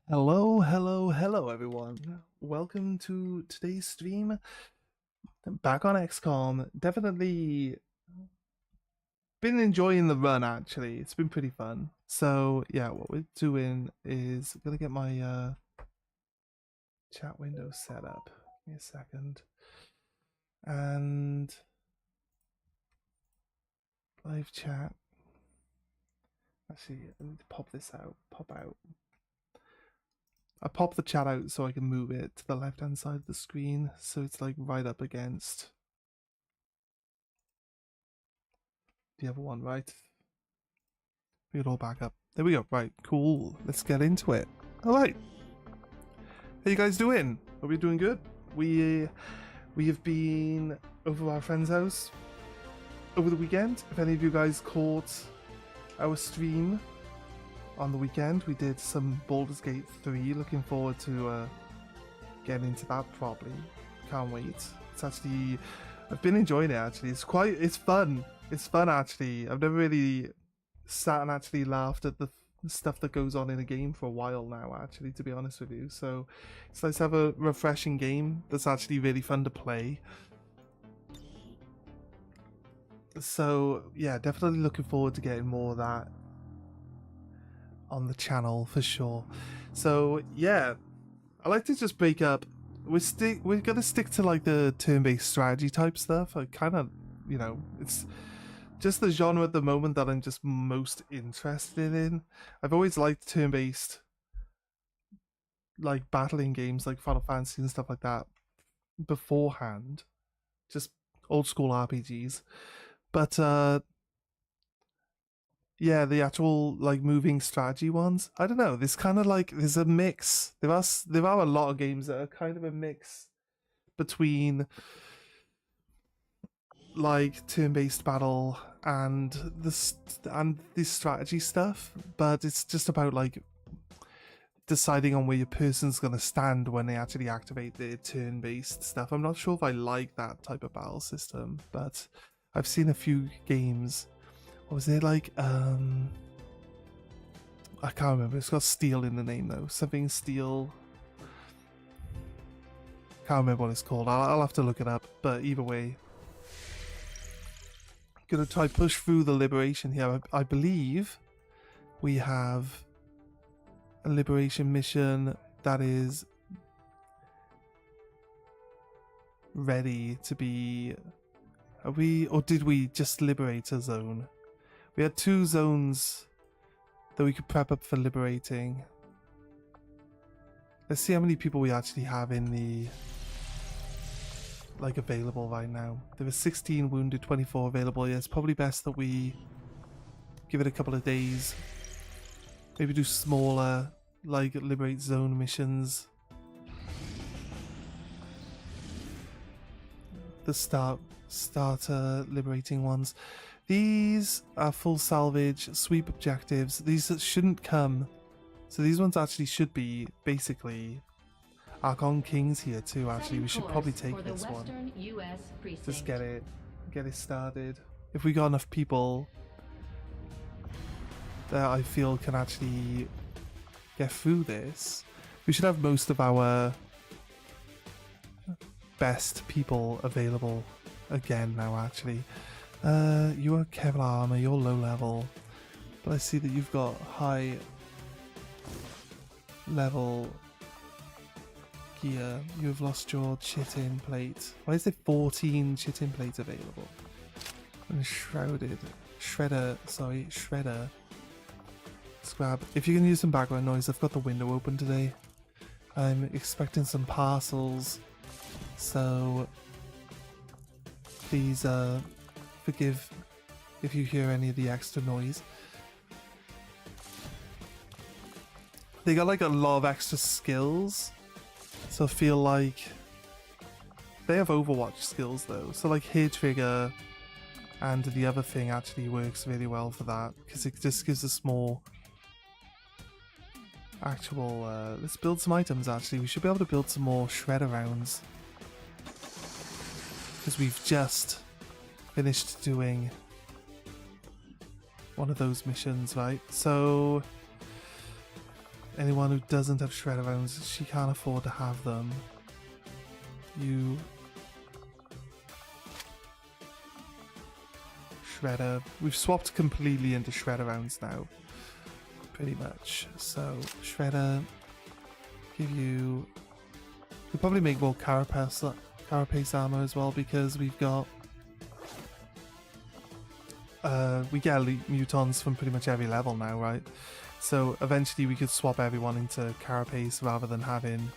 Hello, hello, hello, everyone. Welcome to today's stream. Back on XCOM. Definitely been enjoying the run, actually. It's been pretty fun. So, yeah, what we're doing is gonna get my chat window set up. Give me a second. And live chat. Actually, I need to pop this out. Pop out. I pop the chat out so I can move it to the left-hand side of the screen, so it's like right up against the other one, right? Bring it all back up. There we go. Right, cool. Let's get into it. All right. How you guys doing? Hope you're doing good. We have been over our friend's house over the weekend. If any of you guys caught our stream on the weekend, we did some Baldur's Gate 3. Looking forward to getting into that properly. Can't wait. It's actually, I've been enjoying it actually. It's fun. It's fun actually. I've never really sat and actually laughed at the stuff that goes on in a game for a while now, actually, to be honest with you. So it's nice to have a refreshing game that's actually really fun to play. So yeah, definitely looking forward to getting more of that on the channel for sure. So yeah, I like to just break up. We're gonna stick to like the turn-based strategy type stuff. I kind of, it's just the genre at the moment that I'm just most interested in. I've always liked turn-based, like battling games like Final Fantasy and stuff like that beforehand, just old school RPGs. But yeah, the actual like moving strategy ones, I don't know. There's kind of like there's a mix. There are a lot of games that are kind of a mix between like turn-based battle and this strategy stuff, but it's just about like deciding on where your person's gonna stand when they actually activate their turn-based stuff. I'm not sure if I like that type of battle system, but I've seen a few games. What was it like? I can't remember. It's got steel in the name though. Something steel. Can't remember what it's called. I'll have to look it up. But either way, gonna try push through the liberation here. I believe we have a liberation mission that is ready to be. Are we, or did we just liberate a zone? We had 2 zones that we could prep up for liberating. Let's see how many people we actually have in the like available right now. There are 16 wounded, 24 available. Yeah, it's probably best that we give it a couple of days. Maybe do smaller, like liberate zone missions. The starter liberating ones. These are full salvage, sweep objectives. These shouldn't come. So these ones actually should be basically Archon Kings here too. Actually, we should probably take this one. Just get it started. If we got enough people that I feel can actually get through this, we should have most of our best people available again now. Actually, you are Kevlar armor. You're low level, but I see that you've got high level gear. You have lost your chit-in plate. Why is there 14 chit-in plates available? And shrouded. Shredder. Let's grab. If you can use some background noise, I've got the window open today. I'm expecting some parcels. So please forgive if you hear any of the extra noise. They got like a lot of extra skills. So I feel like they have Overwatch skills though. So like hair trigger and the other thing actually works really well for that because it just gives us more actual. Let's build some items actually. We should be able to build some more shredder rounds because we've just finished doing one of those missions, right? So anyone who doesn't have shredder rounds, she can't afford to have them. You... Shredder. We've swapped completely into shredder rounds now. Pretty much. So, shredder... Give you... We'll probably make more carapace armor as well, because we've got... we get elite mutons from pretty much every level now, right? So eventually we could swap everyone into carapace rather than having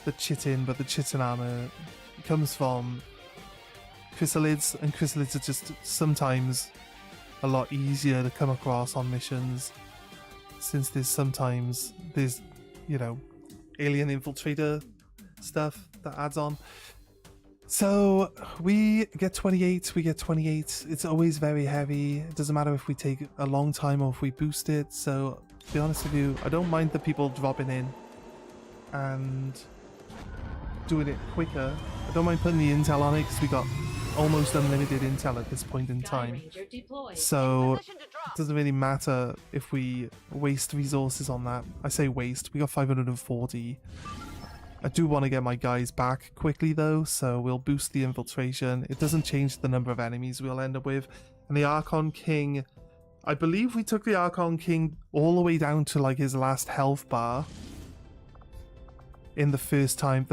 the chitin, but the chitin armor comes from chrysalids, and chrysalids are just sometimes a lot easier to come across on missions, since there's you know, alien infiltrator stuff that adds on. So we get 28, we get 28. It's always very heavy. It doesn't matter if we take a long time or if we boost it. So to be honest with you, I don't mind the people dropping in and doing it quicker. I don't mind putting the intel on it because we got almost unlimited intel at this point in time. So it doesn't really matter if we waste resources on that. I say waste, we got 540. I do want to get my guys back quickly though, so we'll boost the infiltration. It doesn't change the number of enemies we'll end up with. And the Archon King, I believe we took the Archon King all the way down to like his last health bar in the first time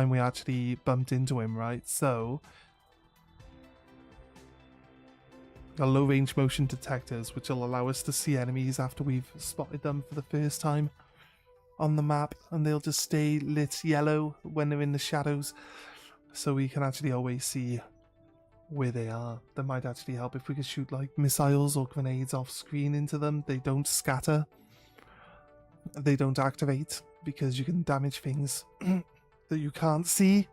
we actually bumped into him, right? So got low range motion detectors, which will allow us to see enemies after we've spotted them for the first time on the map, and they'll just stay lit yellow when they're in the shadows, so we can actually always see where they are. That might actually help if we could shoot like missiles or grenades off screen into them. They don't scatter, they don't activate, because you can damage things that you can't see,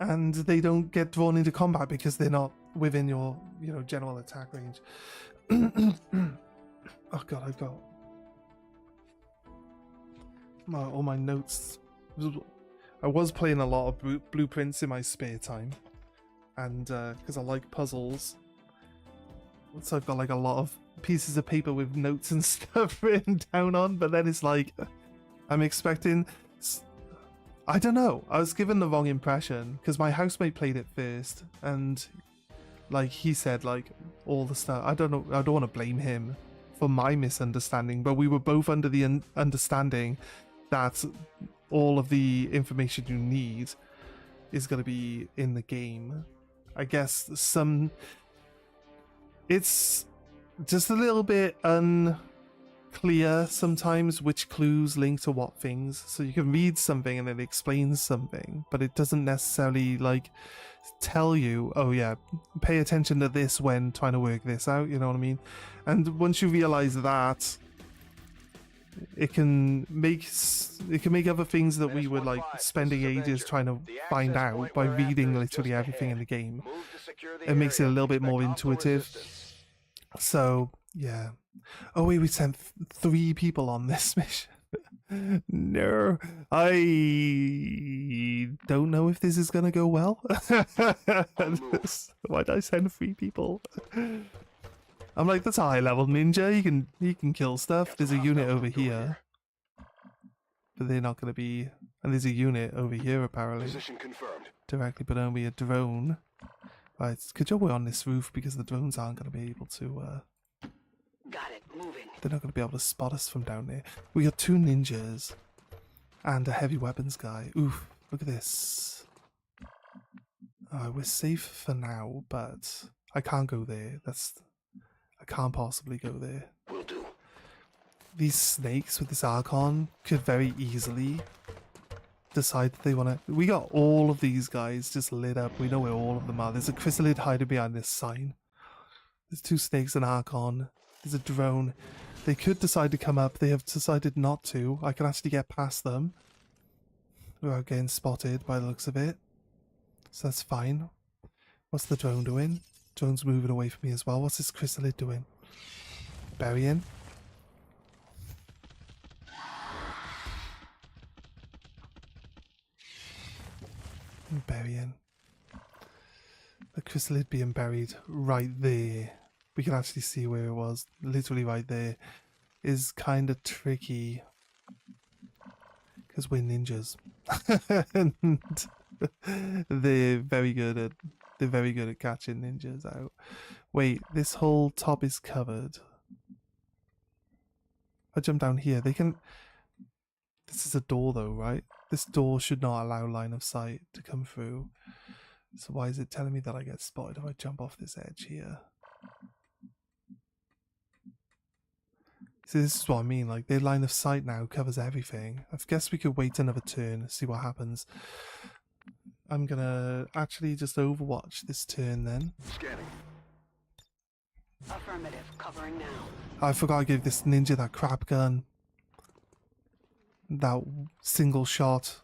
and they don't get drawn into combat because they're not within your, you know, general attack range. Oh god, I've got all my notes. I was playing a lot of blueprints in my spare time, and because I like puzzles, so I've got like a lot of pieces of paper with notes and stuff written down on, but then it's like I'm expecting, I don't know, I was given the wrong impression because my housemate played it first, and like he said like all the stuff, I don't know, I don't want to blame him for my misunderstanding, but we were both under the understanding that all of the information you need is going to be in the game. I guess it's just a little bit unclear sometimes which clues link to what things. So you can read something and it explains something, but it doesn't necessarily like tell you, oh yeah, pay attention to this when trying to work this out, you know what I mean? And once you realize that, it can make other things that we were like spending ages trying to find out by reading literally everything in the game. It makes it a little bit more intuitive. So yeah. Oh wait, we sent 3 people on this mission. No, I don't know if this is gonna go well. Why'd I send 3 people? I'm like, that's a high level ninja, he can kill stuff. There's a unit over here, but they're not gonna be, and there's a unit over here apparently. Position confirmed. Directly, but only a drone. Right, good job we're on this roof because the drones aren't gonna be able to Got it, moving. they're not gonna be able to spot us from down there. We got 2 ninjas and a heavy weapons guy. Oof, look at this. We're safe for now, but I can't go there. I can't possibly go there. Will do. These snakes with this Archon could very easily decide that they want to... We got all of these guys just lit up. We know where all of them are. There's a chrysalid hiding behind this sign. There's 2 snakes and Archon. There's a drone. They could decide to come up. They have decided not to. I can actually get past them without getting spotted by the looks of it. So that's fine. What's the drone doing? Drone's moving away from me as well. What's this chrysalid doing? Burying. Burying. The chrysalid being buried right there. We can actually see where it was. Literally right there. is kind of tricky because we're ninjas. And they're very good at catching ninjas out. Wait, this whole top is covered. If I jump down here, they can. This is a door though, right? This door should not allow line of sight to come through. So why is it telling me that I get spotted if I jump off this edge here? See, this is what I mean, like their line of sight now covers everything. I guess we could wait another turn, see what happens. I'm gonna actually just overwatch this turn then. Scanning. Affirmative. Covering now. I forgot to give this ninja that crap gun. That single shot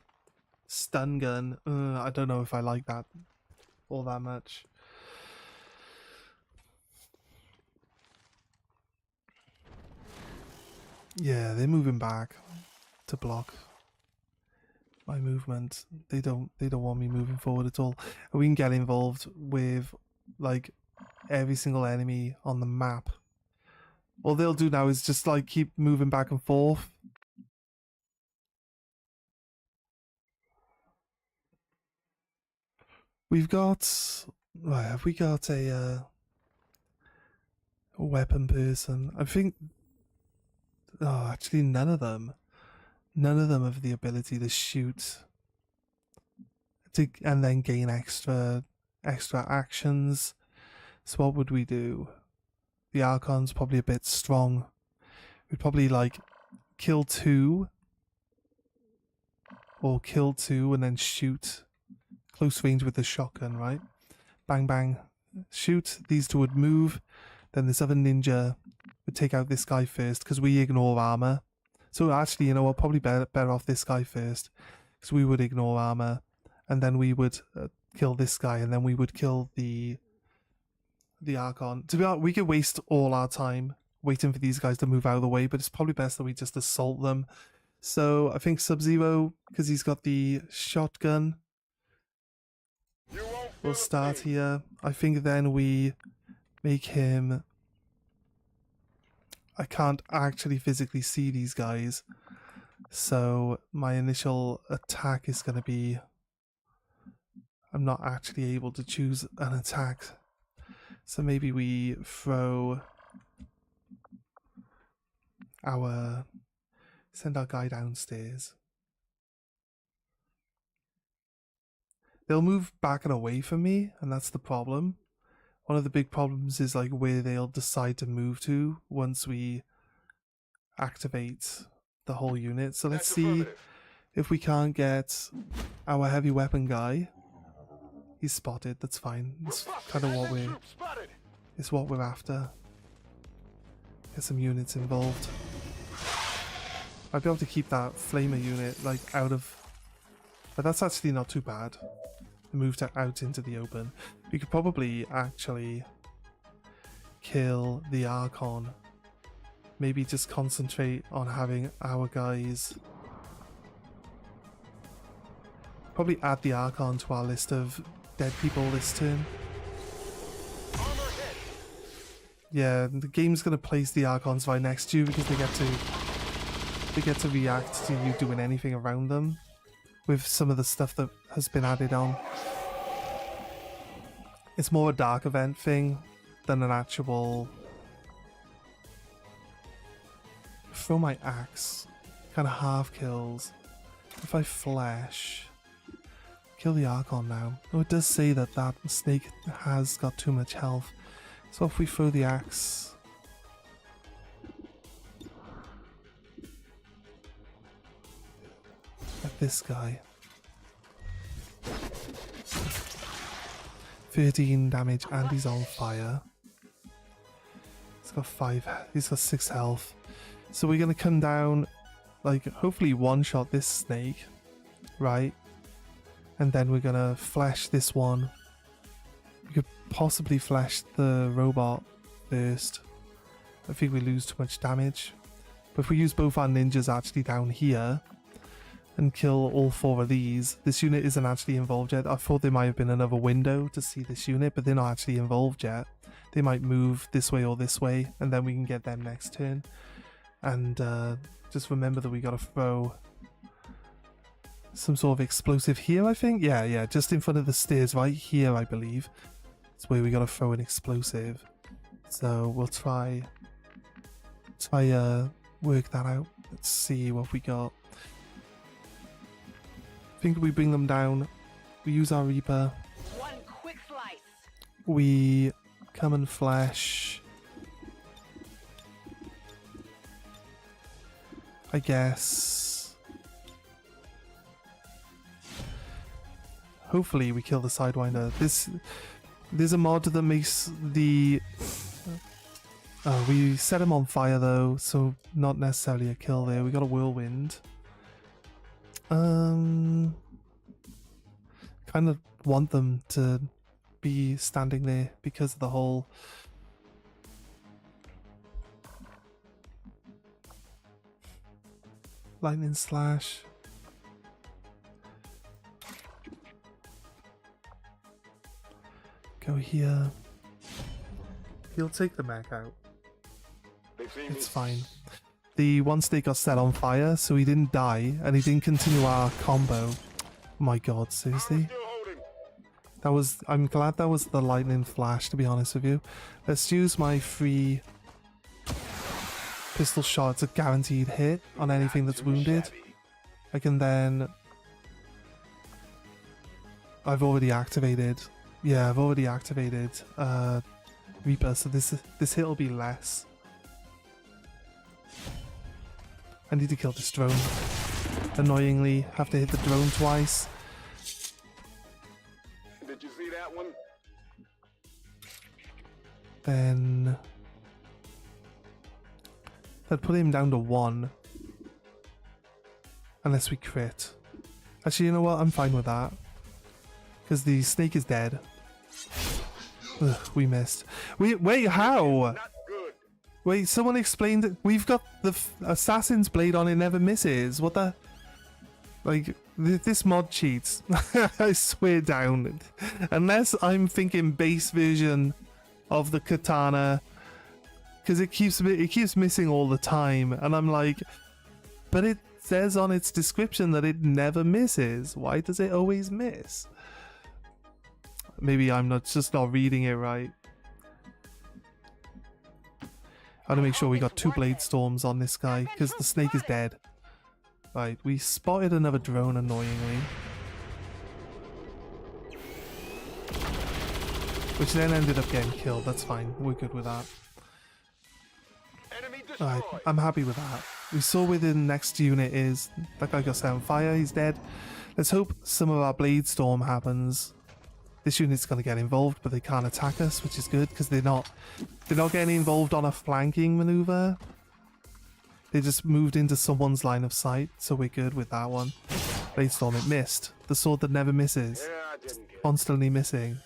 stun gun. I don't know if I like that all that much. Yeah, they're moving back to block my movement. They don't want me moving forward at all. And we can get involved with like every single enemy on the map. All they'll do now is just like keep moving back and forth. We've got, right, have we got a weapon person? I think, oh, actually none of them have the ability to shoot and then gain extra actions. So what would we do? The Archon's probably a bit strong. We'd probably like kill two and then shoot close range with the shotgun, right? Bang bang, shoot. These two would move, then this other ninja would take out this guy first because we ignore armor. So actually, you know what, probably better off this guy first because we would ignore armor, and then we would kill this guy, and then we would kill the Archon. To be honest, we could waste all our time waiting for these guys to move out of the way, but it's probably best that we just assault them. So I think Sub-Zero, because he's got the shotgun, we'll start here. I think then we make him... I can't actually physically see these guys, so my initial attack is going to be... I'm not actually able to choose an attack. So maybe we throw send our guy downstairs. They'll move back and away from me, and that's the problem. One of the big problems is like where they'll decide to move to once we activate the whole unit. So let's see if we can't get our heavy weapon guy. He's spotted, that's fine. That's kind of what we're after. Get some units involved. I'd be able to keep that flamer unit like out of... But that's actually not too bad. Moved out into the open. We could probably actually kill the Archon. Maybe just concentrate on having our guys... Probably add the Archon to our list of dead people this turn. Yeah, the game's gonna place the Archons right next to you because they get to react to you doing anything around them with some of the stuff that has been added on. It's more a dark event thing than an actual... Throw my axe. Kind of half kills. If I flash... Kill the Archon now. Oh, it does say that that snake has got too much health. So if we throw the axe... at this guy. 13 damage and he's on fire. He's got 6 health. So we're gonna come down, like, hopefully one-shot this snake, right? And then we're gonna flash this one. We could possibly flash the robot first. I think we lose too much damage. But if we use both our ninjas actually down here and kill all 4 of these, this unit isn't actually involved yet. I thought there might have been another window to see this unit, but they're not actually involved yet. They might move this way or this way, and then we can get them next turn. And just remember that we gotta throw some sort of explosive here, I think. Yeah, just in front of the stairs right here, I believe. It's where we gotta throw an explosive. So we'll try work that out. Let's see what we got. I think we bring them down. We use our Reaper. One quick slice. We come and flash. I guess. Hopefully we kill the Sidewinder. There's a mod that makes the... we set him on fire though, so not necessarily a kill there. We got a whirlwind. Kind of want them to be standing there because of the whole... lightning slash. Go here. He'll take the mech out. It's fine. The one snake got set on fire, so he didn't die, and he didn't continue our combo. My god, seriously? That was... I'm glad that was the lightning flash, to be honest with you. Let's use my free pistol shot. It's a guaranteed hit on anything that's wounded. I can then... I've already activated... Yeah, I've already activated Reaper, so this hit will be less. I need to kill this drone. Annoyingly, have to hit the drone twice. Did you see that one? Then... I'd put him down to 1. Unless we crit. Actually, you know what? I'm fine with that. Because the snake is dead. Ugh, we missed. Wait, how? Not good. Wait, someone explained it. We've got the assassin's blade on, it never misses. What the... Like, this mod cheats. I swear down. Unless I'm thinking base version of the katana, because it keeps missing all the time, and I'm like, but it says on its description that it never misses. Why does it always miss? Maybe I'm just not reading it right. I want to make sure we got 2 blade storms on this guy, because the snake is dead. Right, we spotted another drone annoyingly. Which then ended up getting killed. That's fine. We're good with that. Enemy destroyed. Alright, I'm happy with that. We saw where the next unit is. That guy got set on fire. He's dead. Let's hope some of our blade storm happens. This unit's going to get involved, but they can't attack us, which is good, because they're not getting involved on a flanking maneuver. They just moved into someone's line of sight, so we're good with that one. Blade storm, it missed. The sword that never misses. Yeah, I didn't get it. Constantly missing.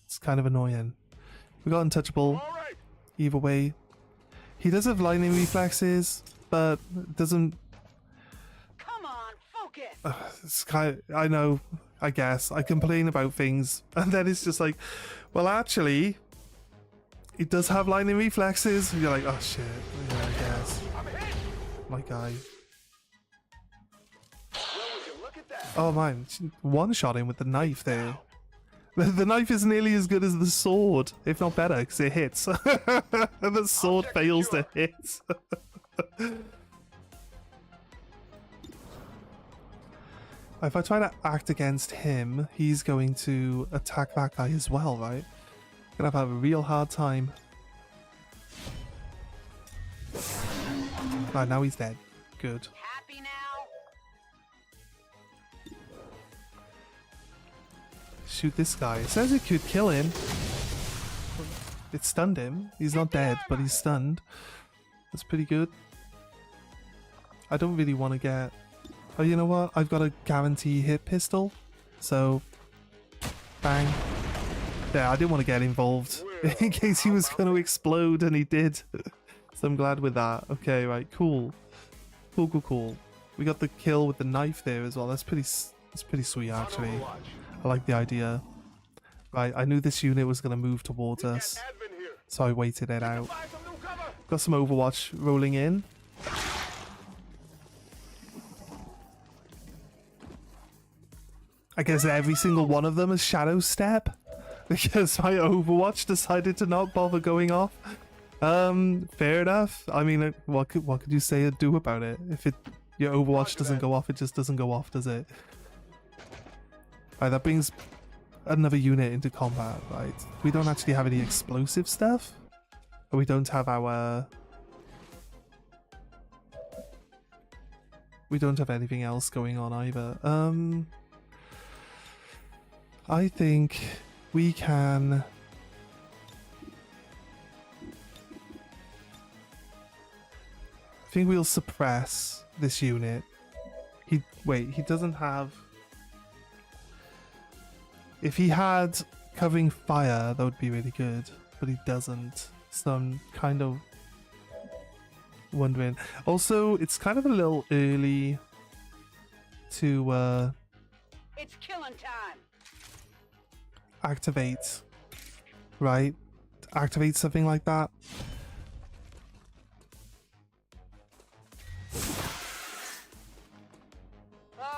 It's kind of annoying. We got untouchable. All right. Either way. He does have lightning reflexes, but doesn't... Come on, focus. It's kind of, I know, I guess. I complain about things, and then it's just like, well, actually, it does have lightning reflexes. And you're like, oh shit, yeah, I guess. I'm hit. My guy. Well, would you look at that? Oh man, one-shot him with the knife there. The knife is nearly as good as the sword, if not better, because it hits. And the sword fails to hit. If I try to act against him, he's going to attack that guy as well, right? Gonna have a real hard time. Right, now he's dead. Good. Happy now? Shoot this guy. It says it could kill him. It stunned him. He's not dead, but he's stunned. That's pretty good. I don't really want to get... Oh, you know what? I've got a guarantee hit pistol. So, bang. Yeah, I didn't want to get involved in case he was going to explode, and he did. So I'm glad with that. Okay, right, cool. Cool. We got the kill with the knife there as well. That's pretty sweet, actually. I like the idea. Right, I knew this unit was going to move towards us, so I waited it out. Got some Overwatch rolling in. I guess every single one of them is Shadow Step because my Overwatch decided to not bother going off. Fair enough. I mean, what could you say or do about it? If your Overwatch doesn't go off, it just doesn't go off, does it? Right, that brings another unit into combat, right? We don't actually have any explosive stuff. But we don't have our... We don't have anything else going on either. I think we can... I think we'll suppress this unit. Wait, he doesn't have... If he had covering fire, that would be really good, but he doesn't. So I'm kind of wondering. Also, it's kind of a little early to It's killing time. activate, right? Activate something like that.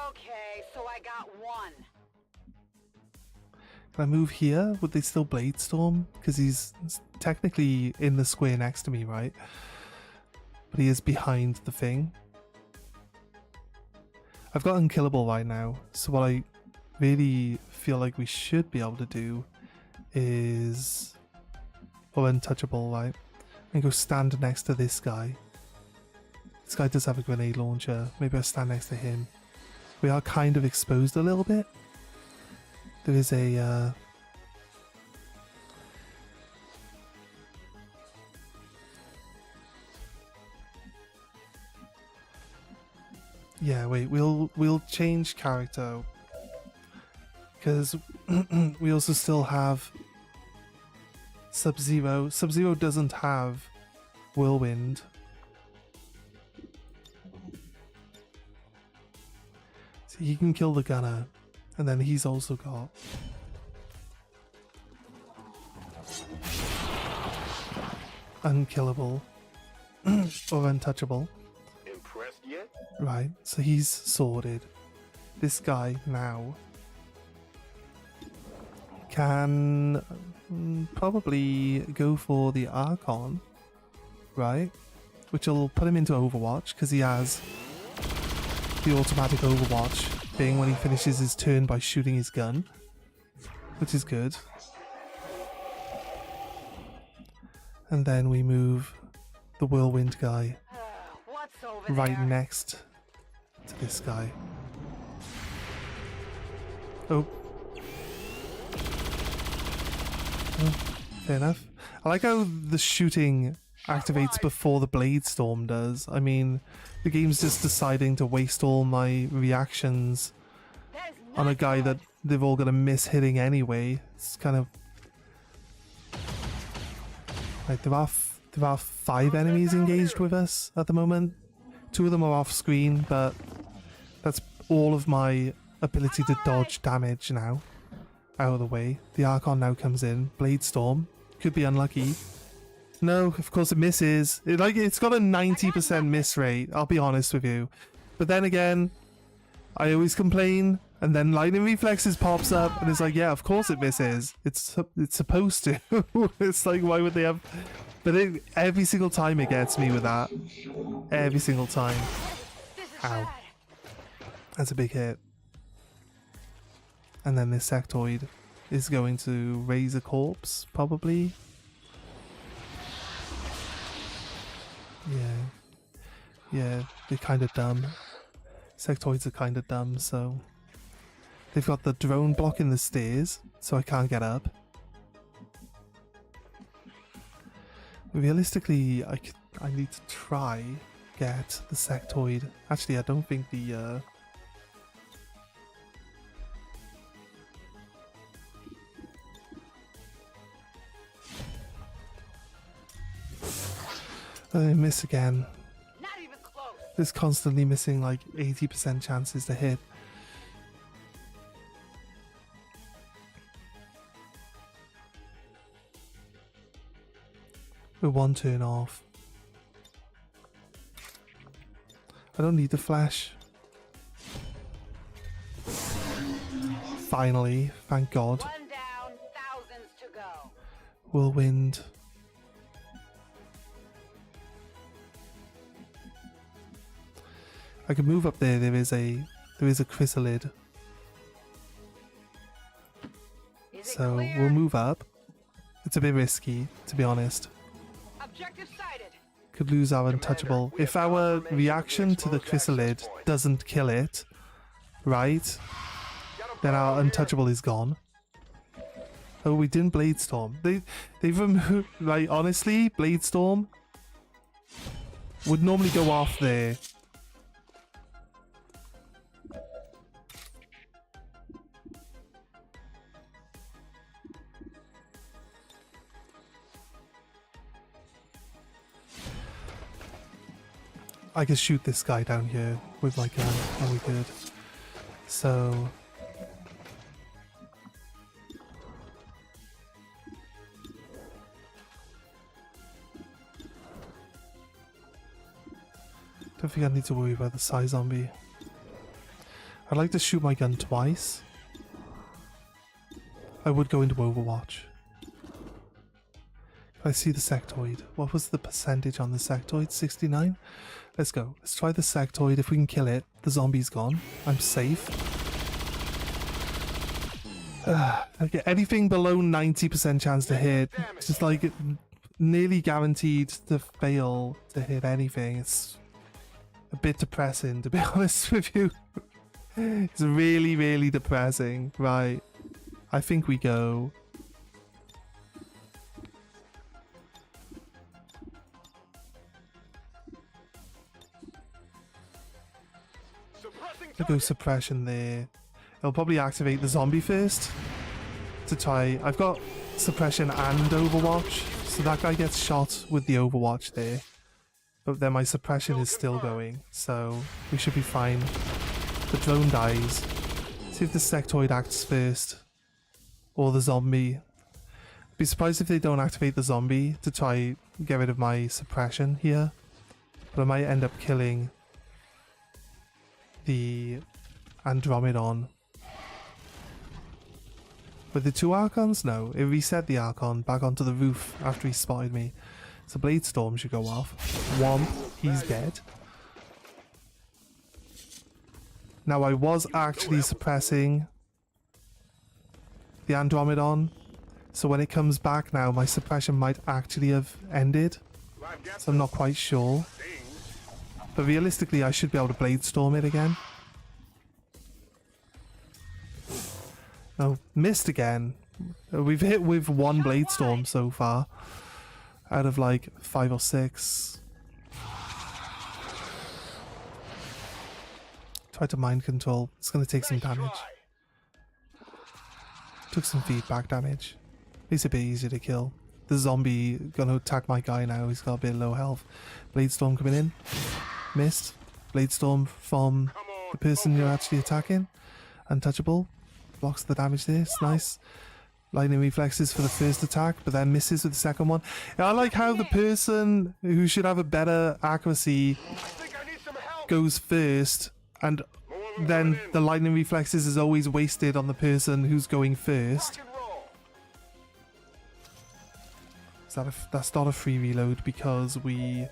Okay, so I got one. Can I move here? Would they still Blade Storm? Because he's technically in the square next to me, right? But he is behind the thing. I've got Unkillable right now, so what I really feel like we should be able to do is... Or Untouchable, right? And go stand next to this guy. This guy does have a grenade launcher. Maybe I'll stand next to him. We are kind of exposed a little bit. There is a yeah, wait, we'll change character because we also still have Sub-Zero. Sub-Zero doesn't have Whirlwind. So he can kill the gunner. And then he's also got Unkillable or Untouchable. Impressed yet? Right, so he's sorted. This guy now can probably go for the Archon, right? Which will put him into Overwatch because he has the automatic Overwatch thing when he finishes his turn by shooting his gun, which is good. And then we move the Whirlwind guy What's over right there? next to this guy. Oh. Oh, fair enough. I like how the shooting activates before the Blade Storm does. I mean, the game's just deciding to waste all my reactions That is on a not guy good. that they're all gonna miss hitting anyway. It's kind of like there are 5 enemies engaged with us at the moment. 2 of them are off screen, but that's all of my ability to dodge damage now out of the way. The Archon now comes in. Blade Storm could be unlucky. No, of course it misses. It's got a 90% miss rate, I'll be honest with you. But then again, I always complain, and then Lightning Reflexes pops up, and it's like, yeah, of course it misses. It's supposed to. It's like, why would they have... But every single time it gets me with that. Every single time. This is Ow. bad. That's a big hit. And then this sectoid is going to raise a corpse, probably. Yeah, they're kind of dumb. Sectoids are kind of dumb, so... They've got the drone blocking the stairs, so I can't get up. Realistically, I need to try get the sectoid. Actually, I don't think the... I miss again. Not even close. There's constantly missing like 80% chances to hit. We're 1 turn off. I don't need the flash. finally. Thank God. One down, thousands to go. Whirlwind. I can move up there. There is a chrysalid. Is it So clear? we'll move up. It's a bit risky, to be honest. Objective sighted. Could lose our untouchable. we If have our confirmation reaction of to the the exposed access chrysalid point. doesn't kill it, right, Got a then our problem here. untouchable is gone. Oh, we didn't Blade Storm. They've removed, like, honestly, Blade Storm would normally go off there. I can shoot this guy down here with my gun. Oh, we could. So don't think I need to worry about the Psy zombie. I'd like to shoot my gun twice. I would go into Overwatch. I see the sectoid. What was the percentage on the sectoid? 69? Let's go. Let's try the sectoid. If we can kill it, the zombie's gone. I'm safe. Okay, anything below 90% chance to hit, just like nearly guaranteed to fail to hit anything. It's a bit depressing, to be honest with you. It's really, really depressing. Right. I think we go. Suppressing I'll go suppression there. It'll probably activate the zombie first to try. I've got suppression and Overwatch, so that guy gets shot with the Overwatch there. But then my suppression is still going, so we should be fine. The drone dies. See if the sectoid acts first. Or the zombie. Be surprised if they don't activate the zombie to try get rid of my suppression here. But I might end up killing the Andromedon. With the two Archons? No. It reset the Archon back onto the roof after he spotted me. So Blade Storm should go off. Womp. He's dead. Now I was actually suppressing the Andromedon. So when it comes back now, my suppression might actually have ended. I've got So I'm not quite sure. things. But realistically, I should be able to Blade Storm it again. No, missed again. We've hit with one Blade Storm so far. Out of like 5 or 6. Try to mind control. It's going to take some Nice damage. try. Took some feedback damage. It's a bit easier to kill. The zombie gonna attack my guy now. He's got a bit low health. Blade Storm coming in. Missed. Blade Storm from Come on, the person you're focus. actually attacking. Untouchable. Blocks the damage there. It's nice. Lightning reflexes for the first attack, but then misses with the second one. I like how the person who should have a better accuracy I think I need some help. goes first, and More of them then coming in. the lightning reflexes is always wasted on the person who's going first. Rock and roll. Is that that's not a free reload because we...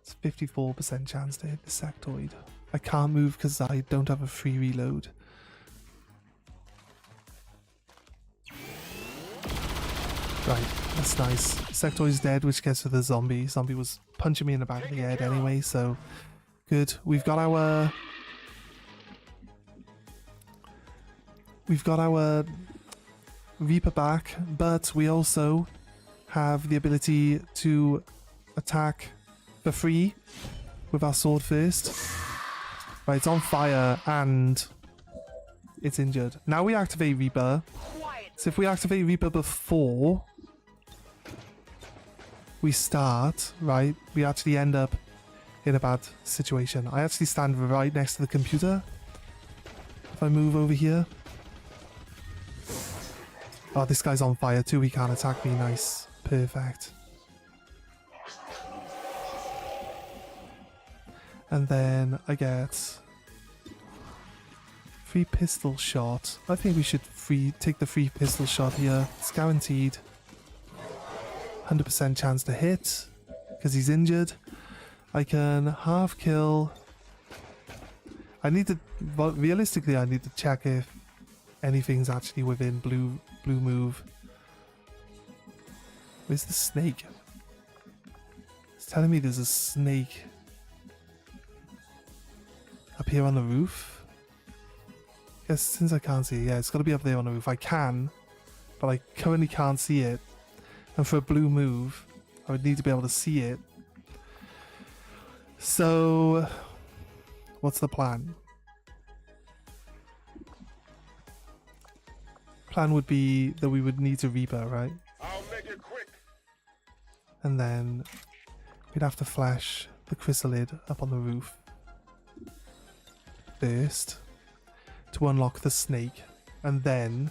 It's 54% chance to hit the sectoid. I can't move because I don't have a free reload. Right, that's nice. Sectoid's dead, which gets to the zombie. Zombie was punching me in the back of the head anyway, so good. We've got our Reaper back, but we also have the ability to attack for free with our sword first. Right, it's on fire and it's injured. Now we activate Reaper. Quiet. So if we activate Reaper before we start, right, we actually end up in a bad situation. I actually stand right next to the computer. If I move over here. Oh, this guy's on fire too. He can't attack me. Nice. Perfect. And then I get free pistol shot. I think we should take the free pistol shot here. It's guaranteed. 100% chance to hit because he's injured. I can half kill. I need to, but realistically, I need to check if anything's actually within blue move. Where's the snake? It's telling me there's a snake up here on the roof. Yes, since I can't see it, yeah, it's got to be up there on the roof. I can, but I currently can't see it. And for a blue move, I would need to be able to see it. So, what's the plan? Plan would be that we would need to Reaper, right? I'll make it quick. And then we'd have to flash the chrysalid up on the roof first to unlock the snake. And then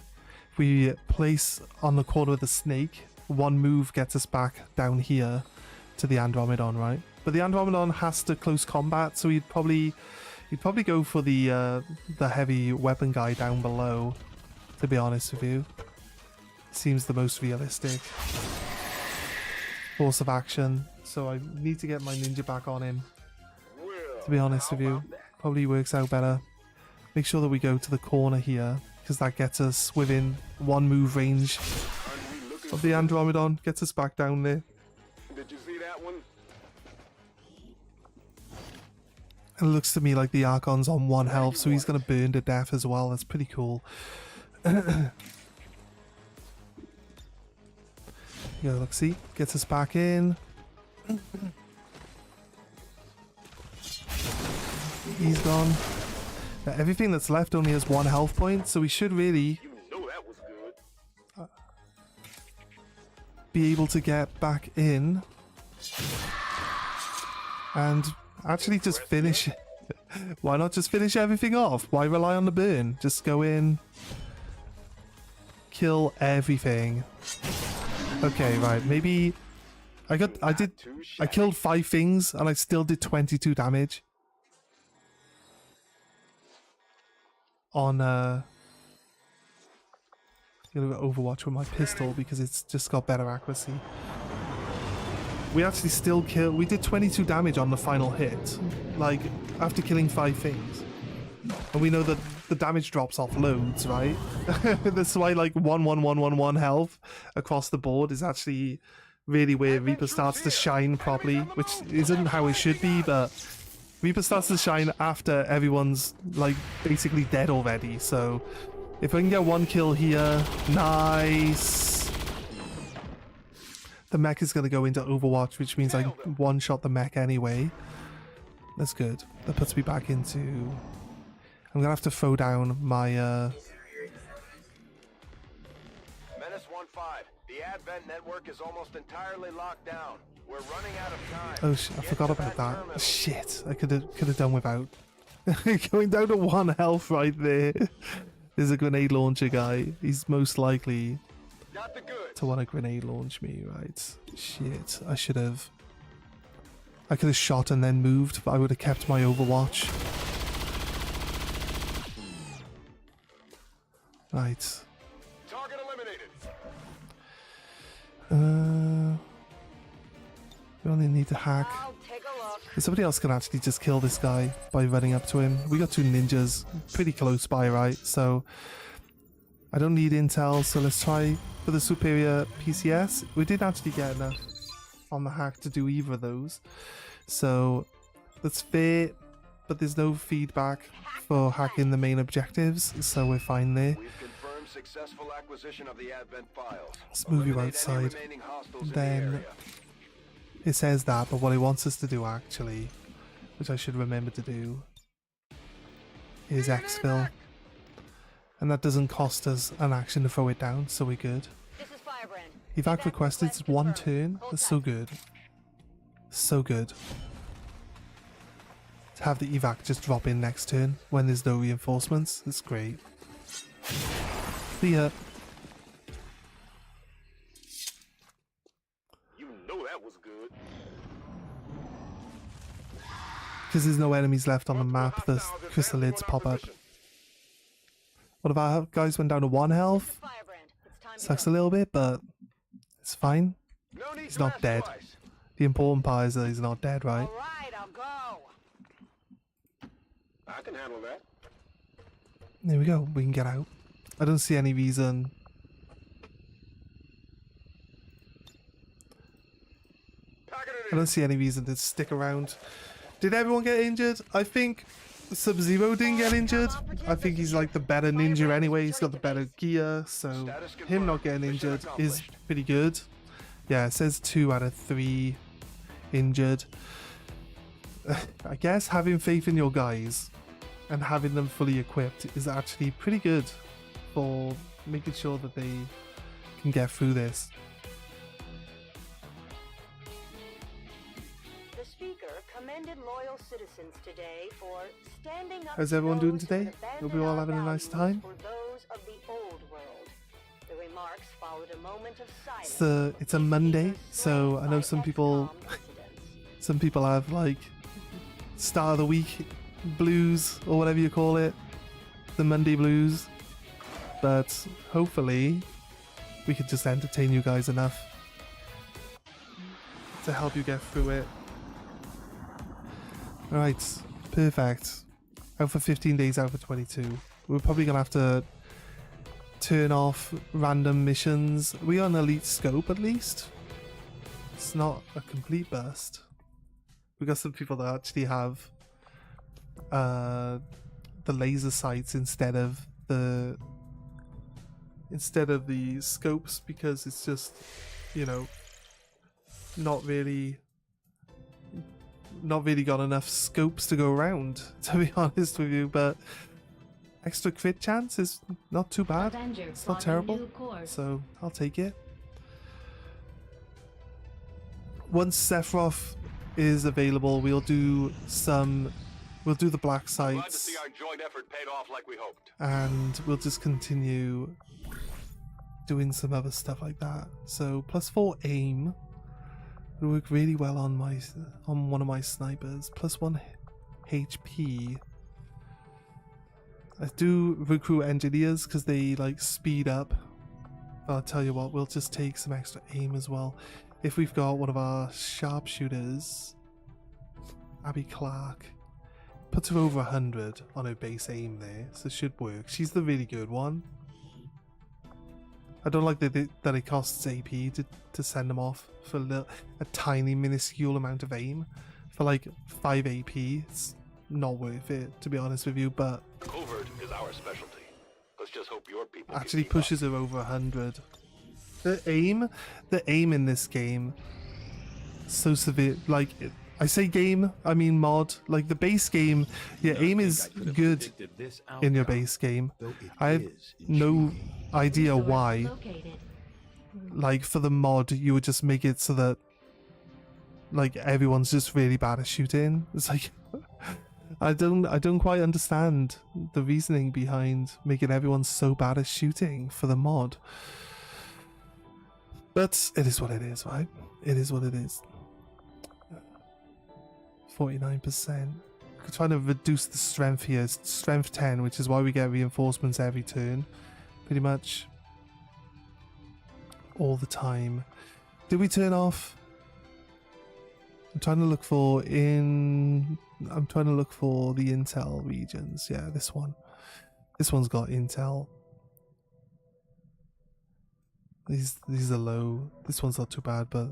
we place on the corner of the snake, one move gets us back down here to the Andromedon, right? But the Andromedon has to close combat, so you'd probably go for the heavy weapon guy down below, to be honest with you. Seems the most realistic course of action. So I need to get my ninja back on him, to be honest with you. Probably works out better. Make sure that we go to the corner here, because that gets us within one move range of the Andromedon. Gets us back down there. Did you see that one? It looks to me like the Archon's on 1 health, so he's going to burn to death as well. That's pretty cool. Yeah, look, see? Gets us back in. He's gone. Now, everything that's left only has 1 health point, so we should really You know that was good. be able to get back in and actually just finish. Why not just finish everything off? Why rely on the burn? Just go in, kill everything. Okay, right, maybe I killed 5 things and I still did 22 damage on I'm gonna go Overwatch with my pistol because it's just got better accuracy. We actually still we did 22 damage on the final hit, like after killing 5 things. And we know that the damage drops off loads, right? That's why like 1 health across the board is actually really where Reaper starts to shine properly, which isn't how it should be, but Reaper starts to shine after everyone's like basically dead already. So if I can get 1 kill here, nice. The mech is going to go into Overwatch, which means I one-shot the mech anyway. That's good. That puts me back into... I'm going to have to throw down my... Menace 1-5. The Advent network is almost entirely locked down. We're running out of time. Oh, I forgot about that. Shit, I could have done without. Going down to 1 health right there. There's a grenade launcher guy. He's most likely Got the goods. to want to grenade launch me, right? Shit, I should have... I could have shot and then moved, but I would have kept my Overwatch. Right. Target eliminated. We only need to hack. I'll take a look. Somebody else can actually just kill this guy by running up to him. We got 2 ninjas pretty close by, right? So I don't need intel, so let's try for the superior PCS. We didn't actually get enough on the hack to do either of those. So that's fair, but there's no feedback for hacking the main objectives, so we're fine there. We've confirmed successful acquisition of the Advent files. Let's move you Eliminate any outside. remaining hostiles in the Then area. it says that, but what it wants us to do actually, which I should remember to do, is exfil. And that doesn't cost us an action to throw it down, so we're good. This is Firebrand. Evac requested is 1 turn. That's so good. So good. To have the evac just drop in next turn when there's no reinforcements. That's great. See ya. You know that was good. Because there's no enemies left on the map, the chrysalids pop up. One of our guys went down to 1 health. Firebrand, it's time to Sucks go. a little bit, but it's fine. No need He's to not ask dead. twice. The important part is that he's not dead, right? All right, I'll go. I can handle that. There we go. We can get out. I don't see any reason. Pack it I in. don't see any reason to stick around. Did everyone get injured? I think Sub-Zero didn't get injured. I think he's like the better ninja anyway. He's got the better gear, so him not getting injured is pretty good. Yeah, it says 2 out of 3 injured. I guess having faith in your guys and having them fully equipped is actually pretty good for making sure that they can get through this. The speaker commended loyal citizens today for standing up. How's to everyone doing those who today? abandoned Hope you're all our having a nice values time. for those of the old world. The remarks followed a moment of silence. It's a Monday, so I know some people have like start of the week blues or whatever you call it, the Monday blues, but hopefully we could just entertain you guys enough to help you get through it. Alright, perfect. Out for 15 days, out for 22. We're probably gonna have to turn off random missions. We are an elite scope at least. It's not a complete burst. We got some people that actually have the laser sights instead of the scopes, because it's just, you know, not really got enough scopes to go around, to be honest with you. But extra crit chance is not too bad. It's not terrible, so I'll take it. Once Sephiroth is available, we'll do the black Glad to sites, see our joint effort paid off like we hoped. and we'll just continue doing some other stuff like that. So +4 aim would work really well on one of my snipers. +1 HP. I do recruit engineers because they like speed up. But I'll tell you what, we'll just take some extra aim as well. If we've got one of our sharpshooters, Abby Clark, puts her over 100 on her base aim there, so it should work. She's the really good one. I don't like that it costs AP to send them off for a tiny minuscule amount of aim. For like 5 AP, it's not worth it, to be honest with you, but Covert is our specialty. Let's just hope your people can actually keep pushes her over 100. The aim in this game, so severe. Like, I say game, I mean mod. Like the base game, your aim is good in your base game. I have no idea why. Like for the mod, you would just make it so that like everyone's just really bad at shooting. It's like I don't quite understand the reasoning behind making everyone so bad at shooting for the mod. But it is what it is, right? It is what it is. 49%. We're trying to reduce the strength here. It's strength 10, which is why we get reinforcements every turn. Pretty much all the time. Did we turn off? I'm trying to look for the intel regions. Yeah, this one. This one's got intel. These are low. This one's not too bad, but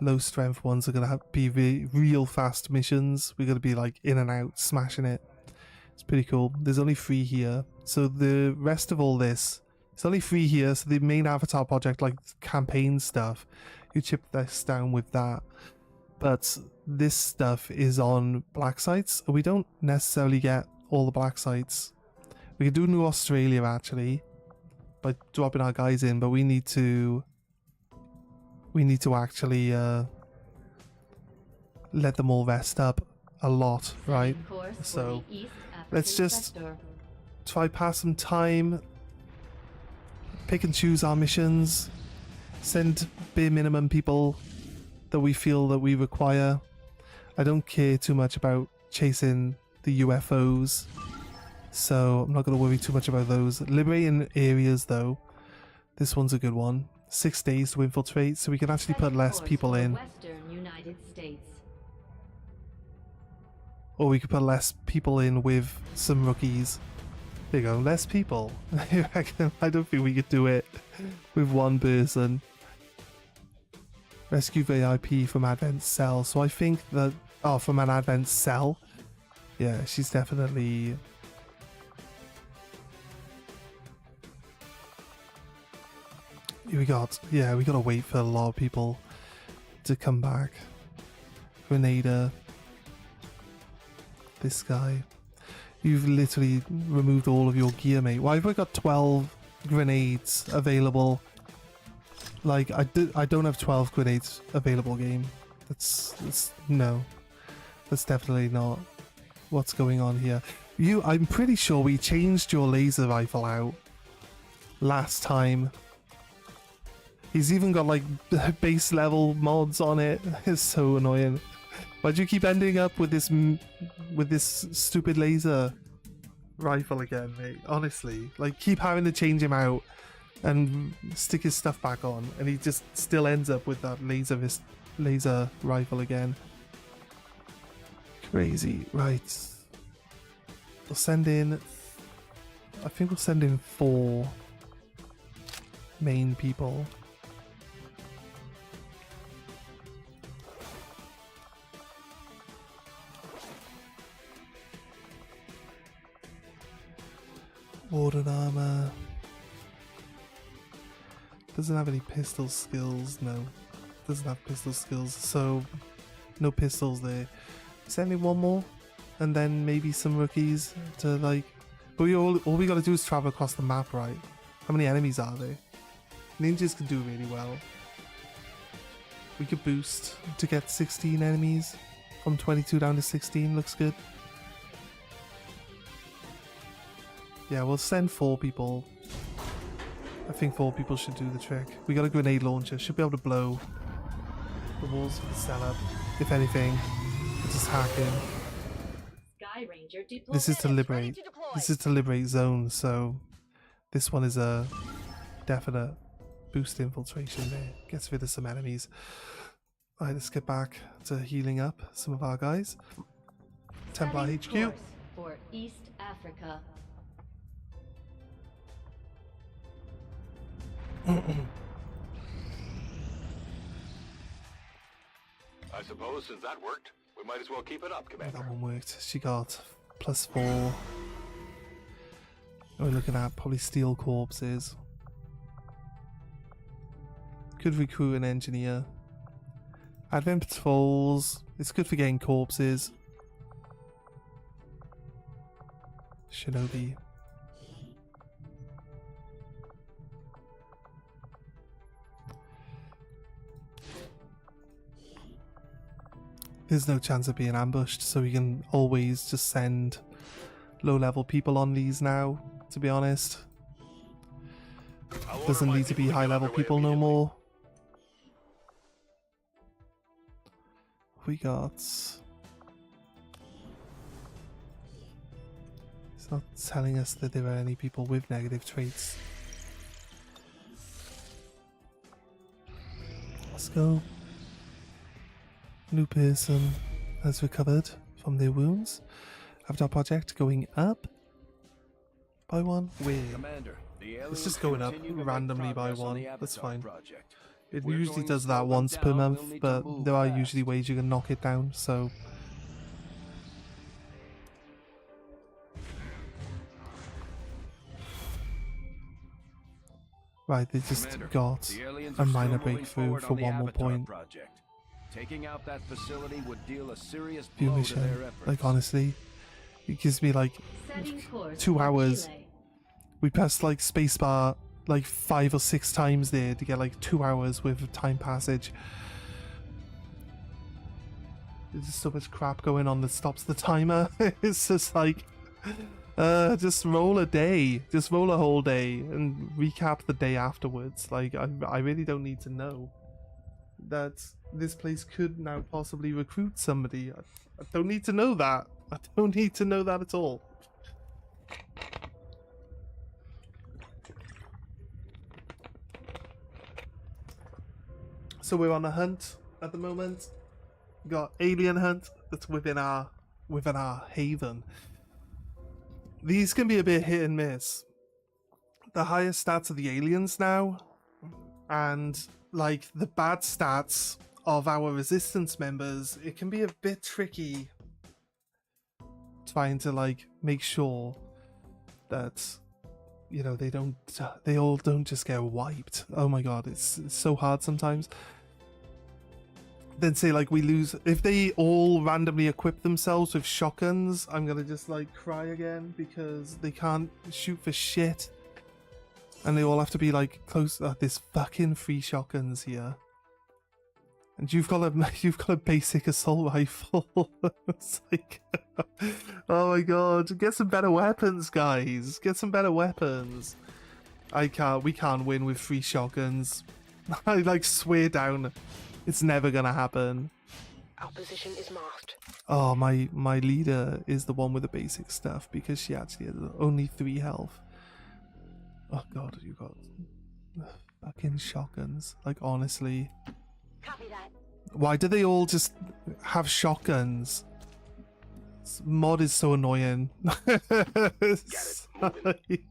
low strength ones are gonna have to be real fast missions. We're gonna be like in and out, smashing it. It's pretty cool. There's only 3 here, so the rest of all this, it's only 3 here. So the main avatar project, like campaign stuff, you chip this down with that. But this stuff is on black sites. We don't necessarily get all the black sites. We can do New Australia actually by dropping our guys in, but we need to actually let them all rest up a lot, right? So let's just try pass some time, pick and choose our missions, send bare minimum people that we feel that we require. I don't care too much about chasing the UFOs. So I'm not going to worry too much about those. Liberating areas though. This one's a good one. 6 days to infiltrate, so we can actually put less people in. Western United States. Or we could put less people in with some rookies. There you go, less people. I reckon. I don't think we could do it with one person. Rescue VIP from Advent Cell. So I think that... Oh, from an Advent Cell? Yeah, she's definitely... we gotta wait for a lot of people to come back. Grenada. This guy. You've literally removed all of your gear, mate. Why have I got 12 grenades available? Like, I don't have 12 grenades available, game. No. That's definitely not what's going on here. I'm pretty sure we changed your laser rifle out last time. He's even got like base level mods on it. It's so annoying. Why'd you keep ending up with this stupid laser rifle again, mate? Honestly, like keep having to change him out and stick his stuff back on, and he just still ends up with that laser rifle again. Crazy, right? We'll send in. I think we'll send in 4 main people. Warden armor. Doesn't have any pistol skills. No, doesn't have pistol skills. So no pistols there. Send me 1 more, and then maybe some rookies to like. But all we gotta do is travel across the map, right? How many enemies are there? Ninjas can do really well. We could boost to get 16 enemies from 22 down to 16. Looks good. Yeah, we'll send 4 people. I think 4 people should do the trick. We got a grenade launcher. Should be able to blow the walls of the setup. If anything, just hack in. Sky Ranger This is to liberate. This is to liberate zones. So this one is a definite boost infiltration there. Gets rid of some enemies. Alright, let's get back to healing up some of our guys. Templar Setting HQ. course for East Africa. I suppose since that worked, we might as well keep it up, Commander. That one worked. She got +4. We're looking at probably steel corpses. Could recruit an engineer. Advent patrols. It's good for getting corpses. Shinobi. There's no chance of being ambushed, so we can always just send low-level people on these now, to be honest. Doesn't need to be high-level people no more. We got... It's not telling us that there are any people with negative traits. Let's go. New person has recovered from their wounds. Avatar project going up by 1. Weird. Commander, It's just going up randomly by 1. That's fine. It usually does that once per month, but there are usually ways you can knock it down, so... Right, they just got a minor breakthrough for 1 more point. Taking out that facility would deal a serious View blow to mission. their efforts. Like, honestly, it gives me like Setting course 2 for hours. Chile. We pressed like spacebar like 5 or 6 times there to get like 2 hours worth of time passage. There's just so much crap going on that stops the timer. It's just like, just roll a day. Just roll a whole day and recap the day afterwards. Like, I really don't need to know that this place could now possibly recruit somebody. I don't need to know that. I don't need to know that at all. So we're on a hunt at the moment. We got alien hunt that's within our haven. These can be a bit hit and miss. The highest stats are the aliens now, and like the bad stats of our resistance members, it can be a bit tricky trying to like make sure that, you know, they all don't just get wiped. Oh my god, it's so hard sometimes. Then say like we lose, if they all randomly equip themselves with shotguns, I'm gonna just like cry again because they can't shoot for shit. And they all have to be like close. There's fucking 3 shotguns here, and you've got a basic assault rifle. It's like, oh my god, get some better weapons, guys. Get some better weapons. We can't win with 3 shotguns. I like swear down, it's never gonna happen. Our position is masked. Oh, my leader is the one with the basic stuff because she actually has only 3 health. Oh god, you got fucking shotguns. Like, honestly. Copy that. Why do they all just have shotguns? This mod is so annoying. It's like,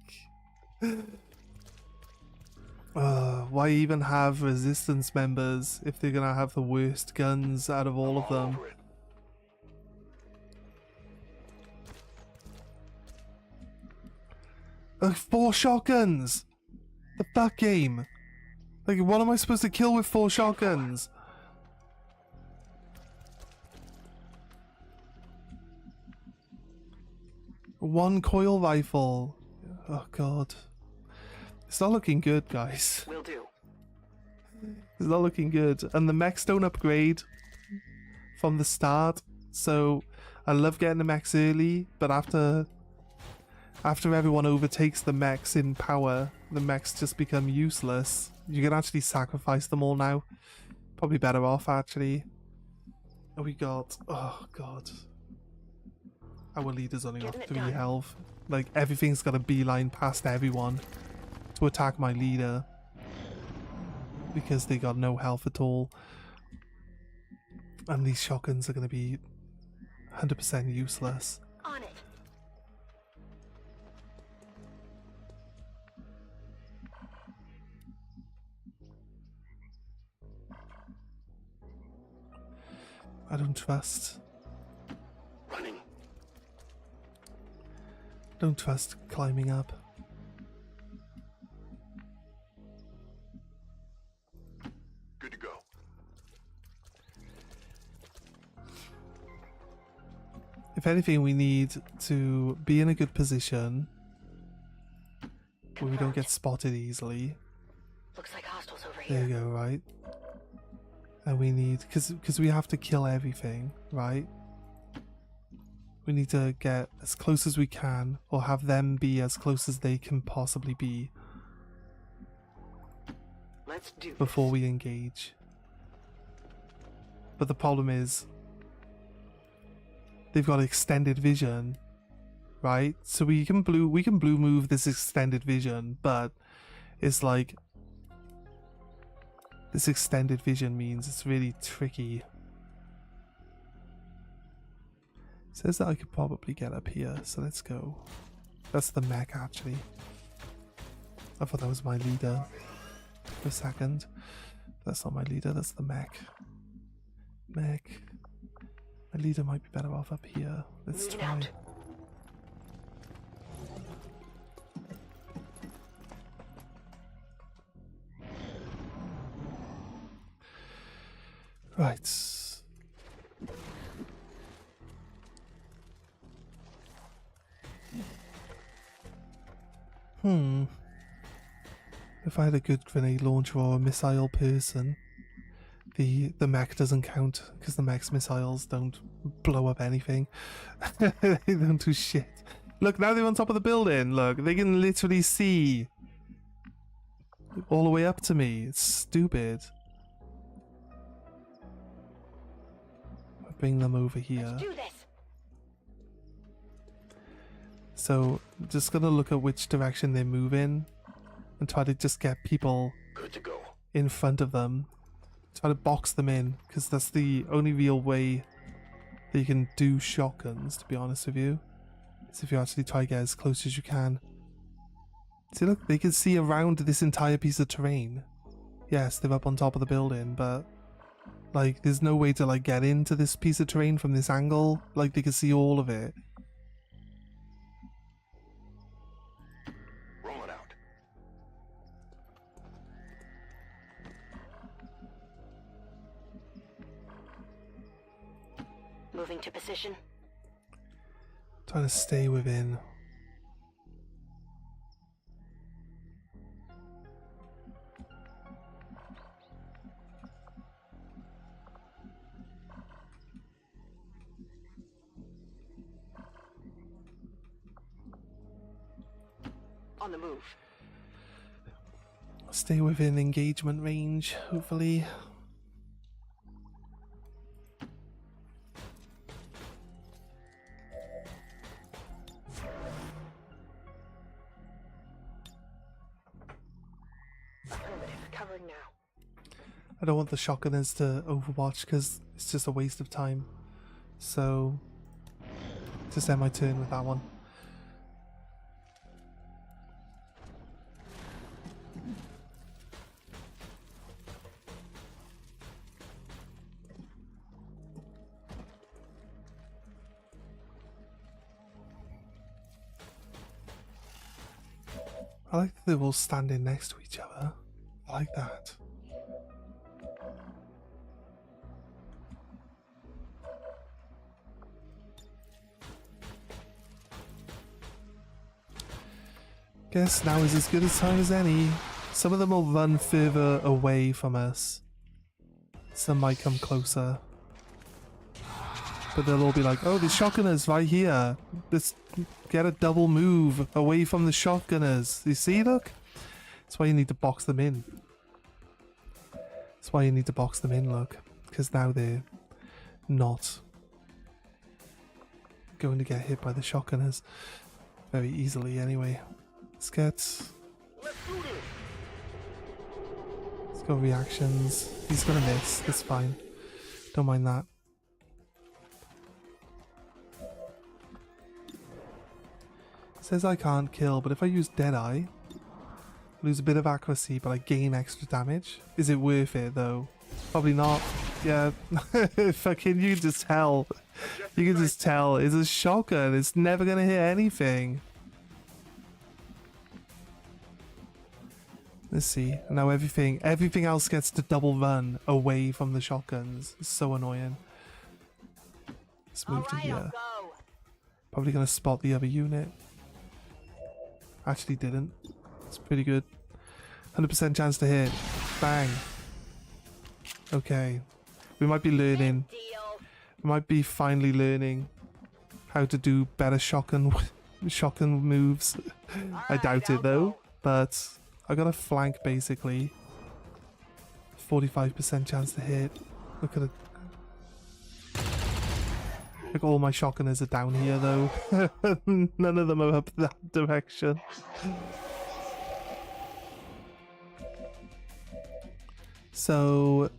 why even have resistance members if they're gonna have the worst guns out of all of them? Like 4 shotguns! The fuck game? Like, what am I supposed to kill with 4 shotguns? One coil rifle. Oh god. It's not looking good, guys. Will do. It's not looking good. And the mechs don't upgrade from the start. So I love getting the mechs early, but after everyone overtakes the mechs in power, the mechs just become useless. You can actually sacrifice them all now. Probably better off, actually. And we got... oh, god. Our leader's only got 3 health. Like, everything's got a beeline past everyone to attack my leader. Because they got no health at all. And these shotguns are going to be 100% useless. On it. I don't trust. Running. Don't trust climbing up. Good to go. If anything, we need to be in a good position where we don't get spotted easily. Looks like hostiles over There here. you go, right? And we need, because we have to kill everything, right? We need to get as close as we can, or have them be as close as they can possibly be Let's do before this. we engage. But the problem is, they've got extended vision, right? So we can blue move this extended vision, but it's like this extended vision means it's really tricky. It says that I could probably get up here, so let's go. That's the mech, actually. I thought that was my leader for a second. That's not my leader, that's the mech. Mech. My leader might be better off up here. Let's Moving try. out. Right. If I had a good grenade launcher or a missile person, the mech doesn't count because the mech's missiles don't blow up anything. They don't do shit. Look, now they're on top of the building. Look, they can literally see all the way up to me. It's stupid. Bring them over here. Let's do this. So just gonna look at which direction they're moving and try to just get people Good to go. in front of them. Try to box them in, because that's the only real way that you can do shotguns, to be honest with you. Is if you actually try to get as close as you can. See, look, they can see around this entire piece of terrain. Yes, they're up on top of the building, but like, there's no way to like get into this piece of terrain from this angle. Like, they can see all of it. Roll it out. Moving to position. Trying to stay within. On the move. Stay within engagement range, hopefully. Affirmative. Covering now. I don't want the shotgunners to overwatch because it's just a waste of time. So, just end my turn with that one. I like that they're all standing next to each other. I like that. Guess now is as good a time as any. Some of them will run further away from us. Some might come closer. But they'll all be like, oh, the shotgunners right here. Let's get a double move away from the shotgunners. You see, look? That's why you need to box them in. That's why you need to box them in, look. Because now they're not going to get hit by the shotgunners very easily anyway. Let's go reactions. He's gonna miss. That's fine. Don't mind that. It says I can't kill, but if I use Deadeye, I lose a bit of accuracy, but I gain extra damage. Is it worth it though? Probably not. Yeah, fucking, you can just tell. You can just tell. It's a shotgun. It's never gonna hit anything. Let's see. Now everything else gets to double run away from the shotguns. It's so annoying. Let's move to here. Probably gonna spot the other unit. Actually didn't. It's pretty good. 100% chance to hit. Bang. Okay. We might be learning. We might be finally learning how to do better shotgun moves. I doubt it though, but I got a flank basically. 45% chance to hit. Look at it. Like, all my shotgunners are down here though. None of them are up that direction. So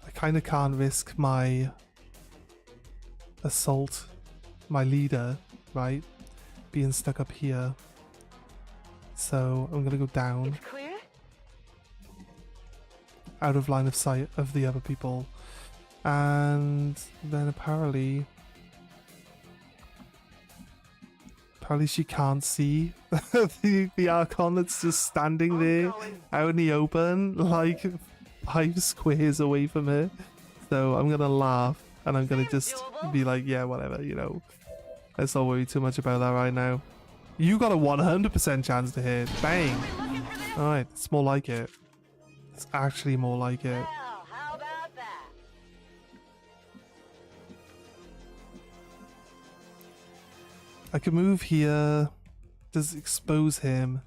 I kind of can't risk my assault, my leader, right, being stuck up here. So I'm gonna go down. It's clear? Out of line of sight of the other people. And then apparently she can't see the Archon that's just standing there out in the open, like 5 squares away from her. So I'm gonna laugh and I'm gonna just be like, yeah, whatever, you know. Let's not worry too much about that right now. You got a 100% chance to hit. Bang! Alright, it's more like it. It's actually more like it. Well, how about that? I can move here. Does expose him.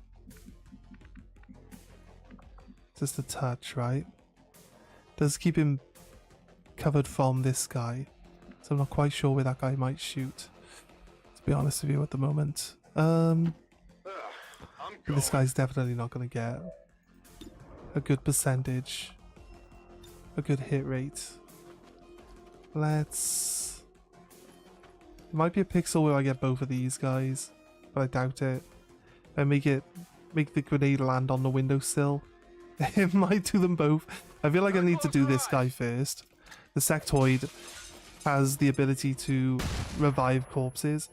Just a touch, right? Does keep him covered from this guy. So I'm not quite sure where that guy might shoot. be honest with you at the moment. I'm But this guy's definitely not going to get a good percentage, a good hit rate. Let's... It might be a pixel where I get both of these guys, but I doubt it. And make the grenade land on the windowsill. It might do them both. I feel like I need to do this guy first. The sectoid has the ability to revive corpses.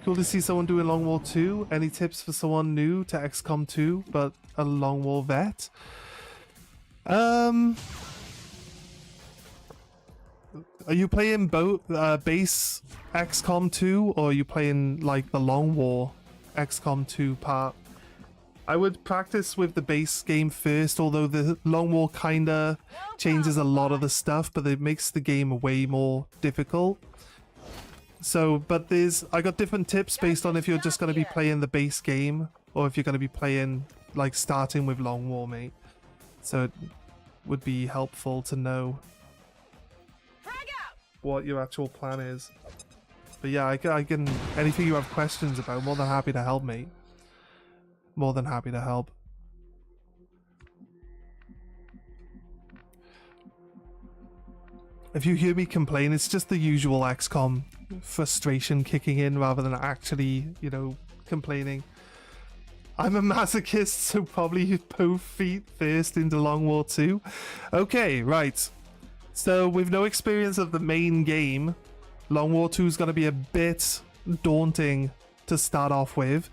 Cool to see someone doing Long War 2. Any tips for someone new to XCOM 2 but a Long War vet? Are you playing both base XCOM 2 or are you playing like the Long War XCOM 2 part? I would practice with the base game first, although the Long War kinda changes a lot of the stuff, but it makes the game way more difficult. So, but I got different tips based on if you're just going to be playing the base game or if you're going to be playing, like, starting with Long War, mate. So it would be helpful to know what your actual plan is. But yeah, I can, anything you have questions about, more than happy to help, mate. More than happy to help. If you hear me complain, it's just the usual XCOM frustration kicking in rather than actually, you know, complaining. I'm a masochist, so probably both feet first into Long War 2. Okay, right. So with no experience of the main game, Long War 2 is going to be a bit daunting to start off with.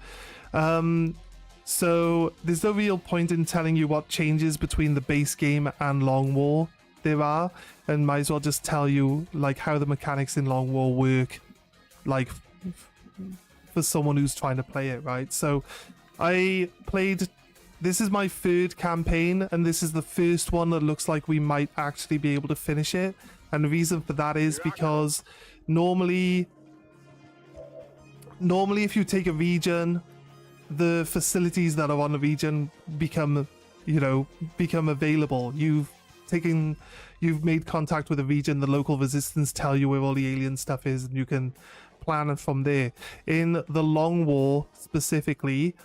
So there's no real point in telling you what changes between the base game and Long War there are, and might as well just tell you like how the mechanics in Long War work, like for someone who's trying to play it, right? So I played, this is my third campaign, and this is the first one that looks like we might actually be able to finish it. And the reason for that is because normally if you take a region, the facilities that are on the region become available. You've made contact with a region, the local resistance tell you where all the alien stuff is, and you can plan it from there. In the Long War specifically,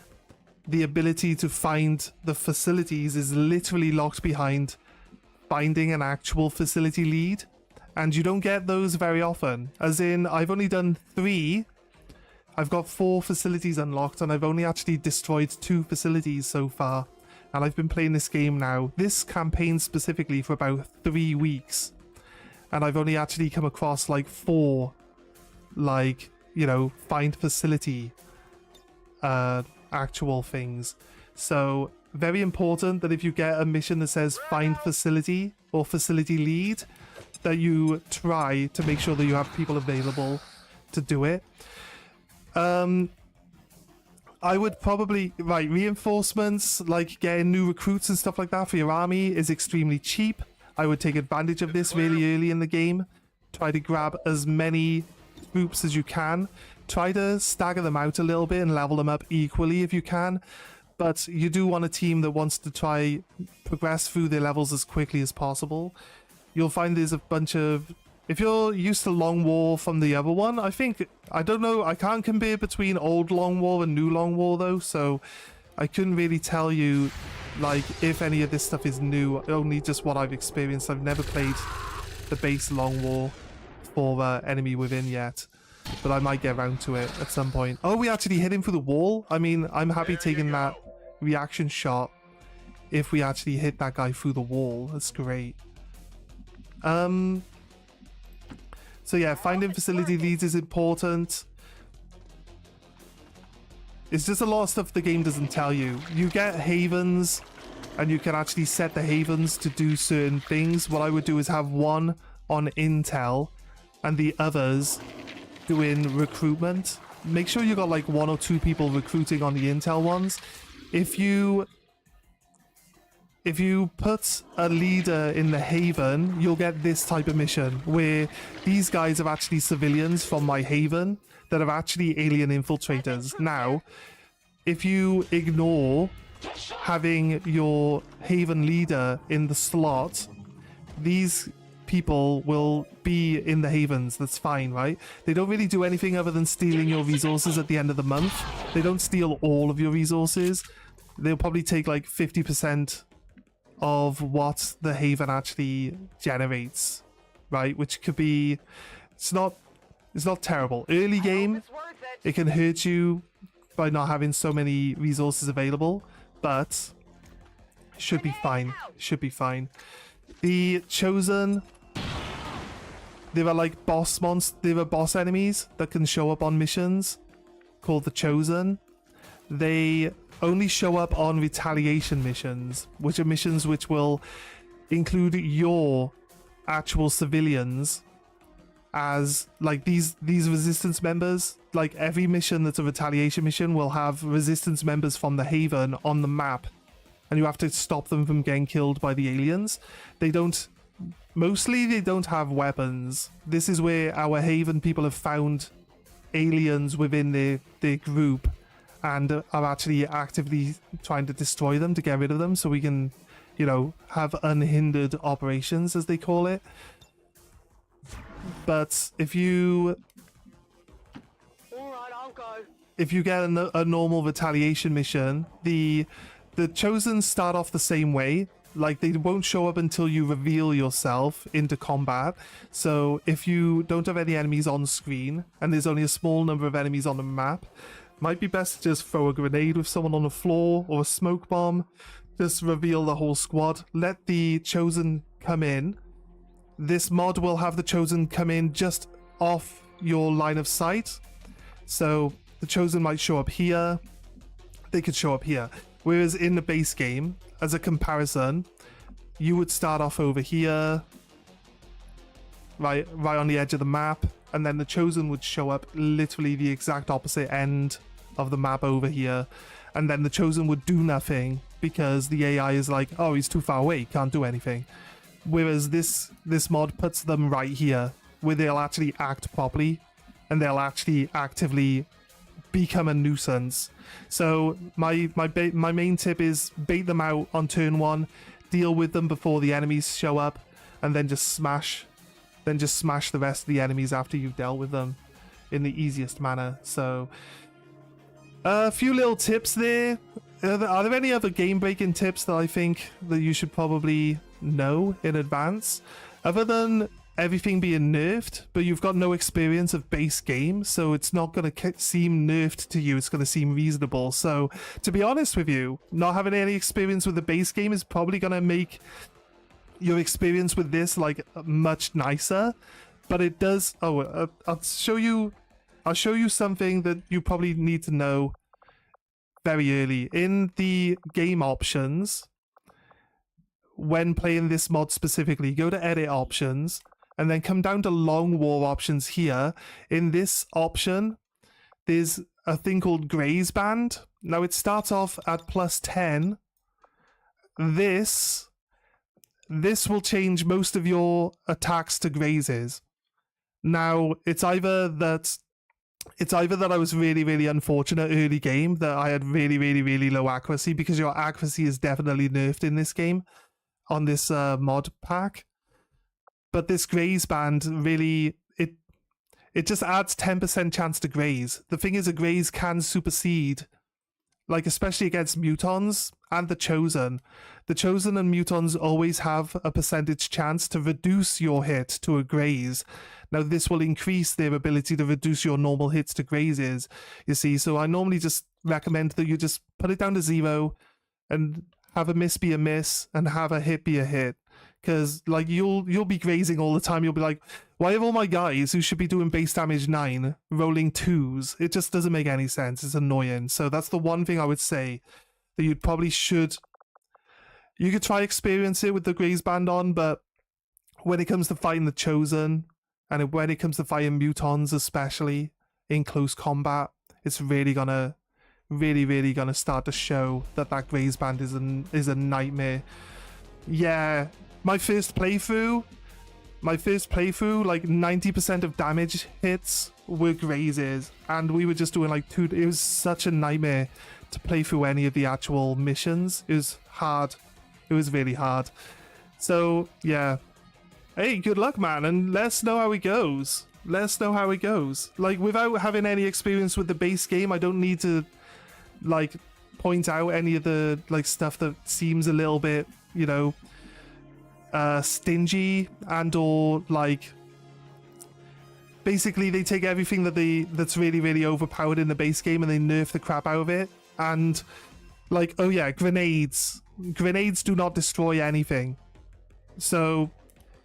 the ability to find the facilities is literally locked behind finding an actual facility lead, and you don't get those very often. As in, I've only done 3. I've got 4 facilities unlocked, and I've only actually destroyed 2 facilities so far. And I've been playing this game now, this campaign specifically, for about 3 weeks. And I've only actually come across like 4, like, you know, find facility actual things. So, very important that if you get a mission that says find facility or facility lead, that you try to make sure that you have people available to do it. I would probably, reinforcements, like getting new recruits and stuff like that for your army is extremely cheap. I would take advantage of this really early in the game. Try to grab as many troops as you can. Try to stagger them out a little bit and level them up equally if you can. But you do want a team that wants to try progress through their levels as quickly as possible. You'll find there's a bunch of... If you're used to Long War from the other one, I don't know, I can't compare between old Long War and new Long War though, so I couldn't really tell you, like, if any of this stuff is new, only just what I've experienced. I've never played the base Long War for Enemy Within yet, but I might get around to it at some point. Oh, we actually hit him through the wall? I mean, I'm happy taking that reaction shot if we actually hit that guy through the wall. That's great. So yeah, finding facility leads is important. It's just a lot of stuff the game doesn't tell you. You get havens, and you can actually set the havens to do certain things. What I would do is have one on intel, and the others doing recruitment. Make sure you got like 1 or 2 people recruiting on the intel ones. If you put a leader in the haven, you'll get this type of mission where these guys are actually civilians from my haven that are actually alien infiltrators. Now, if you ignore having your haven leader in the slot, these people will be in the havens. That's fine, right? They don't really do anything other than stealing your resources at the end of the month. They don't steal all of your resources. They'll probably take like 50% of what the haven actually generates, right? Which could be, it's not terrible. Early game, It's worth it. it can hurt you by not having so many resources available, but should be fine. Should be fine. The Chosen, there are like there are boss enemies that can show up on missions called the Chosen. They only show up on retaliation missions, which are missions which will include your actual civilians as like these resistance members. Like every mission that's a retaliation mission will have resistance members from the haven on the map, and you have to stop them from getting killed by the aliens. Mostly they don't have weapons. This is where our haven people have found aliens within their group and are actually actively trying to destroy them to get rid of them, so we can, you know, have unhindered operations, as they call it. But if you Alright, I'll go. if you get a normal retaliation mission, the Chosen start off the same way. Like, they won't show up until you reveal yourself into combat. So if you don't have any enemies on screen and there's only a small number of enemies on the map, might be best to just throw a grenade with someone on the floor or a smoke bomb. Just reveal the whole squad. Let the Chosen come in. This mod will have the Chosen come in just off your line of sight. So the Chosen might show up here. They could show up here. Whereas in the base game, as a comparison, you would start off over here, right on the edge of the map, and then the Chosen would show up literally the exact opposite end of the map over here, and then the Chosen would do nothing because the AI is like, oh, he's too far away, he can't do anything. Whereas this mod puts them right here, where they'll actually act properly, and they'll actually actively become a nuisance. So my main tip is bait them out on turn 1, deal with them before the enemies show up, and then just smash the rest of the enemies after you've dealt with them in the easiest manner. So a few little tips there. Are there any other game breaking tips that I think that you should probably know in advance, other than everything being nerfed, but you've got no experience of base game, so it's not going to seem nerfed to you, it's going to seem reasonable. So to be honest with you, not having any experience with the base game is probably going to make your experience with this like much nicer. But it does, I'll show you something that you probably need to know very early. In the game options, when playing this mod specifically, go to edit options and then come down to long war options here. In this option, there's a thing called graze band. Now it starts off at +10. This will change most of your attacks to grazes. Now it's either that I was really, really unfortunate early game, that I had really, really, really low accuracy, because your accuracy is definitely nerfed in this game on this mod pack. But this graze band really, it just adds 10% chance to graze. The thing is, a graze can supersede, like especially against mutons and the Chosen. The Chosen and mutons always have a percentage chance to reduce your hit to a graze. Now this will increase their ability to reduce your normal hits to grazes, you see. So I normally just recommend that you just put it down to 0 and have a miss be a miss and have a hit be a hit. Because like you'll be grazing all the time. You'll be like, why have all my guys who should be doing base damage 9 rolling 2s? It just doesn't make any sense. It's annoying. So that's the one thing I would say that you could try experience it with the graze band on, but when it comes to fighting the Chosen and when it comes to fighting mutons, especially in close combat, it's really gonna start to show that graze band is a nightmare. Yeah, my first playthrough, like 90% of damage hits were grazes, and we were just doing like 2. It was such a nightmare to play through any of the actual missions. It was hard. It was really hard. So yeah, hey, good luck, man, and let us know how it goes. Let us know how it goes. Like, without having any experience with the base game, I don't need to, like, point out any of the, like, stuff that seems a little bit, you know, stingy and or, like, basically they take everything that's really, really overpowered in the base game and they nerf the crap out of it. And, like, oh yeah, grenades. Grenades do not destroy anything. So,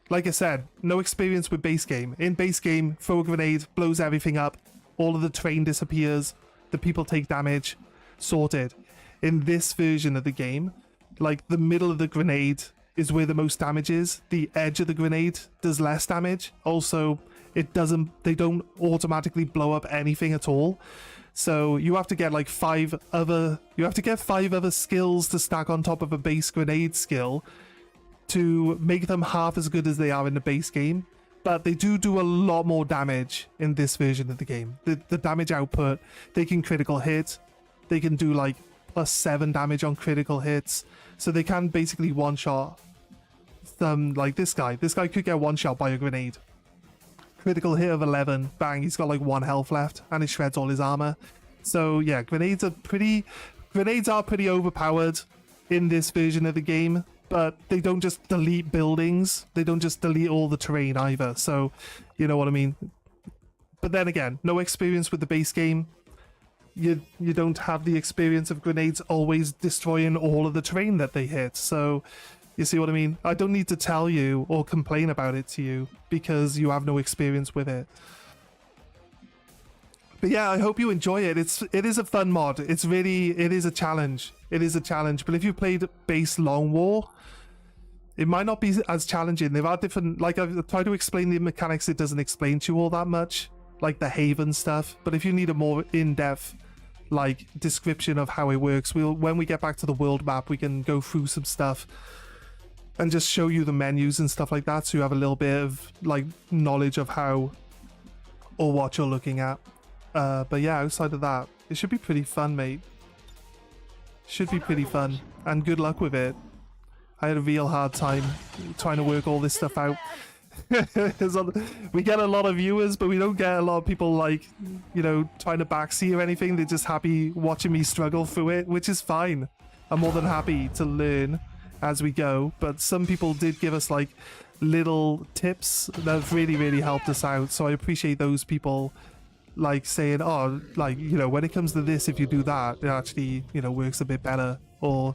like I said, no experience with base game. In base game, throw a grenade, blows everything up, all of the terrain disappears, the people take damage, sorted. In this version of the game, like, the middle of the grenade is where the most damage is. The edge of the grenade does less damage. Also, they don't automatically blow up anything at all. So you have to get like 5 other skills to stack on top of a base grenade skill to make them half as good as they are in the base game. But they do a lot more damage in this version of the game. The damage output, they can critical hit, they can do like +7 damage on critical hits, so they can basically one-shot them. Like this guy could get one-shot by a grenade. Critical hit of 11, bang, he's got like 1 health left, and it shreds all his armor. So yeah, grenades are pretty overpowered in this version of the game, but they don't just delete buildings, they don't just delete all the terrain either, so you know what I mean. But then again, no experience with the base game, you don't have the experience of grenades always destroying all of the terrain that they hit, so you see what I mean? I don't need to tell you or complain about it to you because you have no experience with it. But yeah, I hope you enjoy it. It is a fun mod. It is a challenge. It is a challenge. But if you played base Long War, it might not be as challenging. There are different, like I've tried to explain the mechanics, it doesn't explain to you all that much, like the Haven stuff. But if you need a more in-depth like description of how it works, when we get back to the world map, we can go through some stuff and just show you the menus and stuff like that, so you have a little bit of like knowledge of how or what you're looking at. But yeah, outside of that, it should be pretty fun, mate. Should be pretty fun, and good luck with it. I had a real hard time trying to work all this stuff out. We get a lot of viewers, but we don't get a lot of people like, you know, trying to backseat or anything. They're just happy watching me struggle through it, which is fine. I'm more than happy to learn as we go, but some people did give us like little tips that have really, really helped us out, so I appreciate those people like saying, oh, like, you know, when it comes to this, if you do that, it actually, you know, works a bit better, or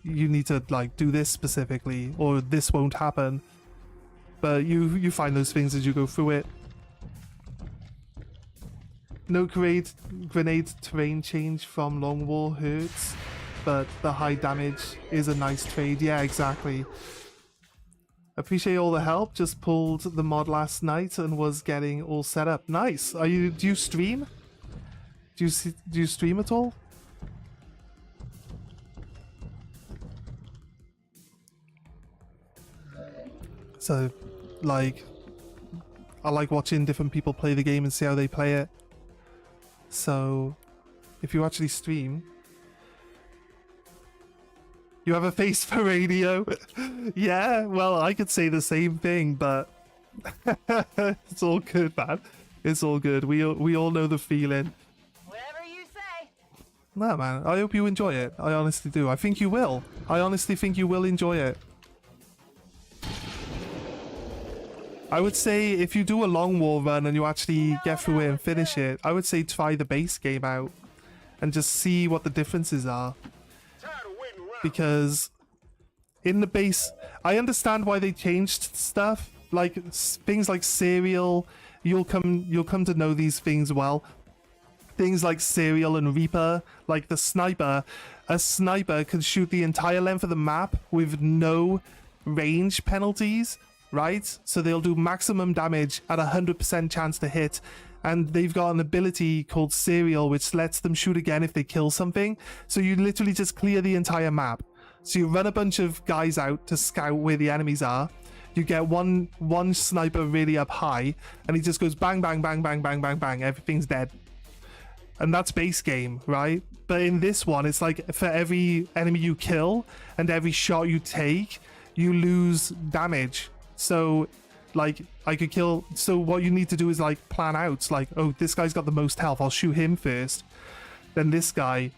you need to like do this specifically, or this won't happen. But you find those things as you go through it. No grenade terrain change from Long War hurts, but the high damage is a nice trade. Yeah, exactly. Appreciate all the help. Just pulled the mod last night and was getting all set up. Nice. Do you stream? Do you stream at all? So, like, I like watching different people play the game and see how they play it. So, if you actually stream, you have a face for radio. Yeah, well, I could say the same thing, but it's all good, man. It's all good. We all know the feeling. Whatever you say. Nah, man. I hope you enjoy it. I honestly do. I think you will. I honestly think you will enjoy it. I would say if you do a Long War run and you actually get through it and finish it, I would say try the base game out and just see what the differences are. Because in the base, I understand why they changed stuff, like things like Serial. You'll come to know these things well. Things like Serial and Reaper, like the sniper. A sniper can shoot the entire length of the map with no range penalties, right? So they'll do maximum damage at 100% chance to hit. And they've got an ability called Serial, which lets them shoot again if they kill something. So you literally just clear the entire map. So you run a bunch of guys out to scout where the enemies are. You get one sniper really up high, and he just goes bang, bang, bang, bang, bang, bang, bang. Everything's dead. And that's base game, right? But in this one, it's like for every enemy you kill and every shot you take, you lose damage. So like I could kill, so what you need to do is like plan out like, oh, this guy's got the most health, I'll shoot him first, then this guy,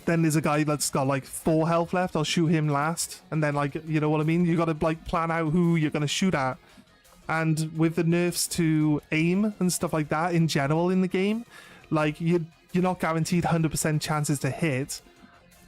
then there's a guy that's got like 4 health left, I'll shoot him last, and then like, you know what I mean, you gotta like plan out who you're gonna shoot at. And with the nerfs to aim and stuff like that in general in the game, like you're not guaranteed 100% chances to hit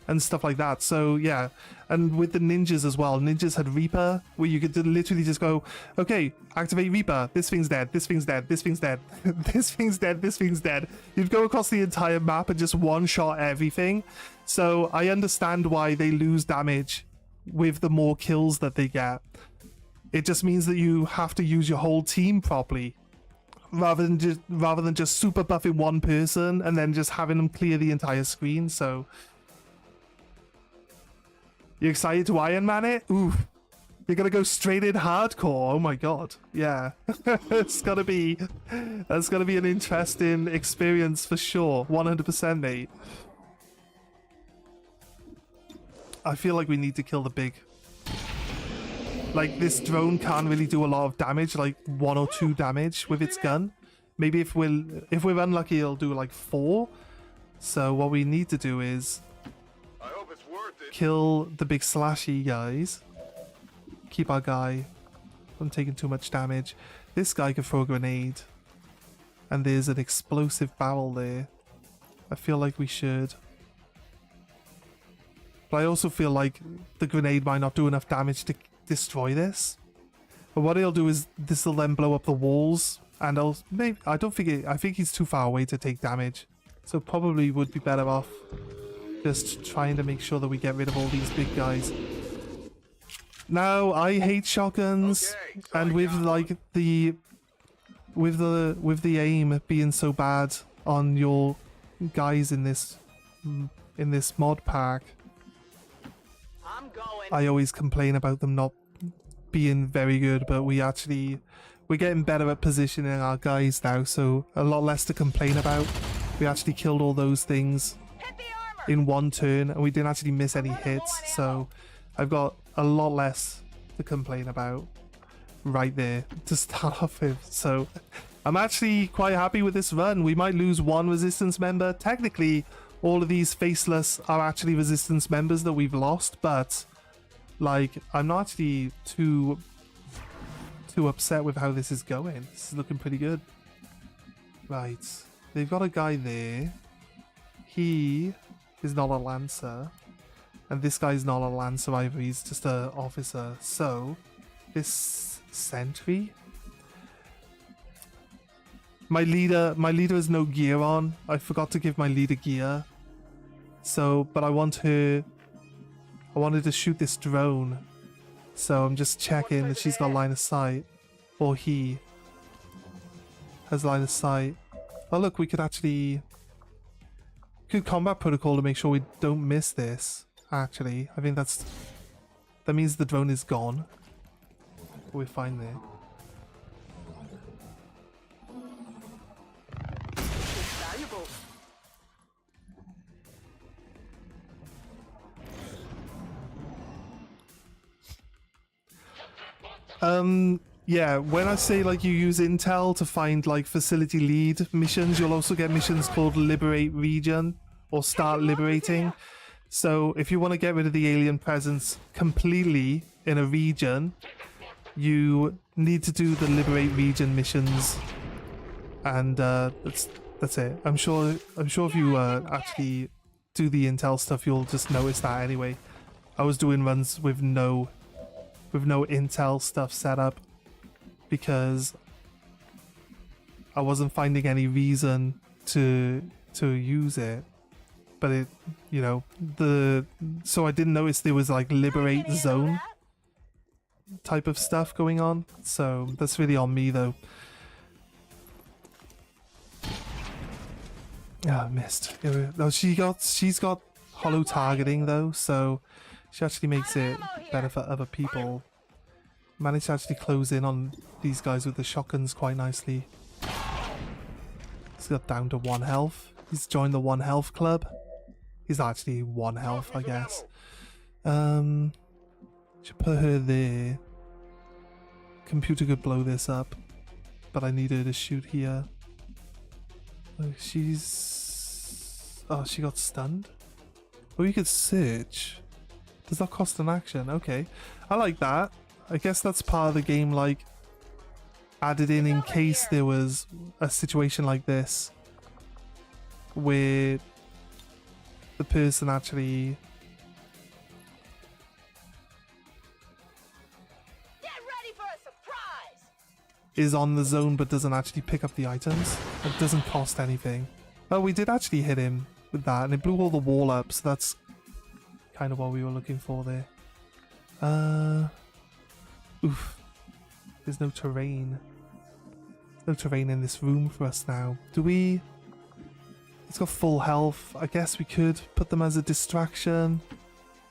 and stuff like that. So yeah, and with the ninjas as well, ninjas had Reaper, where you could literally just go, okay, activate Reaper, this thing's dead, this thing's dead, this thing's dead, this thing's dead, this thing's dead. You'd go across the entire map and just one-shot everything. So I understand why they lose damage with the more kills that they get. It just means that you have to use your whole team properly, rather than just super buffing one person and then just having them clear the entire screen. So you excited to Iron Man it? Ooh, you're gonna go straight in hardcore. Oh my god, yeah. That's gonna be an interesting experience for sure. 100%, mate. I feel like we need to kill the big. Like, this drone can't really do a lot of damage, like 1 or 2 damage with its gun. Maybe if we're unlucky, it'll do like 4. So what we need to do is I hope it's worth it. kill the big slashy guys. Keep our guy from taking too much damage. This guy can throw a grenade. And there's an explosive barrel there. I feel like we should. But I also feel like the grenade might not do enough damage to destroy this. But what he'll do is this will then blow up the walls, and I think he's too far away to take damage, so probably would be better off just trying to make sure that we get rid of all these big guys. Now I hate shotguns, and with like the aim being so bad on your guys in this mod pack, I'm going. I always complain about them not being very good, but we're getting better at positioning our guys now, so a lot less to complain about. We actually killed all those things Hit the armor. in one turn, and we didn't actually miss any hits, so I've got a lot less to complain about right there to start off with. So I'm actually quite happy with this run. We might lose 1 resistance member. Technically, all of these faceless are actually resistance members that we've lost, but like, I'm not actually too upset with how this is going. This is looking pretty good. Right, they've got a guy there. He is not a lancer, and this guy's not a lancer either. He's just an officer. So this sentry, my leader has no gear on. I forgot to give my leader gear. So, but I wanted to shoot this drone. So I'm just checking that she's got line of sight, or he has line of sight. Oh look, we could actually combat protocol to make sure we don't miss this. Actually, I think that means the drone is gone. We're fine there. It's valuable. Yeah, when I say like you use intel to find like facility lead missions, you'll also get missions called liberate region or start liberating. So if you want to get rid of the alien presence completely in a region, you need to do the liberate region missions, and that's it. I'm sure if you actually do the intel stuff, you'll just notice that anyway. I was doing runs with no intel stuff set up because I wasn't finding any reason to use it. But it, you know, so I didn't notice there was like liberate zone type of stuff going on. So that's really on me though. Ah, missed. No, she's got hollow targeting though, so she actually makes it better for other people. Managed to actually close in on these guys with the shotguns quite nicely. He's got down to 1 health. He's joined the 1 health club. He's actually 1 health, I guess. Should put her there. computer could blow this up, but I need her to shoot here. She's... Oh, she got stunned? Oh, you could search. Does that cost an action? Okay. I like that. I guess that's part of the game, like, added in case there was a situation like this where the person actually... Get ready for a surprise! is on the zone but doesn't actually pick up the items. It doesn't cost anything. Oh, we did actually hit him with that, and it blew all the wall up, so that's kind of what we were looking for there. Oof. There's no terrain. No terrain in this room for us now. Do we... It's got full health. I guess we could put them as a distraction.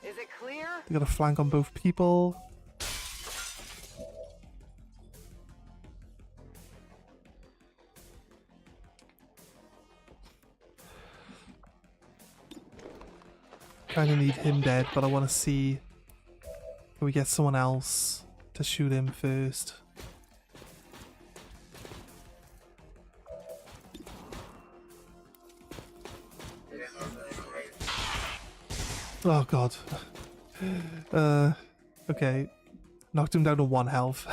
Is it clear? They got a flank on both people. Kind of need him dead, but I want to see if we get someone else to shoot him first. Oh god. Okay. Knocked him down to 1 health.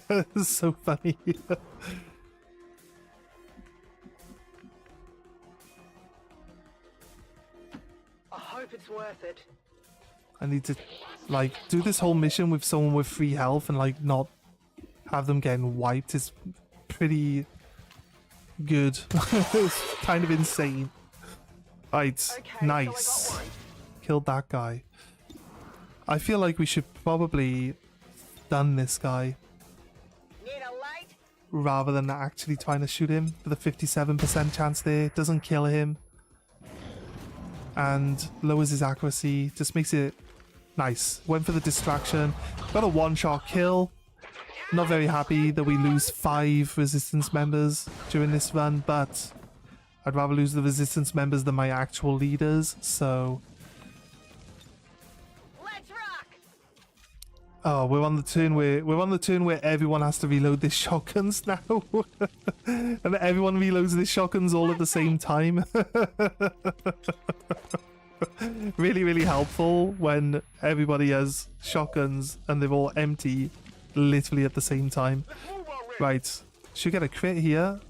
This is so funny. I hope it's worth it. I need to, like, do this whole mission with someone with 3 health and, like, not have them getting wiped is pretty good. It's kind of insane. Right, Okay, nice. so I got one. Killed that guy. I feel like we should probably stun this guy Need a light? rather than actually trying to shoot him for the 57% chance there. Doesn't kill him. And lowers his accuracy. Just makes it nice. Went for the distraction. Got a one-shot kill. Not very happy that we lose 5 resistance members during this run, but I'd rather lose the resistance members than my actual leaders, so... Let's rock! Oh, we're on the turn where everyone has to reload their shotguns now. And everyone reloads their shotguns all at the same time. Really, really helpful when everybody has shotguns and they're all empty literally at the same time. Right, should get a crit here.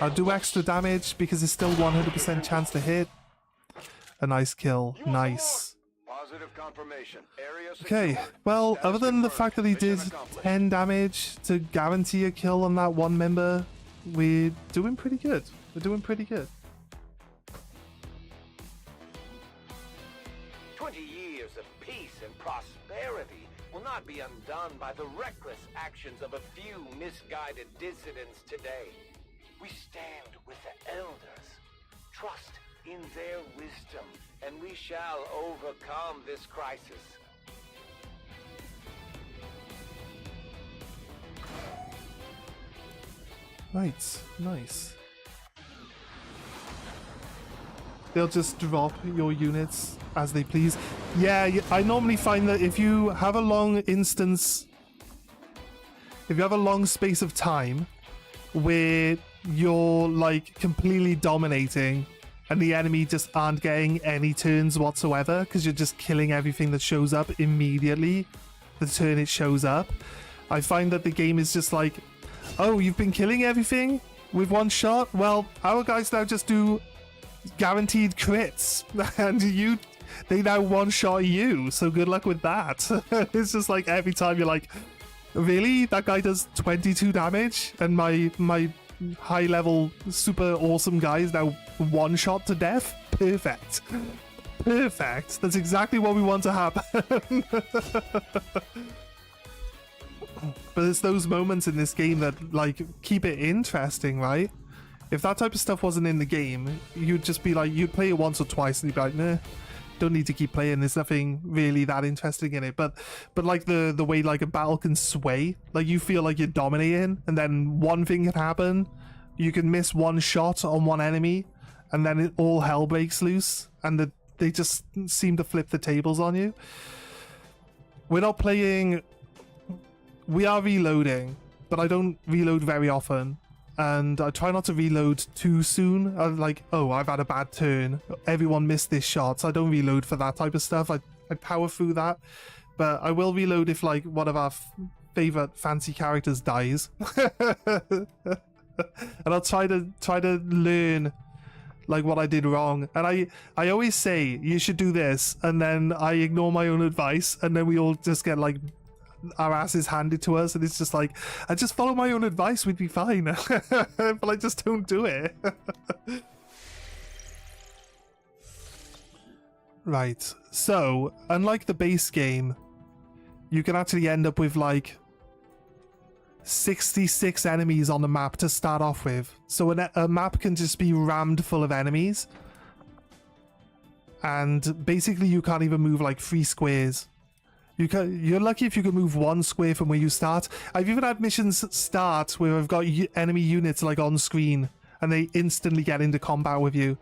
I'll do extra damage because it's still 100% chance to hit. A nice kill, nice. Positive confirmation. Area Okay, secure. well, Status other than the confirmed. fact that he did Mission accomplished. 10 damage to guarantee a kill on that one member, we're doing pretty good. We're doing pretty good. 20 years of peace and prosperity will not be undone by the reckless actions of a few misguided dissidents today. We stand with the elders, trust in their wisdom, and we shall overcome this crisis. Right, nice. They'll just drop your units as they please. Yeah, I normally find that if you have a long instance, if you have a long space of time where you're like completely dominating and the enemy just aren't getting any turns whatsoever because you're just killing everything that shows up immediately the turn it shows up, I find that the game is just like, oh, you've been killing everything with one shot? Well, our guys now just do guaranteed crits and they now one-shot you, so good luck with that. It's just like every time you're like, really? That guy does 22 damage and my high level super awesome guy is now one shot to death? Perfect. Perfect. That's exactly what we want to happen. But it's those moments in this game that like keep it interesting, right? If that type of stuff wasn't in the game, you'd just be like, you'd play it once or twice and you'd be like, nah, don't need to keep playing. There's nothing really that interesting in it. But like the way like a battle can sway, like you feel like you're dominating and then one thing can happen. You can miss one shot on one enemy and then all hell breaks loose and they just seem to flip the tables on you. We're not playing we are reloading, but I don't reload very often. And I try not to reload too soon. I'm like, oh, I've had a bad turn. Everyone missed this shot, so I don't reload for that type of stuff. I power through that. But I will reload if, like, one of our favorite fancy characters dies. And I'll try to learn, like, what I did wrong. And I always say, you should do this. And then I ignore my own advice. And then we all just get, like, our asses handed to us, and it's just like, I just follow my own advice, we'd be fine. But I just don't do it. Right, so unlike the base game, you can actually end up with like 66 enemies on the map to start off with. So a map can just be rammed full of enemies, and basically you can't even move like 3 squares. You're lucky if you can move 1 square from where you start. I've even had missions start where I've got enemy units like on screen, and they instantly get into combat with you.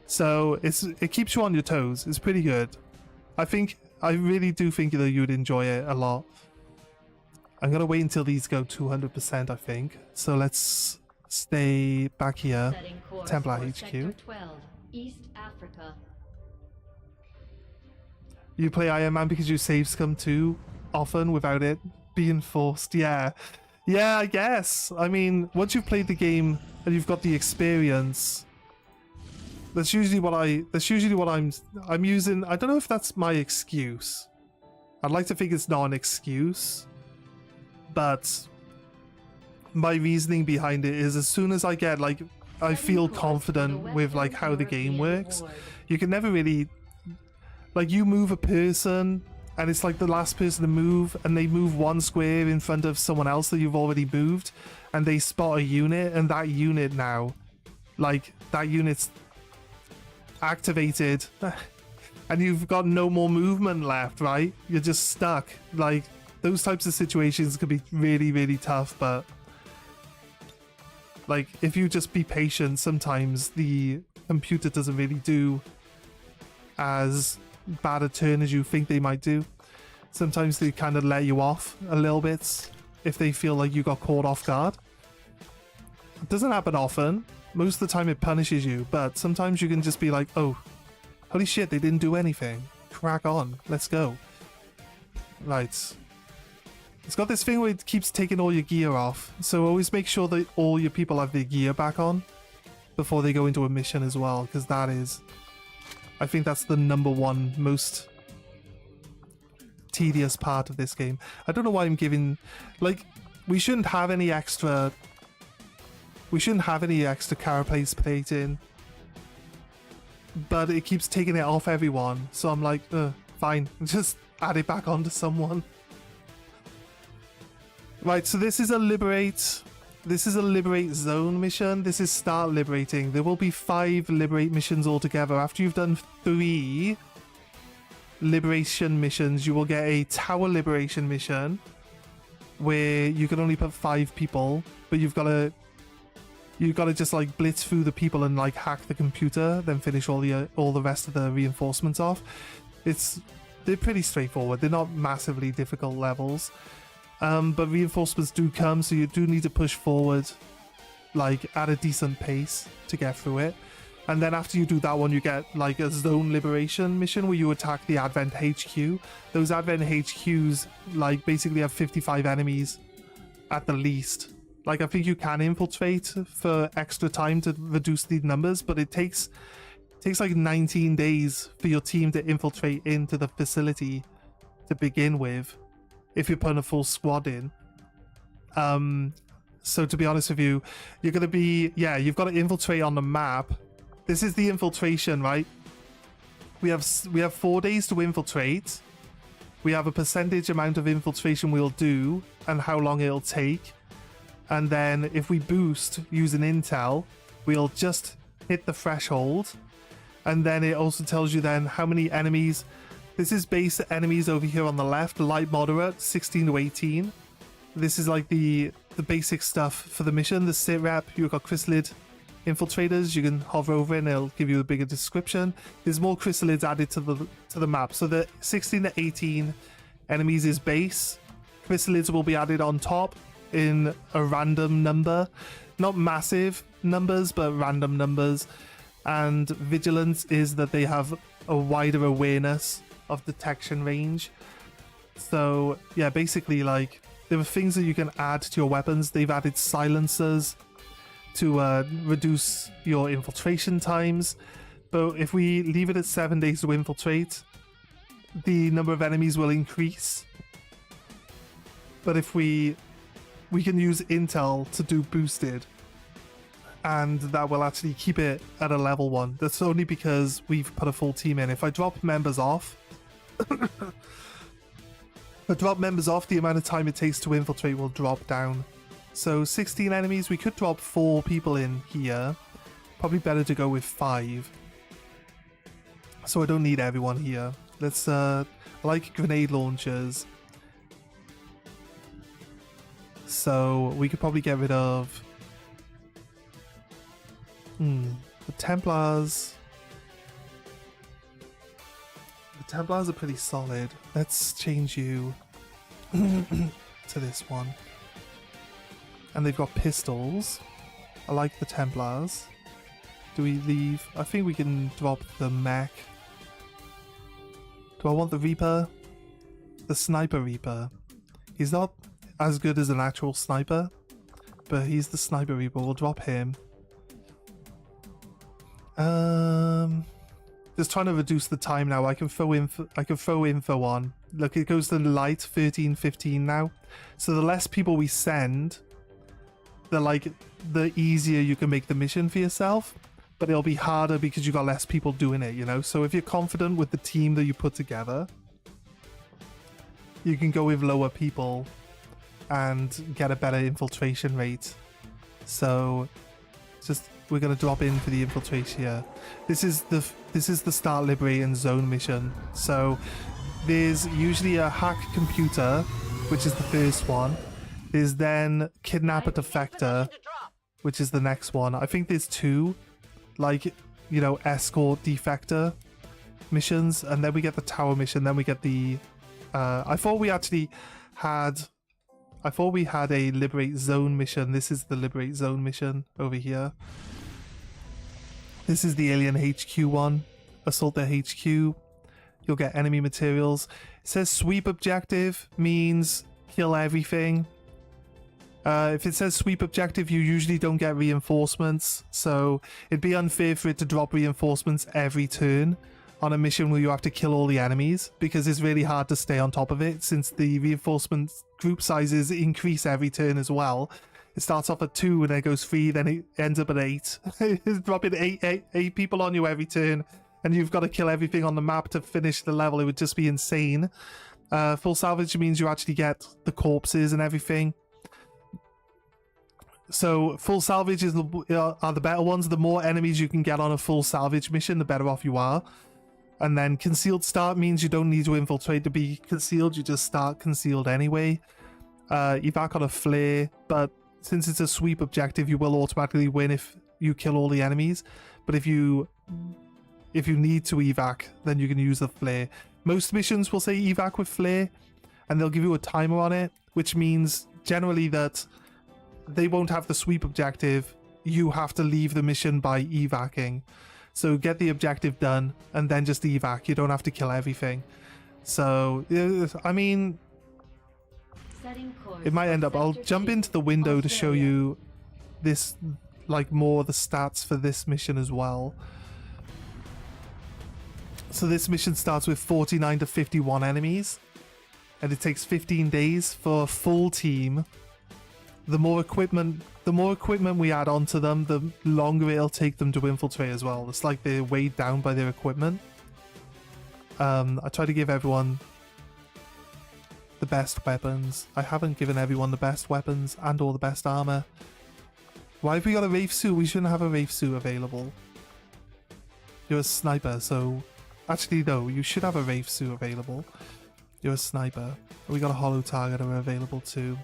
So it keeps you on your toes. It's pretty good. I really do think that you'd enjoy it a lot. I'm gonna wait until these go 200%, I think. So let's stay back here. Setting course Templar for HQ. Sector 12, East Africa. You play Iron Man because you save scum too often without it being forced. Yeah, I guess. I mean, once you've played the game and you've got the experience, that's usually what I'm using. I don't know if that's my excuse. I'd like to think it's not an excuse, but my reasoning behind it is, as soon as I get like, I feel confident with like how the game works, you can never really, like, you move a person and it's like the last person to move, and they move 1 square in front of someone else that you've already moved, and they spot a unit, and that unit now, like, that unit's activated and you've got no more movement left, right? You're just stuck. Like, those types of situations could be really, really tough, but like, if you just be patient, sometimes the computer doesn't really do as bad a turn as you think they might do. Sometimes they kind of let you off a little bit if they feel like you got caught off guard. It doesn't happen often. Most of the time it punishes you, but sometimes you can just be like, oh, holy shit, they didn't do anything. Crack on, let's go. Right. It's got this thing where it keeps taking all your gear off, so always make sure that all your people have their gear back on before they go into a mission as well, because that is, I think that's the -- most tedious part of this game. I don't know why I'm giving, like, we shouldn't have any extra carapace plate in, but it keeps taking it off everyone, so I'm like, fine, just add it back onto someone. Right, so this is a liberate zone mission. This is start liberating. There will be 5 liberate missions altogether. After you've done 3 liberation missions, you will get a tower liberation mission where you can only put 5 people, but you've got to just like blitz through the people and like hack the computer, then finish all the rest of the reinforcements off. They're pretty straightforward. They're not massively difficult levels. But reinforcements do come, so you do need to push forward like at a decent pace to get through it. And then after you do that one, you get like a zone liberation mission where you attack the Advent HQ. Those Advent HQs like basically have 55 enemies at the least. Like, I think you can infiltrate for extra time to reduce the numbers, but it takes like 19 days for your team to infiltrate into the facility to begin with, if you're putting a full squad in. So to be honest with you, you're going to be, you've got to infiltrate on the map. This is the infiltration, right? We have 4 days to infiltrate. We have a percentage amount of infiltration we'll do and how long it'll take. And then if we boost using intel, we'll just hit the threshold. And then it also tells you then how many enemies. This is base enemies over here on the left, light moderate, 16 to 18. This is like the basic stuff for the mission. The sit rep, you've got chrysalid infiltrators. You can hover over it and it'll give you a bigger description. There's more chrysalids added to the map. So the 16 to 18 enemies is base. chrysalids will be added on top in a random number. Not massive numbers, but random numbers. And vigilance is that they have a wider awareness of detection range. So yeah, basically, like, there are things that you can add to your weapons. They've added silencers to reduce your infiltration times. But if we leave it at 7 days to infiltrate, the number of enemies will increase. But if we can use intel to do boosted, and that will actually keep it at a level 1. That's only because we've put a full team in. If I drop members off, the amount of time it takes to infiltrate will drop down. So 16 enemies, we could drop 4 people in here. Probably better to go with 5. So I don't need everyone here. Let's I like grenade launchers. So we could probably get rid of the Templars. The Templars are pretty solid. Let's change you to this one. And they've got pistols. I like the Templars. Do we leave? I think we can drop the mech. Do I want the Reaper? The Sniper Reaper. He's not as good as an actual sniper, but he's the Sniper Reaper. We'll drop him. Just trying to reduce the time now. I can throw info on. Look, it goes to light 13:15 now. So the less people we send, the easier you can make the mission for yourself. But it'll be harder because you've got less people doing it, you know? So if you're confident with the team that you put together, you can go with lower people and get a better infiltration rate. So we're gonna drop in for the infiltration here. This is the start liberating zone mission. So there's usually a hack computer, which is the first one. There's then kidnap a defector, which is the next one. I think there's 2, like, you know, escort defector missions, and then we get the tower mission. Then we get the I thought we had a liberate zone mission. This is the liberate zone mission over here. This is the alien HQ one. Assault their HQ. You'll get enemy materials. It says sweep objective means kill everything. If it says sweep objective, you usually don't get reinforcements, so it'd be unfair for it to drop reinforcements every turn on a mission where you have to kill all the enemies, because it's really hard to stay on top of it since the reinforcement group sizes increase every turn as well. It starts off at 2 and then it goes 3, then it ends up at 8. It's dropping eight people on you every turn, and you've got to kill everything on the map to finish the level. It would just be insane. Full salvage means you actually get the corpses and everything. So full salvage are the better ones. The more enemies you can get on a full salvage mission, the better off you are. And then concealed start means you don't need to infiltrate to be concealed. You just start concealed anyway. Evac on a flare, but since it's a sweep objective, you will automatically win if you kill all the enemies. But if you need to evac, then you can use the flare. Most missions will say evac with flare, and they'll give you a timer on it, which means generally that they won't have the sweep objective. You have to leave the mission by evacing. So get the objective done and then just evac. You don't have to kill everything. So, I mean, it might end up... I'll jump into the window to show you this, like, more of the stats for this mission as well. So this mission starts with 49 to 51 enemies, and it takes 15 days for a full team. The more equipment we add onto them, the longer it'll take them to infiltrate as well. It's like they're weighed down by their equipment. I try to give everyone the best weapons. I haven't given everyone the best weapons and or the best armor. Why have we got a Wraith suit? We shouldn't have a Wraith suit available. You're a sniper, so... Actually, no, you should have a Wraith suit available. You're a sniper. We got a hollow targeter available too.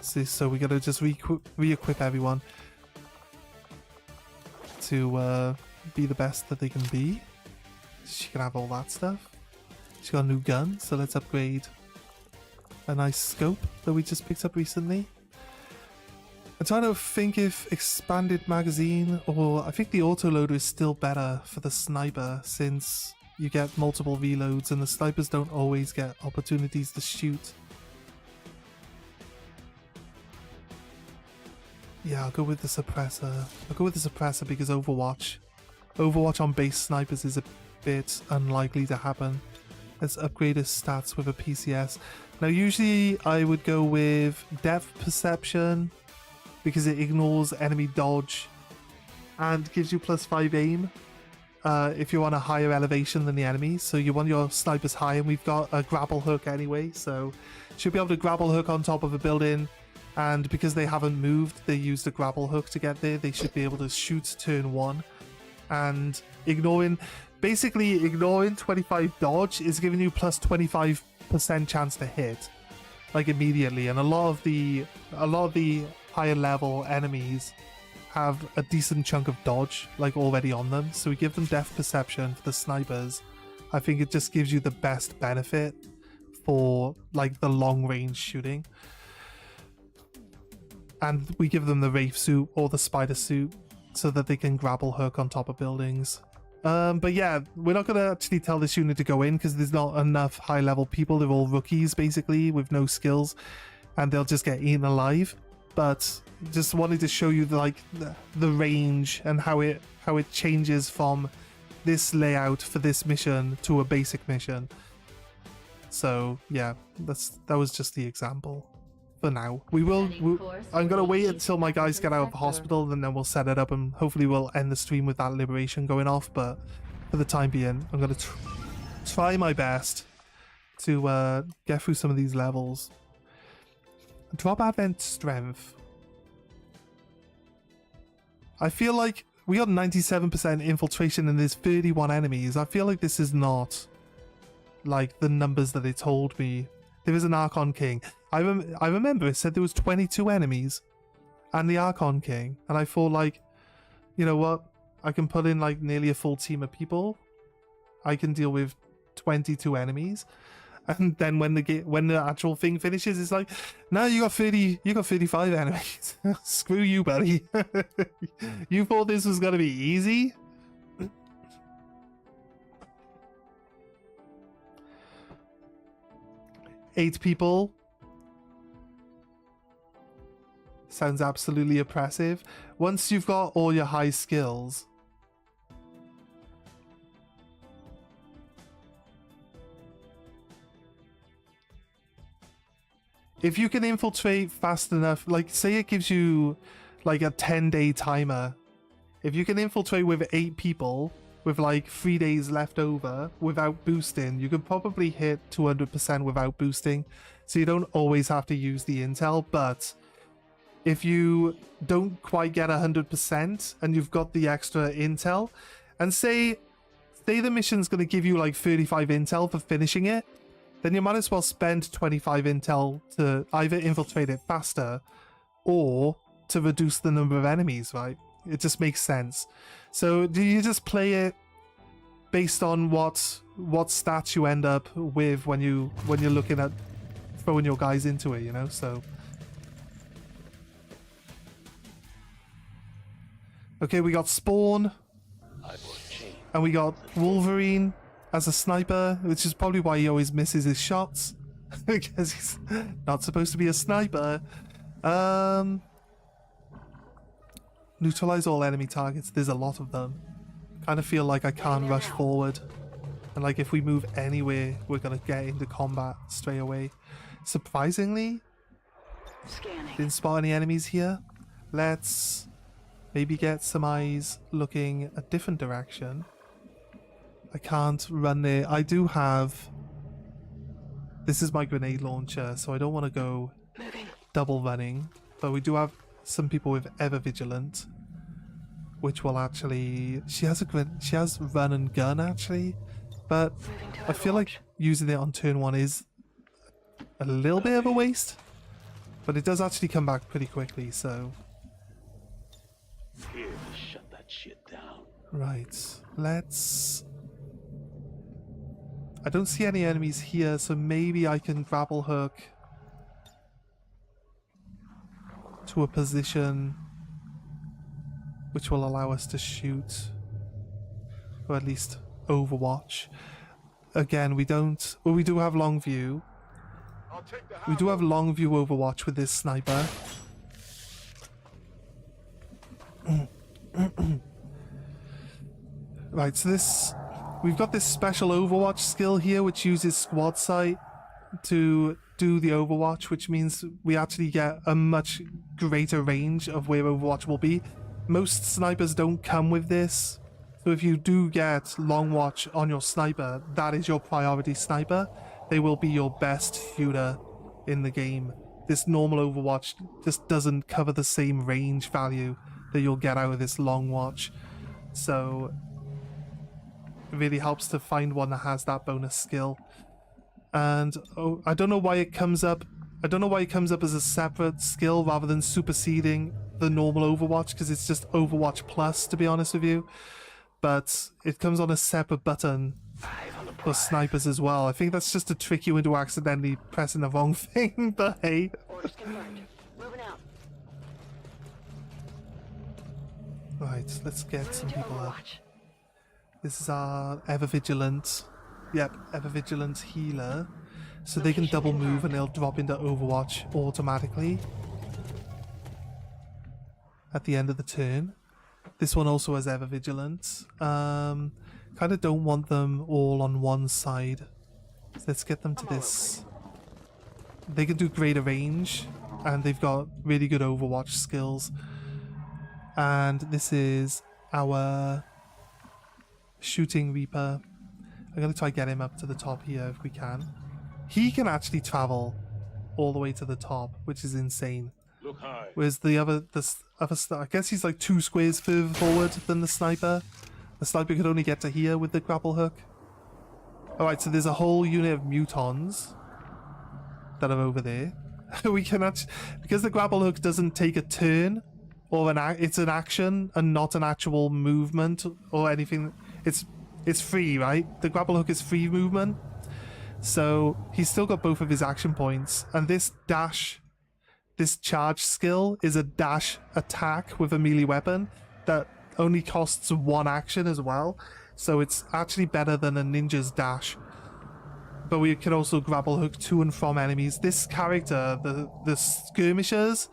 So we gotta just re-equip everyone to be the best that they can be. She can have all that stuff. She got a new gun, so let's upgrade a nice scope that we just picked up recently. I'm trying to think if expanded magazine or I think the autoloader is still better for the sniper since you get multiple reloads and the snipers don't always get opportunities to shoot. Yeah, I'll go with the suppressor. I'll go with the suppressor because Overwatch on base snipers is a bit unlikely to happen. Let's upgrade his stats with a PCS. Now usually I would go with depth perception because it ignores enemy dodge and gives you +5 aim if you're on a higher elevation than the enemy. So you want your snipers high, and we've got a grapple hook anyway, so should be able to grapple hook on top of a building, and because they haven't moved, they used a grapple hook to get there, they should be able to shoot turn 1. And basically ignoring 25 dodge is giving you +25% chance to hit, like immediately. And a lot of the higher level enemies have a decent chunk of dodge like already on them, so we give them depth perception for the snipers. I think it just gives you the best benefit for like the long range shooting, and we give them the Wraith suit or the spider suit so that they can grapple hook on top of buildings. But yeah, we're not going to actually tell this unit to go in because there's not enough high level people. They're all rookies basically with no skills, and they'll just get eaten alive. But just wanted to show you the range and how it changes from this layout for this mission to a basic mission. So yeah, that was just the example for now. I'm gonna wait until my guys get out of hospital, and then we'll set it up, and hopefully we'll end the stream with that liberation going off. But for the time being, I'm gonna try my best to get through some of these levels. Drop Advent Strength. I feel like we got 97% infiltration and there's 31 enemies. I feel like this is not like the numbers that they told me. There is an Archon King. I remember it said there was 22 enemies and the Archon King. And I thought, like, you know what? I can put in like nearly a full team of people. I can deal with 22 enemies. And then when the actual thing finishes, it's like, no, you got 35 enemies. Screw you, buddy. You thought this was gonna be easy? 8 people. Sounds absolutely oppressive. Once you've got all your high skills, if you can infiltrate fast enough, like say it gives you like a 10-day timer. If you can infiltrate with 8 people with like 3 days left over without boosting, you could probably hit 200% without boosting. So you don't always have to use the intel. But if you don't quite get 100% and you've got the extra intel, and say the mission's going to give you like 35 intel for finishing it, then you might as well spend 25 intel to either infiltrate it faster or to reduce the number of enemies, right? It just makes sense. So do you just play it based on what stats you end up with when you're looking at throwing your guys into it, you know? So okay, we got Spawn and we got Wolverine as a sniper, which is probably why he always misses his shots because he's not supposed to be a sniper. Neutralize all enemy targets. There's a lot of them. Kind of feel like I can't rush forward, and like if we move anywhere, we're gonna get into combat straight away. Surprisingly, didn't spot any enemies here. Let's maybe get some eyes looking a different direction. I can't run there. I do have... This is my grenade launcher, so I don't want to go double running. But we do have some people with Ever Vigilant, which will actually... She has run and gun, actually. But I feel like using it on turn 1 is a little bit of a waste. But it does actually come back pretty quickly, so... Here, shut that shit down. Right, let's... I don't see any enemies here, so maybe I can grapple hook to a position which will allow us to shoot, or at least overwatch. Again, we don't, well, we do have long view. We do have long view overwatch with this sniper. Right, so this, we've got this special overwatch skill here which uses squad sight to do the overwatch, which means we actually get a much greater range of where overwatch will be. Most snipers don't come with this, so if you do get long watch on your sniper, that is your priority sniper. They will be your best shooter in the game. This normal overwatch just doesn't cover the same range value that you'll get out of this long watch, so it really helps to find one that has that bonus skill. And oh, I don't know why it comes up. I don't know why it comes up as a separate skill rather than superseding the normal Overwatch, because it's just Overwatch Plus, to be honest with you. But it comes on a separate button for snipers as well. I think that's just to trick you into accidentally pressing the wrong thing, but hey. Orders confirmed. Moving out. Right, let's get some Moving to people up. Overwatch. This is our ever vigilant. Yep, ever vigilant healer. So they can double move and they'll drop into Overwatch automatically at the end of the turn. This one also has ever vigilant. Kind of don't want them all on one side. So let's get them to this. They can do greater range and they've got really good Overwatch skills. And this is our shooting Reaper. I'm going to try get him up to the top here if we can. He can actually travel all the way to the top, which is insane. Look high. Whereas the other, I guess he's like 2 squares further forward than the sniper. The sniper could only get to here with the grapple hook. Alright, so there's a whole unit of mutons that are over there. We can actually, because the grapple hook doesn't take a turn, or it's an action and not an actual movement or anything. It's free, right? The grapple hook is free movement. So he's still got both of his action points. And this charge skill is a dash attack with a melee weapon that only costs 1 action as well. So it's actually better than a ninja's dash. But we can also grapple hook to and from enemies. This character, the skirmishers,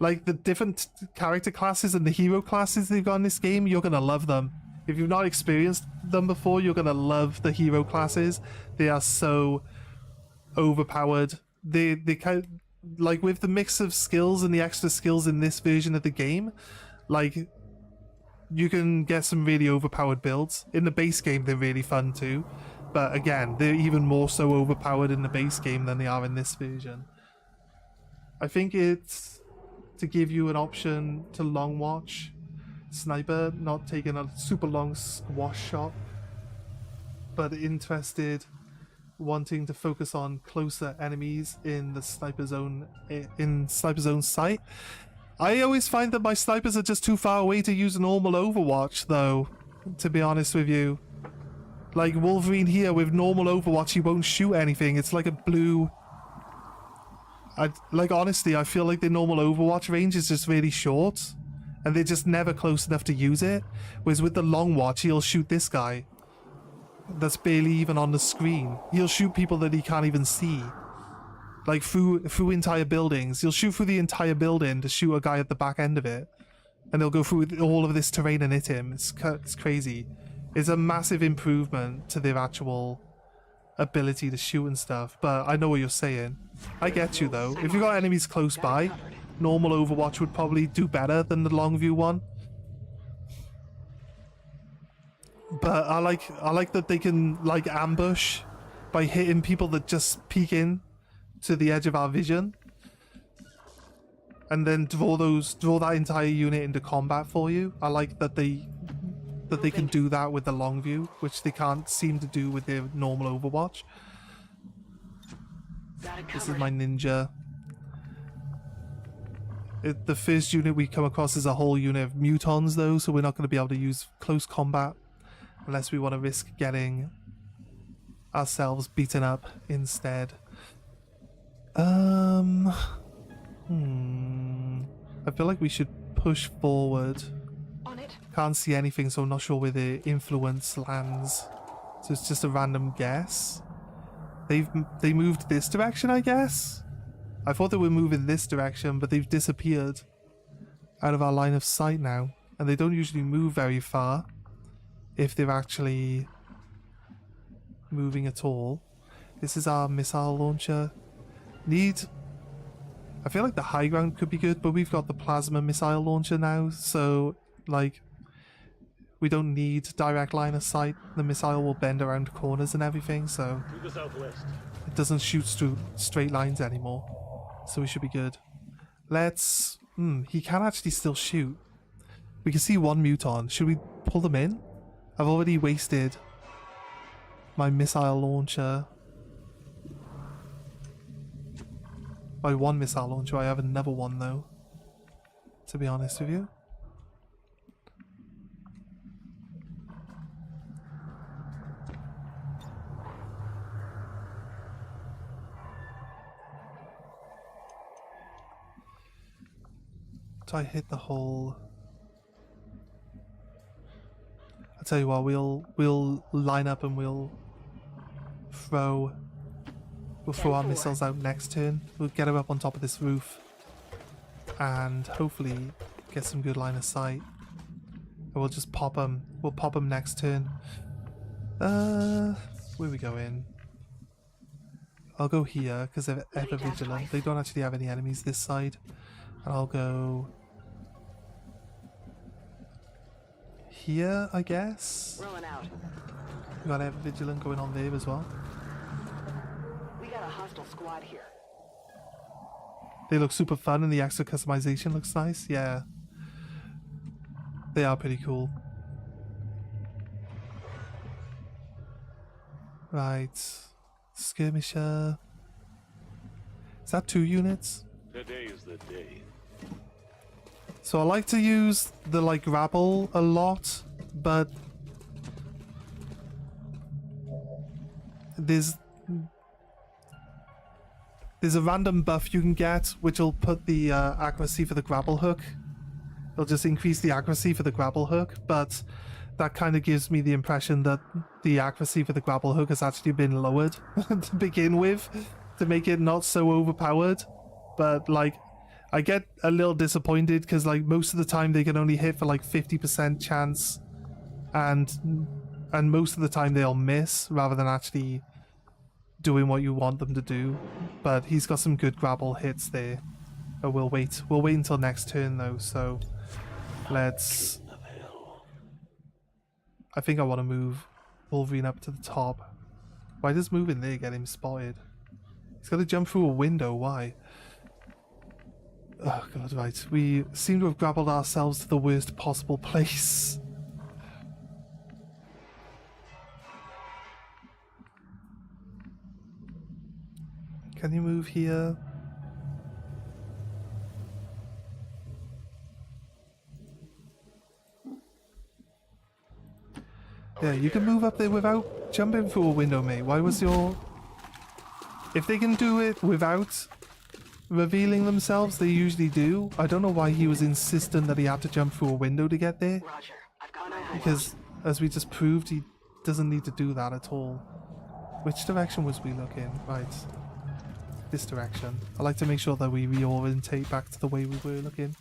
like the different character classes and the hero classes they've got in this game, you're gonna love them. If you've not experienced them before, you're gonna love the hero classes. They are so overpowered. They kind of, like with the mix of skills and the extra skills in this version of the game, like you can get some really overpowered builds. In the base game, they're really fun too. But again, they're even more so overpowered in the base game than they are in this version. I think it's to give you an option to long watch sniper, not taking a super long squash shot, but interested, wanting to focus on closer enemies in the sniper zone, in sniper zone sight. I always find that my snipers are just too far away to use normal Overwatch, though, to be honest with you. Like Wolverine here with normal Overwatch, he won't shoot anything. It's like a blue. Like honestly, I feel like the normal Overwatch range is just really short, and they're just never close enough to use it. Whereas with the long watch, he'll shoot this guy that's barely even on the screen. He'll shoot people that he can't even see, like through entire buildings. He'll shoot through the entire building to shoot a guy at the back end of it, and they'll go through all of this terrain and hit him. It's crazy. It's a massive improvement to their actual ability to shoot and stuff. But I know what you're saying. I get you though. If you've got enemies close by, normal Overwatch would probably do better than the long view one. But I like that they can like ambush by hitting people that just peek in to the edge of our vision, and then draw that entire unit into combat for you. I like that they can do that with the long view, which they can't seem to do with their normal Overwatch. This is my ninja. The first unit we come across is a whole unit of mutons though, so we're not going to be able to use close combat unless we want to risk getting ourselves beaten up instead. feel like we should push forward. On it. Can't see anything, so I'm not sure where the influence lands. So it's just a random guess. They moved this direction, I guess? I thought they were moving this direction, but they've disappeared out of our line of sight now. And they don't usually move very far if they're actually moving at all. This is our missile launcher. I feel like the high ground could be good, but we've got the plasma missile launcher now, so like we don't need direct line of sight. The missile will bend around corners and everything, so To the southwest. it doesn't shoot through straight lines anymore. So we should be good. Let's... he can actually still shoot. We can see one muton. Should we pull them in? I've already wasted my missile launcher. By one missile launcher, I have another one though. To be honest with you. Do I hit the hole? I'll tell you what, we'll line up and we'll throw our missiles out next turn. We'll get her up on top of this roof and hopefully get some good line of sight. And we'll just pop them. We'll pop them next turn. Where we go in? I'll go here because they're ever vigilant. They don't actually have any enemies this side. And I'll go here, I guess. Rolling out. We got ever vigilant going on there as well. We got a hostile squad here. They look super fun and the extra customization looks nice. Yeah. They are pretty cool. Right. Skirmisher. Is that 2 units? Today is the day. So I like to use the like grapple a lot, but there's a random buff you can get which will put the accuracy for the grapple hook. It'll just increase the accuracy for the grapple hook, but that kind of gives me the impression that the accuracy for the grapple hook has actually been lowered to begin with to make it not so overpowered. But like I get a little disappointed because like most of the time they can only hit for like 50% chance, and most of the time they'll miss rather than actually doing what you want them to do. But he's got some good grapple hits there. Oh, we'll wait until next turn though, so let's... I think I want to move Wolverine up to the top. Why does moving there get him spotted? He's got to jump through a window, why? Oh god, right. We seem to have grappled ourselves to the worst possible place. Can you move here? Yeah, you can move up there without jumping through a window, mate. Why was your... If they can do it without revealing themselves, they usually do. I don't know why he was insistent that he had to jump through a window to get there. Roger. I've got my eyes. Because, as we just proved, he doesn't need to do that at all. Which direction was we looking? Right. This direction. I like to make sure that we reorientate back to the way we were looking.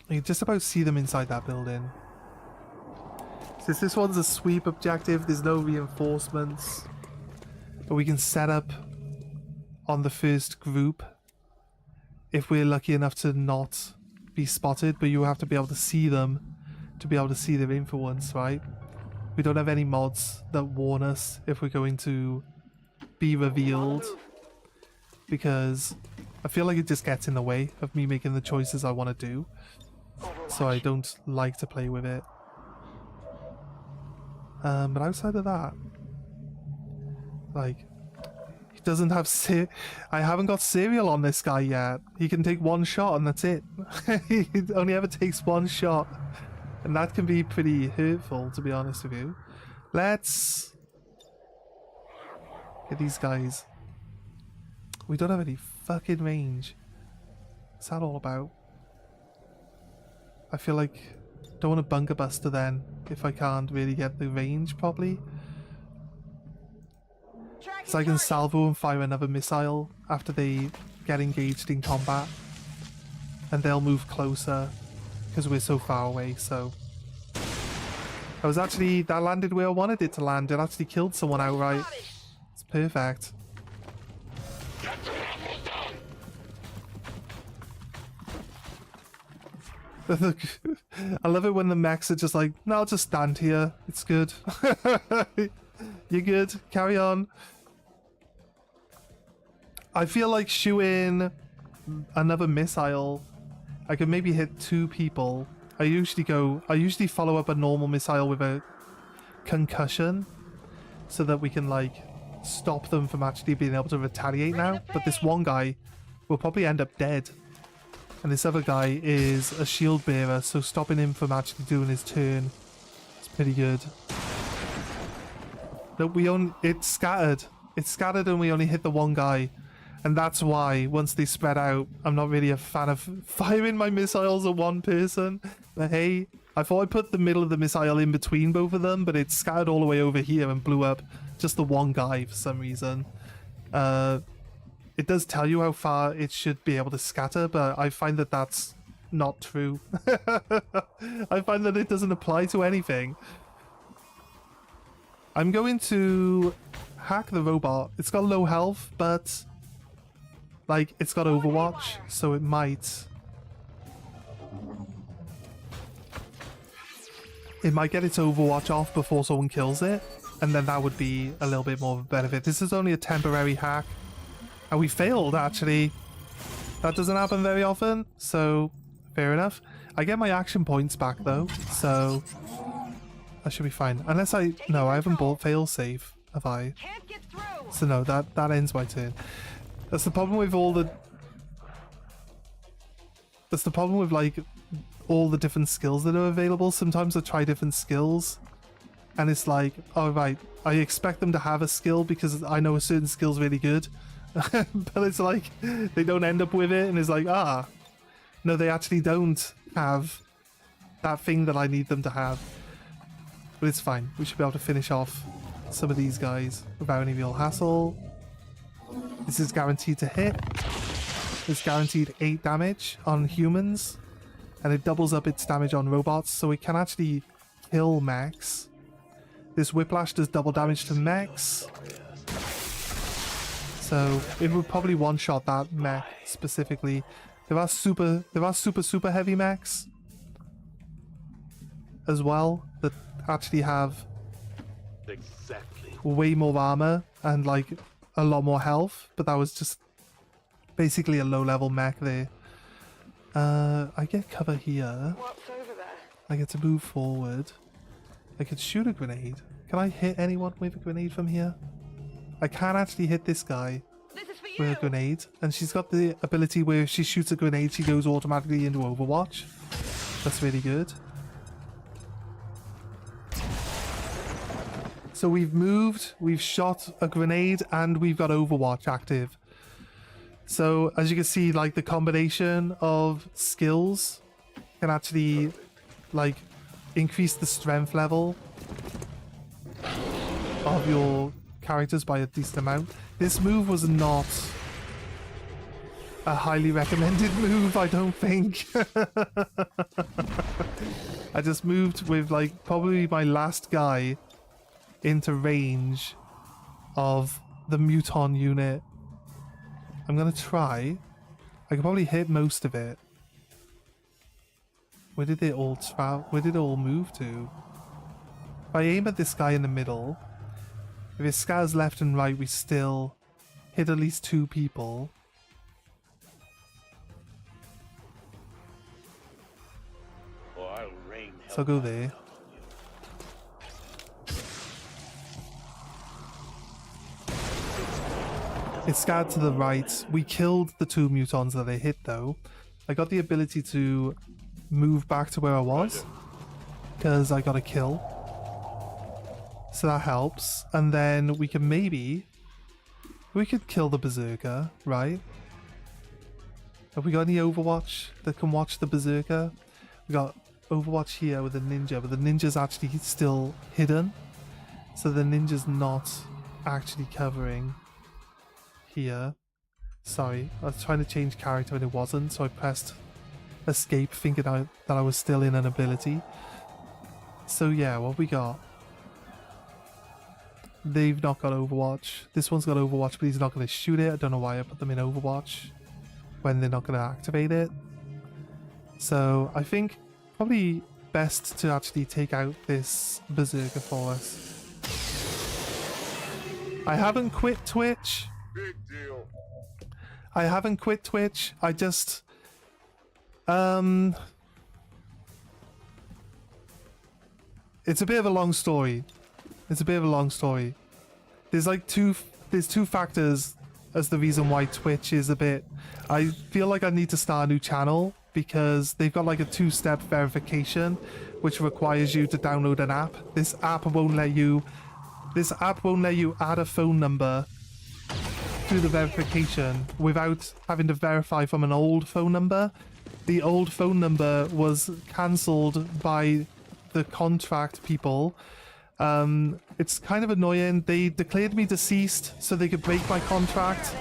You can just about see them inside that building. Since this one's a sweep objective, there's no reinforcements. But we can set up on the first group if we're lucky enough to not be spotted, but you have to be able to see them to be able to see their influence, right? We don't have any mods that warn us if we're going to be revealed, because I feel like it just gets in the way of me making the choices I want to do. So I don't like to play with it. But outside of that, like, he doesn't have I haven't got serial on this guy yet. He can take one shot and that's it. He only ever takes one shot, and that can be pretty hurtful, to be honest with you. Let's get these guys. We don't have any fucking range. What's that all about? I feel like I don't want to bunker buster then if I can't really get the range properly. So I can salvo and fire another missile after they get engaged in combat. And they'll move closer because we're so far away, so... that landed where I wanted it to land. It actually killed someone outright. It's perfect. I love it when the mechs are just like, no, I'll just stand here. It's good. You're good. Carry on. I feel like shooting another missile, I could maybe hit 2 people. I usually follow up a normal missile with a concussion so that we can like stop them from actually being able to retaliate now. But this one guy will probably end up dead. And this other guy is a shield bearer, so stopping him from actually doing his turn is pretty good. No, it's scattered. It's scattered and we only hit the one guy. And that's why, once they spread out, I'm not really a fan of firing my missiles at one person. But hey, I thought I put the middle of the missile in between both of them, but it scattered all the way over here and blew up just the one guy for some reason. It does tell you how far it should be able to scatter, but I find that that's not true. I find that it doesn't apply to anything. I'm going to hack the robot. It's got low health, but like it's got Overwatch, so it might get its Overwatch off before someone kills it, and then that would be a little bit more of a benefit. This is only a temporary hack. And we failed, actually. That doesn't happen very often, so fair enough. I get my action points back, though, so that should be fine. Unless no, I haven't bought failsafe, have I? So no, that ends my turn. That's the problem with That's the problem with, like, all the different skills that are available. Sometimes I try different skills, and it's like, oh, right, I expect them to have a skill because I know a certain skill's really good. But it's like they don't end up with it, and it's like, no, they actually don't have that thing that I need them to have. But it's fine. We should be able to finish off some of these guys without any real hassle. This is guaranteed to hit. It's guaranteed 8 damage on humans, and it doubles up its damage on robots, so it can actually kill mechs. This whiplash does double damage to mechs. So it would probably one-shot that mech specifically. There are super heavy mechs as well that actually have way more armor and like a lot more health, but that was just basically a low-level mech there. I get cover here. What's over there? I get to move forward. I could shoot a grenade. Can I hit anyone with a grenade from here? I can actually hit this guy with a grenade, and she's got the ability where if she shoots a grenade, she goes automatically into Overwatch. That's really good. So we've moved, we've shot a grenade, and we've got Overwatch active. So as you can see, like the combination of skills can actually like increase the strength level of your characters by a decent amount. This move was not a highly recommended move, I don't think. I just moved with like probably my last guy into range of the Muton unit. I'm gonna try. I can probably hit most of it. Where did it all move to? If I aim at this guy in the middle, if it scatters left and right, we still hit at least 2 people. So I'll go there. It scattered to the right. We killed the 2 mutons that they hit though. I got the ability to move back to where I was because I got a kill. So that helps. And then we can maybe We could kill the Berserker, right? Have we got any Overwatch that can watch the Berserker? We got Overwatch here with the ninja, but the ninja's actually still hidden. So the ninja's not actually covering here. Sorry, I was trying to change character and it wasn't, so I pressed escape thinking that I was still in an ability. So yeah, what we got? They've not got Overwatch. This one's got Overwatch, but he's not going to shoot it. I don't know why I put them in Overwatch when they're not going to activate it. So I think probably best to actually take out this Berserker for us. I haven't quit Twitch. Big deal. I haven't quit Twitch. I just... It's a bit of a long story. It's a bit of a long story. There's like two factors as the reason why Twitch is a bit... I feel like I need to start a new channel because they've got like a two-step verification which requires you to download an app. This app won't let you add a phone number through the verification without having to verify from an old phone number. The old phone number was cancelled by the contract people. It's kind of annoying. They declared me deceased so they could break my contract,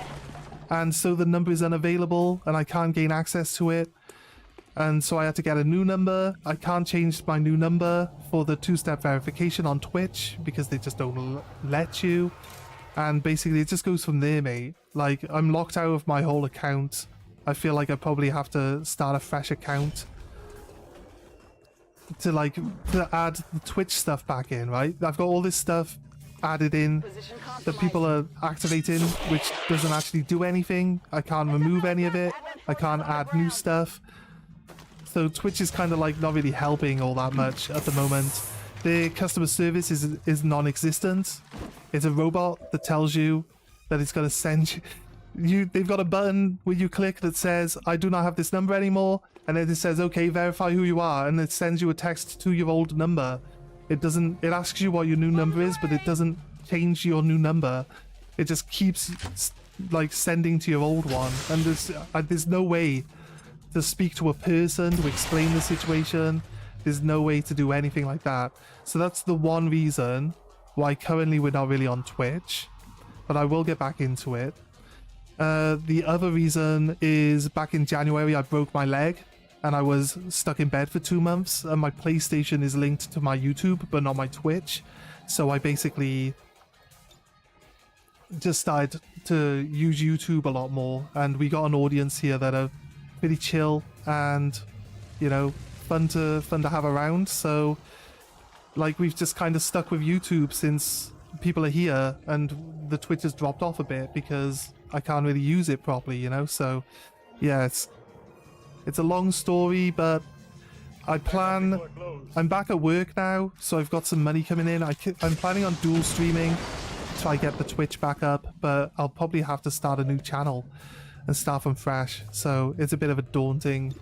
and so the number is unavailable and I can't gain access to it, and so I had to get a new number. I can't change my new number for the two-step verification on Twitch because they just don't let you, and basically it just goes from there, mate. Like, I'm locked out of my whole account. I feel like I probably have to start a fresh account to add the Twitch stuff back in, right? I've got all this stuff added in that people are activating, which doesn't actually do anything. I can't remove any of it. I can't add new stuff. So Twitch is kind of like not really helping all that much at the moment. Their customer service is non-existent. It's a robot that tells you that it's going to send you... They've got a button where you click that says, I do not have this number anymore. And then it says, okay, verify who you are. And it sends you a text to your old number. It asks you what your new number is, but it doesn't change your new number. It just keeps like sending to your old one. And there's no way to speak to a person to explain the situation. There's no way to do anything like that. So that's the one reason why currently we're not really on Twitch. But I will get back into it. The other reason is back in January I broke my leg and I was stuck in bed for 2 months, and my PlayStation is linked to my YouTube but not my Twitch, so I basically just started to use YouTube a lot more, and we got an audience here that are pretty chill and, you know, fun to have around. So like we've just kind of stuck with YouTube since people are here, and the Twitch has dropped off a bit because I can't really use it properly, you know. So yeah, it's a long story, but I'm back at work now, so I've got some money coming in. I'm planning on dual streaming till I get the Twitch back up, but I'll probably have to start a new channel and start from fresh. So it's a bit of a daunting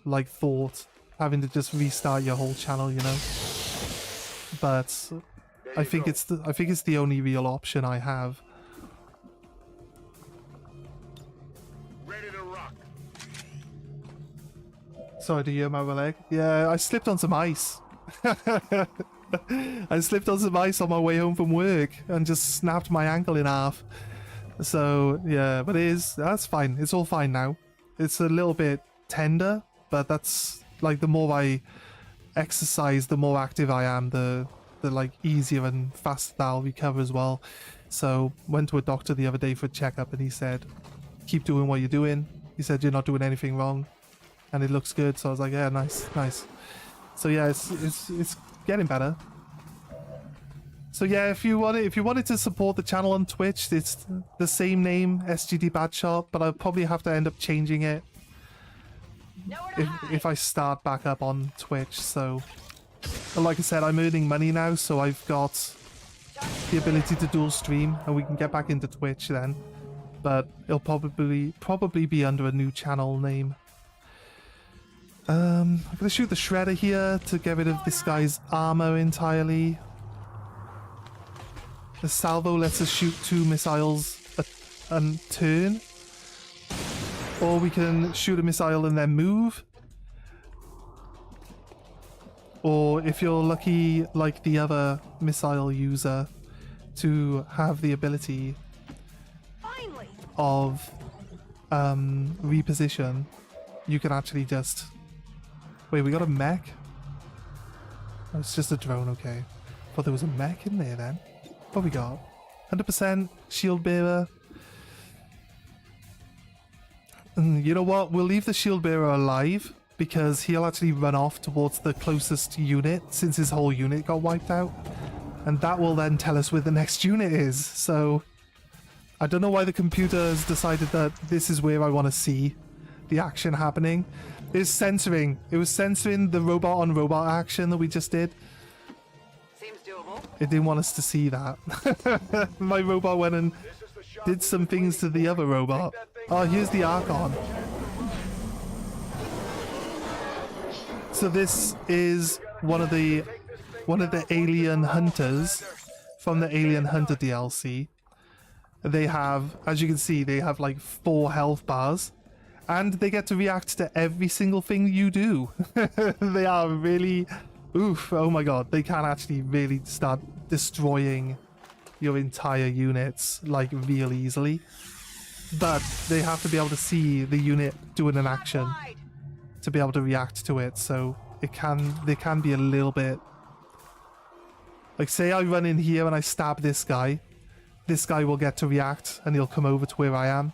like thought, having to just restart your whole channel, you know. But I think it's the only real option I have. Sorry to hear my leg. Yeah, I slipped on some ice. I slipped on some ice on my way home from work and just snapped my ankle in half. So yeah, but that's fine. It's all fine now. It's a little bit tender, but that's like the more I exercise, the more active I am, the like easier and faster I'll recover as well. So went to a doctor the other day for a checkup, and he said, keep doing what you're doing. He said you're not doing anything wrong, and it looks good. So I was like, yeah, nice. So yeah, it's getting better. So yeah, if you wanted to support the channel on Twitch, it's the same name, SGD Bad Shot, but I'll probably have to end up changing it if I start back up on Twitch. So, but like I said, I'm earning money now, so I've got the ability to dual stream, and we can get back into Twitch then. But it'll probably be under a new channel name. I'm gonna shoot the shredder here to get rid of this guy's armor entirely. The salvo lets us shoot 2 missiles a turn. Or we can shoot a missile and then move. Or if you're lucky, like the other missile user, to have the ability Finally! of reposition, you can actually just... Wait, we got a mech? Oh, it's just a drone, okay. Thought there was a mech in there then. What we got? 100% shield bearer. You know what? We'll leave the shield bearer alive because he'll actually run off towards the closest unit since his whole unit got wiped out. And that will then tell us where the next unit is. So I don't know why the computer has decided that this is where I want to see the action happening. It's censoring. It was censoring the robot on robot action that we just did. Seems doable. It didn't want us to see that. My robot went and did some things to the other robot. Oh, here's the Archon. So this is one of the alien hunters from the Alien Hunter DLC. They have, as you can see, they have like 4 health bars, and they get to react to every single thing you do. They are really, oof, oh my god, they can actually really start destroying your entire units like real easily. But they have to be able to see the unit doing an action to be able to react to it, so they can be a little bit... Like, say I run in here and I stab this guy will get to react and he'll come over to where I am,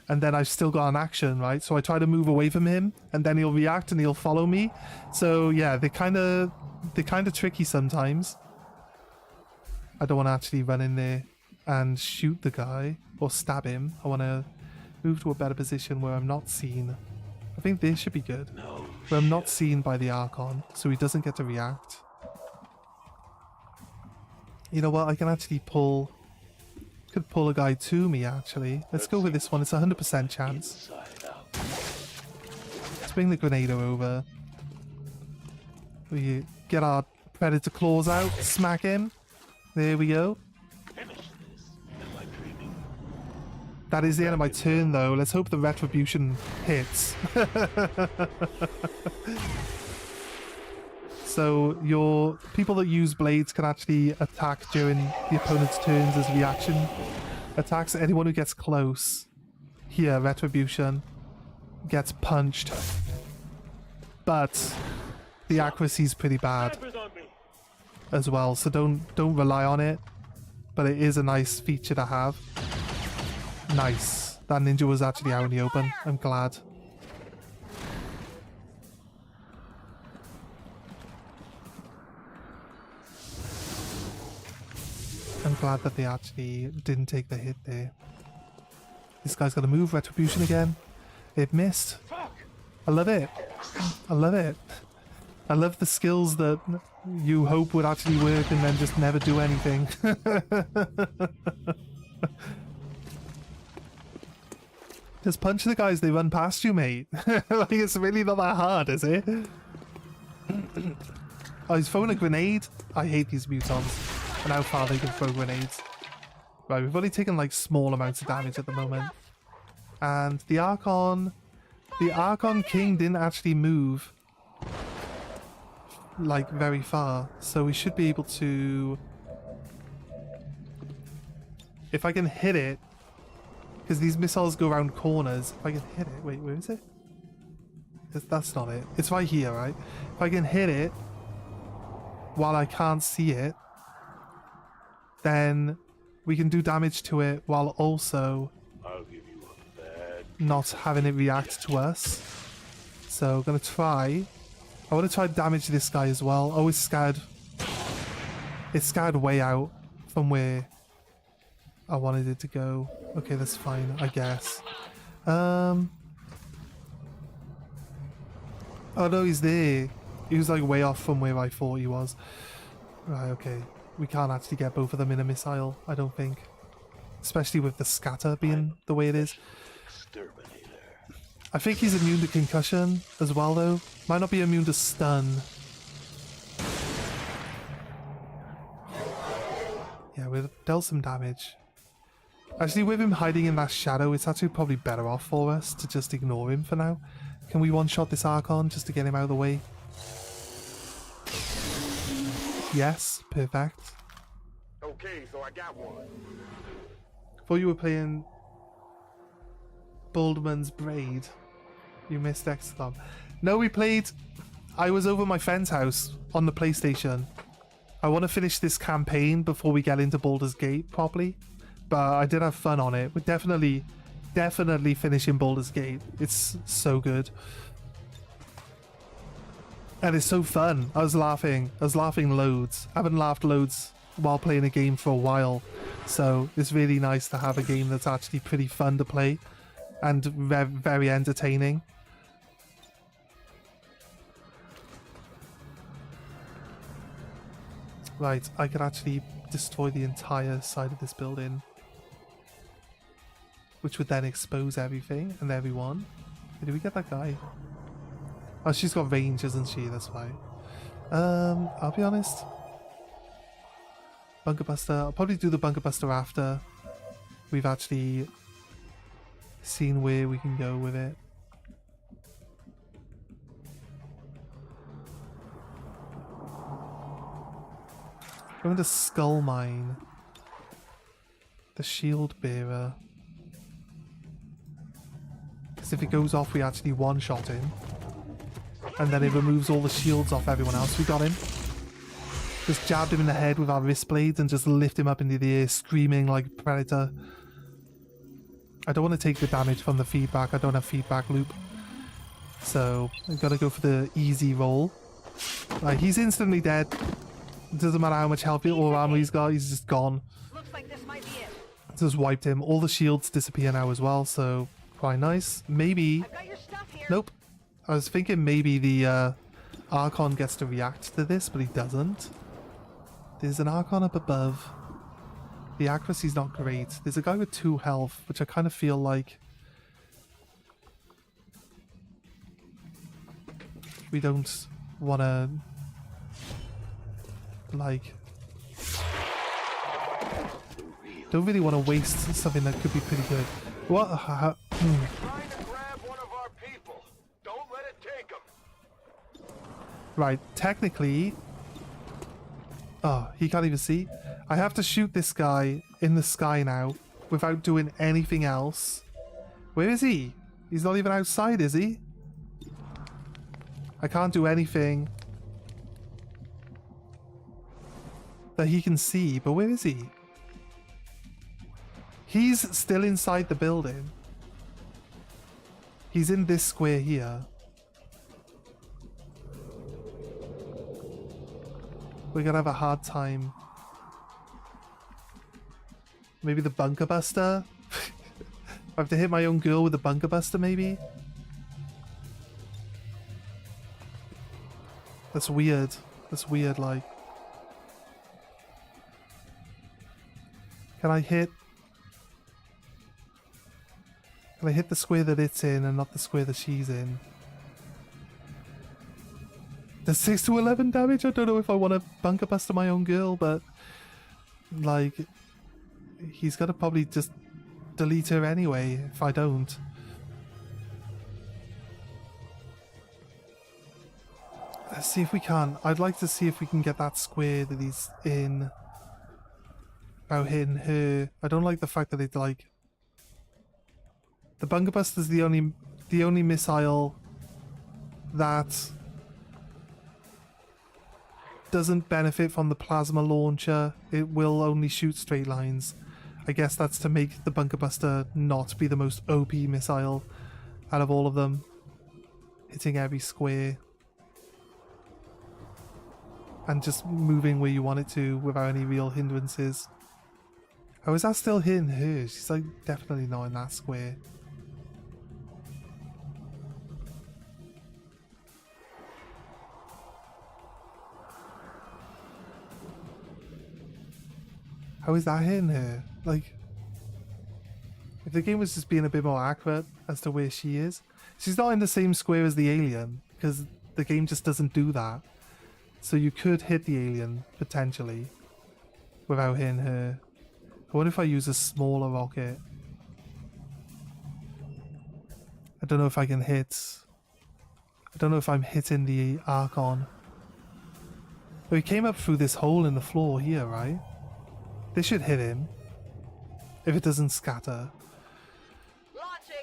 and then I've still got an action, right? So I try to move away from him and then he'll react and he'll follow me. So yeah, they're kind of tricky sometimes. I don't want to actually run in there and shoot the guy or stab him. I want to move to a better position where I'm not seen. I think this should be good. No Where I'm not shit. seen by the Archon, so he doesn't get to react. You know what? I can actually could pull a guy to me, actually. Let's go with this one. It's a 100% chance. Inside out. Let's bring the Grenader over. We get our Predator claws out, smack him. There we go. Finish this. Am I dreaming? That is the end of my turn, though. Let's hope the Retribution hits. So your people that use blades can actually attack during the opponent's turns as reaction attacks. Anyone who gets close, here, Retribution, gets punched. But the accuracy is pretty bad Snipers on me. as well, so don't rely on it. But it is a nice feature to have. Nice. That ninja was actually out in the open. I'm glad. I'm glad that they actually didn't take the hit there. This guy's got to move. Retribution again. It missed. I love it. I love it. I love the skills that you hope would actually work and then just never do anything. Just punch the guys, they run past you, mate. Like, it's really not that hard, is it? Oh, he's throwing a grenade. I hate these mutons and how far they can throw grenades. Right, we've only taken like small amounts of damage at the moment. And the Archon King didn't actually move like very far, so we should be able to, if I can hit it, because these missiles go around corners. If I can hit it, wait, where is it? That's not it. It's right here, right? If I can hit it while I can't see it, then we can do damage to it while also I'll give you a bad. not having it react to us. So I'm gonna try. I want to try to damage this guy as well. Oh, it's scared. It's scared way out from where I wanted it to go. Okay, that's fine, I guess. Oh no, he's there. He was like way off from where I thought he was. Right, okay. We can't actually get both of them in a missile, I don't think. Especially with the scatter being the way it is. Exterminator. I think he's immune to concussion as well, though. Might not be immune to stun. Yeah, know, it dealt some damage. Actually, with him hiding in that shadow, it's actually probably better off for us to just ignore him for now. Can we one-shot this Archon just to get him out of the way? Yes, perfect. Okay, so I got one. Thought you were playing Baldman's Braid. You missed XCOM. No, we played... I was over my friend's house on the PlayStation. I want to finish this campaign before we get into Baldur's Gate properly. But I did have fun on it. We're definitely finishing Baldur's Gate. It's so good. And it's so fun. I was laughing loads. I haven't laughed loads while playing a game for a while. So it's really nice to have a game that's actually pretty fun to play. And very entertaining. Right, I could actually destroy the entire side of this building. Which would then expose everything and everyone. Did we get that guy? Oh, she's got range, isn't she? That's why. I'll be honest. Bunker Buster. I'll probably do the Bunker Buster after we've actually seen where we can go with it. Going to Skull Mine. The Shield Bearer. Because if it goes off, we actually one-shot him. And then it removes all the shields off everyone else. We got him. Just jabbed him in the head with our wrist blades and just lift him up into the air, screaming like a predator. I don't want to take the damage from the feedback. I don't have feedback loop. So, I've got to go for the easy roll. Right, he's instantly dead. It doesn't matter how much health or armor he's got, he's just gone. Looks like this might be it. Just wiped him. All the shields disappear now as well, so quite nice. Maybe... I've got your stuff here. Nope. I was thinking maybe the Archon gets to react to this, but he doesn't. There's an Archon up above. The accuracy's not great. There's a guy with 2 health, which I kind of feel like we don't want to, like... Don't really want to waste something that could be pretty good. What? Trying to grab one of our people. Don't let it take them. Right, technically... Oh, he can't even see. I have to shoot this guy in the sky now without doing anything else. Where is he? He's not even outside, is he? I can't do anything that he can see, but where is he? He's still inside the building. He's in this square here. We're gonna have a hard time. Maybe the Bunker Buster? I have to hit my own girl with the Bunker Buster, maybe? That's weird. That's weird, like. Can I hit the square that it's in and not the square that she's in? The 6 to 11 damage? I don't know if I want to Bunker Buster my own girl, but like, he's got to probably just delete her anyway if I don't. Let's see if we can. I'd like to see if we can get that square that he's in without hitting her. I don't like the fact that it's like... The Bunker Buster's the only missile that doesn't benefit from the plasma launcher. It will only shoot straight lines. I guess that's to make the Bunker Buster not be the most OP missile out of all of them. Hitting every square. And just moving where you want it to without any real hindrances. Oh, is that still hitting her? She's like definitely not in that square. How is that hitting her? Like, if the game was just being a bit more accurate as to where she is. She's not in the same square as the alien, because the game just doesn't do that. So you could hit the alien, potentially, without hitting her. I wonder if I use a smaller rocket. I don't know if I can hit. I don't know if I'm hitting the Archon. But he came up through this hole in the floor here, right? This should hit him. If it doesn't scatter. Launching.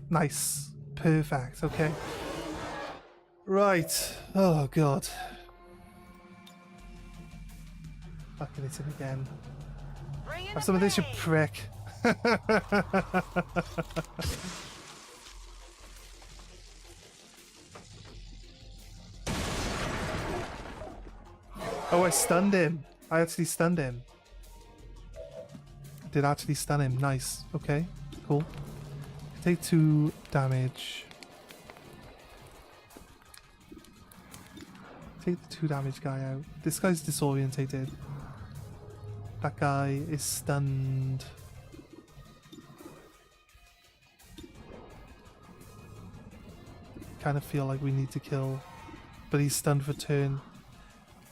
Nice. Perfect. Okay. Right. Oh, God. Fucking hit him again. Bring in Have the some of this, you pain. prick. Oh, I stunned him. I actually stunned him. Did actually stun him. Nice. Okay. Cool. Take 2 damage. Take the 2 damage guy out. This guy's disorientated. That guy is stunned. Kind of feel like we need to kill, but he's stunned for turn,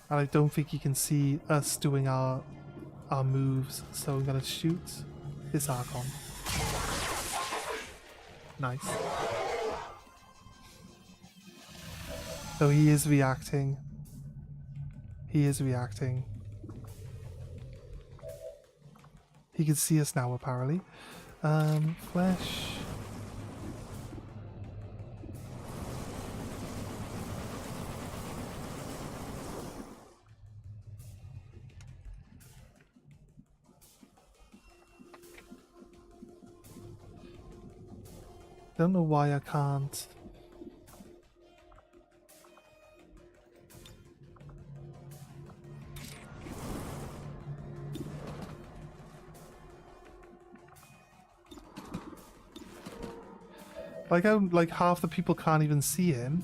and I don't think he can see us doing our moves. So I'm gonna shoot this Archon. Nice. So he is reacting. He is reacting. He can see us now, apparently. Flesh. Don't know why I can't. Like how half the people can't even see him.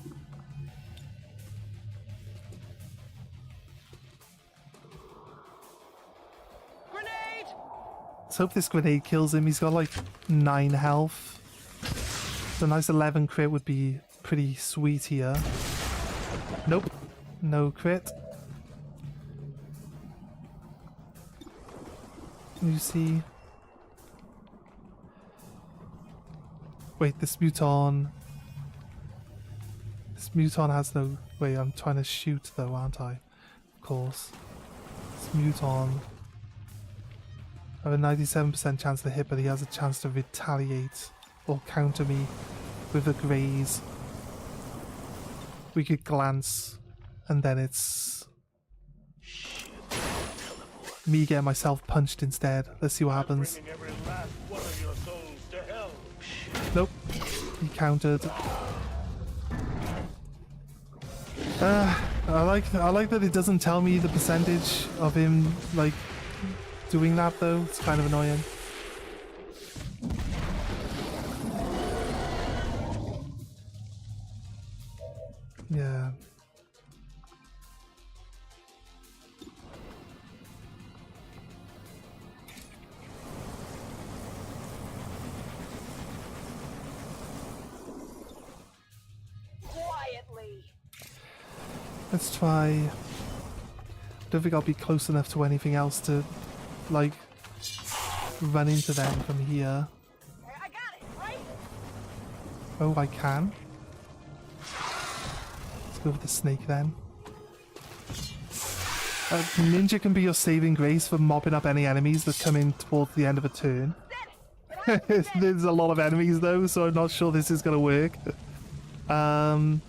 Grenade. Let's hope this grenade kills him. He's got like 9 health. So a nice 11 crit would be pretty sweet here. Nope. No crit. You see. Wait, this Muton. This Muton has no. Wait, I'm trying to shoot though, aren't I? Of course. This Muton. I have a 97% chance to hit, but he has a chance to retaliate or counter me with a graze. We could glance, and then it's me getting myself punched instead. Let's see what happens. Bringing every last one of your souls to hell. Nope. He countered. I like that it doesn't tell me the percentage of him like doing that though. It's kind of annoying. Yeah. Quietly. Let's try. Don't think I'll be close enough to anything else to like run into them from here. I got it, right? Oh, I can. Let's go with the snake then. Ninja can be your saving grace for mopping up any enemies that come in towards the end of a turn. There's a lot of enemies though, so I'm not sure this is gonna work. I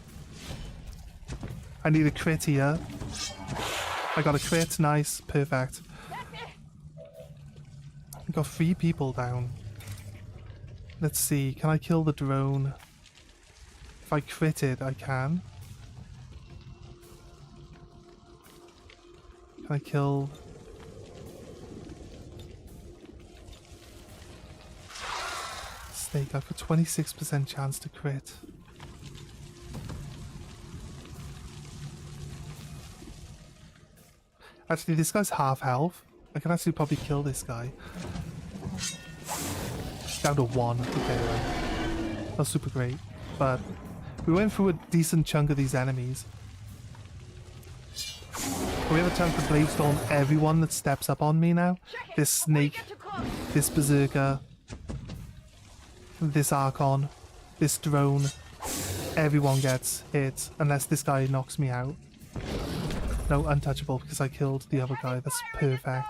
need a crit here. I got a crit, nice, perfect. I got 3 people down. Let's see, can I kill the drone? If I crit it, I can. Can I kill... Snake? I've got 26% chance to crit. Actually, this guy's half health. I can actually probably kill this guy. Down to 1. Okay, right. Not super great. But we went through a decent chunk of these enemies. We have a chance to blade storm everyone that steps up on me now. This snake, this berserker, this archon, this drone. Everyone gets hit unless this guy knocks me out. No, untouchable because I killed the other guy. That's perfect.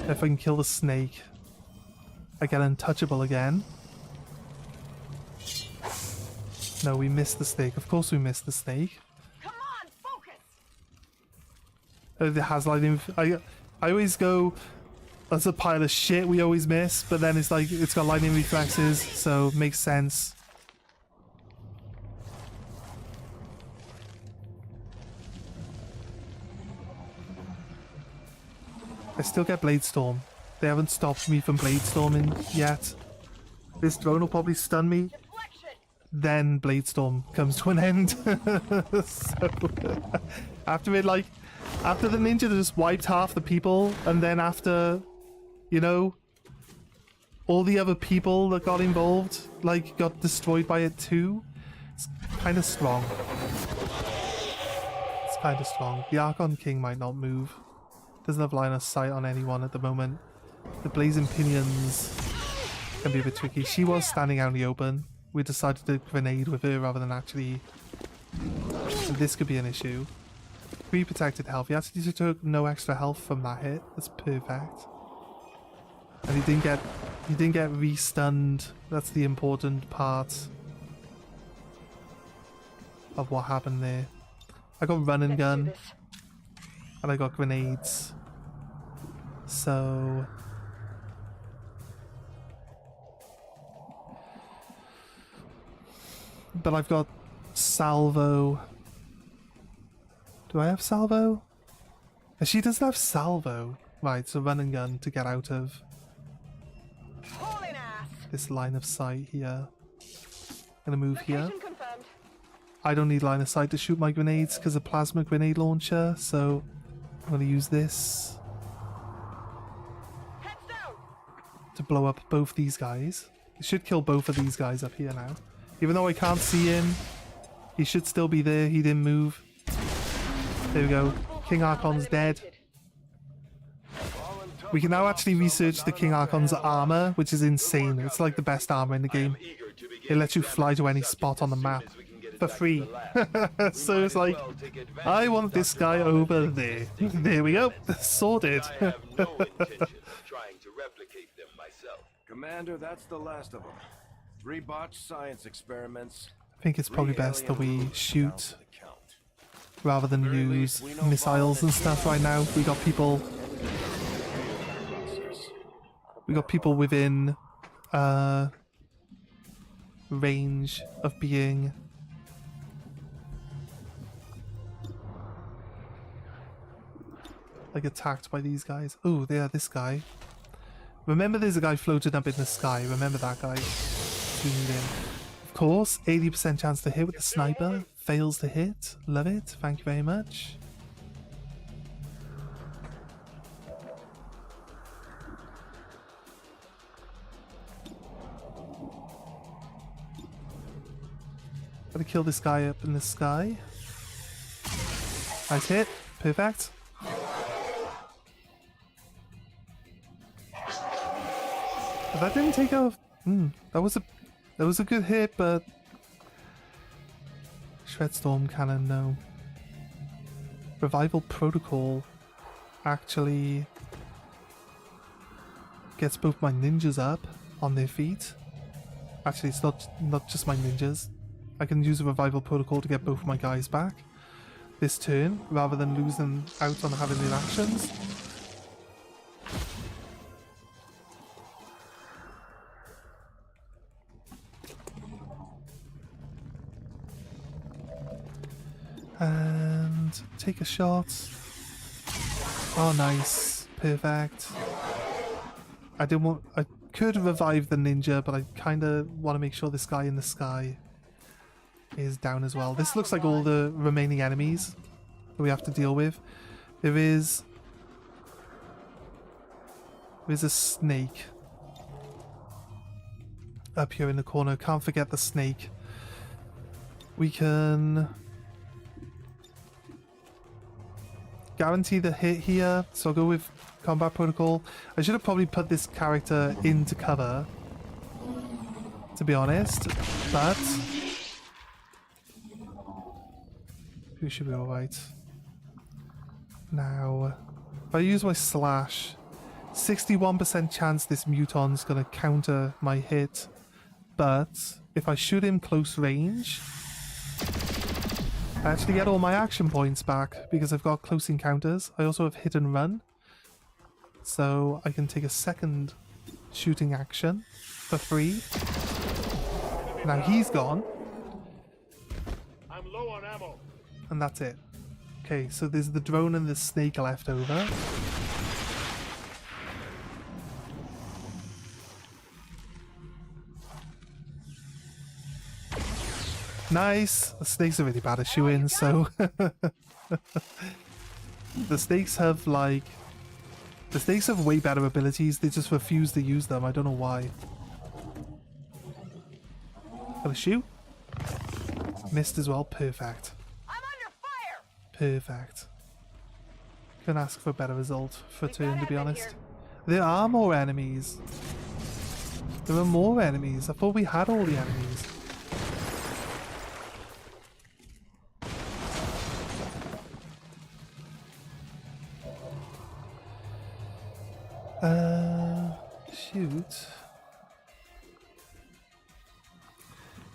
If I can kill the snake, I get untouchable again. No, we missed the snake. Of course we missed the snake. Come on, focus. It has lightning. I always go, that's a pile of shit we always miss, but then it's like, it's got lightning reflexes, so it makes sense. I still get Blade Storm. They haven't stopped me from Blade Storming yet. This drone will probably stun me. Then Blade Storm comes to an end. So, after the ninja just wiped half the people, and then after, you know, all the other people that got involved, like, got destroyed by it too, it's kind of strong. It's kind of strong. The Archon King might not move. Doesn't have line of sight on anyone at the moment. The Blazing Pinions can be a bit tricky. She was standing out in the open. We decided to grenade with her rather than actually... And this could be an issue. 3 protected health. He actually took no extra health from that hit. That's perfect. And he didn't get re-stunned. That's the important part of what happened there. I got run and gun. And I got grenades. So... But I've got salvo. Do I have salvo? She doesn't have salvo. Right, so run and gun to get out of this line of sight here. Gonna move here. I don't need line of sight to shoot my grenades because of plasma grenade launcher, so I'm gonna use this to blow up both these guys. It should kill both of these guys up here now. Even though I can't see him, he should still be there. He didn't move. There we go. King Archon's dead. We can now actually research the King Archon's armor, which is insane. It's like the best armor in the game. It lets you fly to any spot on the map for free. So it's like, I want this guy over there. There we go. Sorted. Commander, that's the last of them. 3 botched science experiments. I think it's probably best that we shoot rather than use missiles and stuff right now. We got people within range of being like attacked by these guys. Oh, yeah, this guy. Remember there's a guy floating up in the sky. Remember that guy. Zoomed in. Of course, 80% chance to hit with the sniper. Fails to hit. Love it. Thank you very much. Gotta kill this guy up in the sky. Nice hit. Perfect. But that didn't take off. That was a good hit, but Shredstorm Cannon, no. Revival Protocol actually gets both my ninjas up on their feet. Actually, it's not just my ninjas. I can use a Revival Protocol to get both my guys back this turn, rather than lose them out on having their actions. And take a shot. Oh, nice. Perfect. I could revive the ninja, but I kind of want to make sure this guy in the sky is down as well. This looks like all the remaining enemies that we have to deal with. There's a snake. up here in the corner. Can't forget the snake. We can guarantee the hit here, so I'll go with combat protocol. I should have probably put this character into cover, to be honest, but who should be alright? Now, if I use my slash, 61% chance this muton's gonna counter my hit, but if I shoot him close range, I actually get all my action points back because I've got close encounters. I also have hit and run, so I can take a second shooting action for free. Now he's gone. I'm low on ammo. And that's it. Okay, so there's the drone and the snake left over. Nice! The snakes are really bad at shooting, so... The snakes have, like... The snakes have way better abilities, they just refuse to use them, I don't know why. Gonna shoot? Missed as well, perfect. I'm under fire! Perfect. Couldn't ask for a better result for a turn, to be honest. here. There are more enemies. There are more enemies. I thought we had all the enemies. Shoot.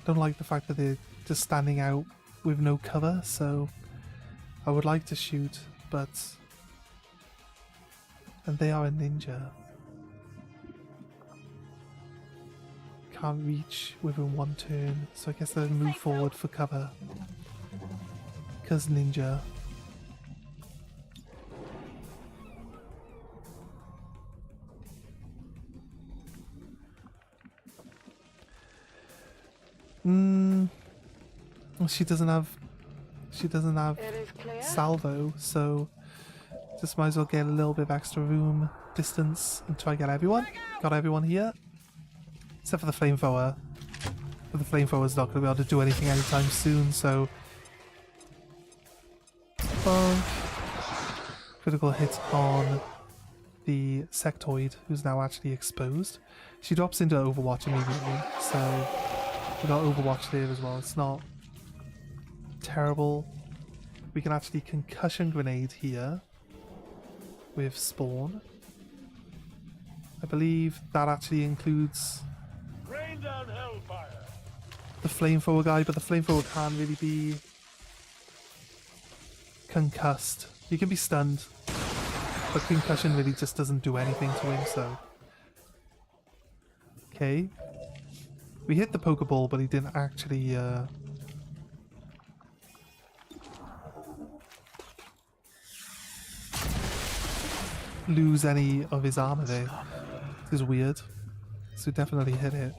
Don't like the fact that they're just standing out with no cover, so I would like to shoot, but... And they are a ninja. Can't reach within one turn, so I guess I'll move forward for cover. Because ninja. She doesn't have It is clear. salvo, so just might as well get a little bit of extra room, distance, and try and get everyone. Got everyone here, except for the flamethrower. But the flamethrower's not going to be able to do anything anytime soon, so bonk. Critical hit on the sectoid, who's now actually exposed. She drops into Overwatch immediately, so we got Overwatch there as well. It's not terrible. We can actually concussion grenade here with spawn. I believe that actually includes Rain down hellfire. the flamethrower guy, but the flamethrower can't really be concussed. He can be stunned, but concussion really just doesn't do anything to him, so... Okay. We hit the Pokeball, but he didn't actually, lose any of his armor there. This is weird. So definitely hit it.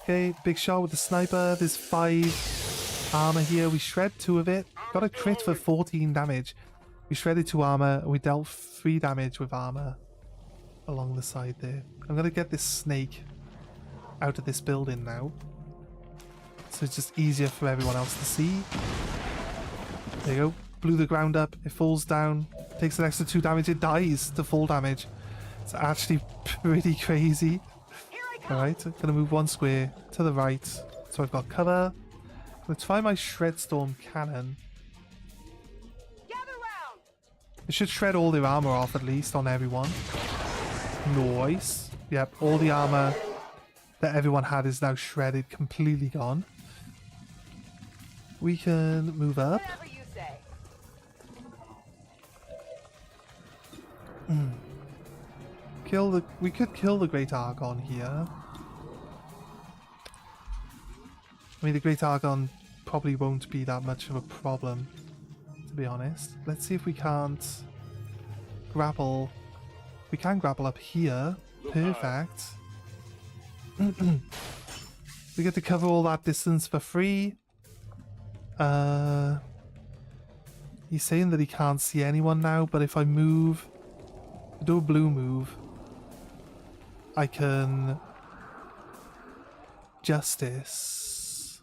Okay, big shot with the sniper. There's 5 armor here. We shred 2 of it. Got a crit for 14 damage. We shredded 2 armor. We dealt 3 damage with armor along the side there. I'm gonna get this snake out of this building now, so it's just easier for everyone else to see. There you go. Blew the ground up. It falls down. Takes an extra 2 damage. It dies to full damage. It's actually pretty crazy. Alright, I'm gonna move 1 square to the right, so I've got cover. Let's try my Shred Storm cannon. Gather round! It should shred all their armor off at least on everyone. Nice. Yep, all the armor that everyone had is now shredded, completely gone. We can move up. Whatever you say. We could kill the Great Argon here. I mean, the Great Argon probably won't be that much of a problem, to be honest. Let's see if we can't grapple. We can grapple up here. Perfect. We get to cover all that distance for free. He's saying that he can't see anyone now, but if I move, do a blue move, I can justice.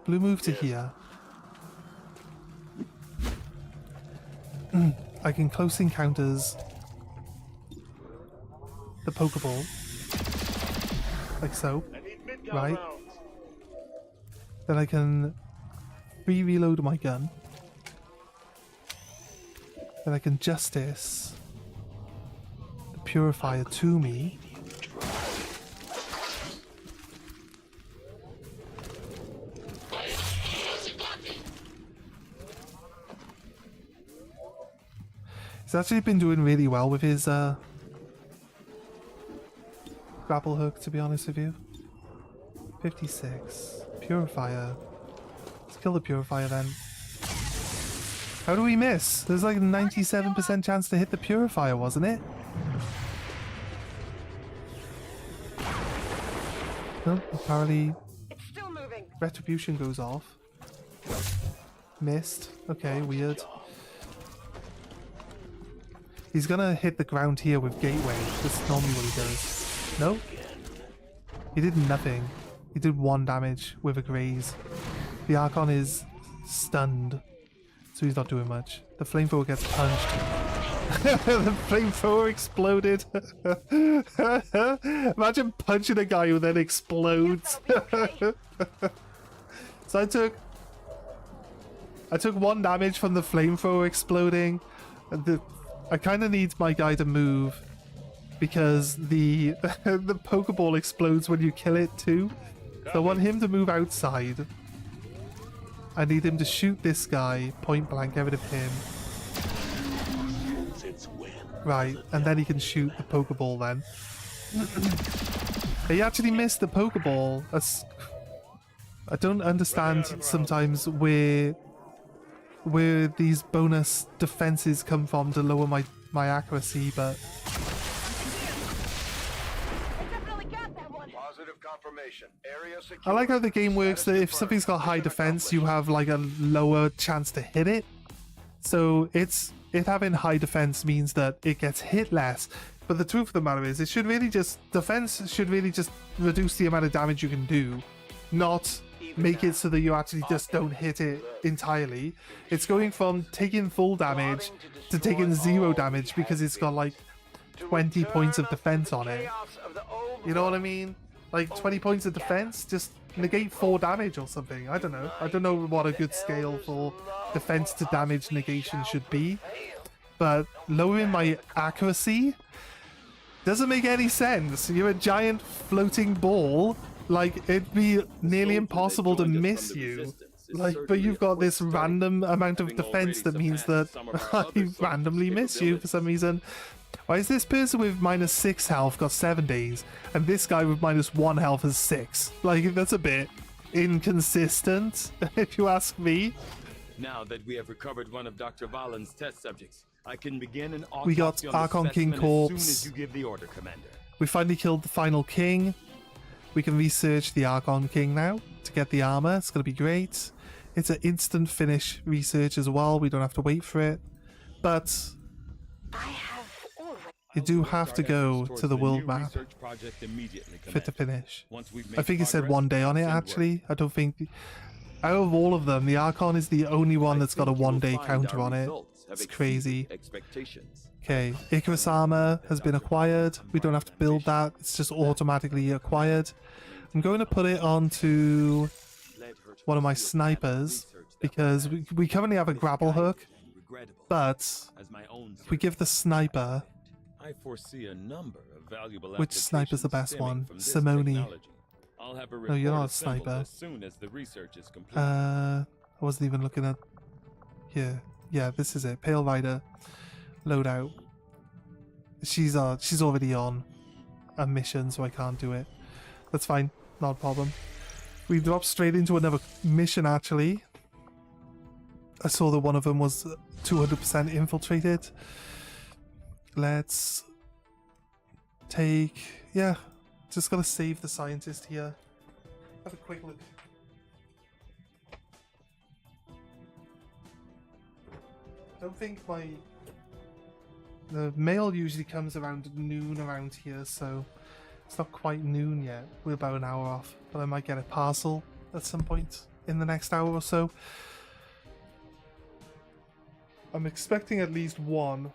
Blue move to here. I can close encounters the Pokeball. Like so. I need mid-gun Right. rounds. Then I can re-reload my gun. Then I can justice the purifier to me. He's actually been doing really well with his grapple hook, to be honest with you. 56. Purifier. Let's kill the purifier then. How do we miss? There's like a 97% chance to hit the purifier, wasn't it? No, apparently It's still moving. retribution goes off. Missed. Okay, weird. He's gonna hit the ground here with gateway. That's normally what he does. No? He did nothing. He did 1 damage with a graze. The Archon is stunned, so he's not doing much. The flamethrower gets punched. The flamethrower exploded. Imagine punching a guy who then explodes. So I took 1 damage from the flamethrower exploding. And I kind of need my guy to move because the the Pokeball explodes when you kill it too. So I want him to move outside. I need him to shoot this guy point blank, get rid of him. Right, and then he can shoot the Pokeball then. He actually missed the Pokeball. I don't understand sometimes where these bonus defenses come from to lower my accuracy, but Positive confirmation. Area secure. I like how the game works that if something's got high defense, you have like a lower chance to hit it. So it having high defense means that it gets hit less. But the truth of the matter is, defense should really just reduce the amount of damage you can do, not make it so that you actually just don't hit it entirely. It's going from taking full damage to taking 0 damage because it's got like 20 points of defense on it. You know what I mean? Like 20 points of defense, just negate 4 damage or something. I don't know. I don't know what a good scale for defense to damage negation should be. But lowering my accuracy doesn't make any sense. You're a giant floating ball. Like, it'd be nearly impossible to miss you. Like, but you've got this random amount of defense that means that I randomly miss you for some reason. Why is this person with -6 health got 7 days, and this guy with -1 health has 6? Like, that's a bit inconsistent, if you ask me. Now that we have recovered one of Dr. Valen's test subjects, I can begin an We got autopsy on the Archon King specimen corpse. as soon as you give the order, Commander. We finally killed the final king. We can research the Archon King now to get the armor. It's going to be great. It's an instant finish research as well. We don't have to wait for it. But I have already. you do have to go to the world map fit to finish. I think it said 1 day on it, actually. I don't think... Out of all of them, the Archon is the only one that's got a 1 day counter on it. It's crazy. Okay, Icarus armor has been acquired. We don't have to build that. It's just automatically acquired. I'm going to put it onto one of my snipers because we currently have a grapple hook, but if we give the sniper... I foresee a number of valuable Which sniper's the best one? Simone. No, you're not a sniper. As soon as the research is complete. I wasn't even looking at... Here. Yeah, this is it. Pale Rider. Loadout. She's already on a mission, so I can't do it. That's fine. Not a problem. We dropped straight into another mission, actually. I saw that one of them was 200% infiltrated. Let's take... Yeah, just gotta save the scientist here. Have a quick look. I don't think my The mail usually comes around noon around here, so it's not quite noon yet. We're about an hour off, but I might get a parcel at some point in the next hour or so. I'm expecting at least one,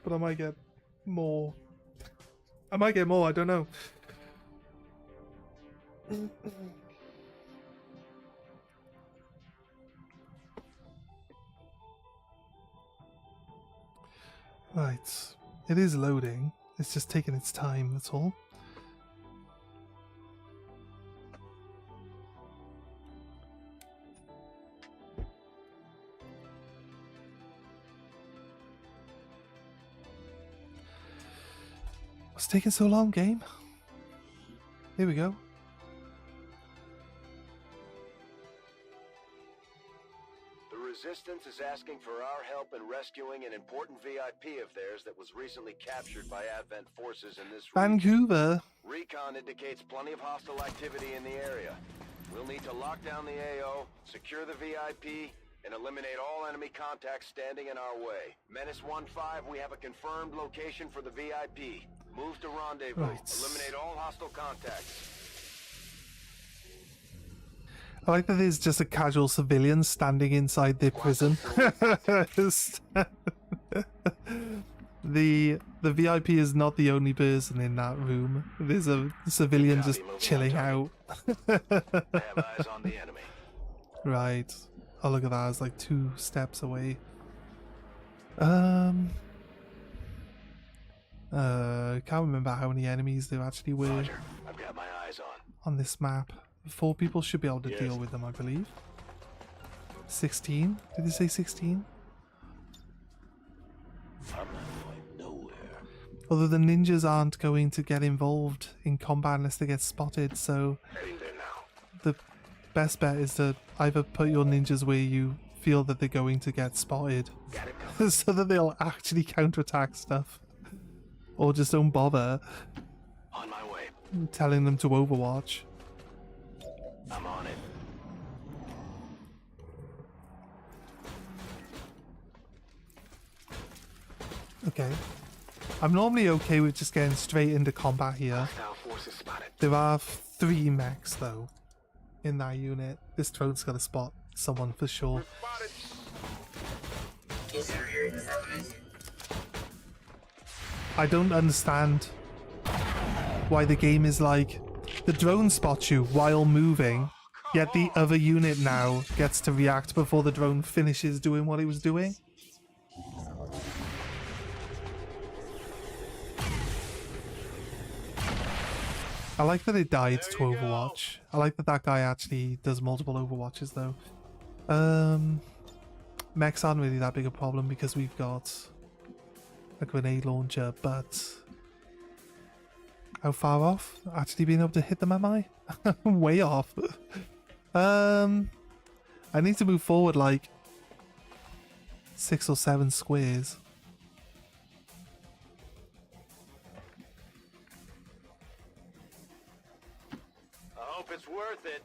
but I might get more. I might get more, I don't know. Right. It is loading. It's just taking its time, that's all. What's taking so long, game? Here we go. The Resistance is asking for our help in rescuing an important VIP of theirs that was recently captured by Advent forces in this region. Vancouver. Recon indicates plenty of hostile activity in the area. We'll need to lock down the AO, secure the VIP, and eliminate all enemy contacts standing in our way. Menace 1-5, we have a confirmed location for the VIP. Move to rendezvous. Right. Eliminate all hostile contacts. I like that there's just a casual civilian standing inside the prison. The VIP is not the only person in that room. There's a civilian just chilling out. I have eyes on the enemy. Right. Oh, look at that. It's like 2 steps away. Can't remember how many enemies there actually were Roger. I've got my eyes on. this map. 4 people should be able to deal with them, I believe. 16? Did they say 16? I'm not going nowhere. Although the ninjas aren't going to get involved in combat unless they get spotted, so Heading there now. the best bet is to either put your ninjas where you feel that they're going to get spotted Got it covered. so that they'll actually counterattack stuff, or just don't bother On my way. telling them to overwatch. I'm on it. Okay, I'm normally okay with just getting straight into combat here. Hostile forces spotted. There are 3 mechs though in that unit. This drone's got to spot someone for sure. I don't understand why the game is like, the drone spots you while moving, yet the other unit now gets to react before the drone finishes doing what it was doing. I like that it died to Overwatch. I like that that guy actually does multiple Overwatches though. Mechs aren't really that big a problem because we've got a grenade launcher, but how far off? Actually being able to hit them am I? Way off. I need to move forward like 6 or 7 squares. I hope it's worth it.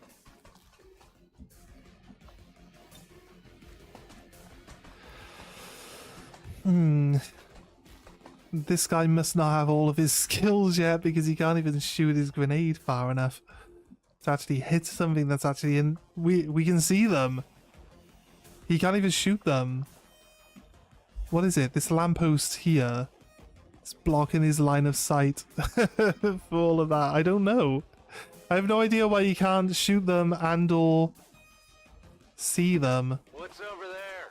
This guy must not have all of his skills yet because he can't even shoot his grenade far enough to actually hit something that's actually in... We can see them. He can't even shoot them. What is it? This lamppost here. It's blocking his line of sight for all of that. I don't know. I have no idea why you can't shoot them and or see them. What's over there?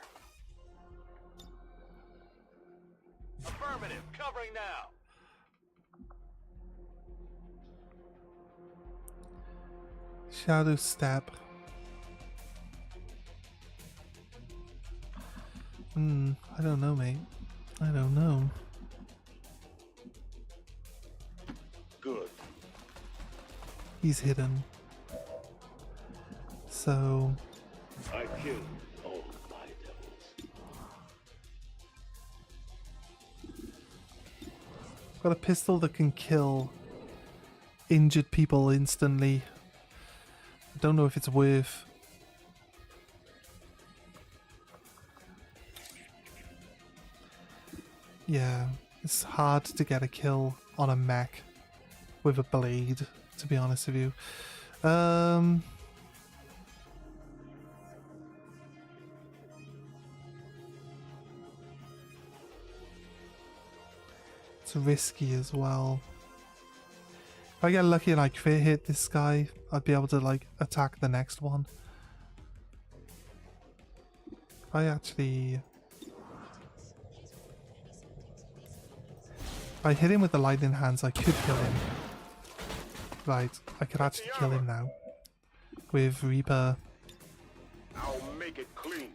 Affirmative. Covering now. Shadow step. I don't know, mate. I don't know. Good. He's hidden. So... I killed all my devils. got a pistol that can kill injured people instantly. I don't know if it's worth... Yeah, it's hard to get a kill on a mech with a blade, to be honest with you. It's risky as well. If I get lucky and I crit hit this guy, I'd be able to like attack the next one. If I hit him with the lightning hands, I could kill him. Right, I could actually kill him now. With Reaper. I'll make it clean.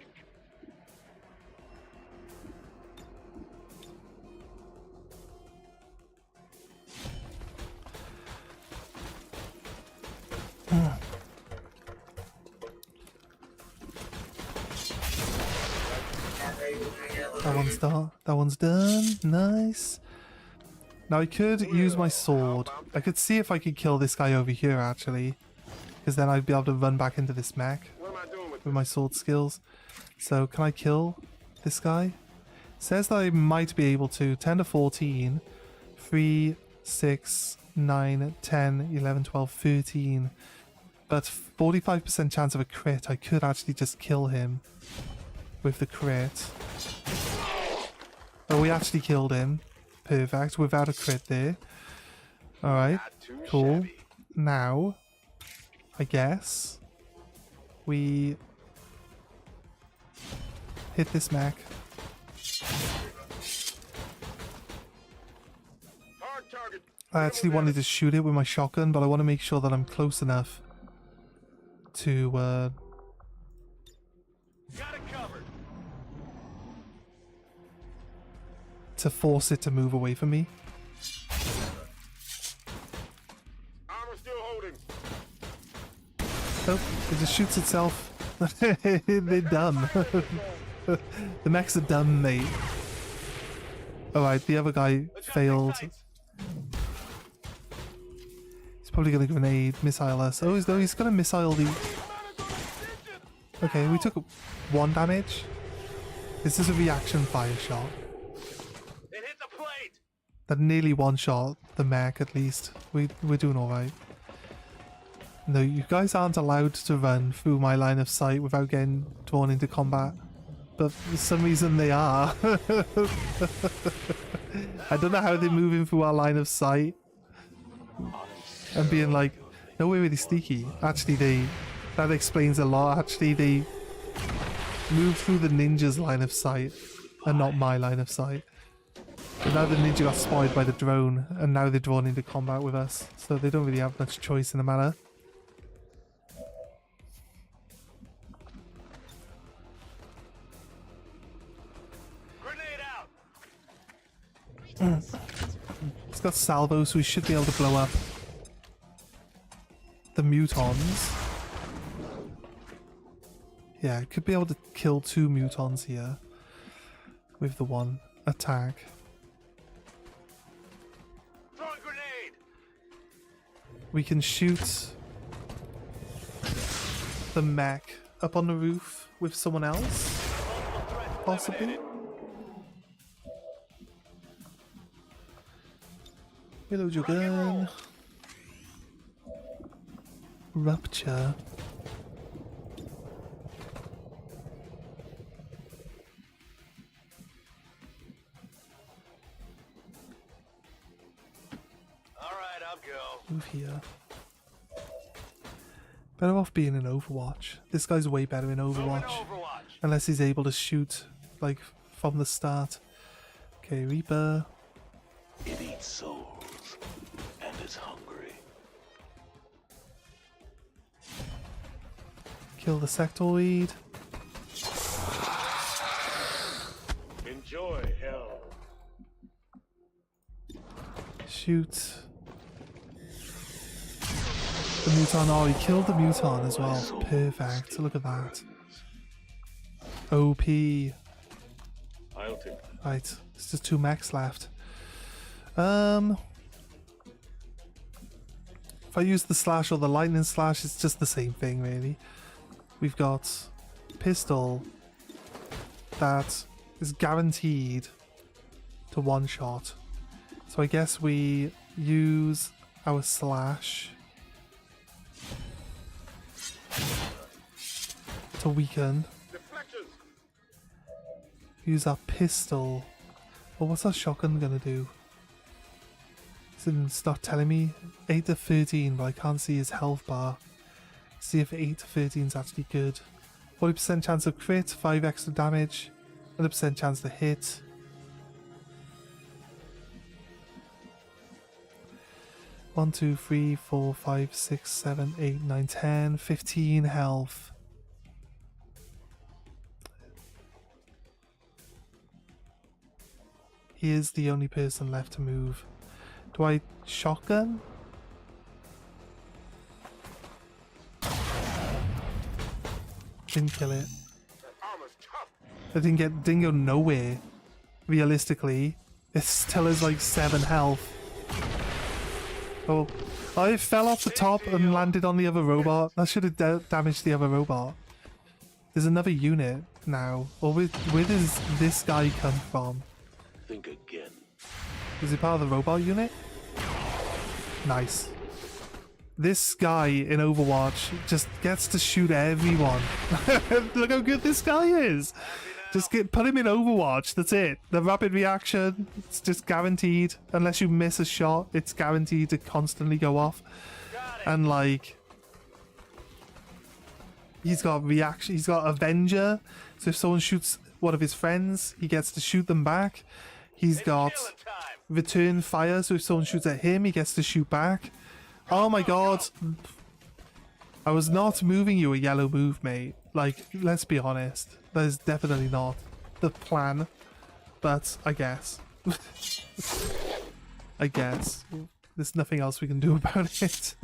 That one's done. Nice. Now I could use my sword. I could see if I could kill this guy over here actually. Because then I'd be able to run back into this mech What am I doing with with my sword skills. So can I kill this guy? It says that I might be able to. 10 to 14. 3, 6, 9, 10, 11, 12, 13. But 45% chance of a crit. I could actually just kill him with the crit. Oh, we actually killed him. Perfect. Without a crit there. Alright. Cool. Now, I guess we hit this mech. hard target? I actually wanted to shoot it with my shotgun, but I want to make sure that I'm close enough to Got it covered. to force it to move away from me. Armor still holding. Oh, it just shoots itself. They're dumb. The mechs are dumb, mate. Alright, the other guy failed. He's probably gonna grenade, missile us. Oh, he's gonna missile the... Okay, we took 1 damage. This is a reaction fire shot. It hit the plate. That nearly one-shot the mech, at least. We're doing alright. No, you guys aren't allowed to run through my line of sight without getting drawn into combat. But for some reason they are. I don't know how they're moving through our line of sight. And being like, no, we're really sneaky. Actually, that explains a lot. Actually, they move through the ninja's line of sight and not my line of sight. But now the ninja got spotted by the drone and now they're drawn into combat with us. So they don't really have much choice in the matter. Grenade out. It's got salvo, so we should be able to blow up the mutons. Yeah, could be able to kill 2 mutons here with the 1 attack. Throwing grenade. We can shoot the mech up on the roof with someone else, possibly. Reload your gun. Rupture. All right, I'll go. Move here. Better off being in Overwatch. This guy's way better in Overwatch. Overwatch. Unless he's able to shoot, like, from the start. Okay, Reaper. It eats souls and is hungry. Kill the sectoid. Enjoy hell. Shoot. The muton. Oh, he killed the muton as well. Perfect. Look at that. OP. I'll take that. Right. It's just 2 mechs left. If I use the slash or the lightning slash, it's just the same thing, really. We've got pistol that is guaranteed to one shot. So I guess we use our slash to weaken. Use our pistol. Well, what's our shotgun gonna do? It's not telling me. 8 to 13, but I can't see his health bar. See if 8 to 13 is actually good. 40% chance of crit, 5 extra damage, 100% chance to hit. One, 2, 3, 4, 5, 6, 7, 8, 9, 10, 15 health. He is the only person left to move. Do I shotgun? Didn't kill it. I didn't go nowhere. Realistically, it still is like 7 health. Oh, I fell off the top and landed on the other robot. That should have damaged the other robot. There's another unit now. Or where does this guy come from? Think again. Is he part of the robot unit? Nice. This guy in Overwatch just gets to shoot everyone. Look how good this guy is. Just put him in Overwatch. That's it. The rapid reaction, it's just guaranteed. Unless you miss a shot, it's guaranteed to constantly go off. And like, he's got reaction. He's got Avenger. So if someone shoots one of his friends, he gets to shoot them back. He's got return fire. So if someone shoots at him, he gets to shoot back. Oh my god. I was not moving you a yellow move, mate. Like, let's be honest. That is definitely not the plan. But I guess. I guess. There's nothing else we can do about it.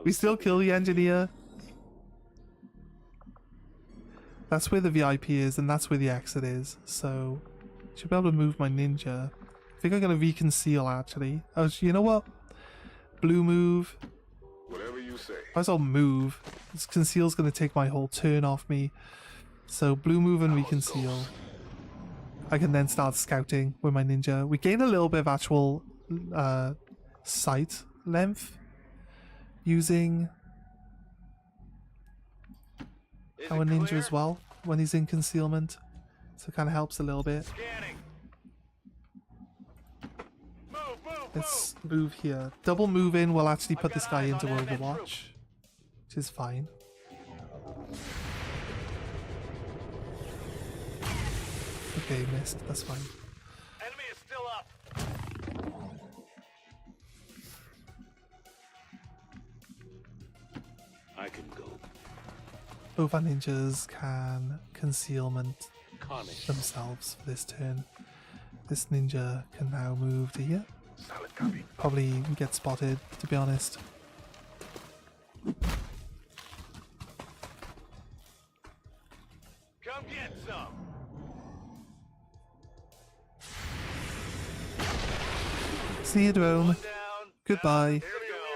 We still kill the engineer. That's where the VIP is, and that's where the exit is. So, should be able to move my ninja. I think I'm going to reconceal, actually. You know what? Blue move. Whatever you say. I was on move. This conceal's going to take my whole turn off me. So blue move and reconceal. I can then start scouting with my ninja. We gain a little bit of actual sight length using our ninja as well when he's in concealment. So it kind of helps a little bit. Let's move here. Double move in will actually put this guy into Overwatch, which is fine. Okay, missed. That's fine. Enemy is still up. I can go. Both our ninjas can concealment Carnage. themselves for this turn. This ninja can now move to here. Solid copy. Probably get spotted, to be honest. Come get some. See you, drone. Down. Goodbye. Alien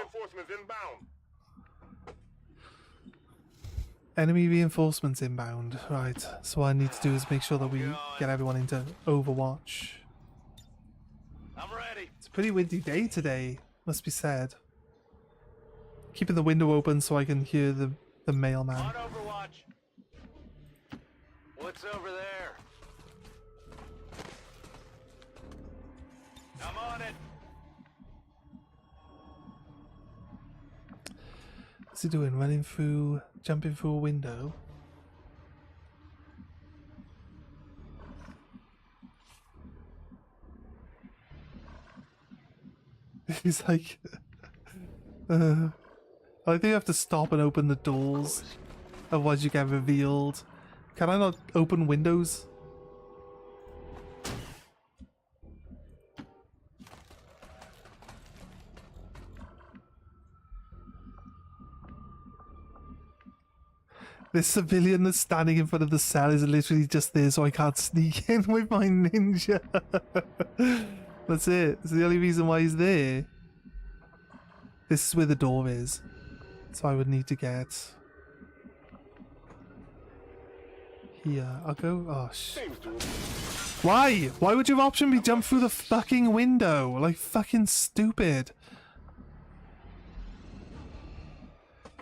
reinforcements inbound. Enemy reinforcements inbound. Right, so what I need to do is make sure that we get everyone into Overwatch. I'm ready. It's a pretty windy day today, must be said. Keeping the window open so I can hear the mailman. On Overwatch. What's over there? I'm on it. What's he doing? Running through, jumping through a window? He's like, I think you have to stop and open the doors, otherwise you get revealed. Can I not open windows? This civilian that's standing in front of the cell is literally just there so I can't sneak in with my ninja. That's it. It's the only reason why he's there. This is where the door is. So I would need to get here. I'll go. Oh, Seems doable. Why? Why would your option be jump through the fucking window? Like fucking stupid.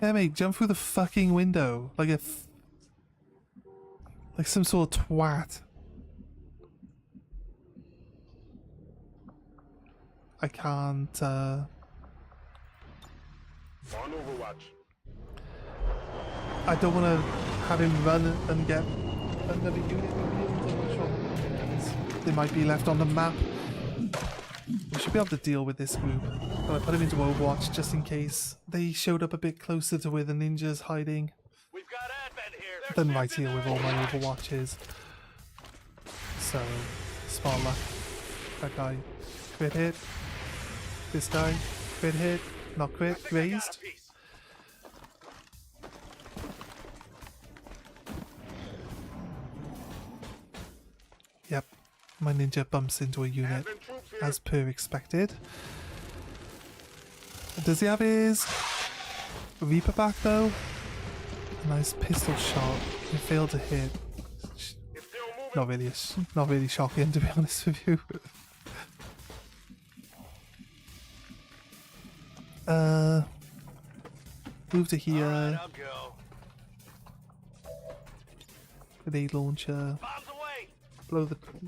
Yeah, mate, jump through the fucking window. Like like some sort of twat. I can't, On Overwatch. I don't want to have him run and get another unit revealed. I'm not sure how many units they might be left on the map. We should be able to deal with this group. But I put him into Overwatch just in case they showed up a bit closer to where the ninja's hiding. We've got advent here. Then right here with all my Overwatches. So, smart luck. That guy, crit hit. This guy, crit hit. Not crit, raised. Yep, my ninja bumps into a unit as per expected. Does he have his Reaper back though? A nice pistol shot. He failed to hit. Not really shocking to be honest with you. Move to here. Alright, I'll go. Grenade launcher. Bombs away.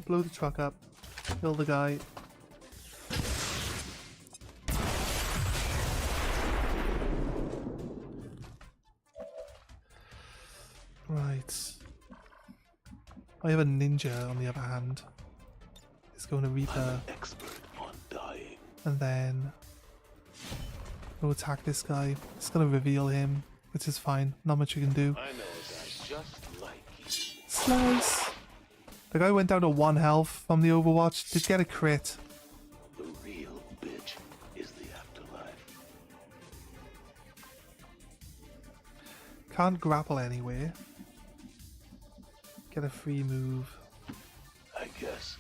Blow the truck up. Kill the guy. Right. I have a ninja on the other hand. He's going to Reaper Expert on dying. and then go attack this guy. It's gonna reveal him, which is fine. Not much you can do. I know a guy just like you. Slice! The guy went down to 1 health from the Overwatch. Did get a crit. The real bitch is the afterlife. Can't grapple anywhere. Get a free move. I guess.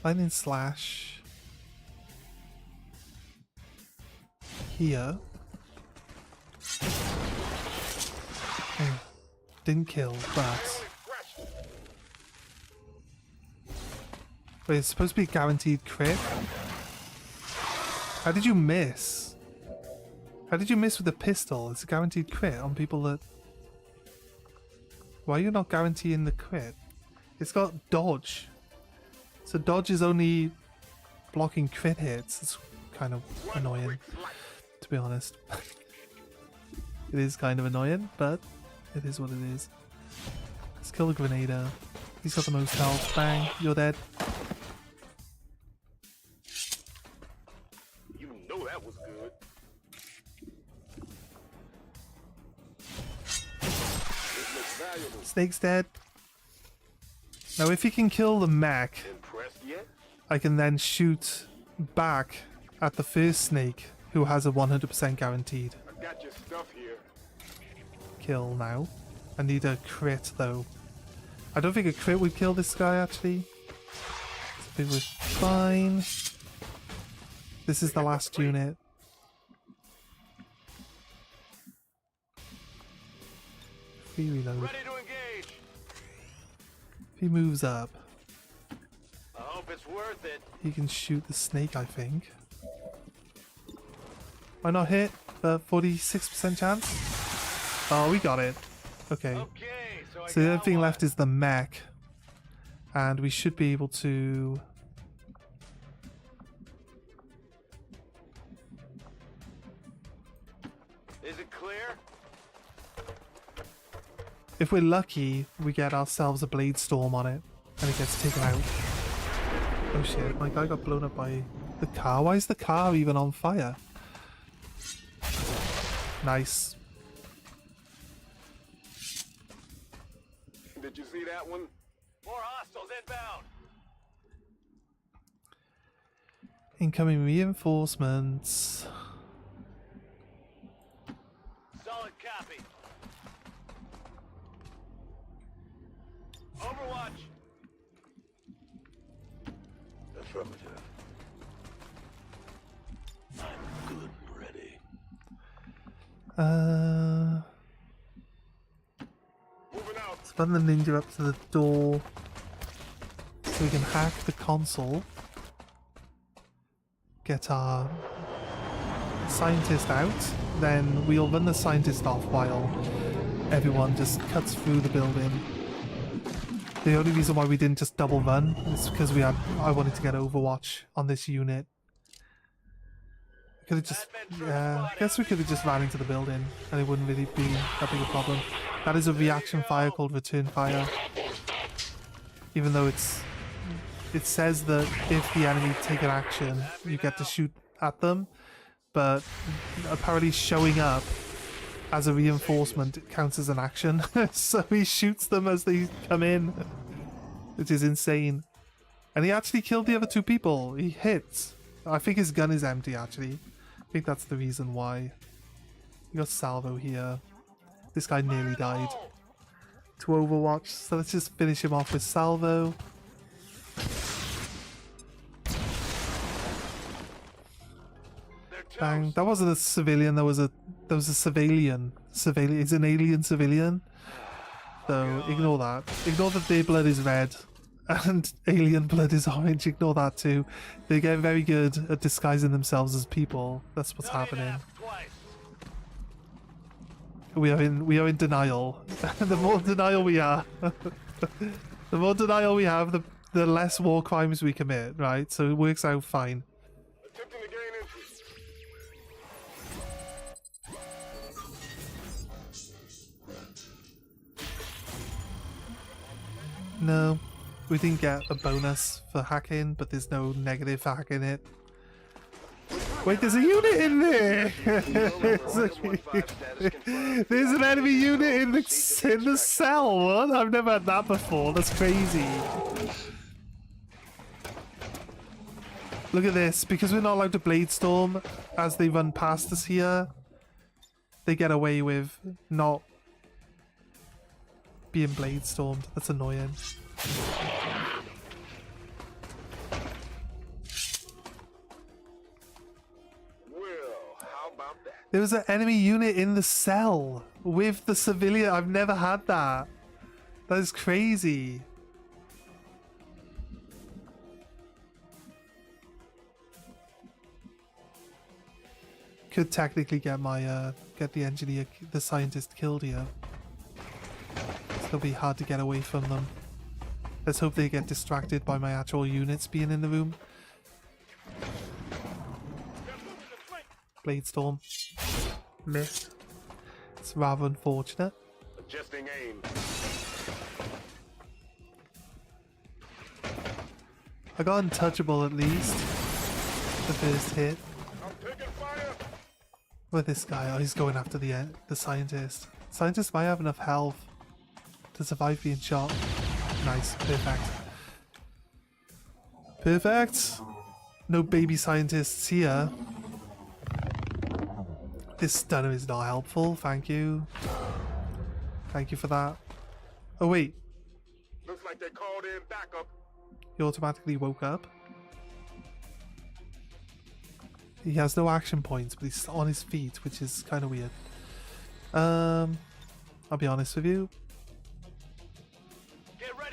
Lightning slash. Here. Oh, didn't kill, but... Wait, it's supposed to be guaranteed crit? How did you miss? How did you miss with the pistol? It's a guaranteed crit on people that... Why are you not guaranteeing the crit? It's got dodge. So dodge is only blocking crit hits. It's kind of annoying, to be honest. It is kind of annoying, but it is what it is. Let's kill the Grenadier. He's got the most health. Bang, you're dead. You know that was good. This looks valuable. Snake's dead. Now if you can kill the mech, Impressed yet? I can then shoot back at the first snake, who has a 100% guaranteed I got your stuff here. kill now. I need a crit though. I don't think a crit would kill this guy actually. I think we're fine. This is the last unit. Free reload. Ready to engage. If he moves up, I hope it's worth it. he can shoot the snake, I think. Why not hit? The 46% chance? Oh, we got it. Okay. Okay, so I So the got other thing one. left is the mech. And we should be able to... Is it clear? If we're lucky, we get ourselves a blade storm on it. And it gets taken out. Oh shit, my guy got blown up by the car. Why is the car even on fire? Nice. Did you see that one? More hostiles inbound. Incoming reinforcements. Solid copy. Overwatch. Affirmative. I'm good and ready. Let's run the ninja up to the door so we can hack the console. Get our scientist out. Then we'll run the scientist off while everyone just cuts through the building. The only reason why we didn't just double run is because I wanted to get Overwatch on this unit. Could have just, yeah, I guess we could have just ran into the building and it wouldn't really be that big a problem. That is a reaction fire called return fire. Even though it says that if the enemy take an action, you get to shoot at them, but apparently showing up as a reinforcement counts as an action. So he shoots them as they come in, which is insane. And he actually killed the other two people. He hits. I think his gun is empty actually. I think that's the reason why. We got Salvo here. This guy nearly died to Overwatch, so let's just finish him off with Salvo. Bang. That wasn't a civilian, that was a civilian. It's an alien civilian. So ignore that. Ignore that their blood is red and alien blood is orange. Ignore that too. They get very good at disguising themselves as people. That's what's happening. We are in denial. The more denial we are, the more denial we have, the less war crimes we commit, right? So it works out fine. Attempting to gain entry. No, we didn't get a bonus for hacking, but there's no negative for hacking it. Wait, there's a unit in there! There's an enemy unit in the cell, what? I've never had that before, that's crazy. Look at this, because we're not allowed to blade storm as they run past us here, they get away with not being blade stormed. That's annoying. There was an enemy unit in the cell with the civilian. I've never had that. That is crazy. Could technically get my get the engineer, the scientist killed here. It's gonna be hard to get away from them. Let's hope they get distracted by my actual units being in the room. Blade storm. Missed. It's rather unfortunate. Adjusting aim. I got untouchable at least. The first hit. I'm taking fire. With this guy, oh, he's going after the scientist. Scientist might have enough health to survive being shot. Nice, perfect. Perfect. No baby scientists here. This stunner is not helpful, thank you. Thank you for that. Oh wait. Looks like they called in backup. He automatically woke up. He has no action points, but he's on his feet, which is kind of weird. I'll be honest with you.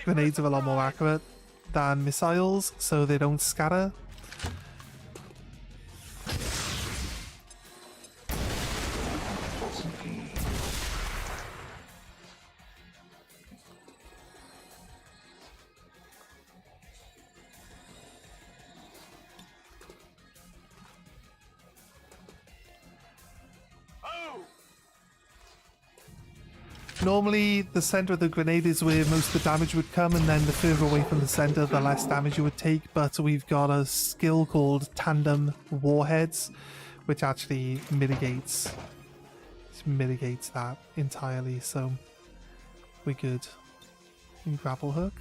Grenades are a lot more accurate than missiles, so they don't scatter. Normally, the center of the grenade is where most of the damage would come, and then the further away from the center, the less damage you would take. But we've got a skill called tandem warheads, which actually mitigates that entirely. So we're good. You can grapple hook.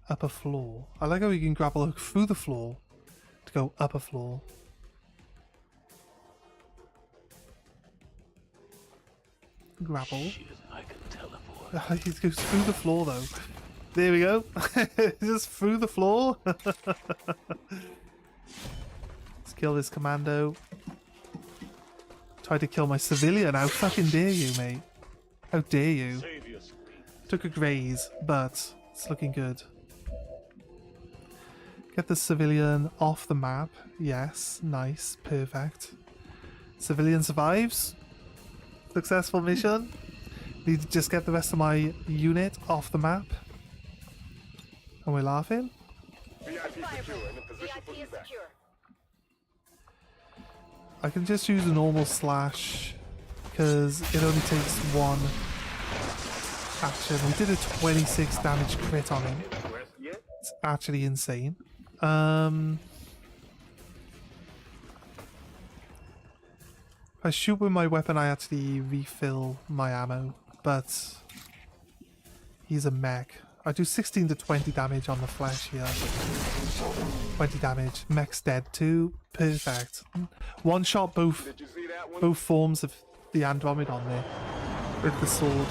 Upper floor. I like how we can grapple hook through the floor to go upper floor. Grapple. Shit, I can teleport. He goes through the floor though. There we go. Just through the floor. Let's kill this commando. Tried to kill my civilian. How fucking dare you, mate? How dare you? Save your screams. Took a graze, but it's looking good. Get the civilian off the map. Yes, nice, perfect. Civilian survives. Successful mission. Need to just get the rest of my unit off the map. And we're laughing. VIP secure and in position for VIP is evac. secure. I can just use a normal slash because it only takes one action. We did a 26 damage crit on him. It's actually insane. If I shoot with my weapon, I actually refill my ammo, but he's a mech. I do 16 to 20 damage on the flesh here. 20 damage. Mech's dead too. Perfect. One shot both Did you see that one? both forms of the Andromedon there with the sword.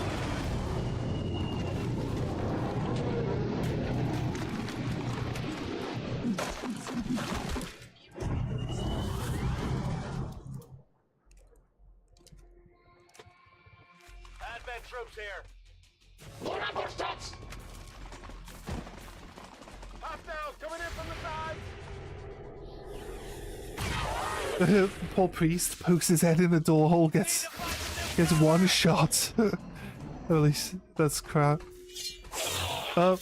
Advent troops here. Hostiles coming in from the sides. Poor priest pokes his head in the door hole, gets one shot. Holy that's crap. Oh,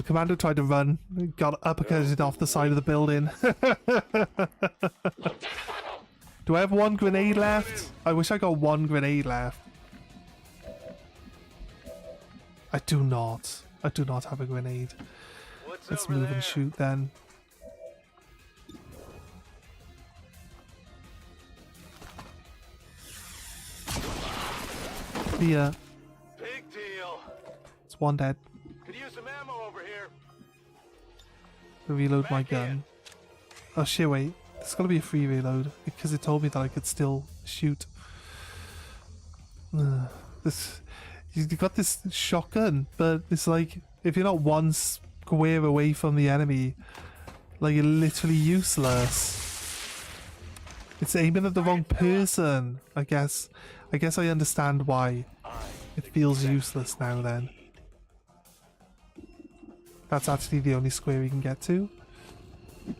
Commando tried to run, got uppercutted off the side of the building. Do I have one grenade left? I wish I got one grenade left. I do not. I do not have a grenade. What's Let's over move there? and shoot then. Yeah, Big deal. it's one dead. Could use some ammo over here. Reload my Back in. gun. Oh shit, wait. There's gotta be a free reload because it told me that I could still shoot. You got this shotgun, but it's like if you're not one square away from the enemy, like you're literally useless. It's aiming at the wrong person. I guess I understand why it feels useless now then. That's actually the only square we can get to.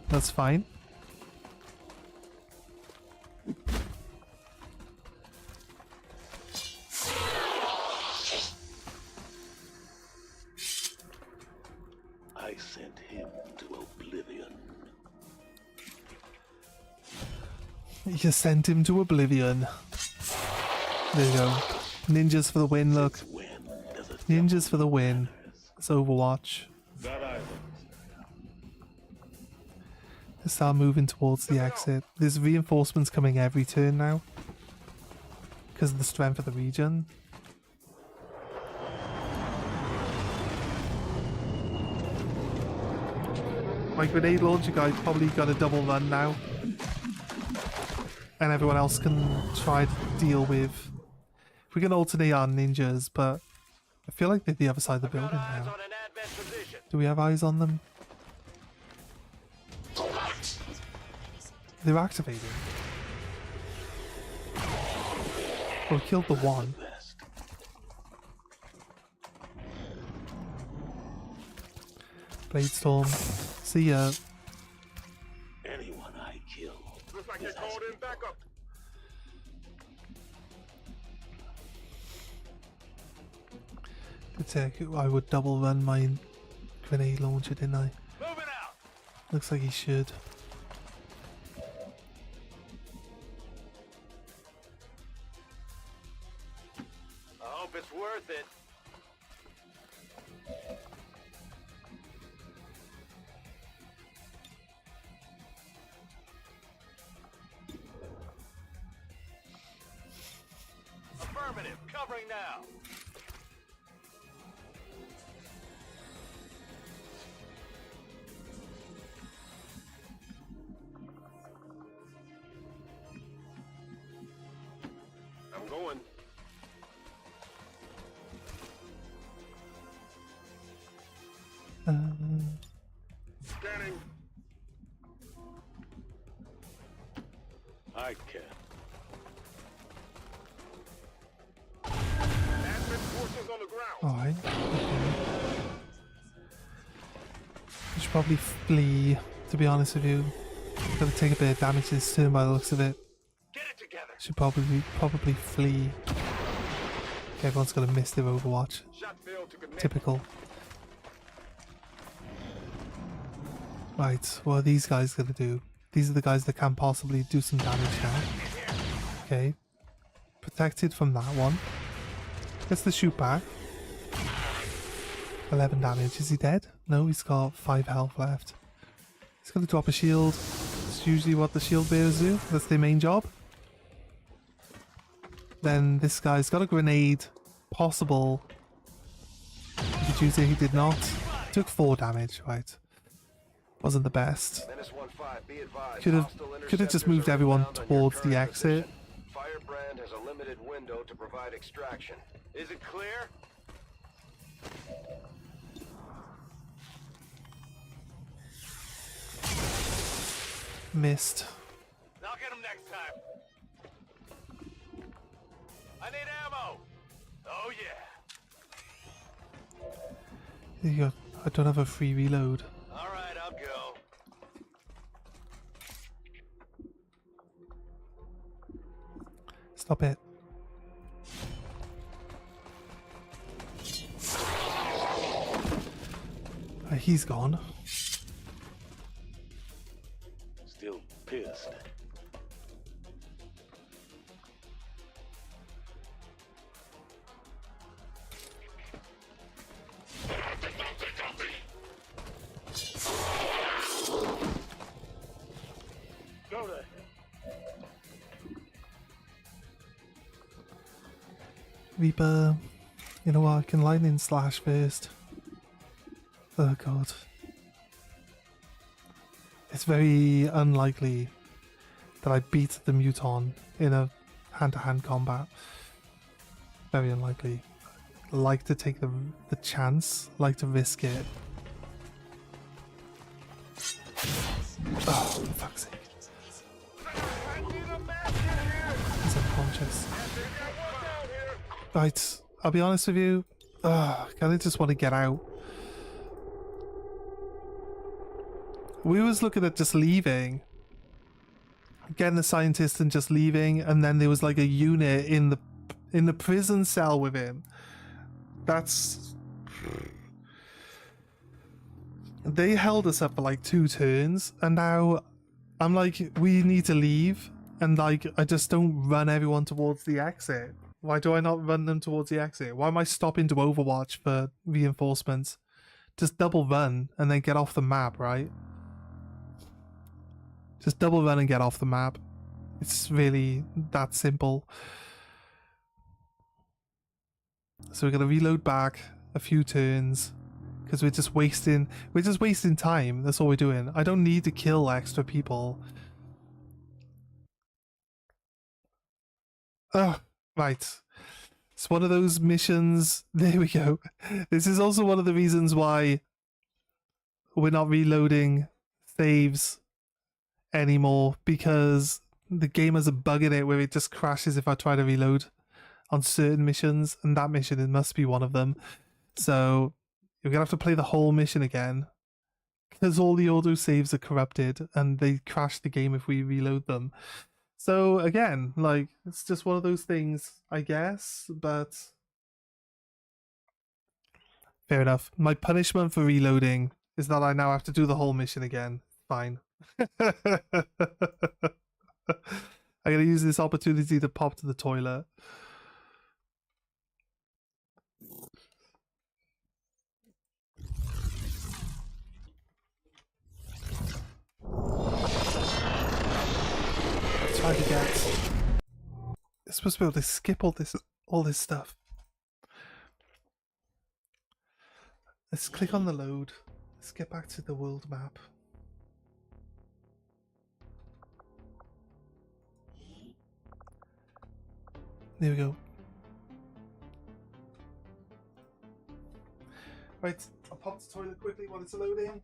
That's fine. I sent him to oblivion. You sent him to oblivion. There you go. Ninjas for the win, look. When does a Ninjas for the win. It's Overwatch. that island? Let's start moving towards the exit. There's reinforcements coming every turn now. Because of the strength of the region. My grenade launcher guy's probably got a double run now. And everyone else can try to deal with. We can alternate our ninjas, but I feel like they're the other side of the Got building eyes now. on an Advent position. Do we have eyes on them? They're activating. Well, we killed the one. Best. Bladestorm. See ya. Anyone I kill. Looks like they called in backup. I would double run my grenade launcher, didn't I? Moving out. Looks like he should. I hope it's worth it. Affirmative. Covering now. I'm going. Scanning. I can. Alright. Okay. I should probably flee, to be honest with you. Gonna take a bit of damage this turn by the looks of it. Get it together. Should probably flee. Okay, everyone's gonna miss their Overwatch. Shot failed to connect. Typical. Right, what are these guys gonna do? These are the guys that can possibly do some damage now. Okay. Protected from that one. Gets the shoot back. 11 damage. Is he dead? No, he's got 5 health left. He's gonna drop a shield. That's usually what the shield bearers do. That's their main job. Then this guy's got a grenade. Possible. He could use it, he did not. Took 4 damage, right. Wasn't the best. Could have just moved everyone towards the exit. Firebrand has a limited window to provide extraction. Is it clear? Missed. I'll get him next time. I need ammo. Oh yeah. There you go. I don't have a free reload. All right, I'll go. Stop it. He's gone. Still pissed. Go to Reaper. You know what? I can lightning slash first. Oh god. It's very unlikely that I beat the Muton in a hand-to-hand combat. Very unlikely. Like to take the chance, like to risk it. Oh, for fuck's sake. He's unconscious. Right, I'll be honest with you. I kinda just want to get out. We was looking at just leaving. Getting the scientist and just leaving, and then there was like a unit in the prison cell with him. That's... They held us up for like 2 turns, and now I'm like, we need to leave, and like, I just don't run everyone towards the exit. Why do I not run them towards the exit? Why am I stopping to Overwatch for reinforcements? Just double run and then get off the map, right? Just double run and get off the map. It's really that simple. So we're gonna reload back a few turns because we're just wasting time. That's all we're doing. I don't need to kill extra people. Oh, right. It's one of those missions. There we go. This is also one of the reasons why we're not reloading saves anymore, because the game has a bug in it where it just crashes if I try to reload on certain missions, and that mission, it must be one of them. So you're gonna have to play the whole mission again because all the auto saves are corrupted and they crash the game if we reload them. So again, like, it's just one of those things, I guess, but fair enough. My punishment for reloading is that I now have to do the whole mission again. Fine. I gotta use this opportunity to pop to the toilet. Try to get. It's supposed to be able to skip all this stuff. Let's click on the load. Let's get back to the world map. There we go. Right, I'll pop to the toilet quickly while it's loading.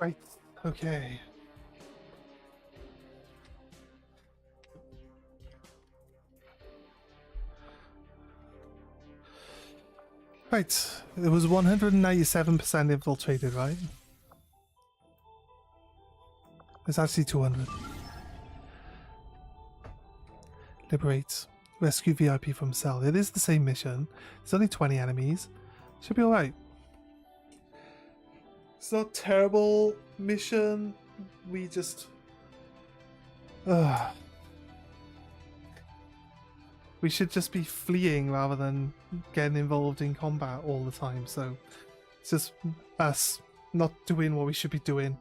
Right, okay. Right, it was 197% infiltrated, right? It's actually 200. Liberate. Rescue VIP from cell. It is the same mission. There's only 20 enemies. Should be alright. It's not a terrible mission. We just... we should just be fleeing rather than getting involved in combat all the time. So it's just us not doing what we should be doing.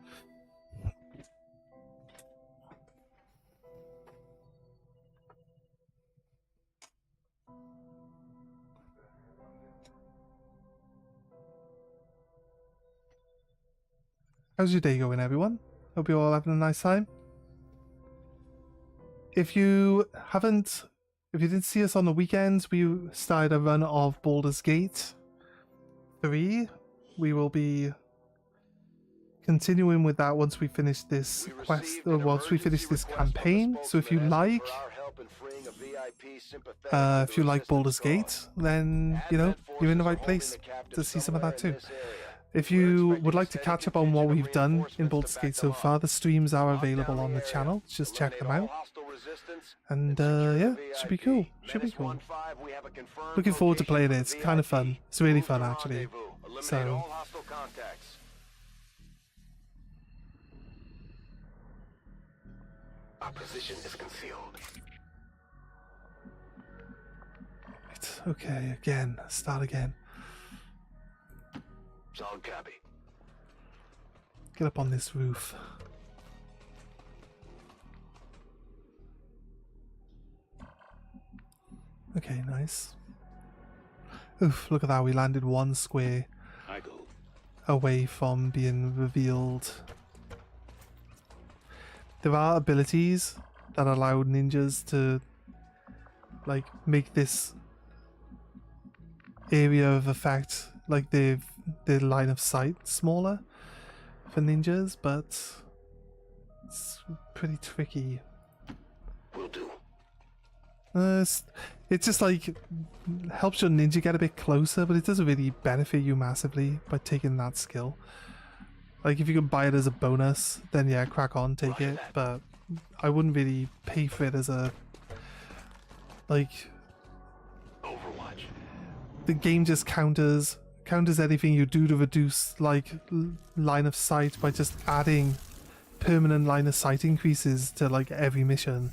How's your day going, everyone? Hope you're all having a nice time. If you didn't see us on the weekends, we started a run of Baldur's Gate 3. We will be continuing with that once we finish this quest, or once we finish this campaign. So if you like Baldur's Gate, then you know you're in the right place to see some of that too. If you would like to catch up on what we've done in Baldur's Gate so far, the streams are available on the channel. Just check them out. And yeah, should be cool. Should be cool. Looking forward to playing it. It's kind of fun. It's really fun, actually. So our position is concealed. right, okay, again. Start again. Solid copy. Get up on this roof. Okay, nice. Oof, look at that. We landed one square I go. away from being revealed. There are abilities that allow ninjas to like make this area of effect, like their line of sight, smaller for ninjas, but it's pretty tricky. Will do. It's just like helps your ninja get a bit closer, but it doesn't really benefit you massively by taking that skill. Like if you can buy it as a bonus, then yeah, crack on, take it. But I wouldn't really pay for it as a like. Overwatch. The game just counters anything you do to reduce like line of sight by just adding permanent line of sight increases to like every mission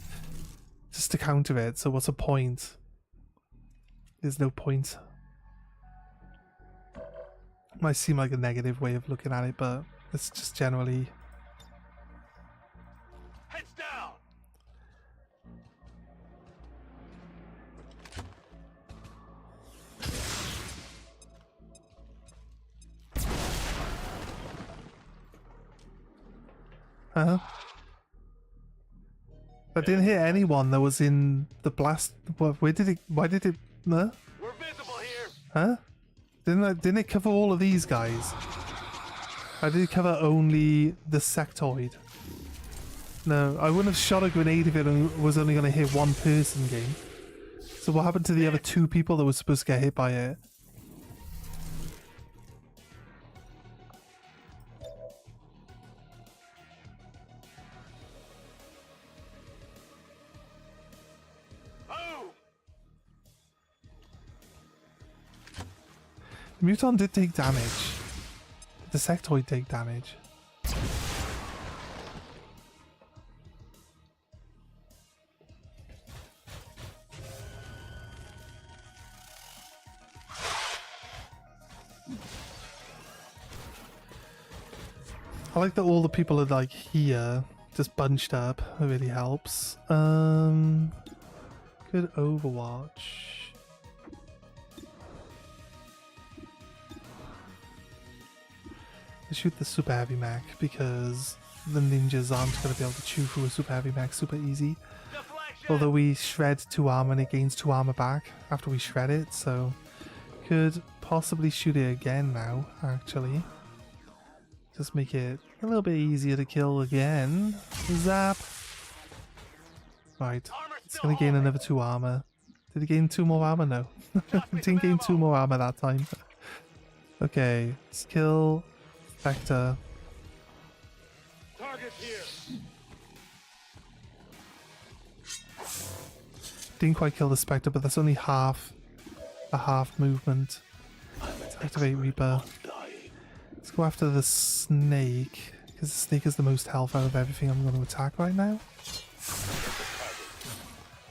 just to counter it. So what's the point? There's no point. Might seem like a negative way of looking at it, but it's just generally. Heads down. Huh? I didn't hit anyone that was in the blast. Where did it? Why did it? Huh? We're visible here. Huh? Didn't it cover all of these guys? I did cover only the sectoid. No, I wouldn't have shot a grenade if it was only going to hit one person, game. So what happened to the other two people that were supposed to get hit by it? The Muton did take damage. Did the sectoid take damage? I like that all the people are like here, just bunched up. It really helps. Good Overwatch. Shoot the super heavy mech because the ninjas aren't going to be able to chew through a super heavy mech super easy. Although we shred 2 armor and it gains 2 armor back after we shred it, so could possibly shoot it again now, actually. Just make it a little bit easier to kill again. Zap. Right. It's gonna gain another 2 armor. Did it gain 2 more armor? No. It didn't gain 2 more armor that time. Okay. Let's kill Spectre. Target here. Didn't quite kill the Spectre, but that's only half a half movement. Let's activate Reaper. Let's go after the snake, because the snake is the most health out of everything I'm going to attack right now.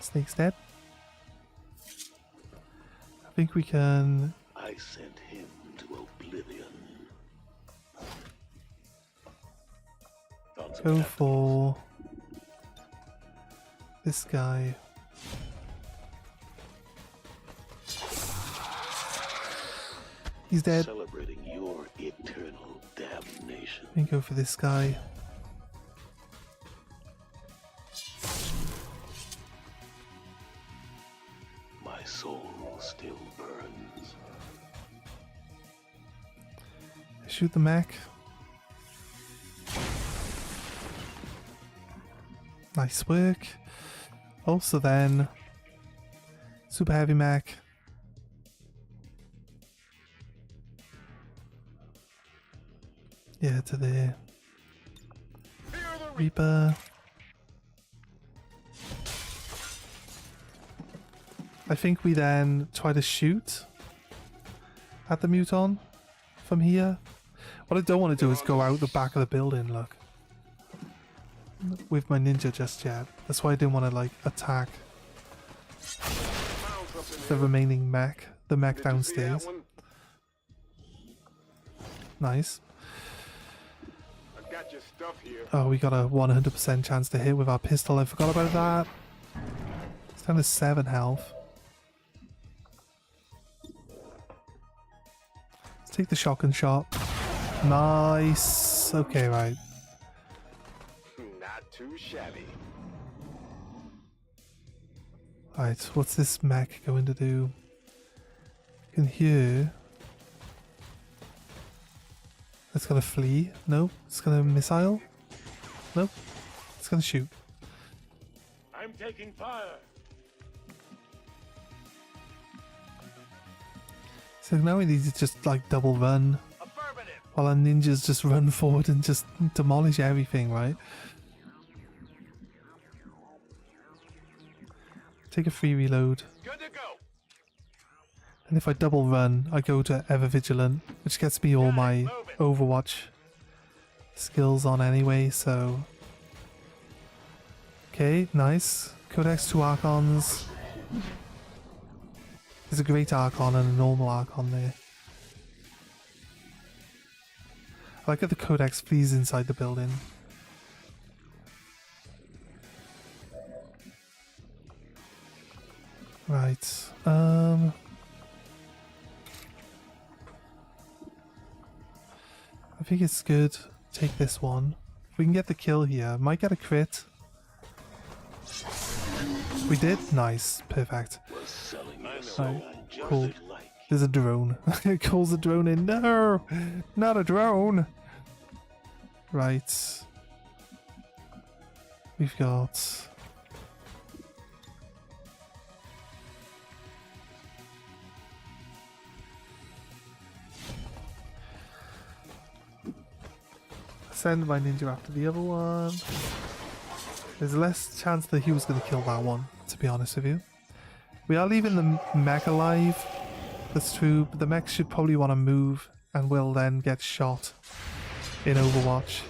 Snake's dead. I think we can I sent him to oblivion. go for this guy. He's dead. Celebrating your eternal damnation. We can go for this guy. My soul still burns. Shoot the mech. Nice work. Also then, super heavy mech. Yeah, to there. Reaper. I think we then try to shoot at the Muton from here. What I don't want to do is go out the back of the building, look. With my ninja just yet. That's why I didn't want to like attack the remaining mech. The mech downstairs. Nice. Got your stuff here. Oh, we got a 100% chance to hit with our pistol. I forgot about that. It's down to 7 health. Let's take the shotgun shot. Nice. Okay, right. Not too shabby. Right, what's this mech going to do? You can hear. It's gonna flee. Nope. It's gonna missile. Nope. It's gonna shoot. I'm taking fire. So now we need to just like double run. While our ninjas just run forward and just demolish everything, right? Take a free reload. Good to go. And if I double run, I go to Ever Vigilant, which gets me all my Overwatch skills on anyway, so... Okay, nice. Codex 2 Archons. There's a Great Archon and a normal Archon there. I like how the Codex flees inside the building. Right, I think it's good. Take this one. If we can get the kill here, might get a crit. We did? Nice. Perfect. Right, cool. There's a drone. It calls a drone in. No! Not a drone! Right. We've got... Send my ninja after the other one. There's less chance that he was going to kill that one, to be honest with you. We are leaving the mech alive. That's true, but the mech should probably want to move and will then get shot in Overwatch.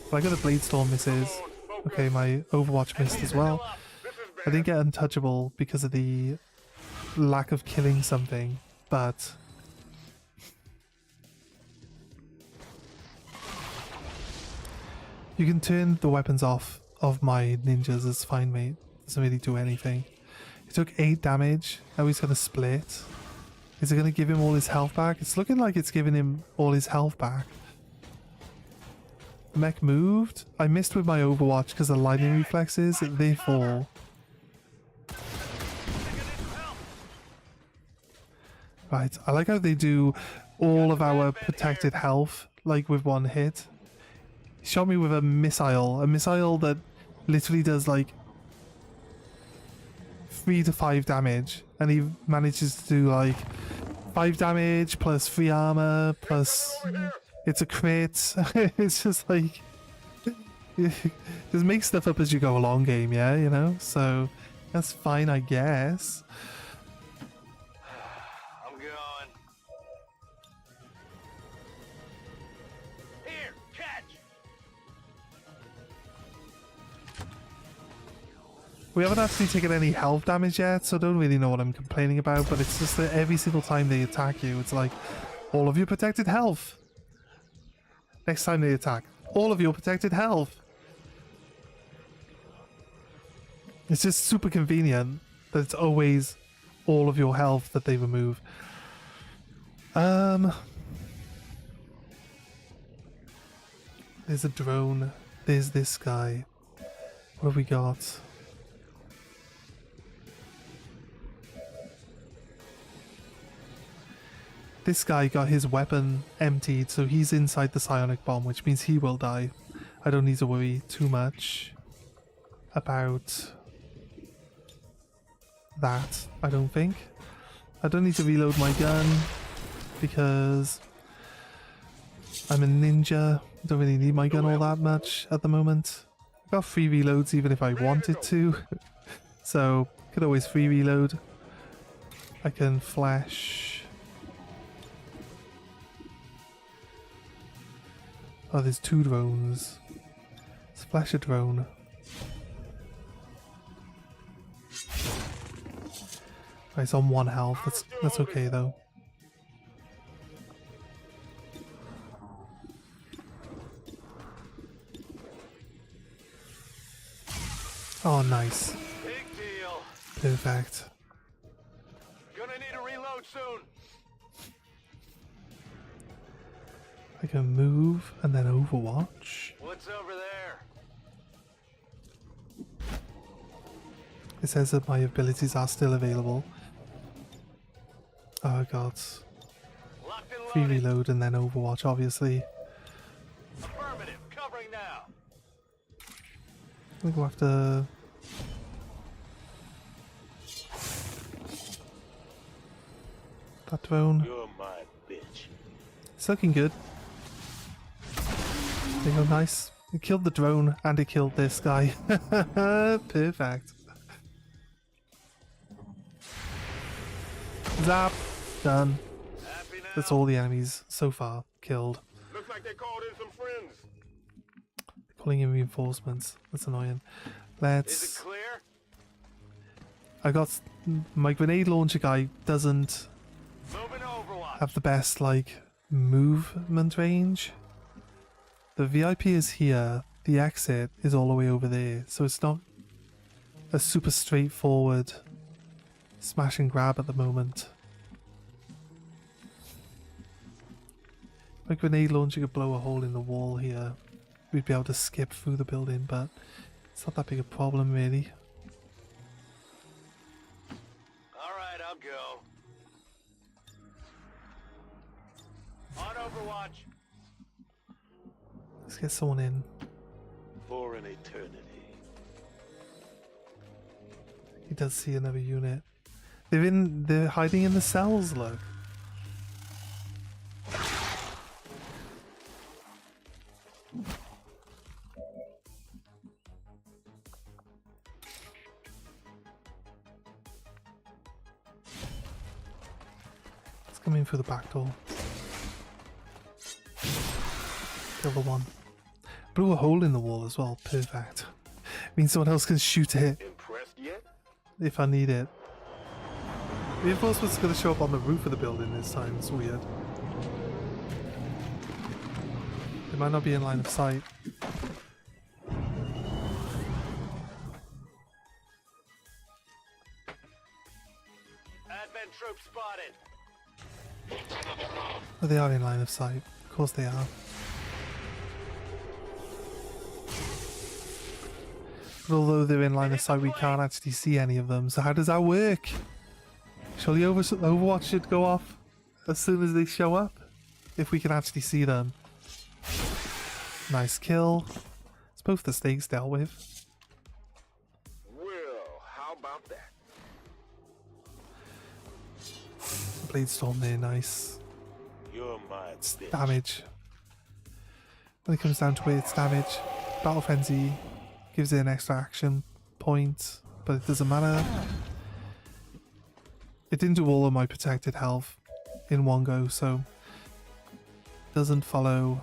But I got a Bladestorm misses. Okay, my Overwatch missed as well. I didn't get untouchable because of the lack of killing something, but... You can turn the weapons off of my ninjas, it's fine, mate. Doesn't really do anything. He took 8 damage, now he's going to split. Is it going to give him all his health back? It's looking like it's giving him all his health back. The mech moved. I missed with my Overwatch because of lightning reflexes, therefore... Right, I like how they do all of our protected health like with one hit. He shot me with a missile that literally does like 3 to 5 damage, and he manages to do like 5 damage plus 3 armor plus it's a crit. It's just like just make stuff up as you go along, game, yeah, you know? So that's fine, I guess. I'm going. Here, catch. We haven't actually taken any health damage yet, so I don't really know what I'm complaining about, but it's just that every single time they attack you, it's like, all of your protected health. Next time they attack, all of your protected health. It's just super convenient that it's always all of your health that they remove. There's a drone. There's this guy. What have we got? This guy got his weapon emptied, so he's inside the psionic bomb, which means he will die. I don't need to worry too much about that, I don't think. I don't need to reload my gun because I'm a ninja. I don't really need my gun all that much at the moment. I've got 3 reloads even if I wanted to. So, could always free reload. I can flash. Oh, there's 2 drones. Let's flash a drone. Right, it's on 1 health. That's okay though. Oh, nice. Big deal. Perfect. Gonna need a reload soon. I can move and then overwatch. What's over there? It says that my abilities are still available. Oh god. Locked and Free loaded. reload and then overwatch, obviously. Affirmative. Covering now. We'll go after... that drone. You're my bitch. It's looking good. There you go, nice. It killed the drone and it killed this guy. Perfect. Zap! Done. Happy now? That's all the enemies so far killed. Looks like they called in some friends. Calling in reinforcements. That's annoying. Is it Let's... clear? I got... my grenade launcher guy doesn't Moving to Overwatch. have the best, like, movement range. The VIP is here. The exit is all the way over there. So it's not a super straightforward smash and grab at the moment. My grenade launcher could blow a hole in the wall here. We'd be able to skip through the building, but it's not that big a problem really. Alright, I'll go. On Overwatch. Let's get someone in. For an eternity. He does see another unit. They're hiding in the cells, look. Let's come in through the back door. Kill the one. Blew a hole in the wall as well. Perfect. Means someone else can shoot it Impressed yet? if I need it. Reinforcements are going to show up on the roof of the building this time. It's weird. They might not be in line of sight. Advent troops spotted. Oh, they are in line of sight. Of course they are. But although they're in line of sight, we can't actually see any of them. So how does that work? Surely Overwatch should go off as soon as they show up? If we can actually see them. Nice kill. It's both the stakes dealt with. Well, how about that? Blade Storm there, nice. You're my bitch. Damage. When it comes down to it, it's damage. Battle Frenzy gives it an extra action point, but it doesn't matter. It didn't do all of my protected health in one go, so doesn't follow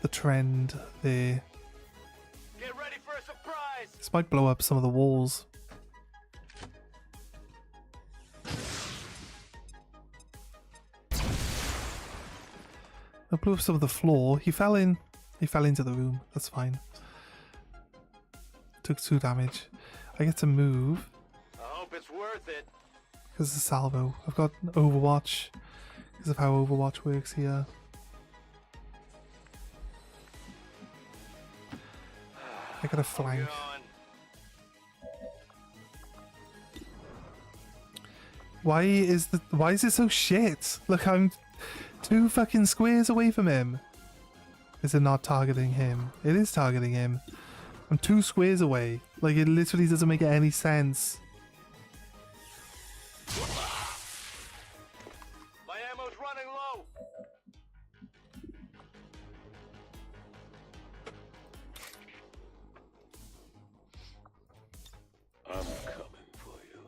the trend there. Get ready for a surprise! This might blow up some of the walls. I blew up some of the floor. He fell into the room. That's fine. Took 2 damage. I get to move I hope it's worth it. because of salvo. I've got Overwatch because of how Overwatch works here. I got a flank. Why is it so shit? Look, I'm 2 fucking squares away from him. Is it not targeting him? It is targeting him. I'm 2 squares away. Like, it literally doesn't make any sense. My ammo's running low. I'm coming for you.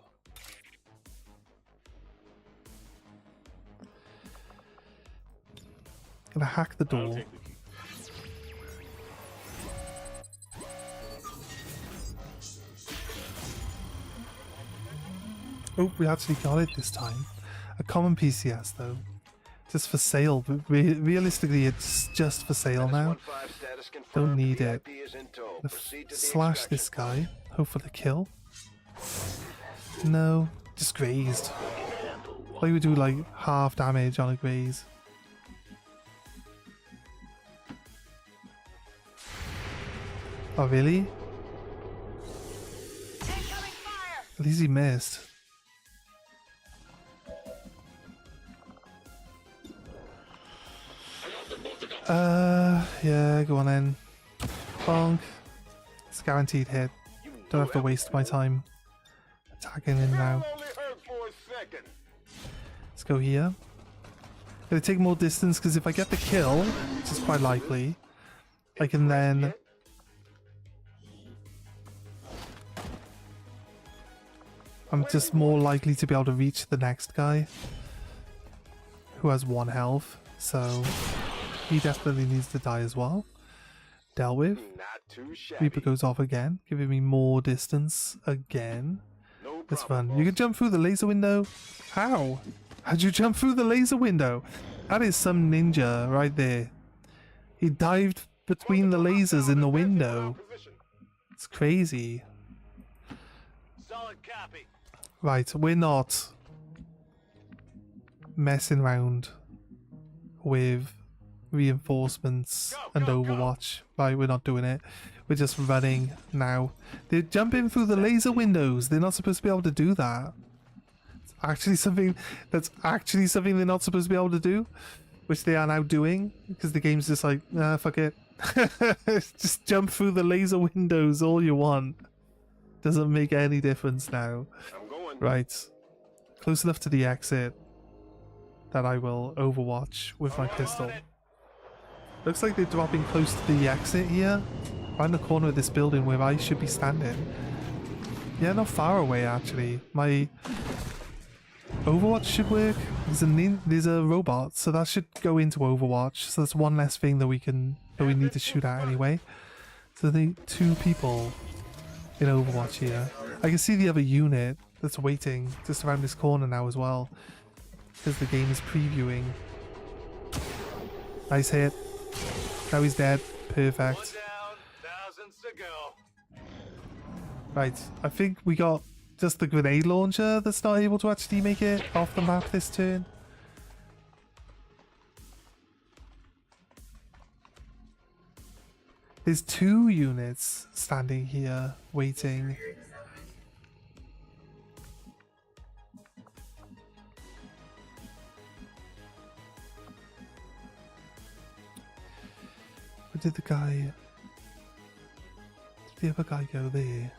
Gonna hack the I'll door. take the key. Oh, we actually got it this time. A common PCS though. Just for sale. But realistically, it's just for sale now. 15 status confirmed. Don't need it. VIP is in tow. Let's Proceed to the slash extraction this guy. Hope for the kill. No, just grazed. Like we do like half damage on a graze. Oh really? At least he missed. Yeah, go on then. Bonk. It's a guaranteed hit. Don't have to waste my time attacking him now. Only hurt for a second. Let's go here. Gonna take more distance because if I get the kill, which is quite likely, I can then I'm just more likely to be able to reach the next guy who has 1 health, so he definitely needs to die as well. Dealt with. Not too shabby. Reaper goes off again, giving me more distance again. No That's problem, fun. You can jump through the laser window. How? How'd you jump through the laser window? That is some ninja right there. He dived between the lasers in the window. It's crazy. Solid copy. Right, we're not messing around with reinforcements and Overwatch. Right, we're not doing it. We're just running now. They're jumping through the laser windows. They're not supposed to be able to do that. It's actually something they're not supposed to be able to do, which they are now doing because the game's just like, nah, fuck it. Just jump through the laser windows all you want. Doesn't make any difference now. I'm going. Right. Close enough to the exit that I will Overwatch with my pistol. Looks like they're dropping close to the exit here. Around the corner of this building where I should be standing. Yeah, not far away actually. My Overwatch should work. There's a robot, so that should go into Overwatch. So that's one less thing that we need to shoot at anyway. So the 2 people in Overwatch here. I can see the other unit that's waiting just around this corner now as well, because the game is previewing. Nice hit. Now he's dead. Perfect. One down, thousands to go. Right, I think we got just the grenade launcher that's not able to actually make it off the map this turn. There's 2 units standing here waiting. We're did the guy... The other guy go there?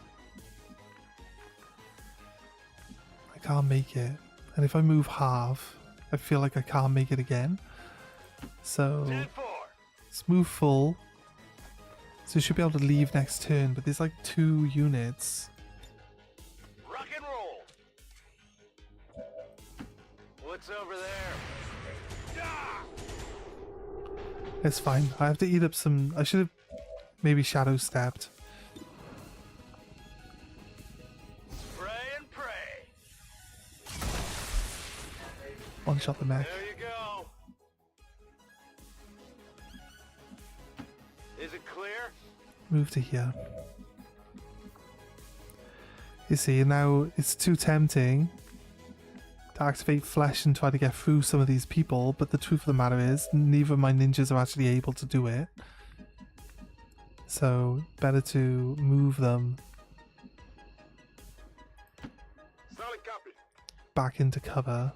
I can't make it. And if I move half, I feel like I can't make it again. So... 10-4. Let's move full. So we should be able to leave next turn, but there's like 2 units. Rock and roll. What's over there? Ah! It's fine. I have to eat up some... I should have maybe shadow stepped. Pray and pray. One shot the mech. There you go. Is it clear? Move to here. You see, now it's too tempting to activate flesh and try to get through some of these people, but the truth of the matter is, neither of my ninjas are actually able to do it. So, better to move them Solid copy. back into cover.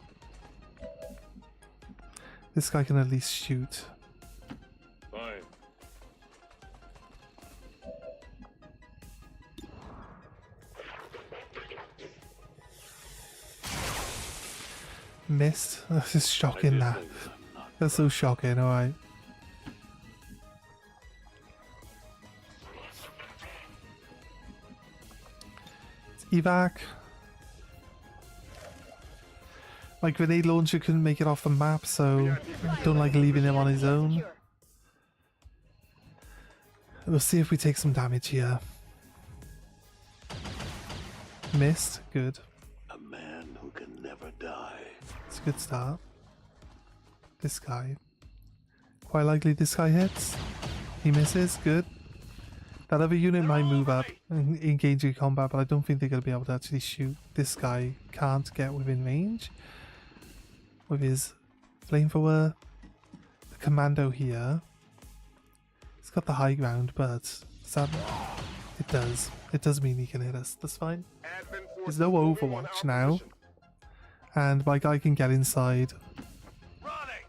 This guy can at least shoot. Fine. Missed. This is shocking, that. That's so shocking, alright. Evac. My grenade launcher couldn't make it off the map, so I don't like leaving him on his own. We'll see if we take some damage here. Missed. Good. A man who can never die. It's a good start. This guy. Quite likely this guy hits. He misses. Good. That other unit might move up and engage in combat, but I don't think they're going to be able to actually shoot. This guy can't get within range with his flamethrower. The commando here. It's got the high ground, but it does. It does mean he can hit us. That's fine. There's no Overwatch now. And my guy can get inside. Running.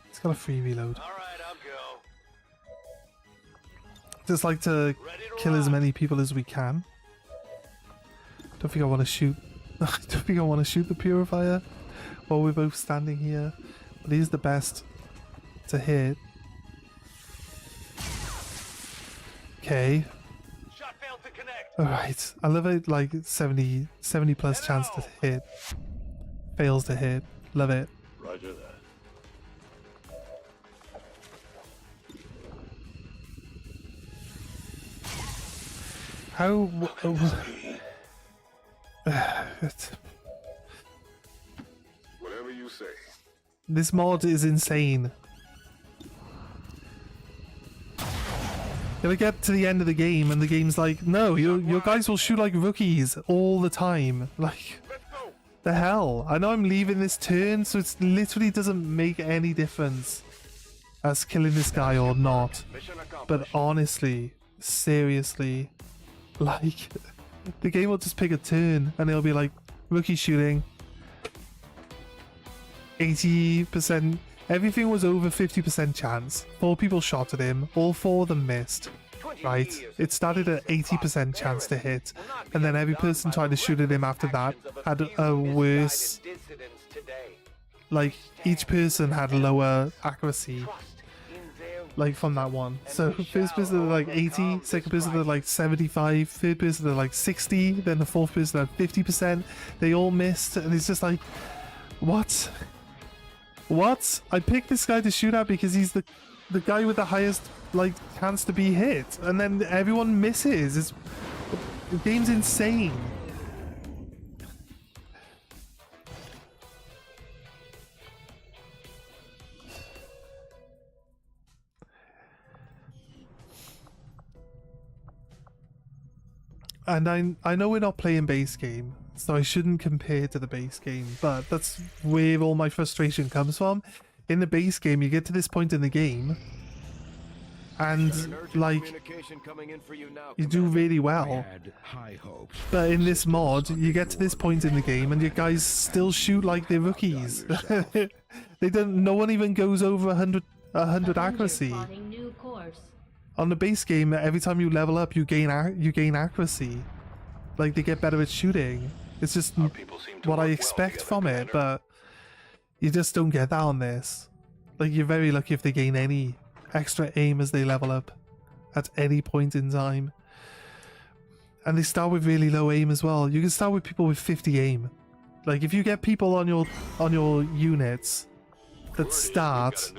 It's got a free reload. All right, I'll go. Just like to kill as many people as we can. Don't think I want to shoot. I don't think I want to shoot the purifier while we're both standing here. But he's the best to hit. Okay. Shot failed to connect. Alright. I love it, like 70 plus chance to hit. Fails to hit. Love it. Roger that. How... Whatever you say. This mod is insane. You'll get to the end of the game and the game's like, no, your guys will shoot like rookies all the time. Like, Let's go. the hell? I know I'm leaving this turn, so it literally doesn't make any difference as killing this guy or not. Mission accomplished. But honestly, seriously, like, the game will just pick a turn and it'll be like, rookie shooting. 80%, everything was over 50% chance. 4 people shot at him, all 4 of them missed. Right? It started at 80% chance to hit, and then every person trying to shoot at him after that had a worse, like, each person had lower accuracy, like, from that one. So first person had like 80, second person had like 75, third person had like 60, then the fourth person had 50%. They all missed, and it's just like, what? What? I picked this guy to shoot at because he's the guy with the highest, like, chance to be hit, and then everyone misses. The game's insane. And I know we're not playing base game, so I shouldn't compare to the base game, but that's where all my frustration comes from. In the base game, you get to this point in the game, and Got an urgent like communication coming in for you now, you do Commander. really I well. had high hopes. But in this Systems mod, under you get to this your point in the command, game and your guys still shoot like they're Have rookies. outdone yourself. They don't. No one even goes over 100 Avenger accuracy. plotting new course. On the base game, every time you level up, you gain accuracy. Like, they get better at shooting. It's just Our people seem to what I work well expect together, from it, Commander. but you just don't get that on this. Like, you're very lucky if they gain any extra aim as they level up at any point in time. And they start with really low aim as well. You can start with people with 50 aim. Like, if you get people on your units that start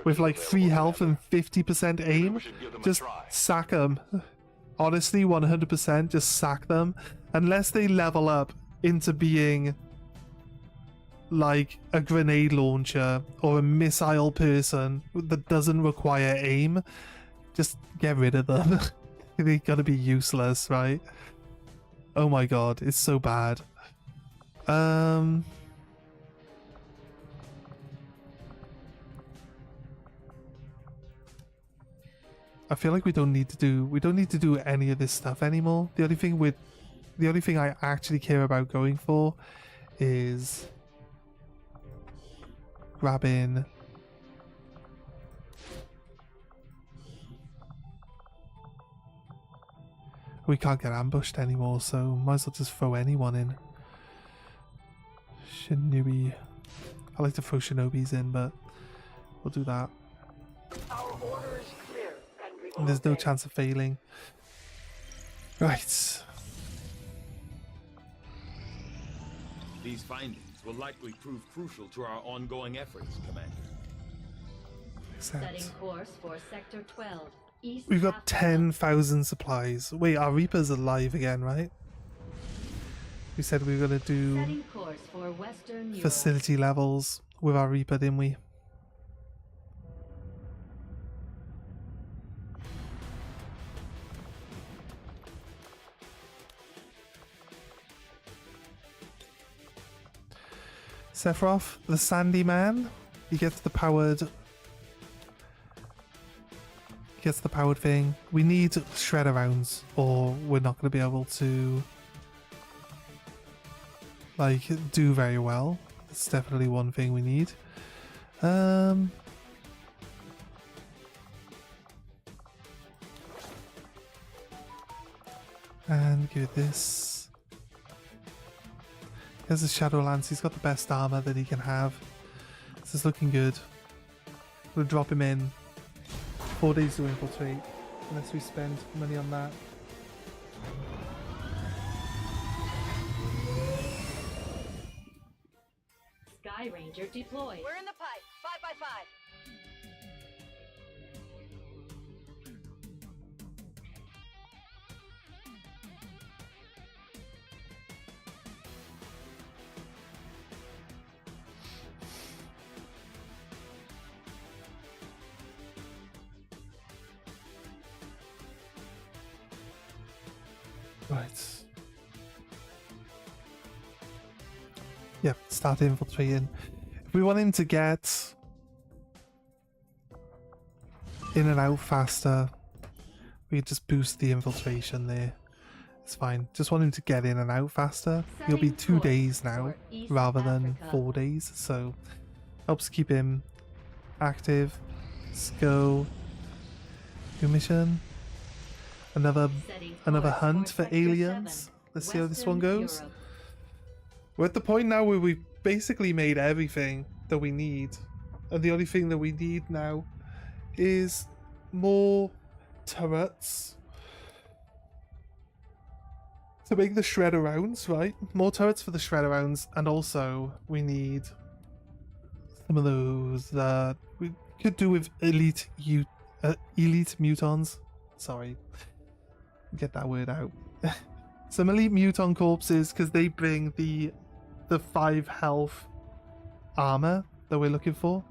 with like 3 health and 50% aim, just sack them. Honestly, 100% just sack them. Unless they level up into being like a grenade launcher or a missile person that doesn't require aim, just get rid of them. They're gonna be useless, right? Oh my god, it's so bad. I feel like we don't need to do any of this stuff anymore. The only thing I actually care about going for is grabbing we can't get ambushed anymore, so might as well just throw anyone in. Shinobi. I like to throw Shinobis in, but we'll do that. Our order is clear, and we will And there's no obey. chance of failing. Right. These findings will likely prove crucial to our ongoing efforts, Commander. Setting Sense. course for Sector 12, East We've got Africa. 10,000 supplies. Wait, our Reaper's alive again, right? We said we were going to do Setting course for Western Europe. facility levels with our Reaper, didn't we? Sephiroth, the Sandy Man, he gets the powered thing. We need shredder rounds or we're not going to be able to like do very well. It's definitely one thing we need. And give it this. Here's the Shadowlands. He's got the best armor that he can have. This is looking good. We'll drop him in. 4 days to infiltrate, unless we spend money on that. Sky Ranger deployed. We're in the pipe. 5x5. Right. Yep, start infiltrating. If we want him to get in and out faster, we can just boost the infiltration there. It's fine. Just want him to get in and out faster. He'll be Setting 2 course days now for East rather than Africa. 4 days, so helps keep him active. Let's go. New mission. Another Setting another course hunt for Sector aliens. 7, Let's see how this one Western goes. Europe. We're at the point now where we've basically made everything that we need. And the only thing that we need now is more turrets to make the shredder rounds, right? More turrets for the shredder rounds, and also we need some of those that we could do with elite mutons. Sorry, get that word out. Some elite muton corpses, because they bring the 5 health armor that we're looking for.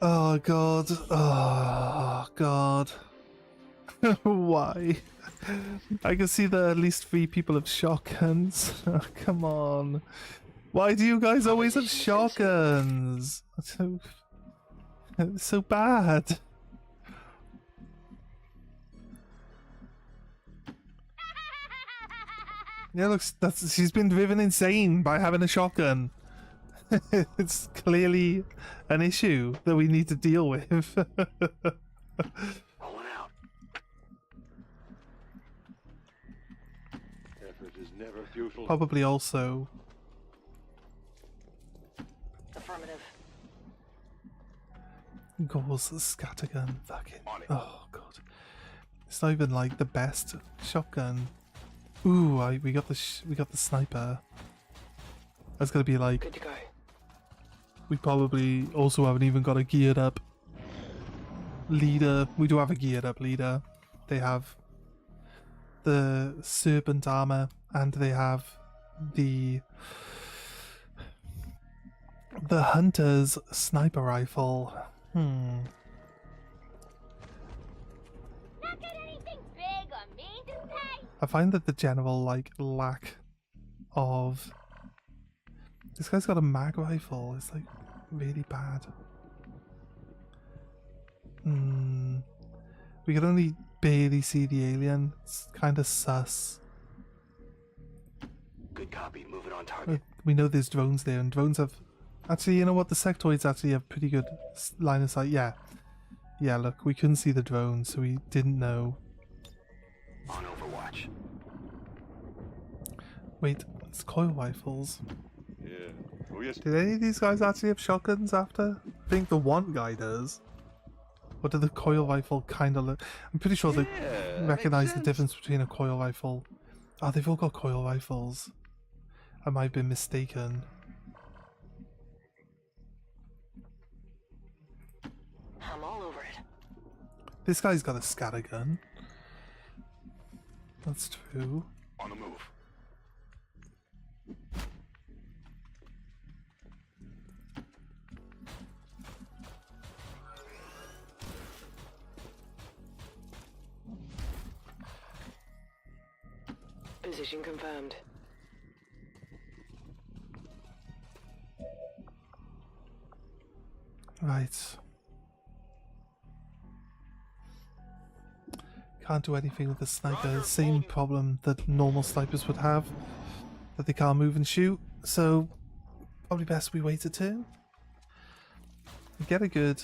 Oh god. Oh god. Why? I can see that at least 3 people have shotguns. Oh, come on. Why do you guys always have shotguns? It's so bad. Yeah, look, she's been driven insane by having a shotgun. It's clearly an issue that we need to deal with. Pulling out. Effort is never futile. Probably also. Affirmative. Gore's scattergun. Fucking. Oh god. It's not even like the best shotgun. Ooh, we got the sniper. That's gonna be like. Good to go. We probably also haven't even got a geared up leader. We do have a geared up leader. They have the serpent armor and they have the hunter's sniper rifle. Not got anything big or mean to say? I find that the general lack of this guy's got a mag rifle. It's like really bad. We can only barely see the alien. It's kind of sus. Good copy. Moving on target. We know there's drones there, and drones have. Actually, you know what? The sectoids actually have pretty good line of sight. Yeah, yeah. Look, we couldn't see the drones, so we didn't know. On Overwatch. Wait, it's coil rifles. Yeah. Oh yes. Did any of these guys actually have shotguns after? I think the one guy does. Or did the coil rifle kind of look... I'm pretty sure they recognize the difference between a coil rifle. Oh, they've all got coil rifles. I might have been mistaken. I'm all over it. This guy's got a scattergun. That's true. On the move. Position confirmed. Right. Can't do anything with the sniper. Same problem that normal snipers would have. That they can't move and shoot. So, probably best we wait a turn. Get a good,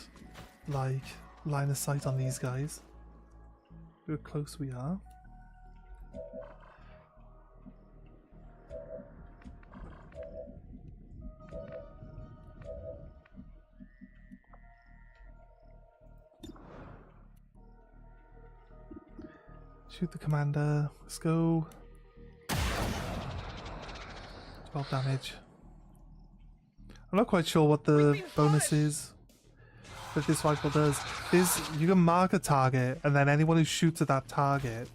line of sight on these guys. Look how close we are. Shoot the commander. Let's go. 12 damage. I'm not quite sure what the bonus is that this rifle does. You can mark a target, and then anyone who shoots at that target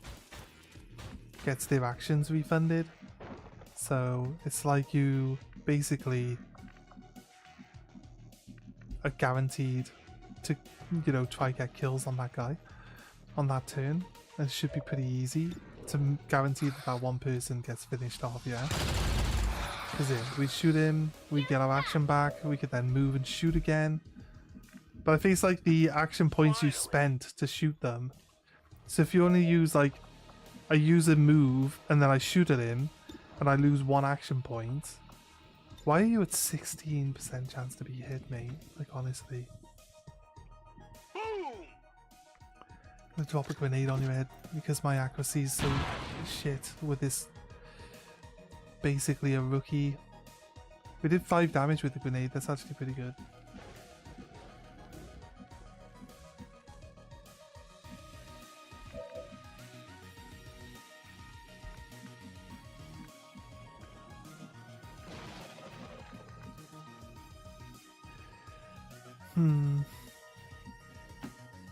gets their actions refunded. So it's like you basically are guaranteed to, try get kills on that guy on that turn. It should be pretty easy to guarantee that one person gets finished off, yeah? Because we shoot him, we get our action back, we could then move and shoot again. But I think it's like the action points you spent to shoot them. So if you only use I use a move and then I shoot at him and I lose 1 action point. Why are you at 16% chance to be hit, mate? Like, honestly. I'm gonna drop a grenade on your head because my accuracy is so shit with this. Basically a rookie. We did 5 damage with the grenade. That's actually pretty good.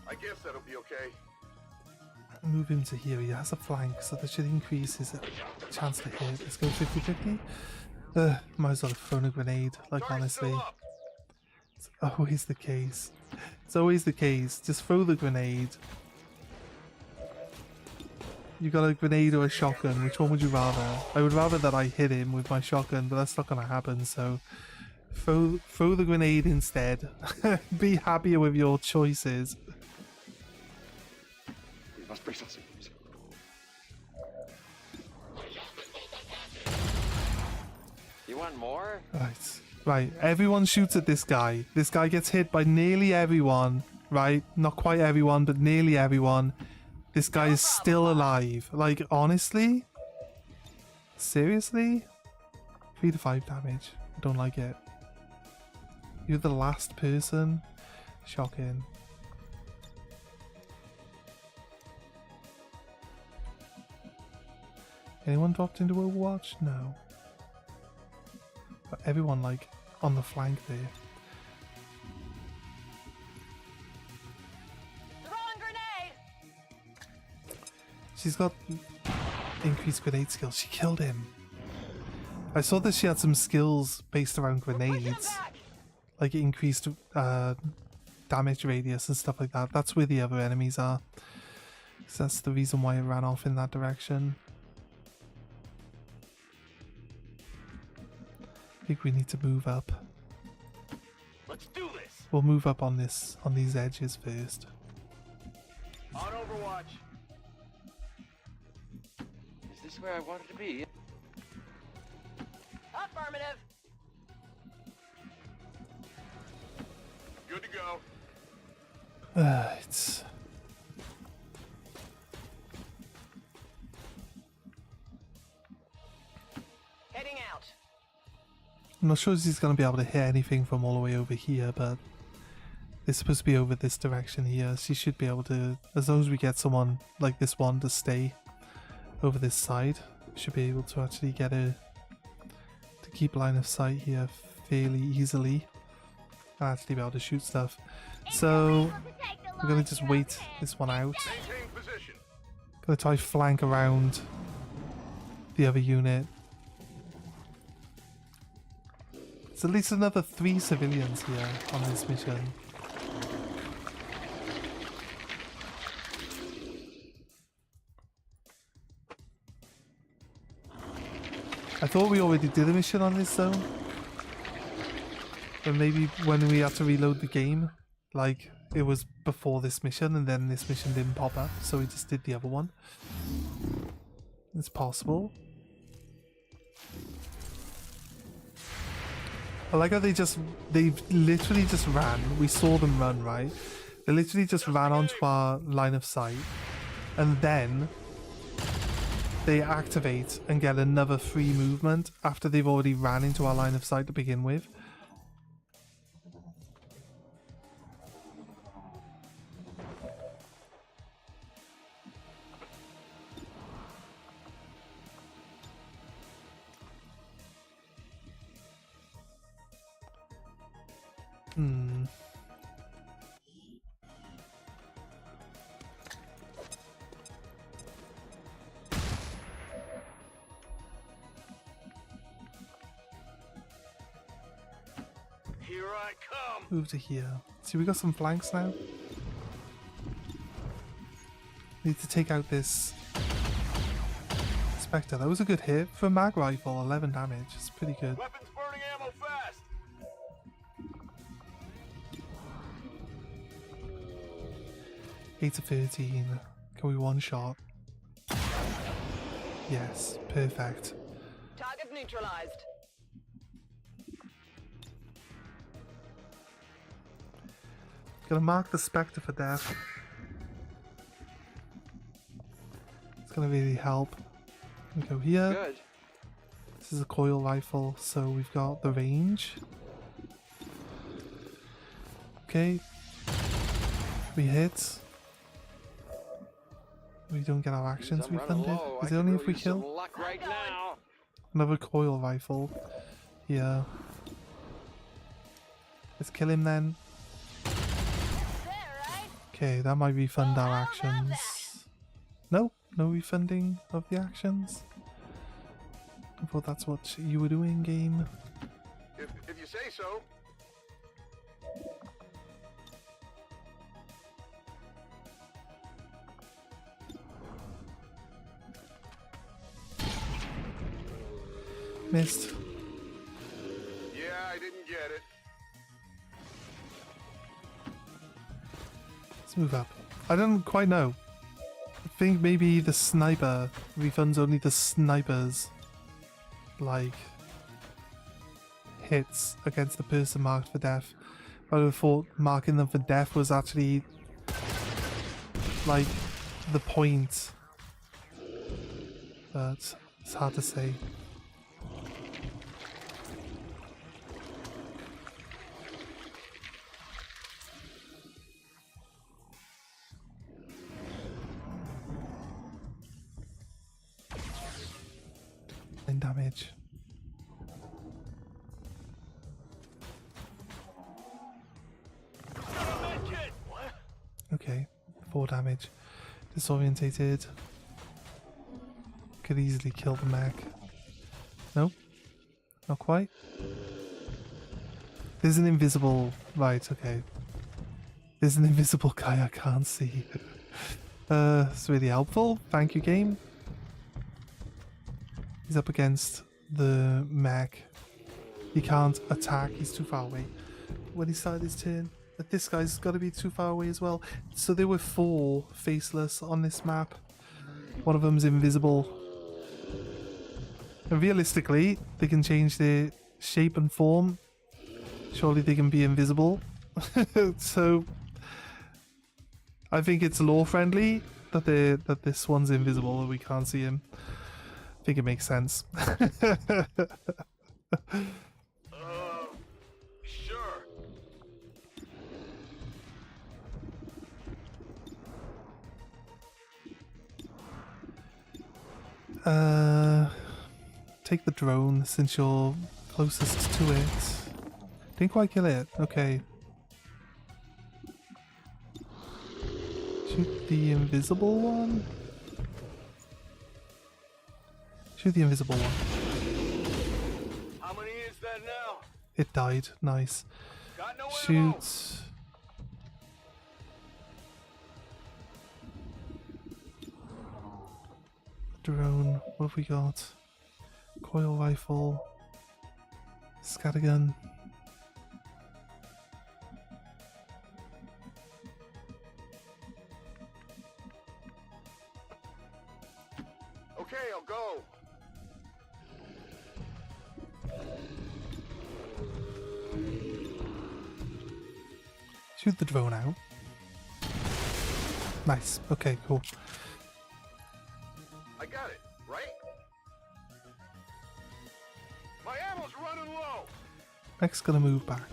I guess that'll be okay. Move him to here. He has a flank, so that should increase his chance to hit. Let's go 50-50. Might as well have thrown a grenade, like, honestly. It's always the case. It's always the case. Just throw the grenade. You got a grenade or a shotgun. Which one would you rather? I would rather that I hit him with my shotgun, but that's not going to happen. So throw the grenade instead. Be happier with your choices. We must brace ourselves. You want more? Right. Right. Everyone shoots at this guy. This guy gets hit by nearly everyone. Right? Not quite everyone, but nearly everyone. This guy is still alive. Like, honestly? Seriously? 3 to 5 damage. I don't like it. You're the last person? Shocking. Anyone dropped into Overwatch? No. But everyone, like, on the flank there. Throwing grenade! She's got increased grenade skills. She killed him. I saw that she had some skills based around grenades. Like increased damage radius and stuff like that. That's where the other enemies are. So that's the reason why it ran off in that direction. I think we need to move up. Let's do this. We'll move up on these edges first. On Overwatch. Is this where I wanted to be? Affirmative. Good to go. It's Heading out. I'm not sure if he's going to be able to hit anything from all the way over here, but it's supposed to be over this direction here. She should be able to, as long as we get someone like this one to stay over this side, we should be able to actually get her to keep line of sight here fairly easily and actually be able to shoot stuff. So we're going to just wait this one out. Maintain position. Going to try flank around the other unit. There's at least another 3 civilians here on this mission. I thought we already did a mission on this zone. But maybe when we had to reload the game, like it was before this mission and then this mission didn't pop up, so we just did the other one. It's possible. I like how they literally just ran. We saw them run, right? They literally just ran onto our line of sight. And then they activate and get another free movement after they've already ran into our line of sight to begin with. Here I come. Move to here. See, we got some flanks now. Need to take out this Spectre. That was a good hit for a mag rifle. 11 damage. It's pretty good. Weapons burning ammo fast. 8 to 13. Can we one shot? Yes, perfect. Target neutralized. Gonna mark the Spectre for death. It's gonna really help. We go here. Good. This is a coil rifle, so we've got the range. Okay. We hit. We don't get our actions refunded. Is it only if we kill? Luck right now. Another coil rifle. Yeah. Let's kill him then. Okay, that might refund our actions. No, no refunding of the actions. I thought that's what you were doing, game. If you say so. Missed. Yeah, I didn't get it. Let's move up. I don't quite know. I think maybe the sniper refunds only the snipers, like, hits against the person marked for death. I would have thought marking them for death was actually, like, the point. But it's hard to say. Damage. Okay, 4 damage. Disorientated. Could easily kill the mech. No? Not quite? There's an invisible... Right, okay. There's an invisible guy I can't see. It's really helpful. Thank you, game. He's up against the mech. He can't attack, he's too far away. When he started his turn, but this guy's got to be too far away as well. So there were 4 faceless on this map. One of them's invisible. And realistically, they can change their shape and form. Surely they can be invisible. So I think it's lore friendly that this one's invisible and we can't see him. I think it makes sense. Sure. Take the drone since you're closest to it. Didn't quite kill it. Okay. Shoot the invisible one. Shoot the invisible one. How many is that now? It died. Nice. Got no ammo. Shoot. Drone. What have we got? Coil rifle. Scattergun. Okay, I'll go. Shoot the drone out. Nice. Okay, cool. I got it, right? My ammo's running low. Mech's gonna move back.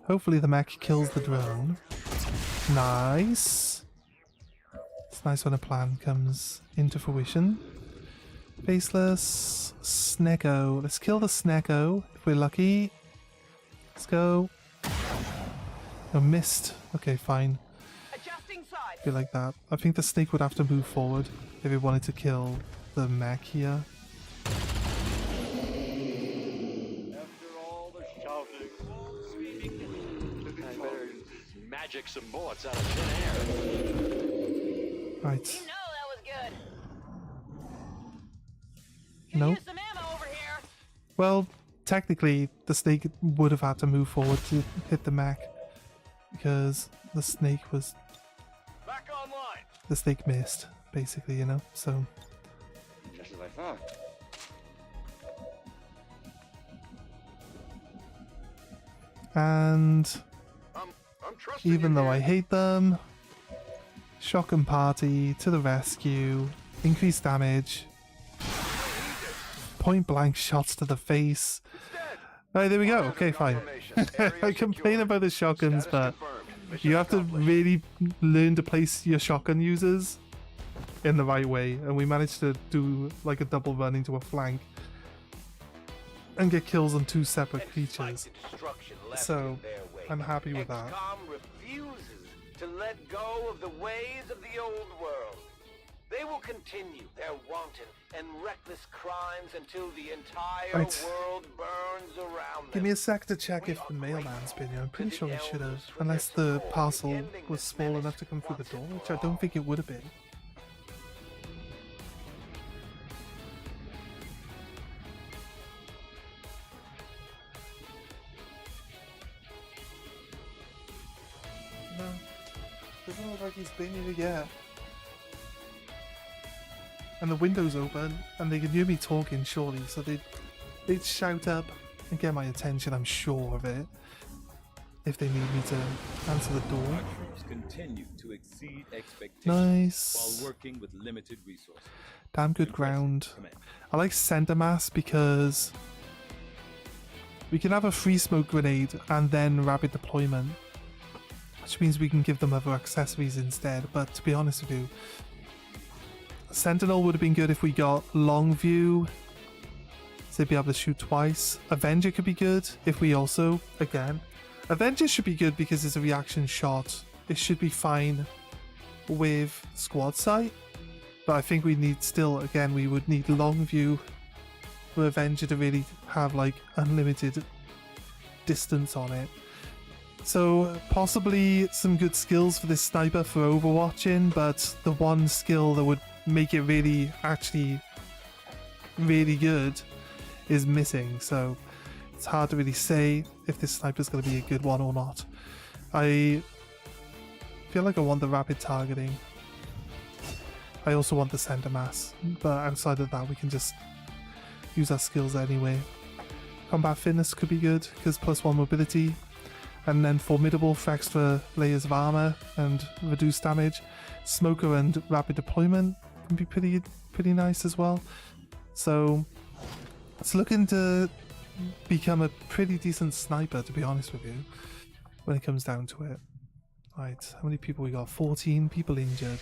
Hopefully the mech kills the drone. Nice. It's nice when a plan comes into fruition. Faceless. Snecko. Let's kill the Snecko if we're lucky. Let's go. Oh, missed. Okay, fine. Adjusting sides. Be like that. I think the snake would have to move forward if it wanted to kill the mech here. After all the shouting, I better magic some bullets out of thin air. Right. You know that was good. No. Use some ammo over here. Well, technically, the snake would have had to move forward to hit the mech because the snake was... Back online. The snake missed, basically, you know, so... Just as I thought. And I'm trusting even you though here. I hate them, Shotgun Party to the rescue, increased damage, point blank shots to the face. Right, there we go. Okay, fine. I complain about the shotguns, but you have to really learn to place your shotgun users in the right way, and we managed to do like a double run into a flank and get kills on 2 separate creatures. So I'm happy with that. XCOM refuses to let go of the ways of the old world. They will continue their wanton and reckless crimes until the entire Right. world burns around them. Give me a sec to check if the mailman's been here. I'm pretty sure he should have, unless the parcel was small enough to come through the door, which I don't think it would have been. Doesn't look like he's been here yet. And the window's open, and they can hear me talking, surely, so they'd shout up and get my attention, I'm sure of it, if they need me to answer the door. Our troops continue to exceed expectations Nice. while working with limited resources. Damn good Impressive, ground. Commander. I like center mass because we can have a free smoke grenade and then rapid deployment, which means we can give them other accessories instead. But to be honest with you, Sentinel would have been good if we got long view, so they'd be able to shoot twice. Avenger could be good if we also, again, Avenger should be good because it's a reaction shot. It should be fine with squad sight, but I think we need still, again, we would need long view for Avenger to really have like unlimited distance on it. So possibly some good skills for this sniper for overwatching, but the one skill that would make it really actually really good is missing, so it's hard to really say if this sniper is going to be a good one or not. I feel like I want the rapid targeting. I also want the center mass, but outside of that we can just use our skills anyway. Combat fitness could be good because +1 mobility, and then formidable for extra layers of armor and reduced damage. Smoker and rapid deployment can be pretty nice as well. So it's looking to become a pretty decent sniper, to be honest with you, when it comes down to it. Right, how many people we got? 14 people injured.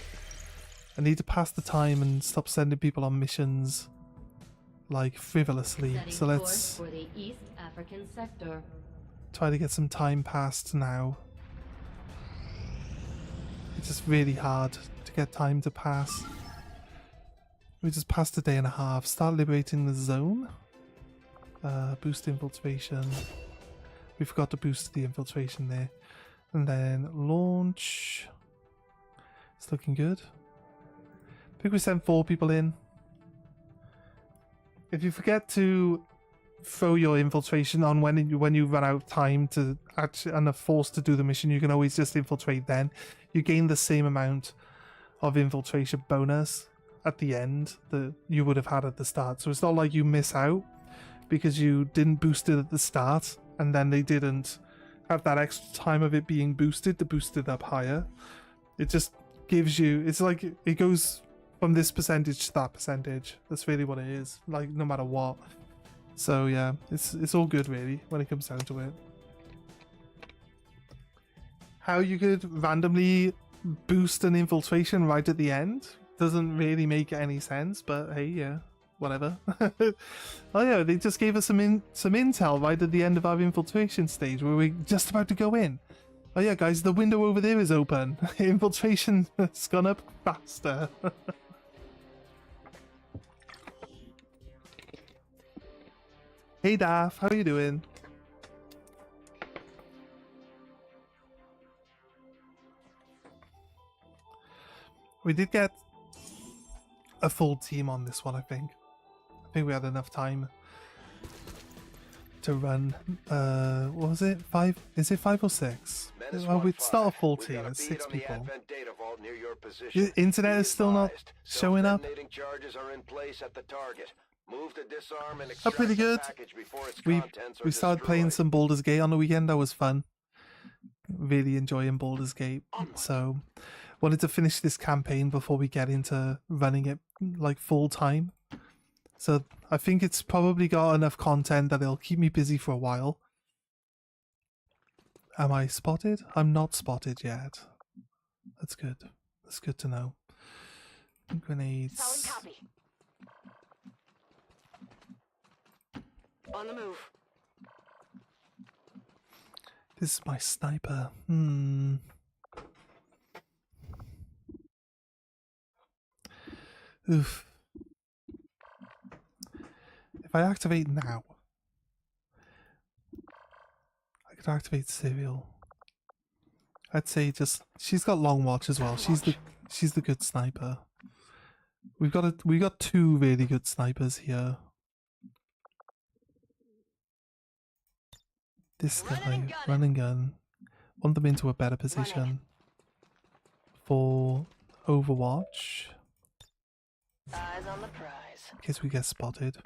I need to pass the time and stop sending people on missions like frivolously. Setting So course let's for the East African sector. try to get some time passed now. It's just really hard to get time to pass. We just passed a day and a half. Start liberating the zone. Boost infiltration. We forgot to boost the infiltration there. And then launch. It's looking good. I think we sent 4 people in. If you forget to throw your infiltration on when you run out of time to actually and are forced to do the mission, you can always just infiltrate then. You gain the same amount of infiltration bonus at the end that you would have had at the start. So it's not like you miss out because you didn't boost it at the start and then they didn't have that extra time of it being boosted to boost it up higher. It just gives you, it's like it goes from this percentage to that percentage. That's really what it is, like no matter what. So yeah, it's all good really when it comes down to it. How you could randomly boost an infiltration right at the end doesn't really make any sense, but hey, yeah, whatever. Oh yeah, they just gave us some intel right at the end of our infiltration stage where we're just about to go in. Oh yeah, guys, the window over there is open. Infiltration has gone up faster. Hey Daph, how are you doing? We did get a full team on this one, I think. I think we had enough time to run. What was it? 5? Is it 5 or 6? Well, it's not a full team, it's 6 people. The internet is still not showing up. Oh, pretty good. We started playing some Baldur's Gate on the weekend. That was fun. Really enjoying Baldur's Gate. So wanted to finish this campaign before we get into running it like full time. So I think it's probably got enough content that it'll keep me busy for a while. Am I spotted? I'm not spotted yet. That's good. That's good to know. Grenades. Solid copy. On the move. This is my sniper. Oof. If I activate now, I could activate Serial. I'd say just she's got long watch as well. She's the good sniper. We got 2 really good snipers here. This guy, run and gun. Want them into a better position. for Overwatch Eyes on the prize. in case we get spotted.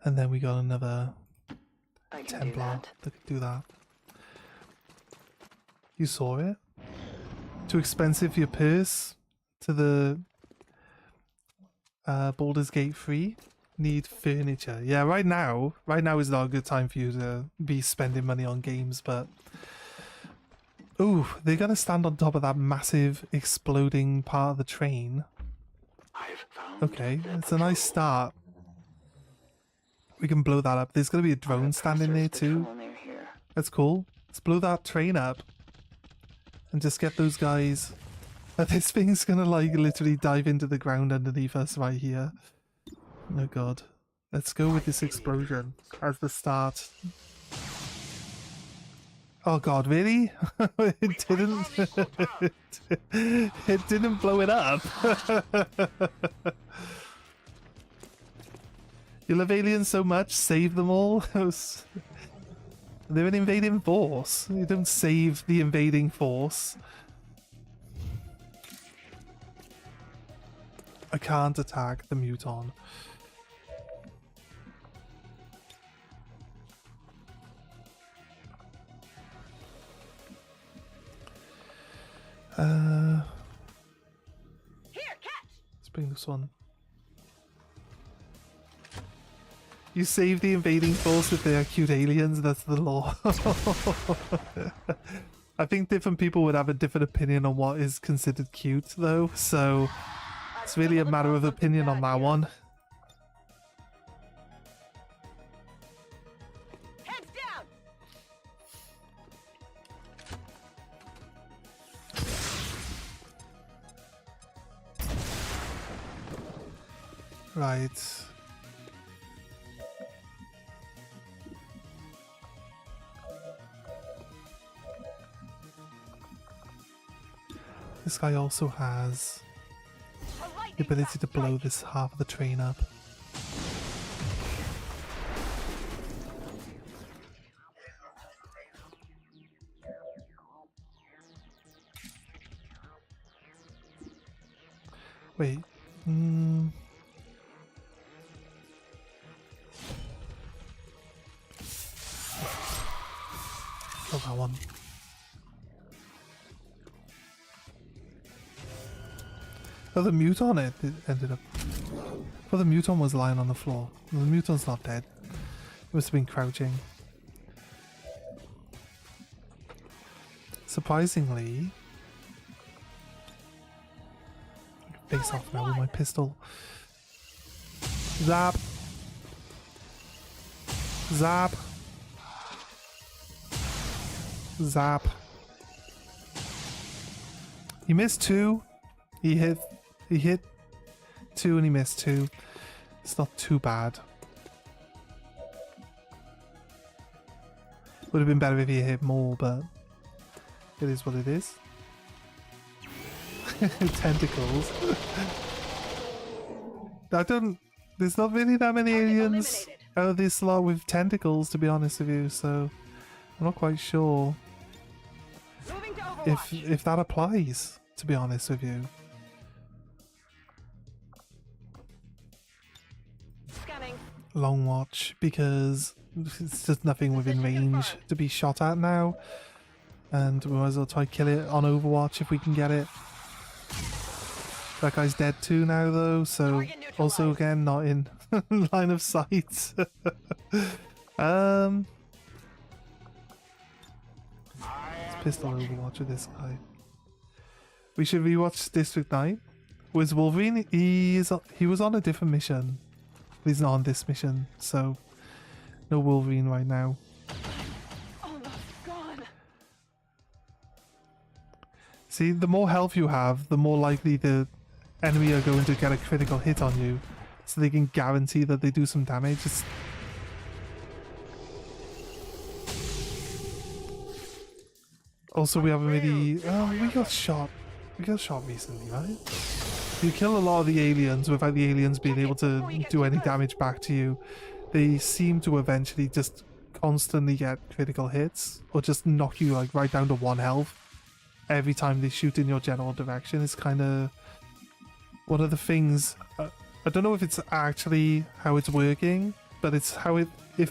And then we got another I can do Templar that. that could do that. You saw it? Too expensive for your purse? To the Baldur's Gate 3? Need furniture. Yeah, right now is not a good time for you to be spending money on games, but... Ooh, they gotta stand on top of that massive exploding part of the train. I've found Okay, it's a nice start. We can blow that up. There's gonna be a drone standing there too. Near here. That's cool. Let's blow that train up. And just get those guys. This thing's gonna like literally dive into the ground underneath us right here. Oh god. Let's go with this explosion as the start. Oh god, really? It didn't. It didn't blow it up. You love aliens so much, save them all. They're an invading force. You don't save the invading force. I can't attack the Muton. Here, catch! Let's bring this one. You save the invading force if they are cute aliens, that's the law. I think different people would have a different opinion on what is considered cute though, so it's really a matter of opinion on that one. Heads down! Right. This guy also has the ability to blow this half of the train up. Wait. Kill that one. Oh, the Muton it ended up. Well, the Muton was lying on the floor. The Muton's not dead. It must have been crouching. Surprisingly, I can face off now with my pistol. Zap! Zap! Zap! He missed two. He hit 2 and he missed 2. It's not too bad. Would have been better if he hit more, but it is what it is. Tentacles. There's not really that many aliens out of this lot with tentacles, to be honest with you, so I'm not quite sure if that applies, to be honest with you. Long watch, because it's just nothing within range to be shot at now, and we might as well try kill it on Overwatch if we can get it. That guy's dead too now though, so also again not in line of sight. Let's pistol Overwatch with this guy. We should rewatch District 9. Was Wolverine? He was on a different mission. He's not on this mission, so no Wolverine right now. Almost gone. See, the more health you have, the more likely the enemy are going to get a critical hit on you, so they can guarantee that they do some damage. Also, we haven't really... Oh, we got shot. We got shot recently, right? You kill a lot of the aliens without the aliens being able to do any damage back to you. They seem to eventually just constantly get critical hits, or just knock you like right down to 1 health, every time they shoot in your general direction. It's kind of one of the things. I don't know if it's actually how it's working, but it's how it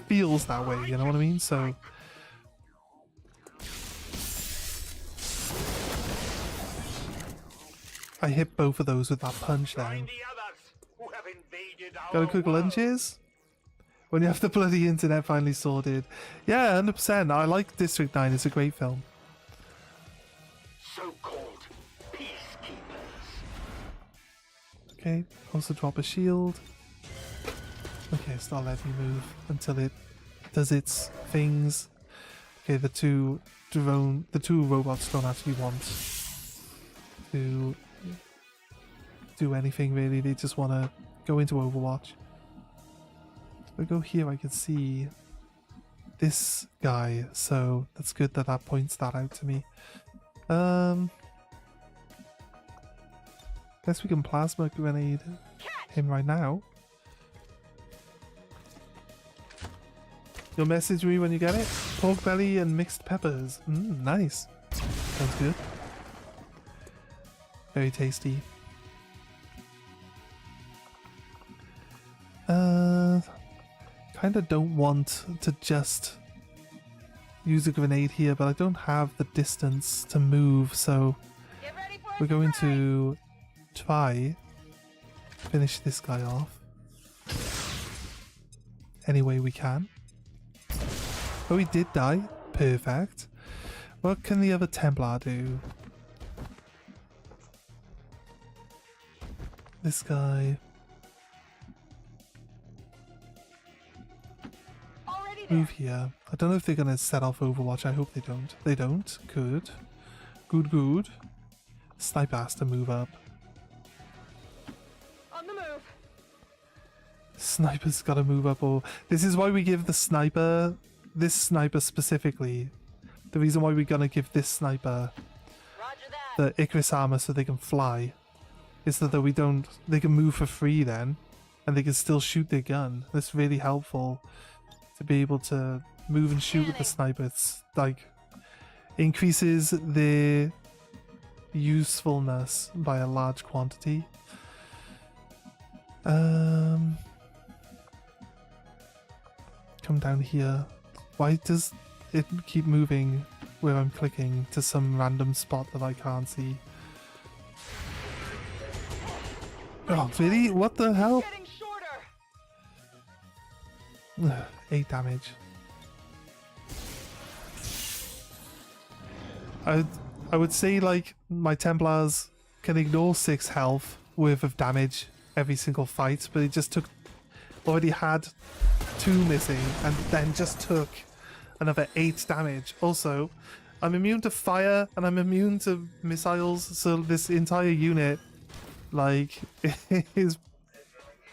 feels that way. You know what I mean? So. I hit both of those with that punch then. Got a quick lunches? When you have the bloody internet finally sorted. Yeah, 100%. I like District 9. It's a great film. So-called peacekeepers. Okay, also drop a shield. Okay, it's not letting me move until it does its things. Okay, the two robots don't actually want to do anything really. They just want to go into Overwatch. If I go here, I can see this guy, so that's good that that points that out to me. Guess we can plasma grenade him right now. You'll message me when you get it. Pork belly and mixed peppers. Nice. Sounds good. Very tasty. Kind of don't want to just use a grenade here, but I don't have the distance to move, so we're going to try finish this guy off any way we can. Oh, he did die. Perfect. What can the other Templar do? This guy. Move here. I don't know if they're going to set off Overwatch. I hope they don't. They don't. Good. Good, good. Sniper has to move up. On the move. Sniper's got to move up. Or this is why we give the sniper, this sniper specifically, the reason why we're going to give this sniper the Icarus armor so they can fly is so that they can move for free then, and they can still shoot their gun. That's really helpful. To be able to move and shoot with the sniper, it's like increases their usefulness by a large quantity. Come down here. Why does it keep moving where I'm clicking to some random spot that I can't see? Oh, really? What the hell? 8 damage. I would say like my Templars can ignore 6 health worth of damage every single fight, but it just already had 2 missing and then just took another 8 damage. Also, I'm immune to fire and I'm immune to missiles, so this entire unit like is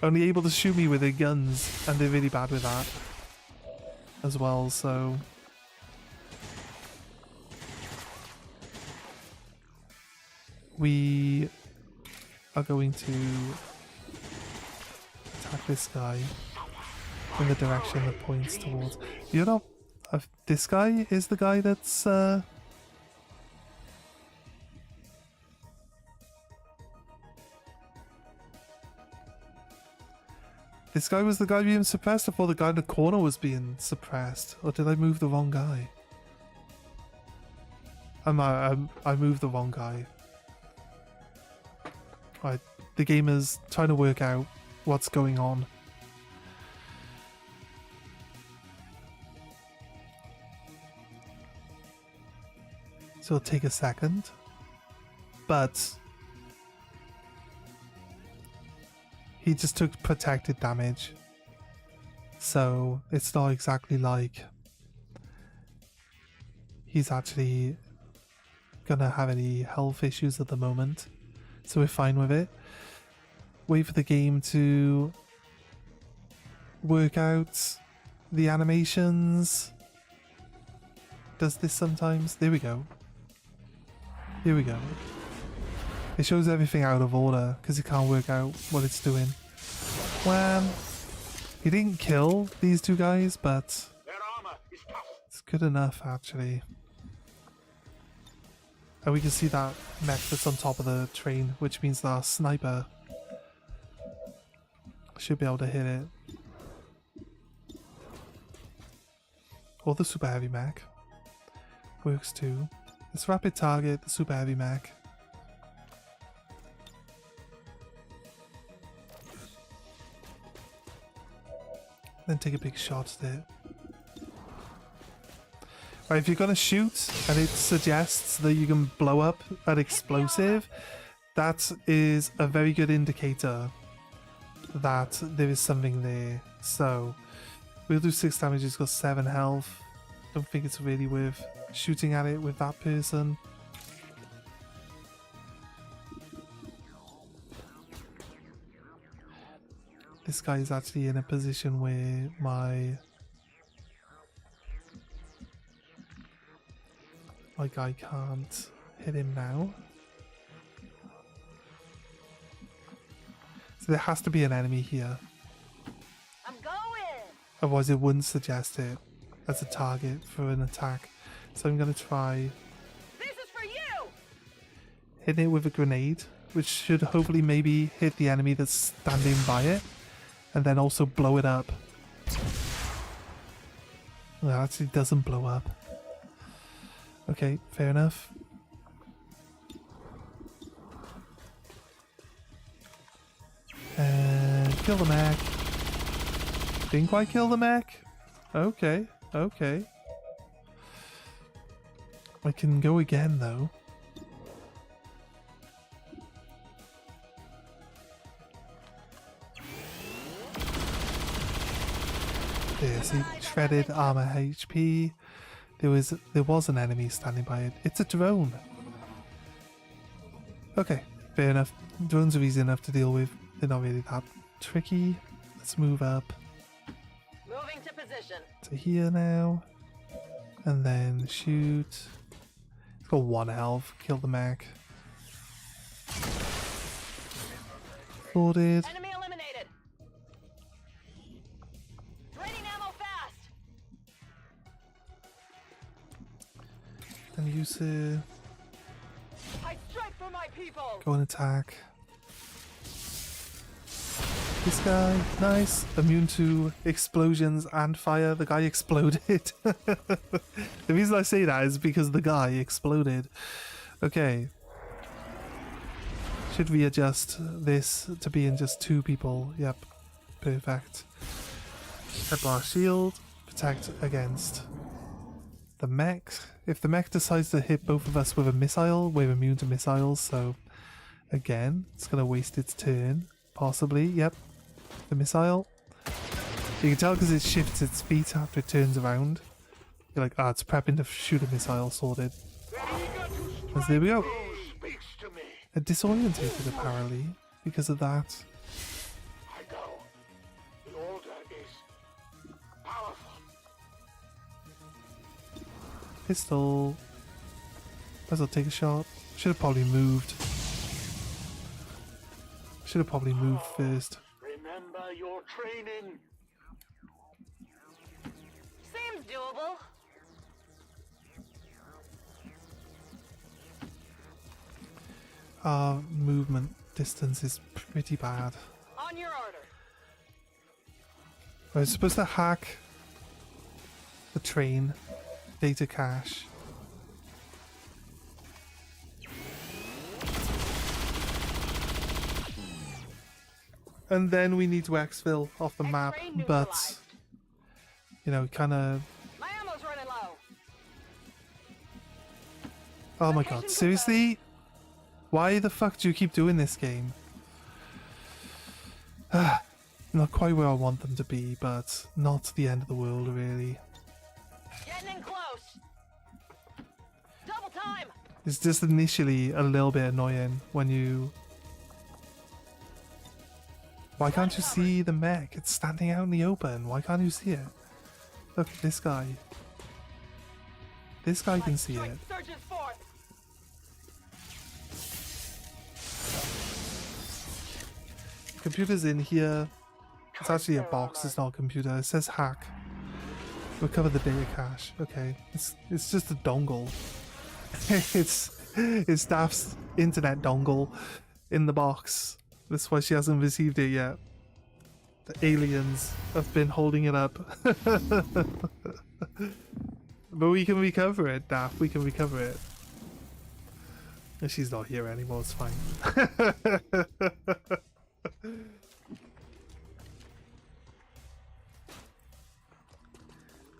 only able to shoot me with their guns, and they're really bad with that as well, so we are going to attack this guy in the direction that points towards. You're not... this guy is the guy that's... This guy was the guy being suppressed before the guy in the corner was being suppressed. Or did I move the wrong guy? I moved the wrong guy. Right, the game is trying to work out what's going on. So it'll take a second. But he just took protected damage. So it's not exactly like he's actually gonna have any health issues at the moment. So we're fine with it. Wait for the game to work out the animations. Does this sometimes? There we go. Here we go. It shows everything out of order because it can't work out what it's doing. Wham! He didn't kill these 2 guys, but it's good enough actually. And we can see that mech that's on top of the train, which means that our sniper should be able to hit it. Or the super heavy mech. Works too. Let's rapid target the super heavy mech. Then take a big shot at it. Right, if you're gonna shoot and it suggests that you can blow up an explosive, that is a very good indicator that there is something there. So we'll do 6 damage, it's got 7 health. Don't think it's really worth shooting at it with that person. This guy is actually in a position where my guy can't hit him now. So there has to be an enemy here. I'm going! Otherwise it wouldn't suggest it as a target for an attack. So I'm going to try This is for you! hitting it with a grenade, which should hopefully maybe hit the enemy that's standing by it. And then also blow it up. Well, it actually doesn't blow up. Okay, fair enough. And kill the mech. Didn't quite kill the mech. Okay, okay. I can go again though. There, see, shredded armor HP. There was an enemy standing by it. It's a drone. Okay, fair enough. Drones are easy enough to deal with. They're not really that tricky. Let's move up Moving to position. to here now. And then shoot. It's got 1 health. Kill the mech. Sorted. Enemy eliminated. Draining ammo fast. And use it. I strike for my people. Go and attack. This guy, nice. Immune to explosions and fire. The guy exploded. The reason I say that is because the guy exploded. Okay. Should we adjust this to being just 2 people? Yep. Perfect. Headbar shield. Protect against the mech. If the mech decides to hit both of us with a missile, we're immune to missiles, so again, it's going to waste its turn. Possibly, yep. The missile. You can tell because it shifts its feet after it turns around. You're like, it's prepping to shoot a missile, sorted. And there we go. It disorientated apparently because of that. I know. The order is powerful. Pistol. Might as well take a shot. Should have probably moved. Should have probably moved first. Remember your training. Seems doable. Our movement distance is pretty bad. On your order. I was supposed to hack the train data cache. And then we need to exfil off the map, X-ray but neutralized. you know, kind of. My ammo's running low. Oh my god, seriously? Why the fuck do you keep doing this game? Not quite where I want them to be, but not the end of the world, really. Getting in close. Double time. It's just initially a little bit annoying when you... Why can't you see the mech? It's standing out in the open. Why can't you see it? Look, this guy. This guy can see it. Surges forth. Computer's in here. It's actually a box, it's not a computer. It says hack. Recover the data cache. Okay. It's just a dongle. It's Daph's internet dongle in the box. That's why she hasn't received it yet. The aliens have been holding it up. But we can recover it, Daph. We can recover it. And she's not here anymore, it's fine.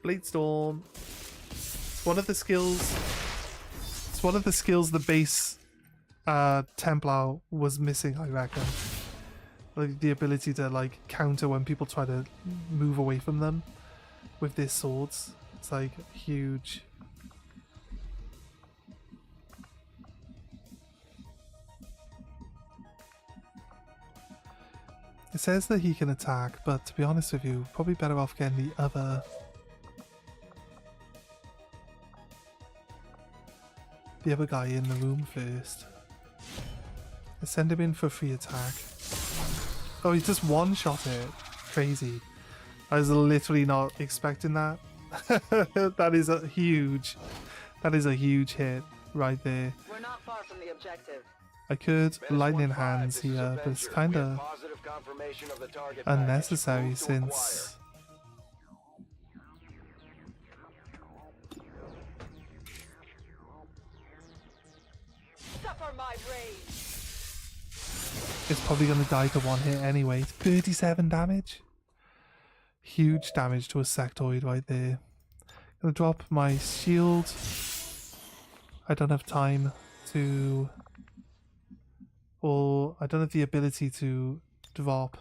Blade Storm. It's one of the skills. It's one of the skills the base Templar was missing, I reckon. Like the ability to like counter when people try to move away from them with their swords. It's like huge. It says that he can attack, but to be honest with you, probably better off getting the other guy in the room first. Let's send him in for free attack. Oh, he just one-shot it. Crazy. I was literally not expecting that. That is a huge hit right there. We're not far from the objective. I could Menace lightning 1-5, hands this is here, a but it's venture. kind We have of positive confirmation of the target package. unnecessary Move to since Suffer my rage. it's probably going to die to one hit anyway. 37 damage. Huge damage to a sectoid right there. Gonna drop my shield. I don't have time to... Or I don't have the ability to drop.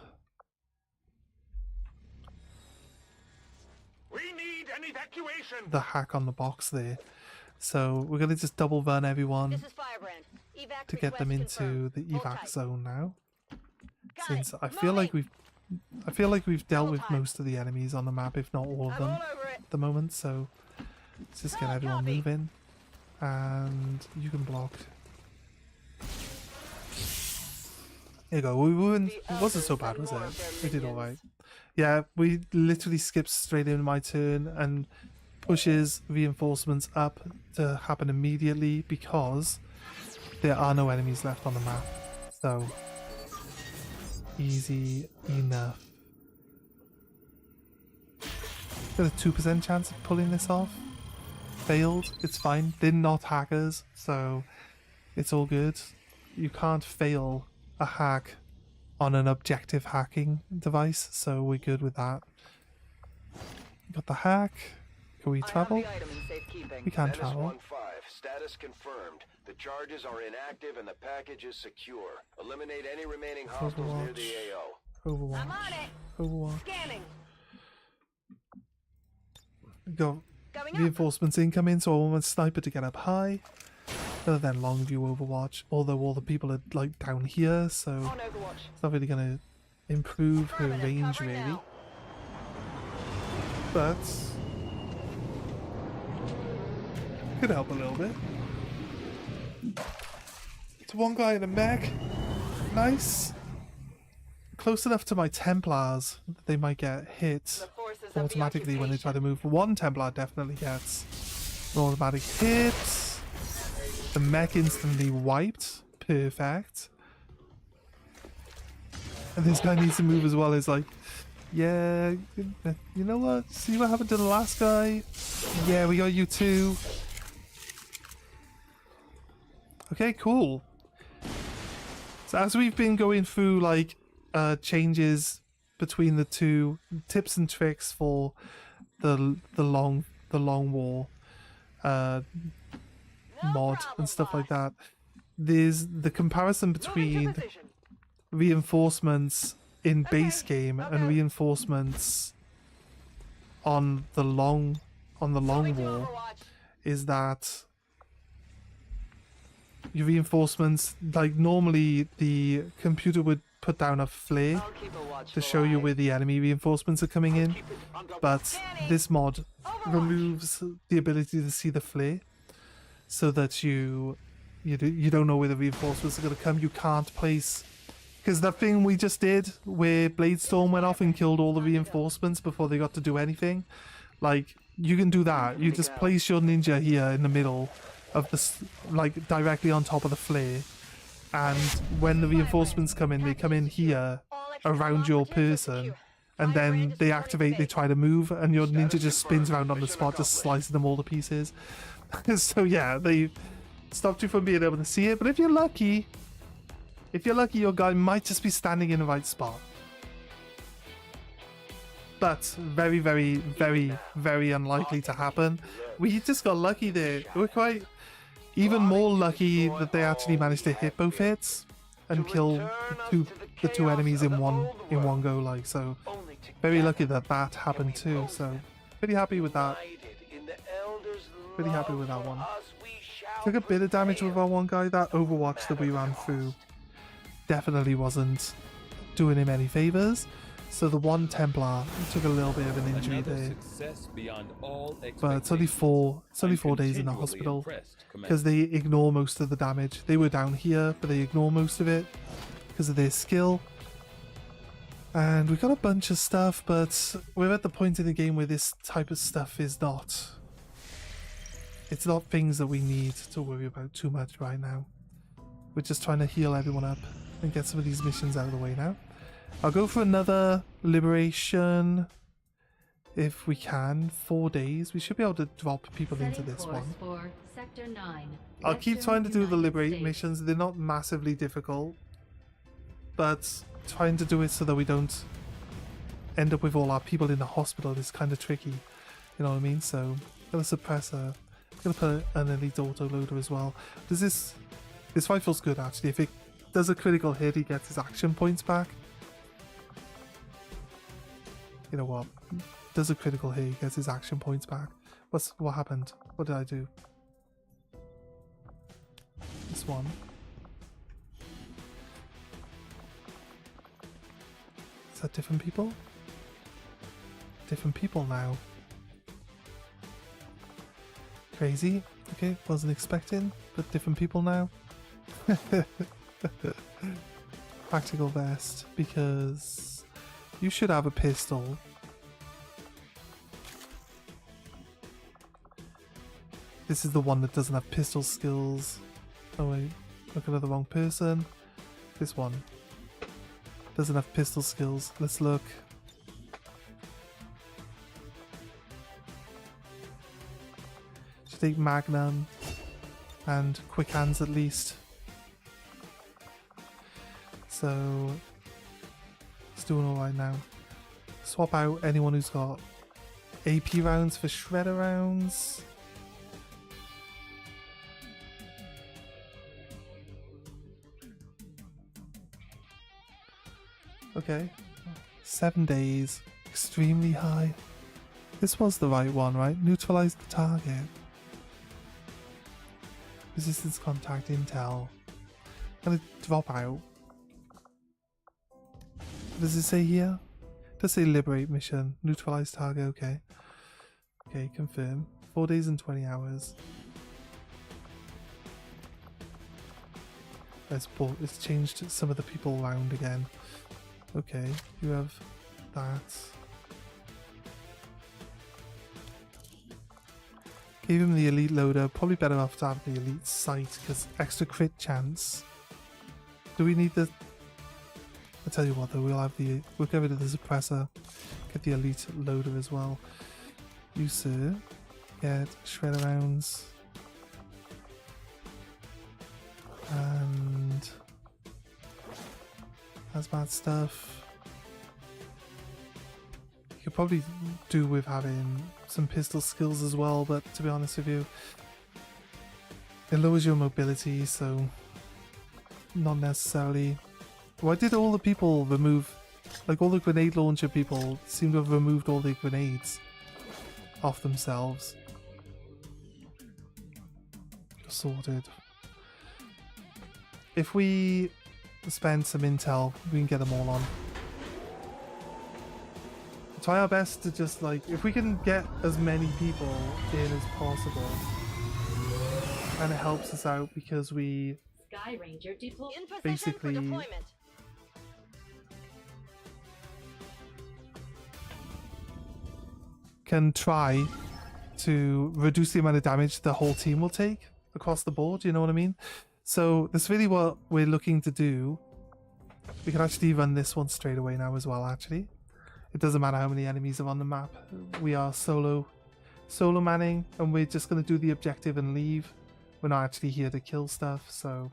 We need an evacuation. The hack on the box there. So we're gonna just double run everyone This is Firebrand. Evac to get them request into confirmed. the Hold evac tight. zone now. Got Since it. I feel like Moving. we've dealt Double with time. most of the enemies on the map, if not all of I'm them all over it. at the moment, so let's just get everyone Copy. moving. And you can block. There you go. We weren't, it wasn't so bad, was it? We did alright. Yeah, we literally skipped straight in my turn and pushes reinforcements up to happen immediately because there are no enemies left on the map. So, easy enough. Got a 2% chance of pulling this off. Failed, it's fine. They're not hackers, so it's all good. You can't fail a hack on an objective hacking device, so we're good with that. Got the hack. Can we travel? I have the item in safekeeping. We can Menace travel. 1-5, status confirmed. The charges are inactive and the package is secure. Eliminate any remaining hostiles near the AO. Overwatch. I'm on it. Overwatch. Scanning. Got Going up. reinforcements incoming, so I want my sniper to get up high. Other than long view Overwatch, although all the people are like down here, so On Overwatch. it's not really gonna improve her Affirmative, range covering really. now. But could help a little bit. It's one guy in a mech. Nice. Close enough to my Templars that they might get hit The forces of the automatically when they try to occupation. move. One Templar definitely gets an automatic hit. The mech instantly wiped. Perfect. And this guy needs to move as well. It's like, yeah, you know what? See what happened to the last guy? Yeah, we got you too. Okay, cool. So as we've been going through like changes between the two, tips and tricks for the long war mod and stuff like that, there's the comparison Moving to between position. reinforcements in base Okay, game and okay. reinforcements on the long Moving to war Overwatch. is that your reinforcements, like normally the computer would put down a flare I'll keep a to watchful show you eye. where the enemy reinforcements are coming in, but this mod removes the ability to see the flare, so that you don't know where the reinforcements are going to come. You can't place, because that thing we just did where Blade Storm went off and killed all the reinforcements before they got to do anything, like you can do that. You just place your ninja here in the middle of the like directly on top of the flare, and when the reinforcements come in, they come in here around your person, and then they activate, they try to move, and your ninja just spins around on the spot, just slicing them all to pieces. So yeah, they stopped you from being able to see it, but if you're lucky, your guy might just be standing in the right spot. But very, very, very, very unlikely to happen. We just got lucky there. We're quite even more lucky that they actually managed to hit both hits and kill the two enemies in one go. Like, so very lucky that that happened too. So pretty happy with that. Pretty happy with that one. Took a bit of damage with our one guy. That Overwatch that we ran through definitely wasn't doing him any favors. So the one Templar took a little bit of an injury there, but it's only 4 days in the hospital because they ignore most of the damage. They were down here, but they ignore most of it because of their skill. And we got a bunch of stuff, but we're at the point in the game where this type of stuff is not. It's not things that we need to worry about too much right now. We're just trying to heal everyone up and get some of these missions out of the way now. I'll go for another liberation if we can. 4 days. We should be able to drop people into this one. For Sector 9, I'll keep trying to do the liberate missions. They're not massively difficult, but trying to do it so that we don't end up with all our people in the hospital is kind of tricky. You know what I mean? So, got a suppressor. Gonna put an elite autoloader as well. Does this rifle's good actually. If it does a critical hit, he gets his action points back. You know what? Does a critical hit, he gets his action points back. What happened? What did I do? This one. Is that different people? Different people now. Crazy. Okay, wasn't expecting, but different people now. Practical vest, because you should have a pistol. This is the one that doesn't have pistol skills. Oh wait, looking at the wrong person. This one doesn't have pistol skills. Let's look. Should take Magnum and quick hands at least. So it's doing alright now. Swap out anyone who's got AP rounds for shredder rounds. Okay. 7 days. Extremely high. This was the right one, right? Neutralize the target. Resistance contact intel. Gonna drop out. What does it say here? It does say liberate mission. Neutralize target, okay. Okay, confirm. 4 days and 20 hours. Let's changed some of the people around again. Okay, you have that. Gave him the elite loader. Probably better off to have the elite sight because extra crit chance. Do we need the? I'll tell you what though, we'll get rid of the suppressor. Get the elite loader as well. You sir, get shredder rounds. And hazmat stuff. You could probably do with having some pistol skills as well, but to be honest with you, it lowers your mobility, so not necessarily. Why did all the people remove, like all the grenade launcher people seem to have removed all their grenades off themselves? Sorted. If we spend some intel, we can get them all on. Try our best to just like, if we can get as many people in as possible, and it helps us out because we Sky Ranger deploy. In position basically for deployment. can try to reduce the amount of damage the whole team will take across the board, you know what I mean? So that's really what we're looking to do. We can actually run this one straight away now as well, actually. It doesn't matter how many enemies are on the map. We are solo manning, and we're just going to do the objective and leave. We're not actually here to kill stuff, so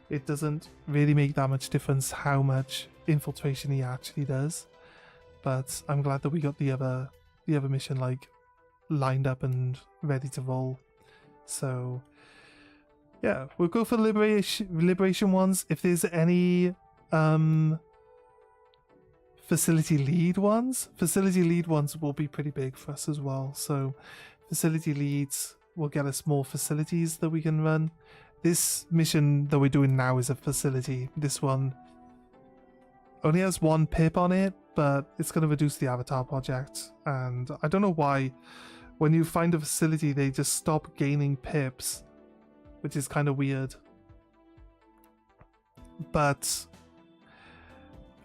it doesn't really make that much difference how much infiltration he actually does. But I'm glad that we got the other mission like lined up and ready to roll. So yeah, we'll go for liberation ones. If there's any facility lead ones will be pretty big for us as well. So facility leads will get us more facilities that we can run. This mission that we're doing now is a facility. This one only has 1 pip on it, but it's going to reduce the avatar project. And I don't know why when you find a facility they just stop gaining pips, which is kind of weird. But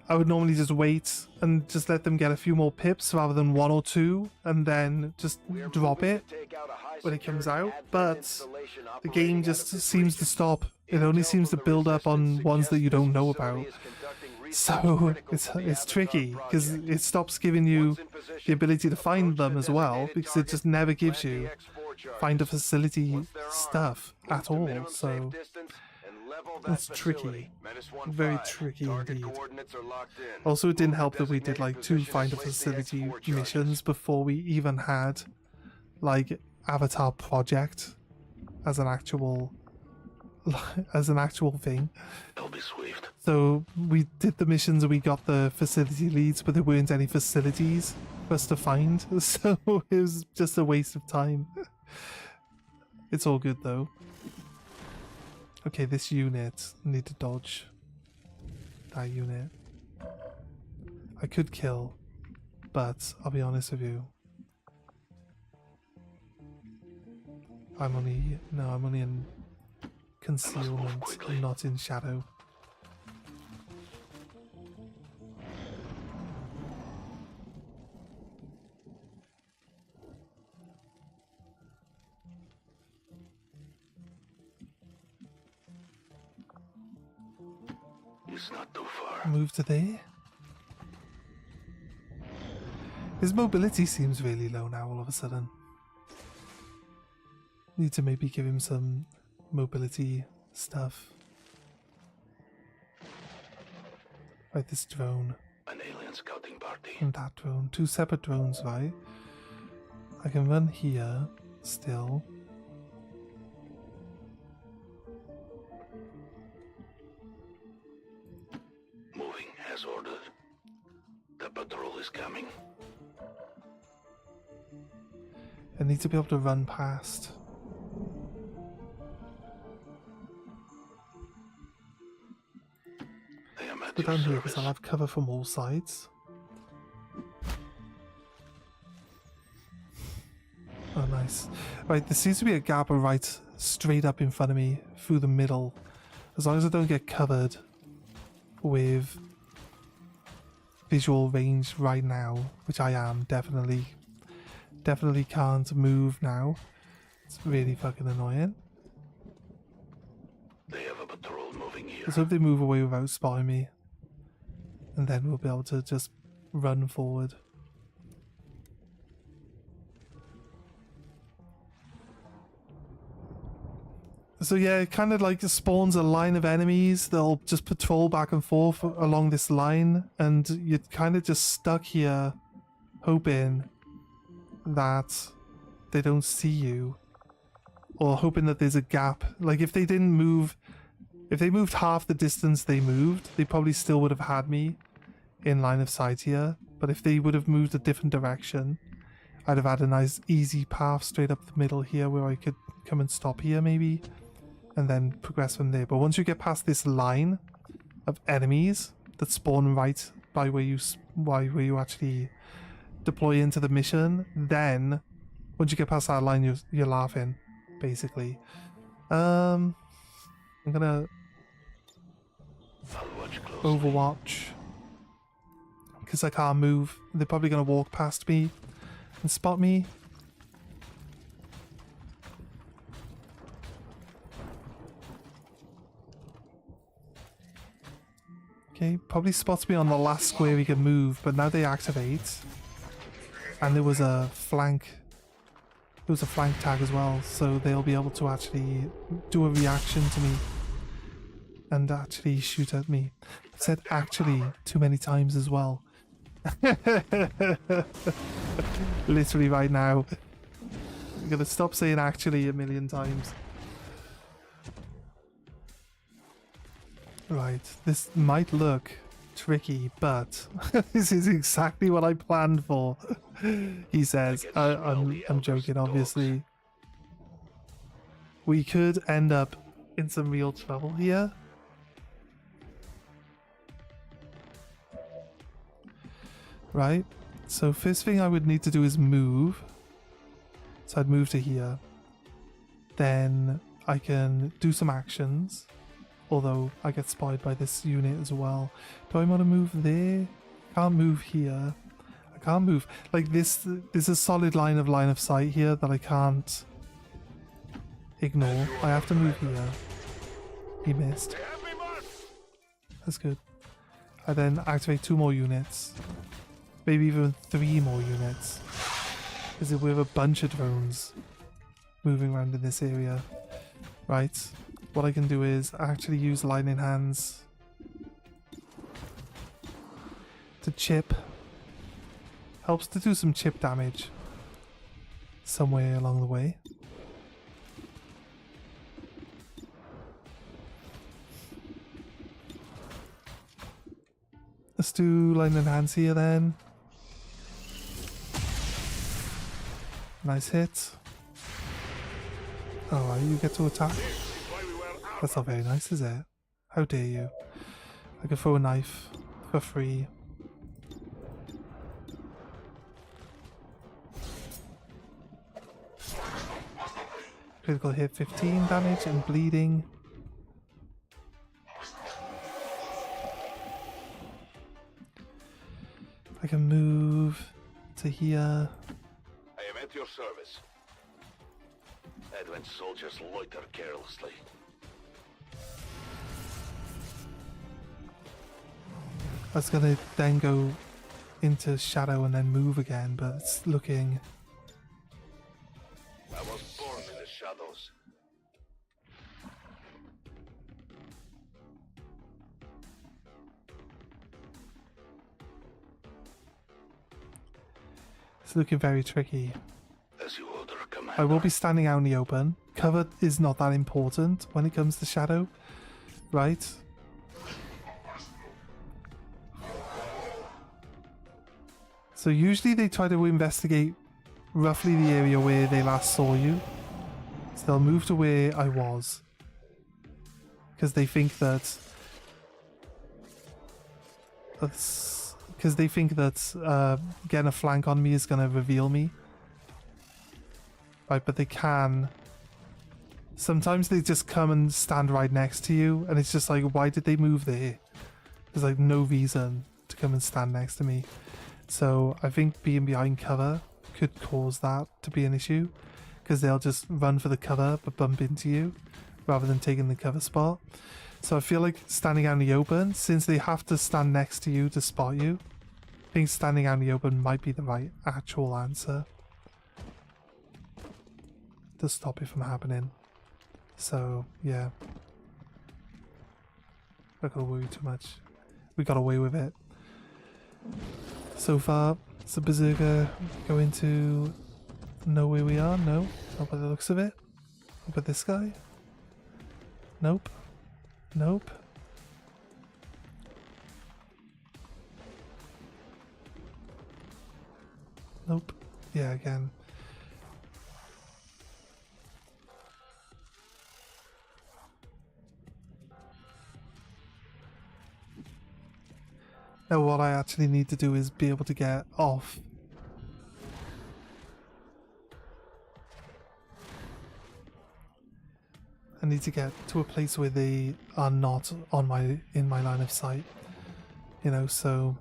I would normally just wait and just let them get a few more pips rather than 1 or 2 and then just drop it when it comes out. But the game just seems to stop. It only seems to build up on ones that you don't know about. So it's tricky because it stops giving you the ability to find them as well, because it just never gives you find a facility stuff at all. So that's tricky, very tricky indeed. Also, it didn't help that we did like 2 find a facility missions before we even had like Avatar Project as an actual thing. So we did the missions and we got the facility leads, but there weren't any facilities for us to find, so it was just a waste of time. It's all good though. Okay, this unit, need to dodge that unit. I could kill, but I'll be honest with you. I'm only in concealment and not in shadow. It's not too far. Move to there. His mobility seems really low now all of a sudden. Need to maybe give him some mobility stuff. Right, this drone. An alien scouting party. And that drone. 2 separate drones, right? I can run here still. Moving as ordered. The patrol is coming. I need to be able to run past. Go down here because I'll have cover from all sides. Oh, nice. Right, there seems to be a gap right straight up in front of me through the middle. As long as I don't get covered with visual range right now, which I am, definitely can't move now. It's really fucking annoying. They have a patrol moving here. Let's hope they move away without spotting me. And then we'll be able to just run forward. So yeah, it kind of like spawns a line of enemies. They'll just patrol back and forth along this line, and you're kind of just stuck here hoping that they don't see you, or hoping that there's a gap. Like if they didn't move, if they moved half the distance they moved, they probably still would have had me in line of sight here. But if they would have moved a different direction, I'd have had a nice easy path straight up the middle here where I could come and stop here maybe, and then progress from there. But once you get past this line of enemies that spawn right by where you actually deploy into the mission, then once you get past that line, you're laughing, basically. I'm gonna Overwatch because I can't move. They're probably gonna walk past me and spot me. Okay, probably spots me on the last square we can move, but now they activate. And there was a flank. There was a flank tag as well, so they'll be able to actually do a reaction to me and actually shoot at me. I've said actually too many times as well. Literally right now. I'm gonna stop saying actually a million times. Right, this might look tricky, but this is exactly what I planned for. He says. I'm joking, obviously. We could end up in some real trouble here. Right, so first thing I would need to do is move. So I'd move to here. Then I can do some actions. Although I get spotted by this unit as well. Do I want to move there? Can't move here. I can't move. Like this, there's a solid line of sight here that I can't ignore. I have to move here. He missed. That's good. I then activate 2 more units. Maybe even 3 more units. Because we have a bunch of drones moving around in this area. Right. What I can do is actually use lightning hands to chip. Helps to do some chip damage somewhere along the way. Let's do lightning hands here then. Nice hit. Alright, you get to attack. That's not very nice, is it? How dare you? I could throw a knife for free. Critical hit 15 damage and bleeding. I can move to here. I am at your service. Advent soldiers loiter carelessly. I was gonna then go into shadow and then move again, but it's looking... I was born in the shadows. It's looking very tricky. As you order, Commander. I will be standing out in the open. Cover is not that important when it comes to shadow, right? So usually they try to investigate roughly the area where they last saw you. So they'll move to where I was. Because they think that... Because they think that getting a flank on me is going to reveal me. Right, but they can... Sometimes they just come and stand right next to you, and it's just like, why did they move there? There's like no reason to come and stand next to me. So I think being behind cover could cause that to be an issue, because they'll just run for the cover but bump into you rather than taking the cover spot. So I feel like standing out in the open, since they have to stand next to you to spot you, I think standing out in the open might be the right actual answer to stop it from happening. So yeah, not gonna worry too much. We got away with it so far. Does the berserker going to know where we are? No, not by the looks of it. What about this guy? Nope. Nope. Nope. Yeah, again. Now what I actually need to do is be able to get off. I need to get to a place where they are not on in my line of sight. You know, so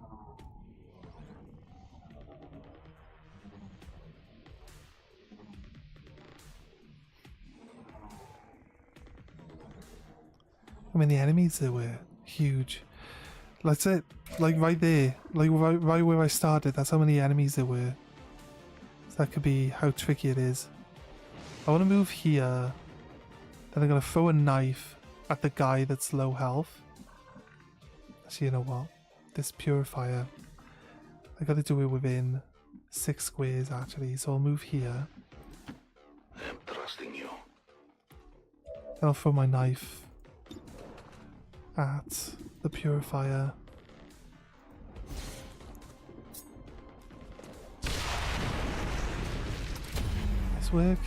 I mean the enemies, they were huge. That's it. Like right there. Like right where I started. That's how many enemies there were. So that could be how tricky it is. I want to move here. Then I'm going to throw a knife at the guy that's low health. Actually, you know what? This purifier. I got to do it within 6 squares actually. So I'll move here. I'm trusting you. Then I'll throw my knife at the purifier. Nice work.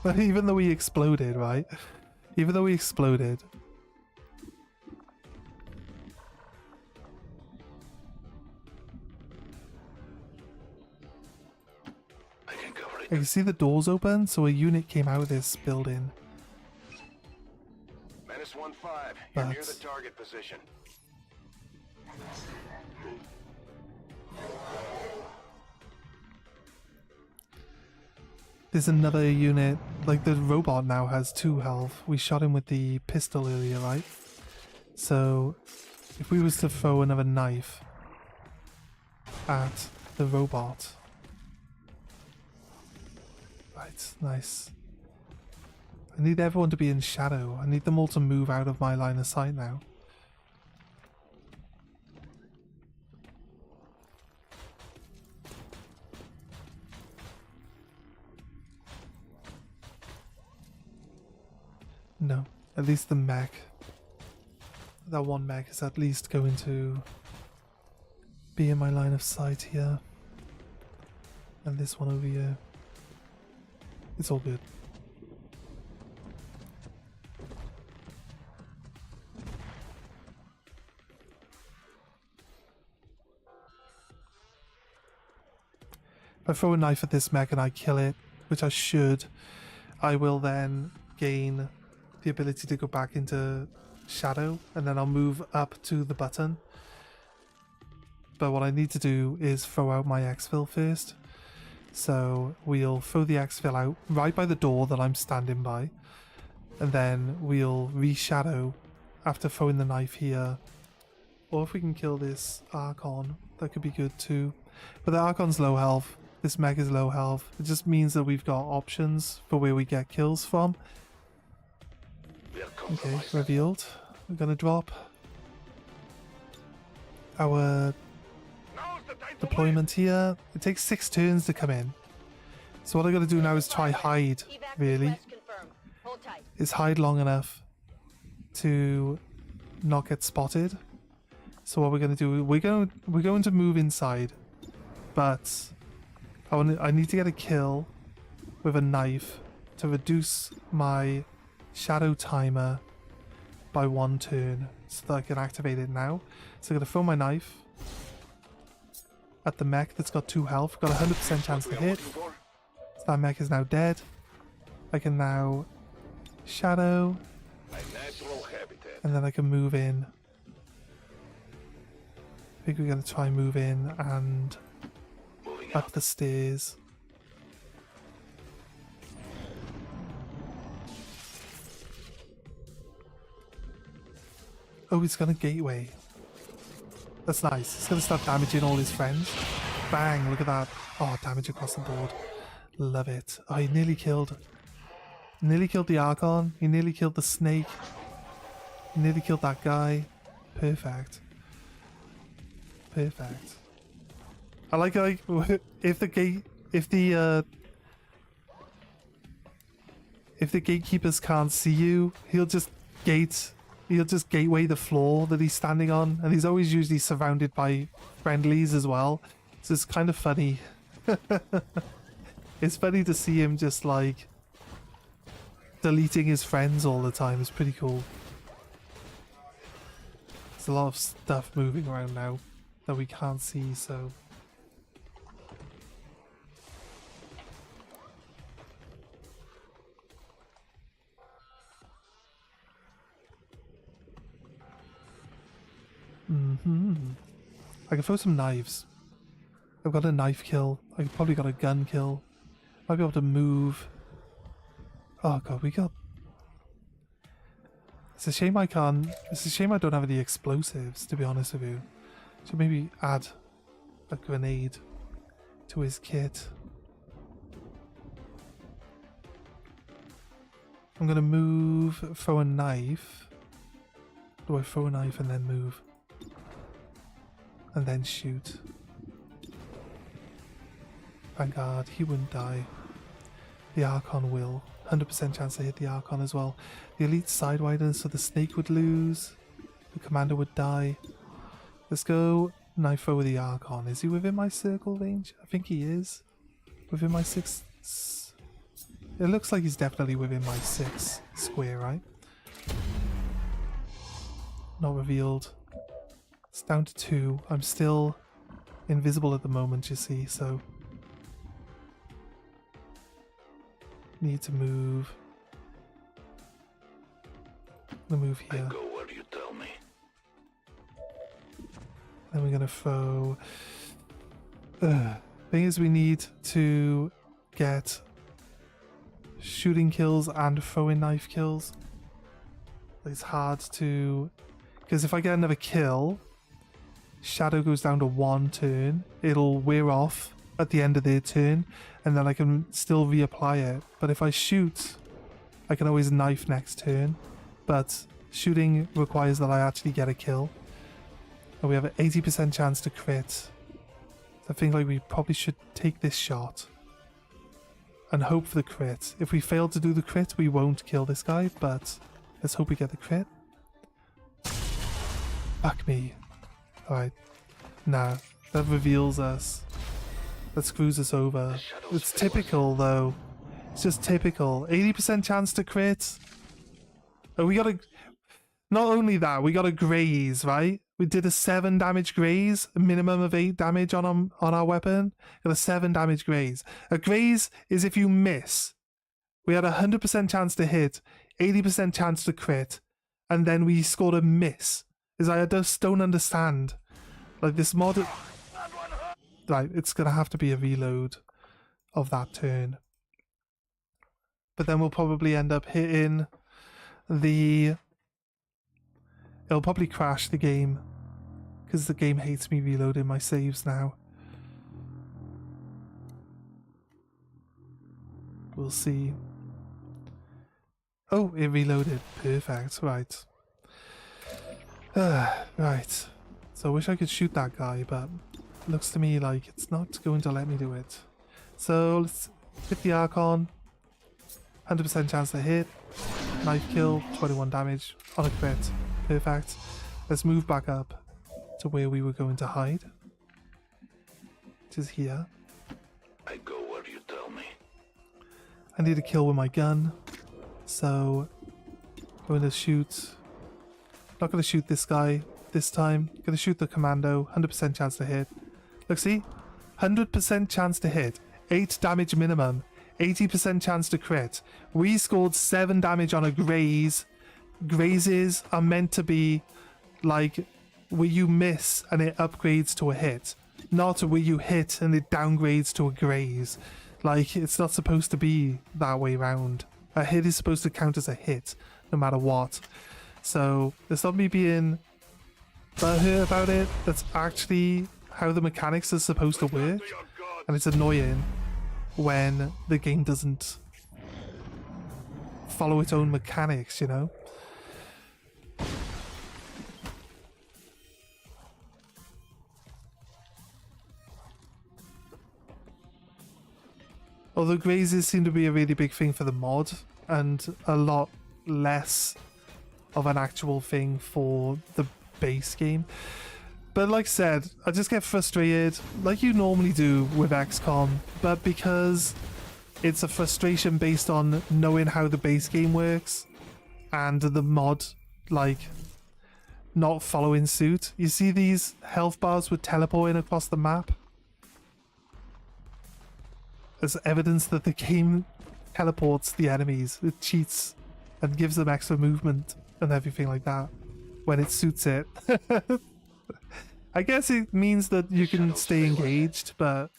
But even though we exploded, right? Even though we exploded. I can cover it. I can see the doors open, so a unit came out of this building. Menace 1-5. You're near the But target position. there's another unit. Like the robot now has 2 health. We shot him with the pistol earlier, right? So if we was to throw another knife at the robot. Right, nice. I need everyone to be in shadow. I need them all to move out of my line of sight now. No, at least the mech. That one mech is at least going to be in my line of sight here. And this one over here. It's all good. If I throw a knife at this mech and I kill it, which I should, I will then gain the ability to go back into shadow, and then I'll move up to the button. But what I need to do is throw out my exfil first. So we'll throw the exfil out right by the door that I'm standing by, and then we'll reshadow after throwing the knife here. Or if we can kill this Archon, that could be good too. But the Archon's low health, this mech is low health. It just means that we've got options for where we get kills from. Okay, revealed. We're gonna drop our deployment here. It takes 6 turns to come in. So what I gotta do now is try hide, really. Is hide long enough to not get spotted. So what we're gonna do, we're going to move inside, but I need to get a kill with a knife to reduce my shadow timer by 1 turn so that I can activate it now. So I'm gonna throw my knife at the mech that's got 2 health. Got a 100% chance to hit. So that mech is now dead. I can now shadow, and then I can move in. I think we're gonna try and move in and up the stairs. Oh, he's got a gateway. That's nice. He's gonna start damaging all his friends. Bang, look at that. Oh, damage across the board. Love it. Oh, he nearly killed the Archon. He nearly killed the snake. He nearly killed that guy. Perfect. Perfect. I like if the gatekeepers can't see you, he'll just gateway the floor that he's standing on, and he's always usually surrounded by friendlies as well. So it's kind of funny. It's funny to see him just like deleting his friends all the time. It's pretty cool. There's a lot of stuff moving around now that we can't see, so I can throw some knives. I've got a knife kill. I've probably got a gun kill. Might be able to move. Oh god, we got... It's a shame I can't... It's a shame I don't have any explosives, to be honest with you. Should maybe add a grenade to his kit. I'm gonna move, throw a knife. Do I throw a knife and then move? And then shoot. Thank God, he wouldn't die. The Archon will. 100% chance to hit the Archon as well. The Elite Sidewinder, so the Snake would lose. The Commander would die. Let's go knife throw with the Archon. Is he within my circle range? I think he is. Within my 6... It looks like he's definitely within my 6 square, right? Not revealed. It's down to 2. I'm still invisible at the moment, you see, so... Need to move. I'm gonna move here. I go where you tell me. Then we're gonna throw... Thing is, we need to get shooting kills and throwing knife kills. It's hard to... Because if I get another kill, Shadow goes down to 1 turn. It'll wear off at the end of their turn, and then I can still reapply it. But if I shoot, I can always knife next turn. But shooting requires that I actually get a kill. And we have an 80% chance to crit. So I think like we probably should take this shot and hope for the crit. If we fail to do the crit, we won't kill this guy, but let's hope we get the crit. Fuck me. Alright. Nah, that reveals us. That screws us over. It's typical though. It's just typical. 80% chance to crit. Oh, we gotta... Not only that, we got a graze, right? We did a 7 damage graze, a minimum of 8 damage on our weapon. Got a 7 damage graze. A graze is if you miss. We had a 100% chance to hit, 80% chance to crit, and then we scored a miss. Is I just don't understand. Like this mod... Right, it's gonna have to be a reload of that turn. But then we'll probably end up hitting the... It'll probably crash the game, because the game hates me reloading my saves now. We'll see. Oh, it reloaded. Perfect. Right. Right. So I wish I could shoot that guy, but it looks to me like it's not going to let me do it. So let's hit the Archon. 100% chance to hit. Knife kill. 21 damage on a crit. Perfect. Let's move back up to where we were going to hide, which is here. I go where you tell me. I need a kill with my gun, so I'm going to shoot. Not going to shoot this guy this time. Going to shoot the commando. 100% chance to hit. Look, see? 100% chance to hit. 8 damage minimum. 80% chance to crit. We scored 7 damage on a graze. Grazes are meant to be like where you miss and it upgrades to a hit, not where you hit and it downgrades to a graze. Like, it's not supposed to be that way round. A hit is supposed to count as a hit no matter what. So it's not me being butthurt about it. That's actually how the mechanics are supposed to work, and it's annoying when the game doesn't follow its own mechanics, you know. Although grazes seem to be a really big thing for the mod, and a lot less of an actual thing for the base game. But like I said, I just get frustrated, like you normally do with XCOM, but because it's a frustration based on knowing how the base game works, and the mod, like, not following suit. You see these health bars with teleporting across the map? As evidence that the game teleports the enemies. It cheats and gives them extra movement and everything like that when it suits it. I guess it means that you can stay engaged, but...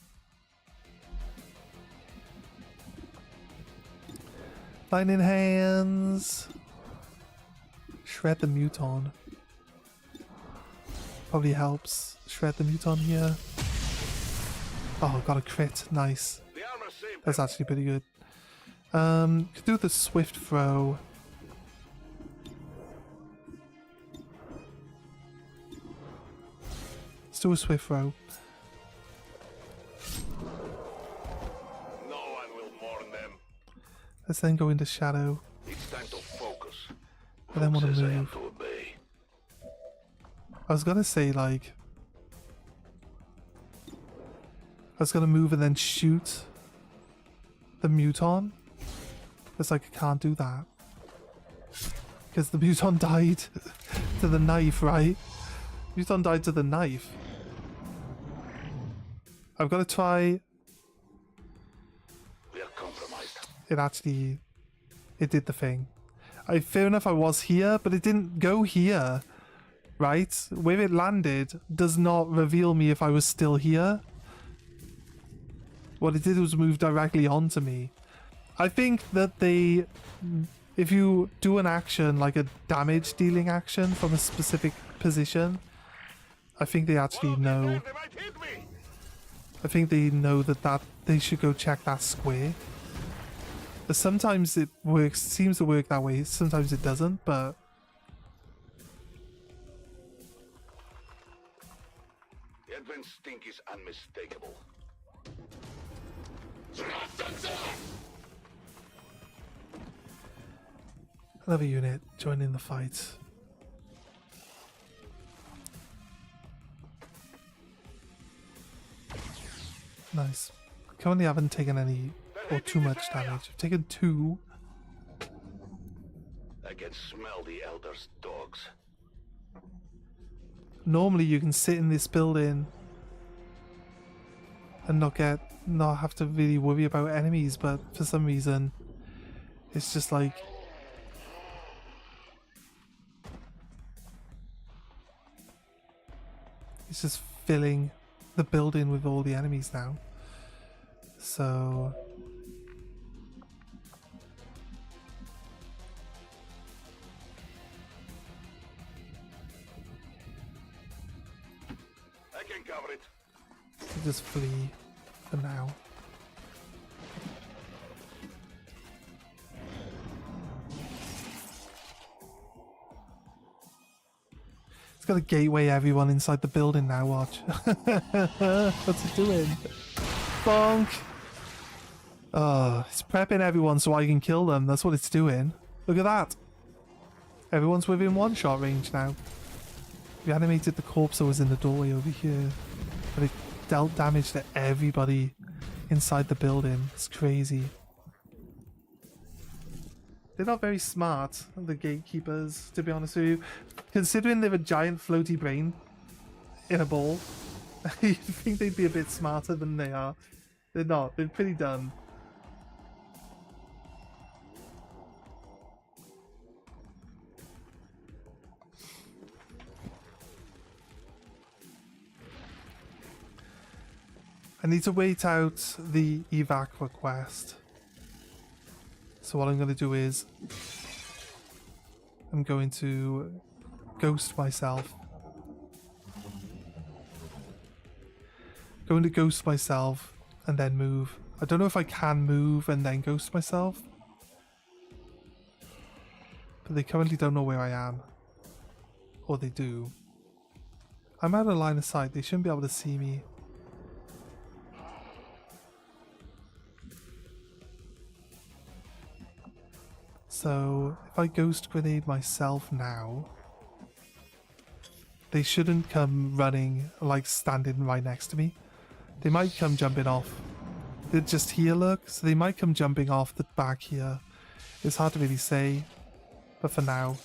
Lightning hands. Shred the muton. probably helps shred the muton here. Oh, got a crit. Nice. The armor saved That's them. actually pretty good. Could do the swift throw. Let's do a swift throw. No one will mourn them. Let's then go into shadow. It's time to focus. I then want to Says I am move. to obey. I was gonna say like I was gonna move and then shoot the muton. It's like I can't do that. Because the muton died to the knife, right? Muton died to the knife. I've got to try. We are compromised. It did the thing. Fair enough I was here, but it didn't go here. Right? Where it landed does not reveal me if I was still here. What it did was move directly onto me. I think that if you do an action, like a damage dealing action from a specific position, I think they actually know. They might hit me. I think they know that they should go check that square. But sometimes it works, seems to work that way, sometimes it doesn't, but The advent stink is unmistakable. another unit joining the fight. Nice. Currently haven't taken any or too much damage. I've taken 2. I can smell the Elder's dogs. Normally you can sit in this building and not have to really worry about enemies, but for some reason it's just like it's just filling the building with all the enemies now. So I can cover it. I'll just flee for now. It's got a gateway everyone inside the building now, watch. What's it doing? Bonk! Oh, it's prepping everyone so I can kill them. That's what it's doing. Look at that. Everyone's within one-shot range now. We animated the corpse that was in the doorway over here. But it dealt damage to everybody inside the building. It's crazy. They're not very smart, the gatekeepers, to be honest with you. Considering they're a giant floaty brain in a ball, you'd think they'd be a bit smarter than they are. They're not. They're pretty dumb. I need to wait out the evac request. So what I'm going to do is I'm going to ghost myself. Going to ghost myself and then move. I don't know if I can move and then ghost myself. But they currently don't know where I am. Or they do. I'm out of line of sight. They shouldn't be able to see me. So, if I ghost grenade myself now, they shouldn't come running, like standing right next to me. They might come jumping off. They're just here, look, so they might come jumping off the back here. It's hard to really say, but for now.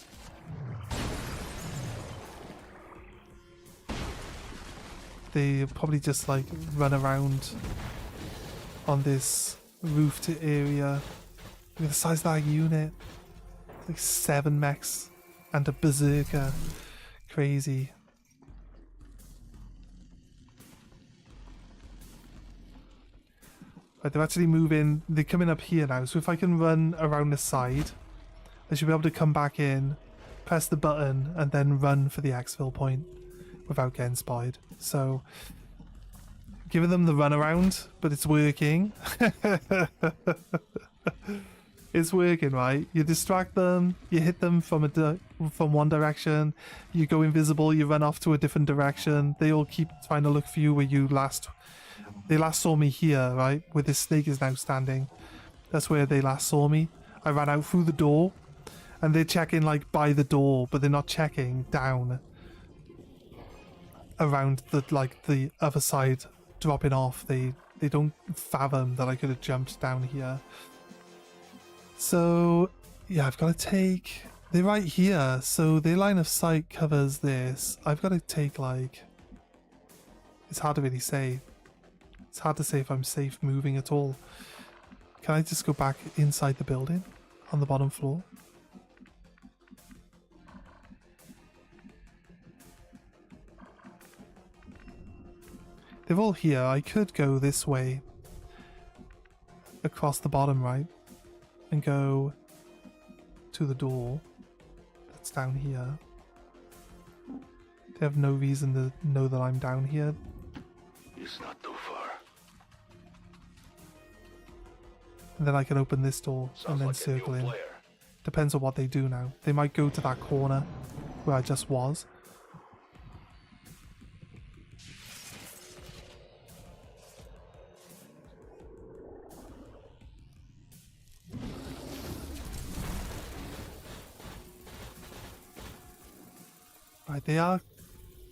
They probably just like run around on this roofed area. Look at the size of that unit. It's like 7 mechs and a berserker. Crazy. Right, they're actually moving. They're coming up here now. So if I can run around the side, I should be able to come back in, press the button, and then run for the exfil point without getting spotted. So giving them the runaround, but it's working. It's working, right? You distract them, you hit them from from one direction, you go invisible, you run off to a different direction. They all keep trying to look for you where they last saw me here, right? Where this snake is now standing. That's where they last saw me. I ran out through the door, and they're checking like by the door, but they're not checking down around the other side, dropping off. They don't fathom that I could have jumped down here. So yeah, I've got to take. They're right here, so their line of sight covers this. I've got to take like. It's hard to really say. It's hard to say if I'm safe moving at all. Can I just go back inside the building on the bottom floor? They're all here. I could go this way across the bottom, right? And go to the door that's down here. They have no reason to know that I'm down here. It's not too far. And then I can open this door and then circle in. Depends on what they do now. They might go to that corner where I just was. Right, they are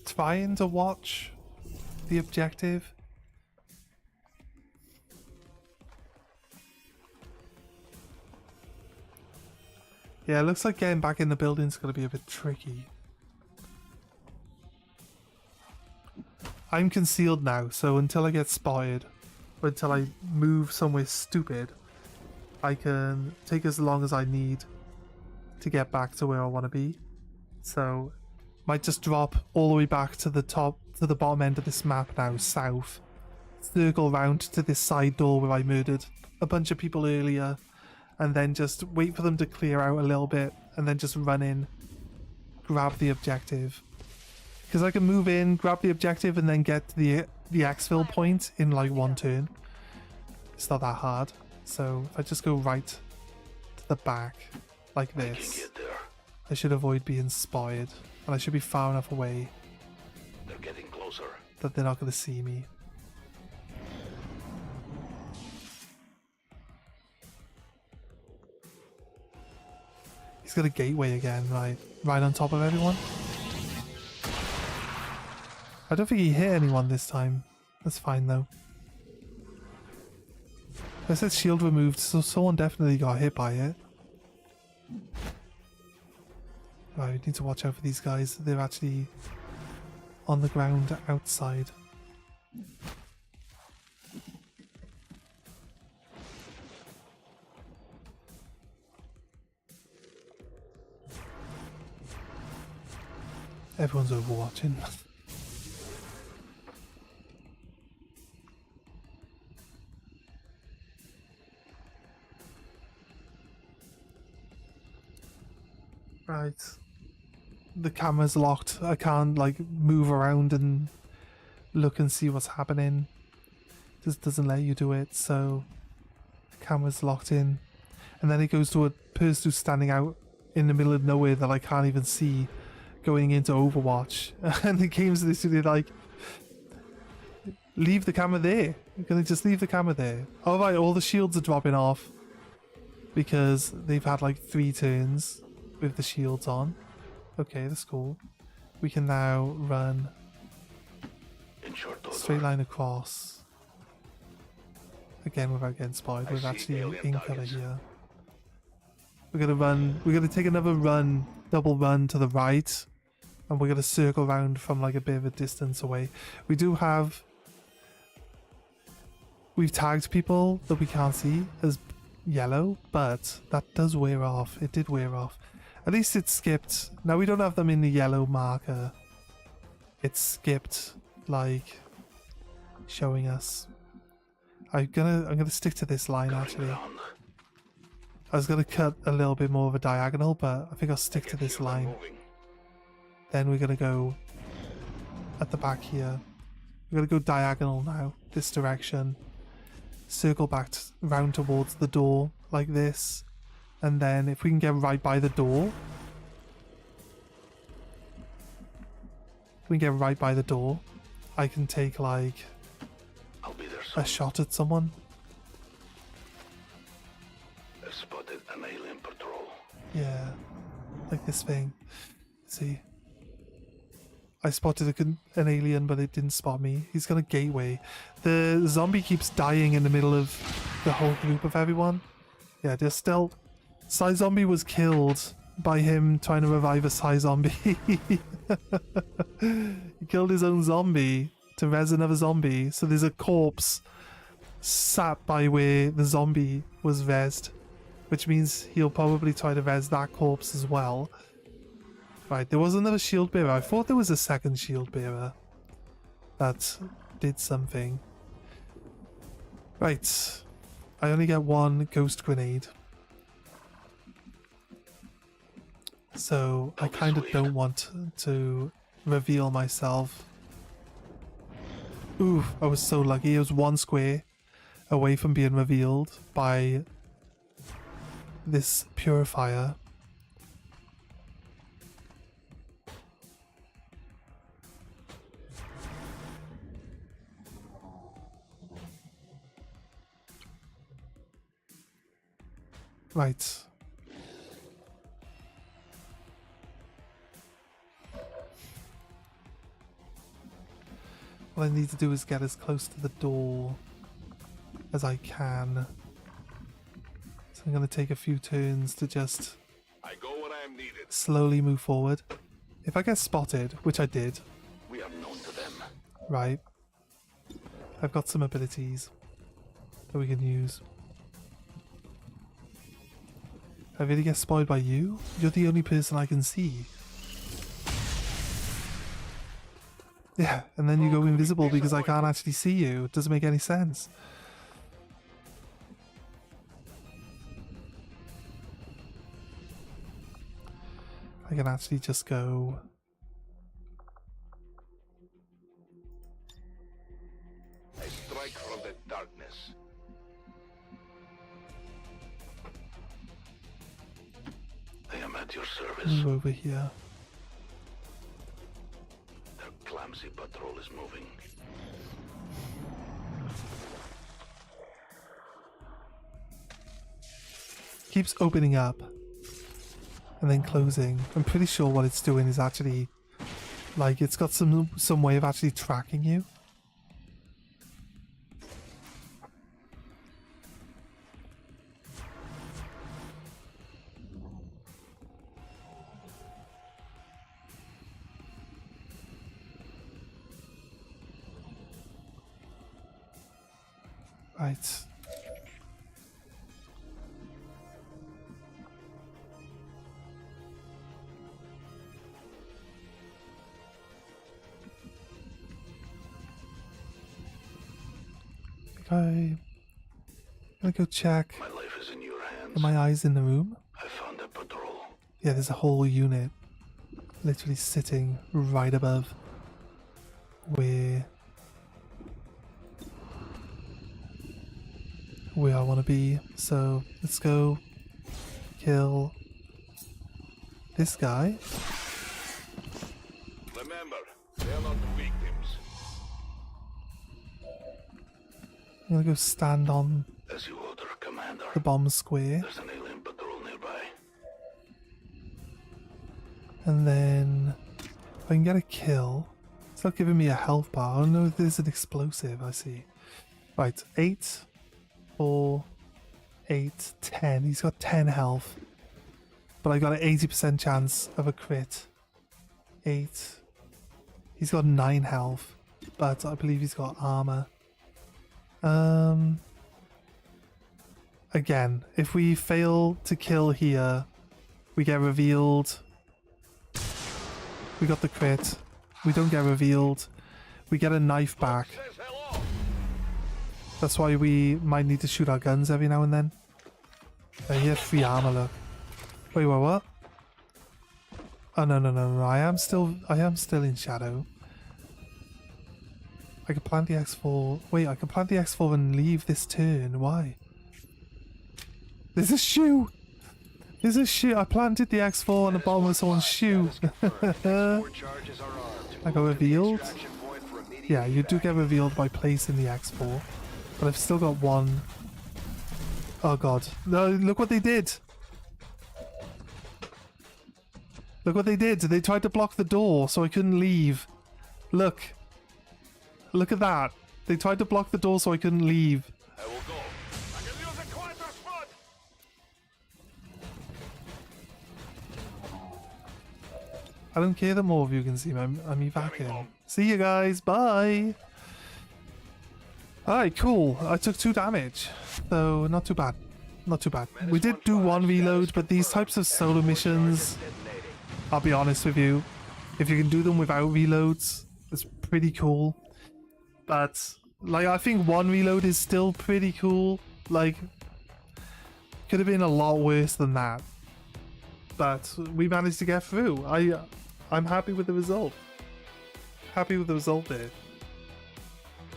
trying to watch the objective. Yeah, it looks like getting back in the building's going to be a bit tricky. I'm concealed now, so until I get spotted, or until I move somewhere stupid, I can take as long as I need to get back to where I want to be. So, might just drop all the way back to the bottom end of this map now, south. Circle round to this side door where I murdered a bunch of people earlier, and then just wait for them to clear out a little bit, and then just run in, grab the objective. Because I can move in, grab the objective, and then get to the exfil point in like one turn. It's not that hard. So if I just go right to the back, like this, I should avoid being spotted, and I should be far enough away They're getting closer. that they're not going to see me. He's got a gateway again, right on top of everyone. I don't think he hit anyone this time. That's fine though. I said shield removed, so someone definitely got hit by it. Right, we need to watch out for these guys. They're actually on the ground outside. Everyone's overwatching. Right. The camera's locked. I can't like move around and look and see what's happening. Just doesn't let you do it, so the camera's locked in. And then it goes to a person who's standing out in the middle of nowhere that I can't even see, going into Overwatch. And the game's literally like, leave the camera there. You're gonna just leave the camera there. Oh right, all the shields are dropping off because they've had like 3 turns with the shields on. Okay, that's cool. We can now run straight line across. Again, without getting spotted. We're actually in cover here. We're gonna take another run, double run to the right, and we're gonna circle around from like a bit of a distance away. We've tagged people that we can't see as yellow, but that does wear off. It did wear off. At least it skipped. Now we don't have them in the yellow marker. It skipped like showing us. I'm gonna stick to this line actually. I was gonna cut a little bit more of a diagonal, but I think I'll stick to this line. Then we're gonna go at the back here. We gotta go diagonal now, this direction. Circle back round towards the door, like this. And then if we can get right by the door... If we can get right by the door, I can take, like, I'll be there soon. a shot at someone. I've spotted an alien patrol. Yeah, like this thing. See? I spotted an alien, but it didn't spot me. He's got a gateway. The zombie keeps dying in the middle of the whole group of everyone. Yeah, there's still... Psy Zombie was killed by him trying to revive a Psy Zombie. He killed his own zombie to res another zombie. So there's a corpse sat by where the zombie was resed, which means he'll probably try to res that corpse as well. Right, there was another shield bearer. I thought there was a second shield bearer that did something. Right, I only get one ghost grenade. So I kind of don't want to reveal myself. Ooh, I was so lucky. It was one square away from being revealed by this purifier. Right. What I need to do is get as close to the door as I can. So I'm going to take a few turns to just I go when I am needed. slowly move forward. If I get spotted, which I did, We are known to them. right, I've got some abilities that we can use. I really get spotted by you? You're the only person I can see. Yeah, and then you go invisible because I can't actually see you. It doesn't make any sense. I can actually just go... I strike from the darkness. I am at your service. move over here. Their clumsy patrol is moving. Keeps opening up and then closing. I'm pretty sure what it's doing is actually, like, it's got some way of actually tracking you. Right. I'm gonna go check. My life is in your hands. Are my eyes in the room? I found a patrol. Yeah, there's a whole unit literally sitting right above where I want to be. So let's go kill this guy. Remember, they are not the victims. I'm gonna go stand on As you order, Commander. the bomb square, There's an alien patrol nearby. and then if I can get a kill. It's not giving me a health bar. Oh no, there's an explosive. I see. Right, 8, 4, 8, 10. He's got 10 health, but I got an 80% chance of a crit. 8. He's got 9 health, but I believe he's got armor. Again, if we fail to kill here, we get revealed. We got the crit. We don't get revealed. We get a knife back. Says hello. That's why we might need to shoot our guns every now and then. He had free armor, look. Wait, what? Oh no. I am still in shadow. I can plant the X4. Wait, I can plant the X4 and leave this turn. Why? There's a shoe! There's a shoe. I planted the X4 on the bottom of someone's shoe. I got revealed. Yeah, you do get revealed by placing the X4. But I've still got one. Oh god. No, look what they did. Look what they did. They tried to block the door so I couldn't leave. Look. Look at that. They tried to block the door so I couldn't leave. I will go. I can use a quieter spot. I don't care that more of you can see me. I'm evacuating. See you guys. Bye. Alright, cool. I took 2 damage. So, not too bad. Not too bad. We did do 1 reload, but these types of solo missions, I'll be honest with you, if you can do them without reloads, it's pretty cool. But, like, I think 1 reload is still pretty cool. Like, could have been a lot worse than that. But we managed to get through. I'm happy with the result. Happy with the result there.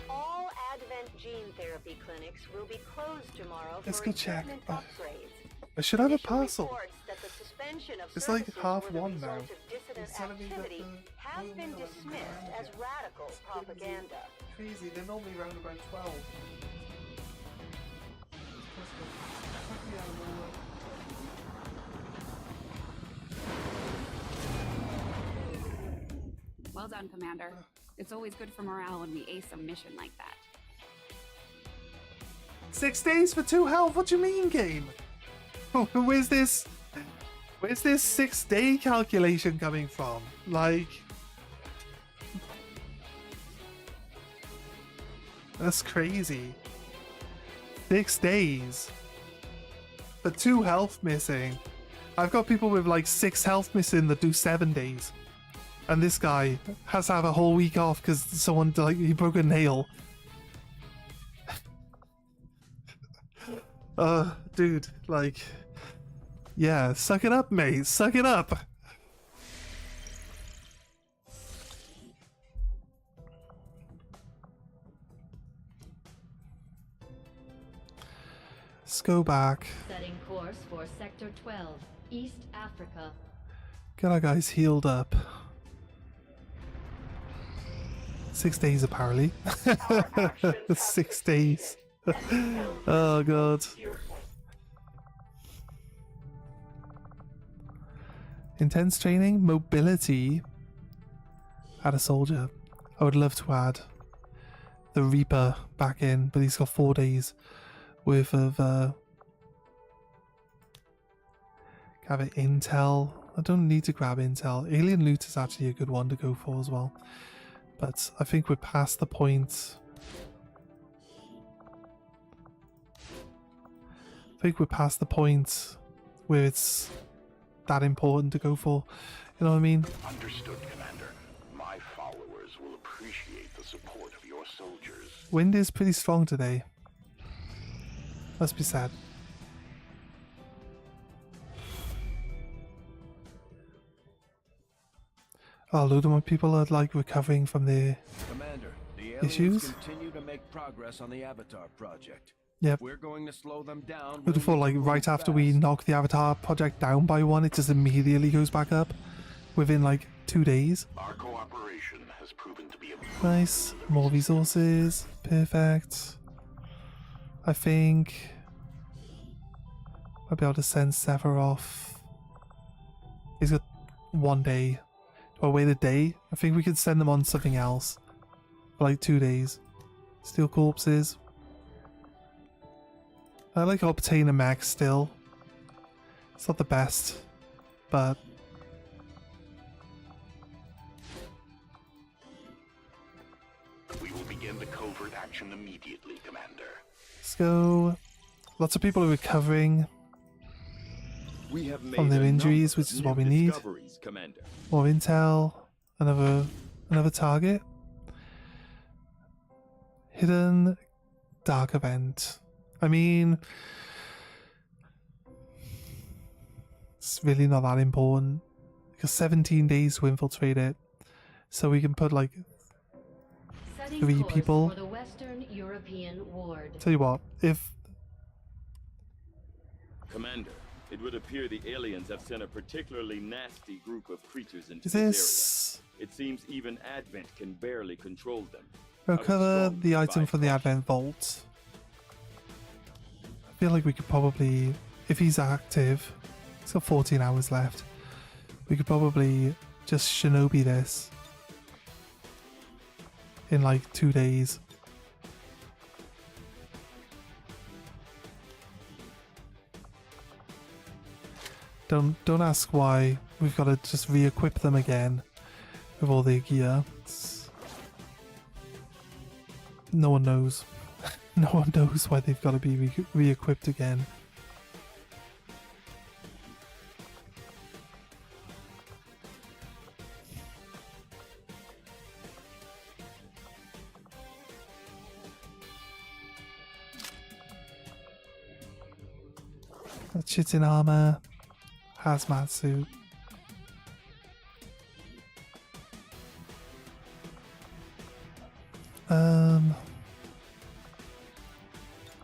All Advent gene therapy clinics will be closed tomorrow Let's for go check. equipment upgrades. I should have a Initial parcel. reports that the suspension of It's like services half were the one result now. of dissident It's telling me that activity has been dismissed as radical propaganda. Crazy, they're normally around about 12. Well done, Commander. It's always good for morale when we ace a mission like that. 6 days for 2 health? What do you mean, game? Where's this 6-day calculation coming from? Like, that's crazy. 6 days for 2 health missing. I've got people with like 6 health missing that do 7 days. And this guy has to have a whole week off because someone, like, he broke a nail. Dude, like, yeah, suck it up, mate. Suck it up. Let's go back. Setting course for Sector 12, East Africa. Get our guys healed up. 6 days apparently. 6 days. Oh god. Intense training, mobility. Add a soldier. I would love to add the Reaper back in, but he's got 4 days worth of grab it intel. I don't need to grab intel. Alien loot is actually a good one to go for as well. But I think we're past the point. I think we're past the point where it's that important to go for. You know what I mean? Understood, Commander. My followers will appreciate the support of your soldiers. Wind is pretty strong today. Must be sad. Oh, a load of my people are like recovering from their Commander, the issues. aliens continue to make progress on the Avatar project. Yep. We're going to slow them down. Beautiful, like right after we knock the Avatar project down by 1, it just immediately goes back up within like 2 days. Our cooperation has proven to be a Nice. More resources. Perfect. I think I'll be able to send Sever off. He's got 1 day. Do I wait a day? I think we could send them on something else for like 2 days. Steel corpses. I like obtain a max still. It's not the best, but We will begin the covert action immediately, Commander. let's go. Lots of people are recovering We have made from their a injuries, number which of is new what we need. discoveries, Commander. More intel. Another target. Hidden dark event. I mean, it's really not that important because 17 days to infiltrate it, so we can put like Setting 3 course people. for the Western European ward. Tell you what, if Commander, it would appear the aliens have sent a particularly nasty group of creatures into is this this area. It seems even Advent can barely control them. recover the item from the caution. Advent Vault. I feel like we could probably, if he's active, he's got 14 hours left. We could probably just shinobi this in like 2 days. Don't ask why we've got to just re-equip them again with all their gear. No one knows. No one knows why they've got to be re-equipped again. That shit's in armor. Hazmat suit.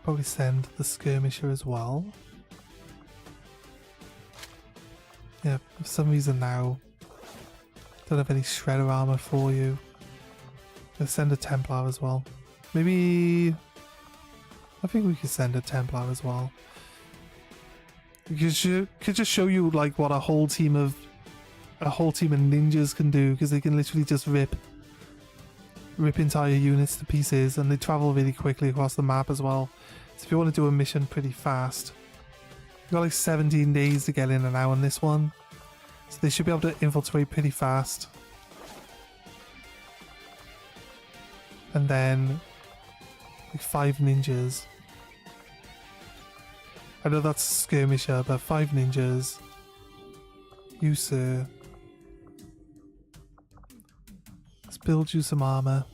Probably send the skirmisher as well. Yeah, for some reason now don't have any shredder armor for you. Let's send a Templar as well. Maybe I think we could send a Templar as well. Because you could just show you like what a whole team of ninjas can do, because they can literally just rip entire units to pieces, and they travel really quickly across the map as well. So if you want to do a mission pretty fast, you've got like 17 days to get in and out on this one, so they should be able to infiltrate pretty fast. And then like 5 ninjas. I know that's a skirmisher, but 5 ninjas. You, sir. Let's build you some armor.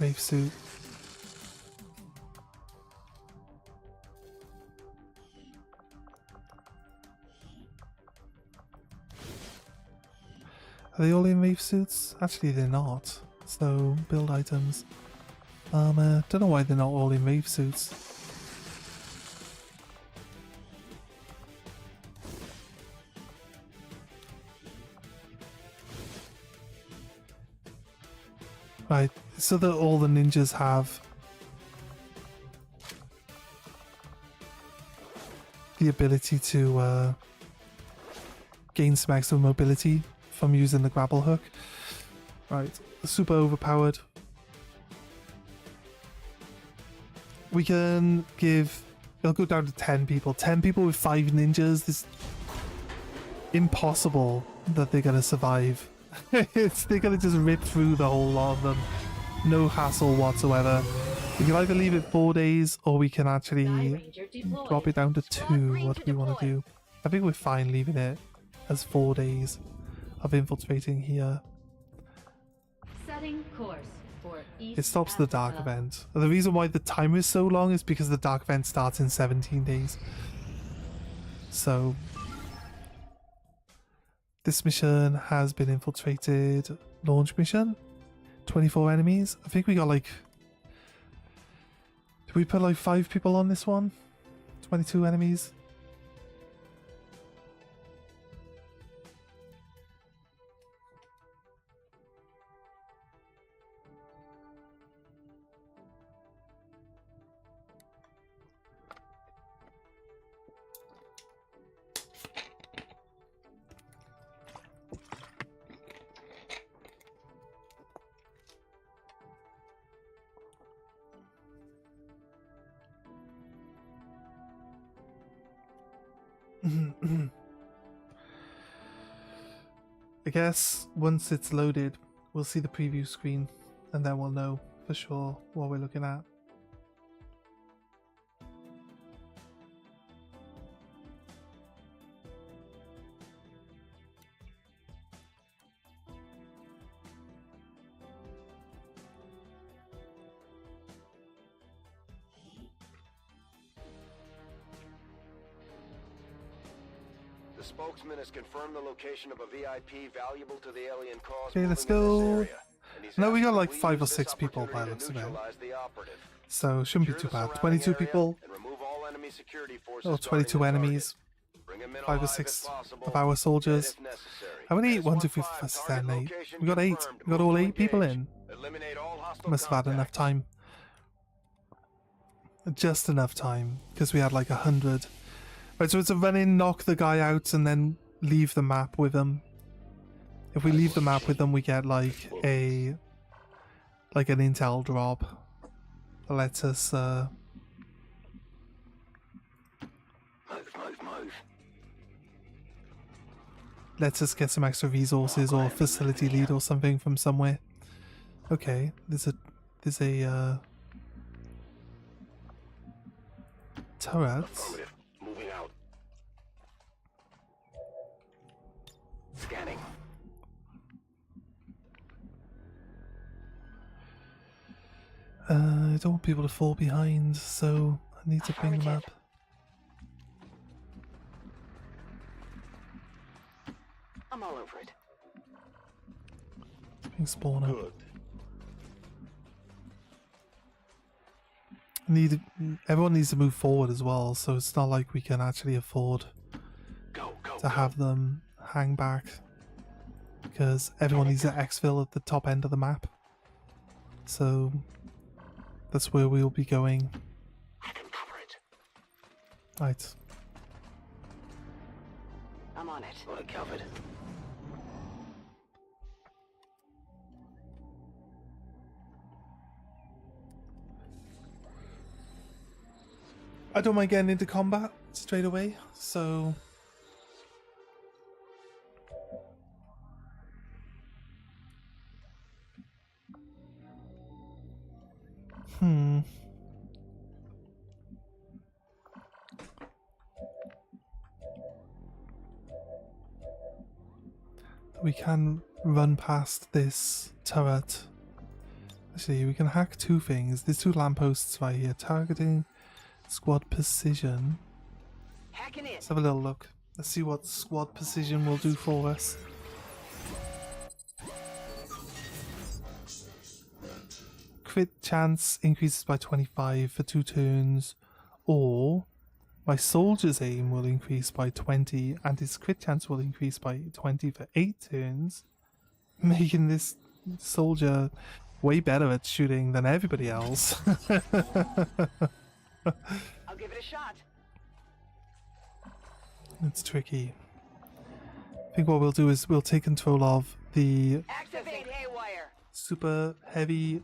Wave suit. Are they all in wave suits? Actually, they're not. So, build items. Armor. Don't know why they're not all in wave suits. Right, so that all the ninjas have the ability to gain some extra mobility from using the grapple hook. Right, super overpowered. We can give... It'll go down to 10 people. 10 people with 5 ninjas. It's impossible that they're going to survive. They're going to just rip through the whole lot of them. No hassle whatsoever. We can either leave it 4 days, or we can actually drop it down to 2. What do we want to do? I think we're fine leaving it as 4 days of infiltrating here. Setting course. It stops the dark event. And the reason why the timer is so long is because the dark event starts in 17 days. So this mission has been infiltrated. Launch mission. 24 enemies. I think we got like... Did we put like 5 people on this one? 22 enemies. I guess once it's loaded, we'll see the preview screen, and then we'll know for sure what we're looking at. The spokesman has confirmed the location of a VIP valuable to the alien cause. Okay, let's moving in this go. area. No, we got like 5 or 6 people by the looks of it. So it shouldn't be too bad. 22 people. Or 22 enemies. 5 or 6 of our soldiers. How many? 1, 2, 3, 4, 5, 6, 7, 8. We got 8. We got all 8 people in. Must have had enough time. Just enough time. Because we had like 100. Right, so it's a run in, knock the guy out, and then leave the map with him. If we leave the map with them, we get like an intel drop that lets us Move. lets us get some extra resources or facility lead or something from somewhere. Okay, there's a turret. Moving out. Scanning. I don't want people to fall behind, so I need to bring them up. I'm all over it. Bring spawn up. Good. Everyone needs to move forward as well, so it's not like we can actually afford to have them hang back, because everyone needs to exfil at the top end of the map. So that's where we'll be going. I can cover it. Right. I'm on it. Got it covered. I don't mind getting into combat straight away, so... We can run past this turret. Actually, we can hack 2 things. There's 2 lampposts right here. Targeting, squad precision. Hacking in. Let's have a little look. Let's see what squad precision will do for us. Crit chance increases by 25 for 2 turns, or my soldier's aim will increase by 20 and his crit chance will increase by 20 for 8 turns, making this soldier way better at shooting than everybody else. I'll give it a shot. It's tricky. I think what we'll do is we'll take control of the Activate haywire. super heavy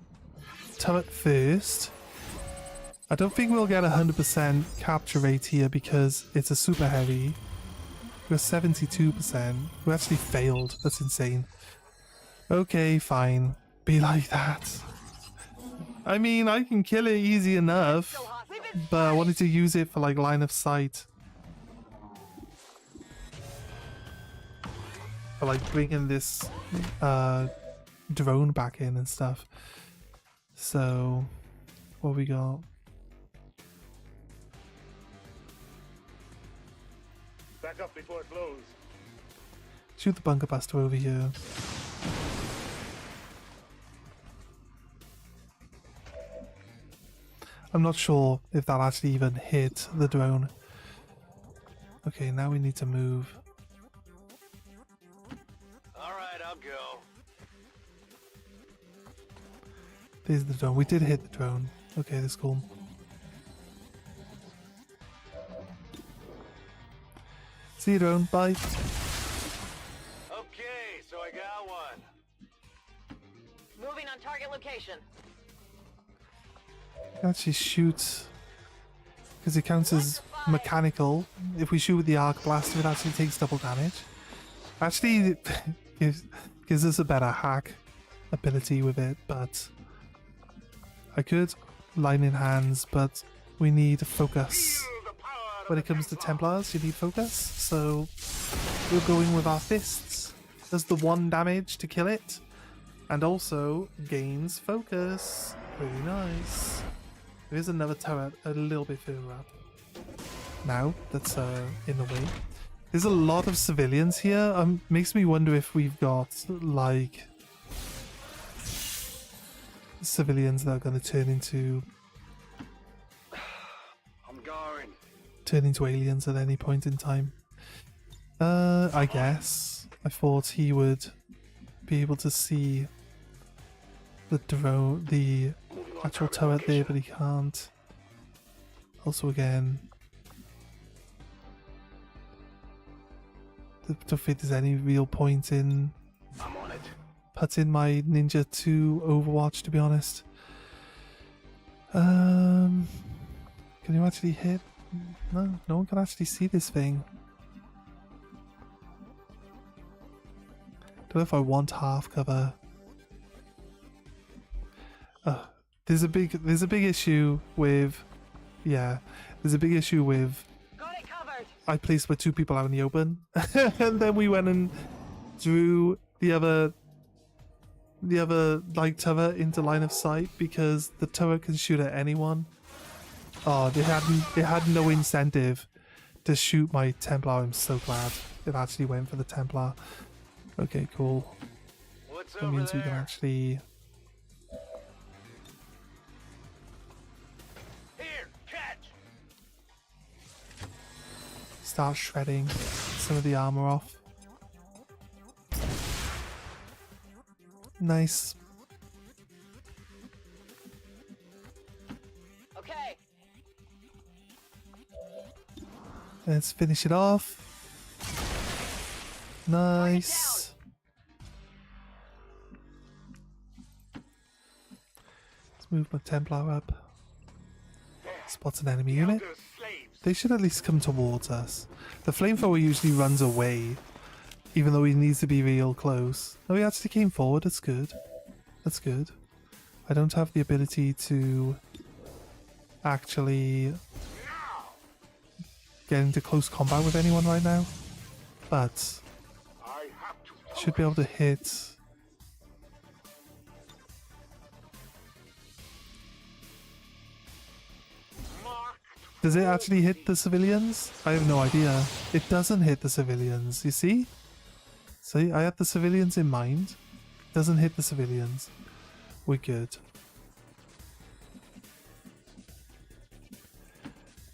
turret first. I don't think we'll get 100% capture rate here because it's a super heavy. We're 72%. We actually failed. That's insane. Okay, fine. Be like that. I mean, I can kill it easy enough, but I wanted to use it for like line of sight. For like bringing this drone back in and stuff. So, what we got? Back up before it blows. Shoot the bunker buster over here. I'm not sure if that actually even hit the drone. Okay, now we need to move. Alright, I'll go. There's the drone. We did hit the drone. Okay, that's cool. See you, drone. Bye. Okay, so I got one. Moving on target location. Actually shoot, because it counts as mechanical. If we shoot with the arc blaster, it actually takes double damage. Actually, it gives us a better hack ability with it, but I could line in hands, but we need focus. When it comes to Templars, you need focus, so we're going with our fists. Does the 1 damage to kill it, and also gains focus. Pretty nice. There is another turret a little bit further up. Now, that's in the way. There's a lot of civilians here. Makes me wonder if we've got, like, civilians that are going to I'm going. turn into aliens at any point in time. I guess. I thought he would be able to see the actual turret there, but he can't. Also, again, I don't think there's any real point in I'm on it. putting my ninja to Overwatch, to be honest. Can you actually hit? No, no one can actually see this thing. Don't know if I want half cover. There's a big issue with, there's a big issue with. Got it covered. I placed my 2 people out in the open, and then we went and drew the other light turret into line of sight because the turret can shoot at anyone. Oh, they had no incentive to shoot my Templar. I'm so glad it actually went for the Templar. Okay, cool. What's That means we can actually. Here, catch. Start shredding some of the armor off. Nice. Okay. Let's finish it off. Nice. Let's move my Templar up. Spots an enemy unit. They should at least come towards us. The flamethrower usually runs away, even though he needs to be real close. No, he actually came forward. That's good. That's good. I don't have the ability to actually get into close combat with anyone right now, but should be able to hit. Does it actually hit the civilians? I have no idea. It doesn't hit the civilians, you see? See, I had the civilians in mind. Doesn't hit the civilians. We're good.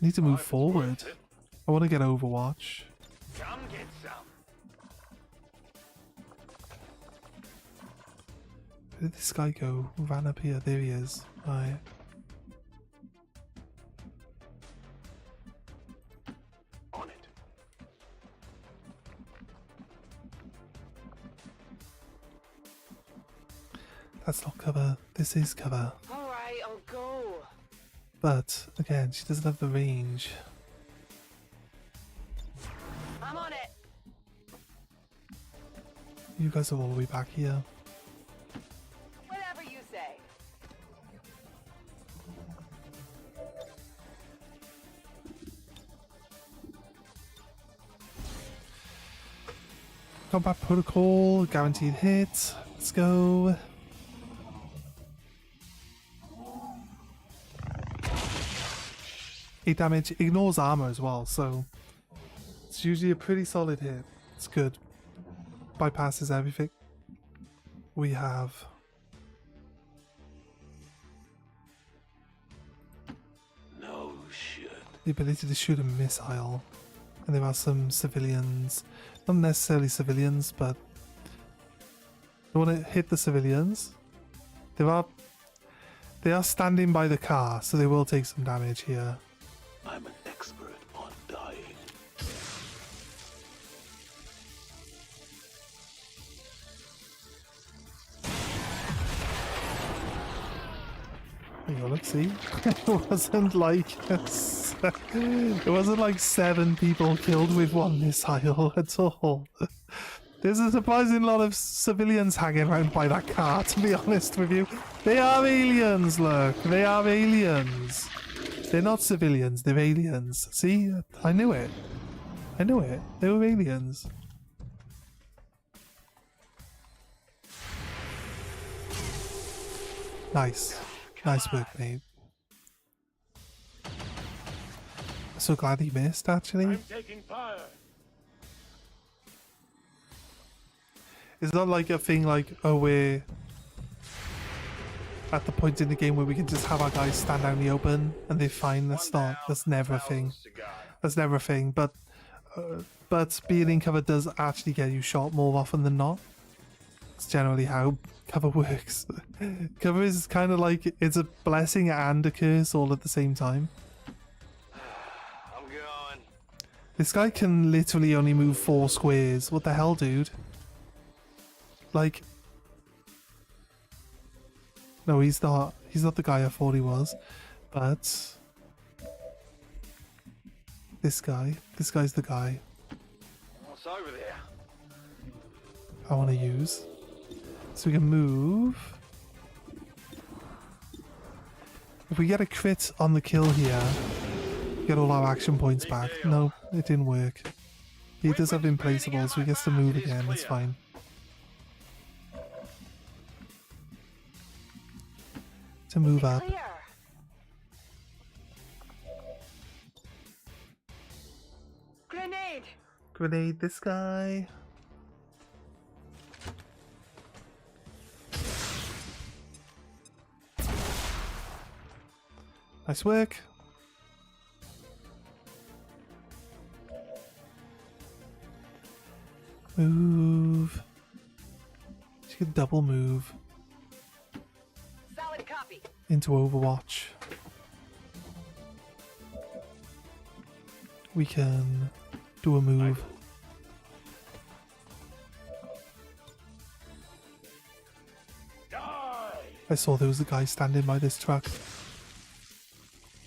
Need to move forward. I want to get Overwatch. Come get some. Where did this guy go? Ran up here. There he is. Right. On it. That's not cover. This is cover. All right, I'll go. But, again, she doesn't have the range. I'm on it. You guys are all the way back here. Whatever you say. Combat protocol, guaranteed hit. Let's go. Eight damage, ignores armor as well, so it's usually a pretty solid hit. It's good. Bypasses everything. We have No shit. the ability to shoot a missile, and there are some civilians, not necessarily civilians, but they want to hit the civilians. They are standing by the car, so they will take some damage here. I'm an expert on dying. There you go, look, see? It wasn't like 7 people killed with 1 missile at all. There's a surprising lot of civilians hanging around by that car, to be honest with you. They are aliens, look. They are aliens. They're not civilians, they're aliens. See? I knew it. I knew it. They were aliens. Nice. Nice work, mate. I'm so glad he missed, actually. I'm taking fire. It's not like a thing like, oh, at the point in the game where we can just have our guys stand out in the open and they're fine. That's not. That's never a thing. That's never a thing. But being in cover does actually get you shot more often than not. It's generally how cover works. Cover is kind of like it's a blessing and a curse all at the same time. I'm going. This guy can literally only move 4 squares. What the hell, dude? Like, no, he's not. He's not the guy I thought he was. But this guy's the guy What's over there? I want to use. So we can move. If we get a crit on the kill here, get all our action points back. No, it didn't work. He does have implaceable, so he gets to move again. That's fine. To move up. Clear. Grenade. Grenade this guy. Nice work. Move. You can double move Solid copy. into Overwatch. We can do a move. I saw there was a guy standing by this truck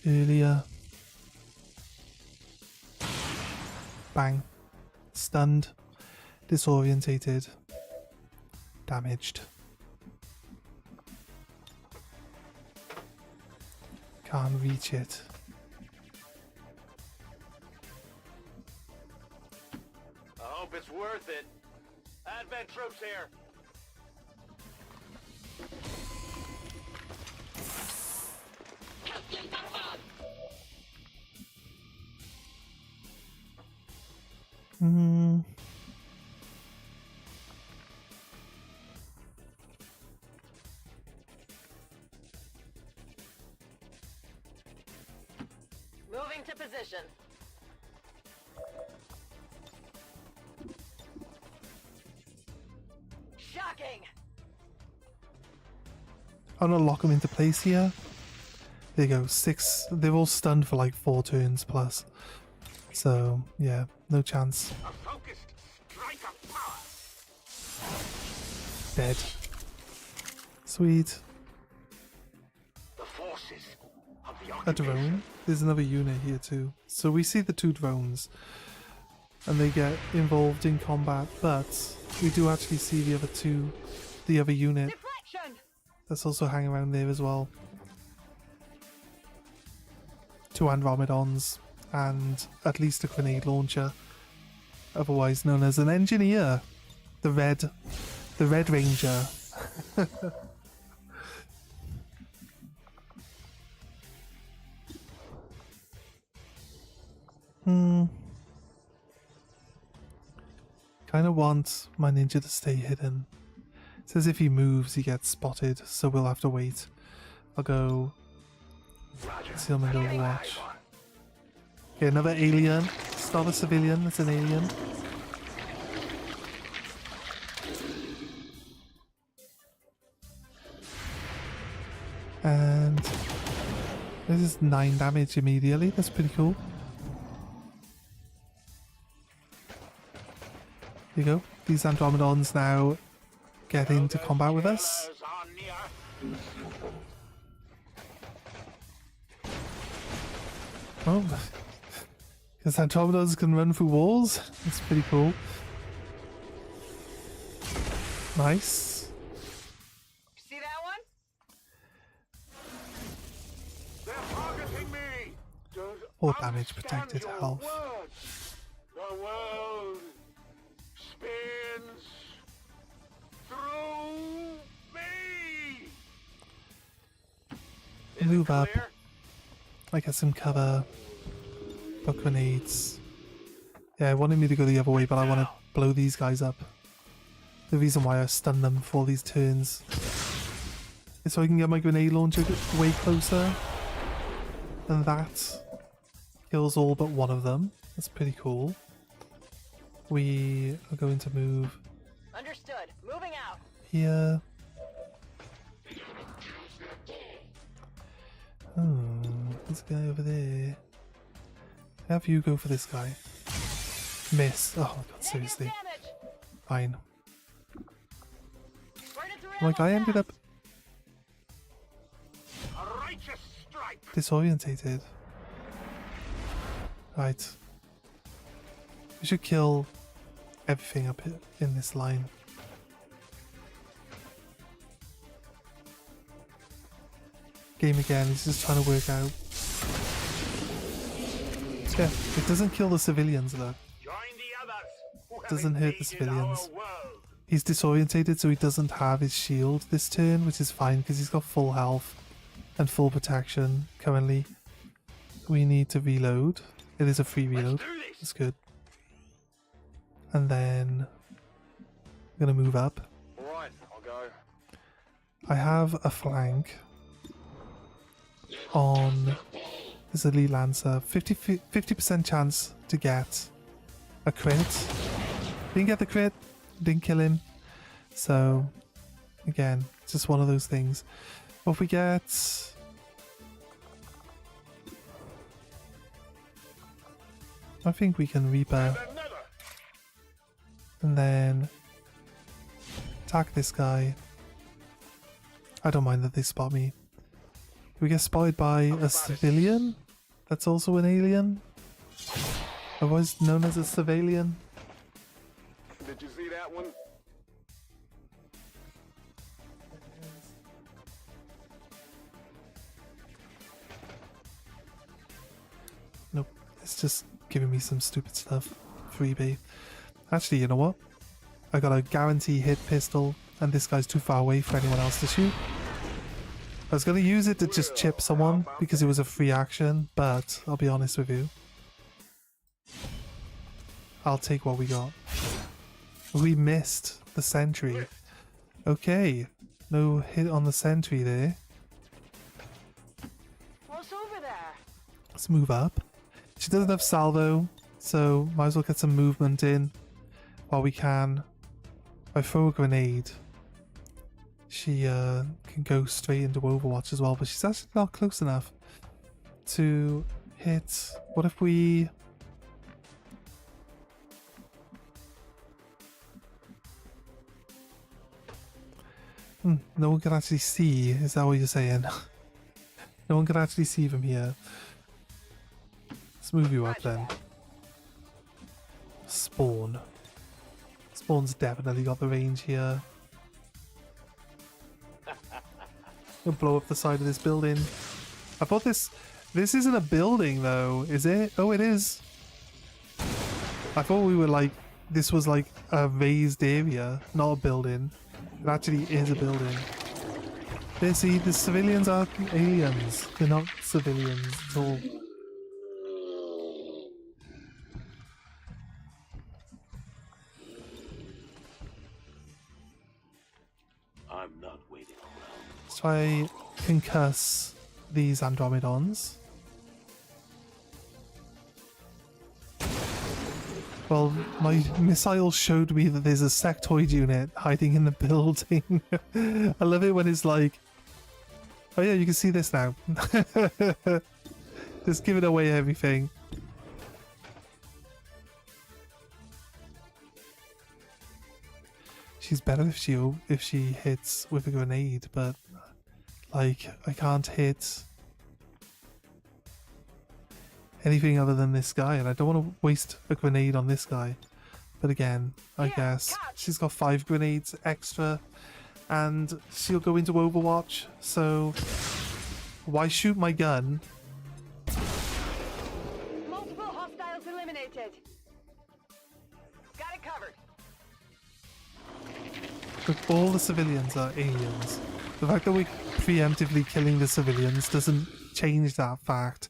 earlier. Bang. Stunned. Disorientated. Damaged. Can't reach it. I hope it's worth it. Advent troops here. Hmm. Moving to position. Shocking. I'm gonna lock them into place here. There you go, 6. They're all stunned for like 4 turns plus. So, yeah, no chance. A focused strike of power. Dead. Sweet. The forces of the A occupation. drone. There's another unit here too. So we see the 2 drones. And they get involved in combat, but we do actually see the other unit Deflection. that's also hanging around there as well. 2 Andromedons and at least a grenade launcher, otherwise known as an engineer. The Red Ranger. Kind of want my ninja to stay hidden. It says if he moves, he gets spotted, so we'll have to wait. I'll go see him in Overwatch. Okay, another alien. It's not a civilian, it's an alien. And this is 9 damage immediately. That's pretty cool. Here you go. These Andromedons now get into combat with us. Oh, because Andromedons can run through walls. That's pretty cool. Nice. See that one? They're targeting me. Or damage protected Understand your health. words. The world spins through me. Is it Move up. clear? I get some cover. Got grenades. Yeah, I wanted me to go the other way, but I want to blow these guys up. The reason why I stun them for these turns. so I can get my grenade launcher way closer. And that kills all but one of them. That's pretty cool. We are going to move Understood. Moving out. here. Oh, there's a guy over there. Have you go for this guy. Miss. Oh my god, seriously. Damage. Fine. Burn it through Like, I ended up A righteous strike. disorientated. Right. We should kill everything up in this line. Game again, he's just trying to work out. Yeah, it doesn't kill the civilians though. Join the others who have Doesn't hurt the invaded civilians. our world. He's disorientated, so he doesn't have his shield this turn, which is fine because he's got full health and full protection currently. We need to reload. It is a free reload. do this. That's good. And then I'm gonna move up. All right, I'll go. I have a flank on this elite lancer. 50% chance to get a crit. Didn't get the crit, didn't kill him. So again, it's just one of those things. What if we get I think we can Reaper and then attack this guy. I don't mind that they spot me. We get spotted by a civilian that's also an alien, otherwise known as a civilian. Did you see that one? Nope, it's just giving me some stupid stuff. Freebie. Actually, you know what? I got a guarantee hit pistol, and this guy's too far away for anyone else to shoot. I was going to use it to just chip someone because it was a free action, but I'll be honest with you. I'll take what we got. We missed the sentry. Okay, no hit on the sentry there. What's over there? Let's move up. She doesn't have salvo, so might as well get some movement in while we can. If I throw a grenade, she can go straight into Overwatch as well, but she's actually not close enough to hit. What if we... no one can actually see, is that what you're saying? No one can actually see from here. Let's move you up then. Spawn. Spawn's definitely got the range here. Gonna blow up the side of this building. I thought this isn't a building though, is it? Oh, it is. I thought we were like, this was like a raised area, not a building. It actually is a building. There, see, the civilians are aliens. They're not civilians at all. I'm not waiting around. Let's try concuss these Andromedons. Well, my missile showed me that there's a sectoid unit hiding in the building. I love it when it's like, oh yeah, you can see this now. Just giving away everything. She's better if she hits with a grenade, but like I can't hit anything other than this guy, and I don't want to waste a grenade on this guy. But again, I guess she's got 5 grenades extra, and she'll go into Overwatch, so why shoot my gun? Multiple hostiles eliminated. Got it covered. Look, all the civilians are aliens. The fact that we're preemptively killing the civilians doesn't change that fact.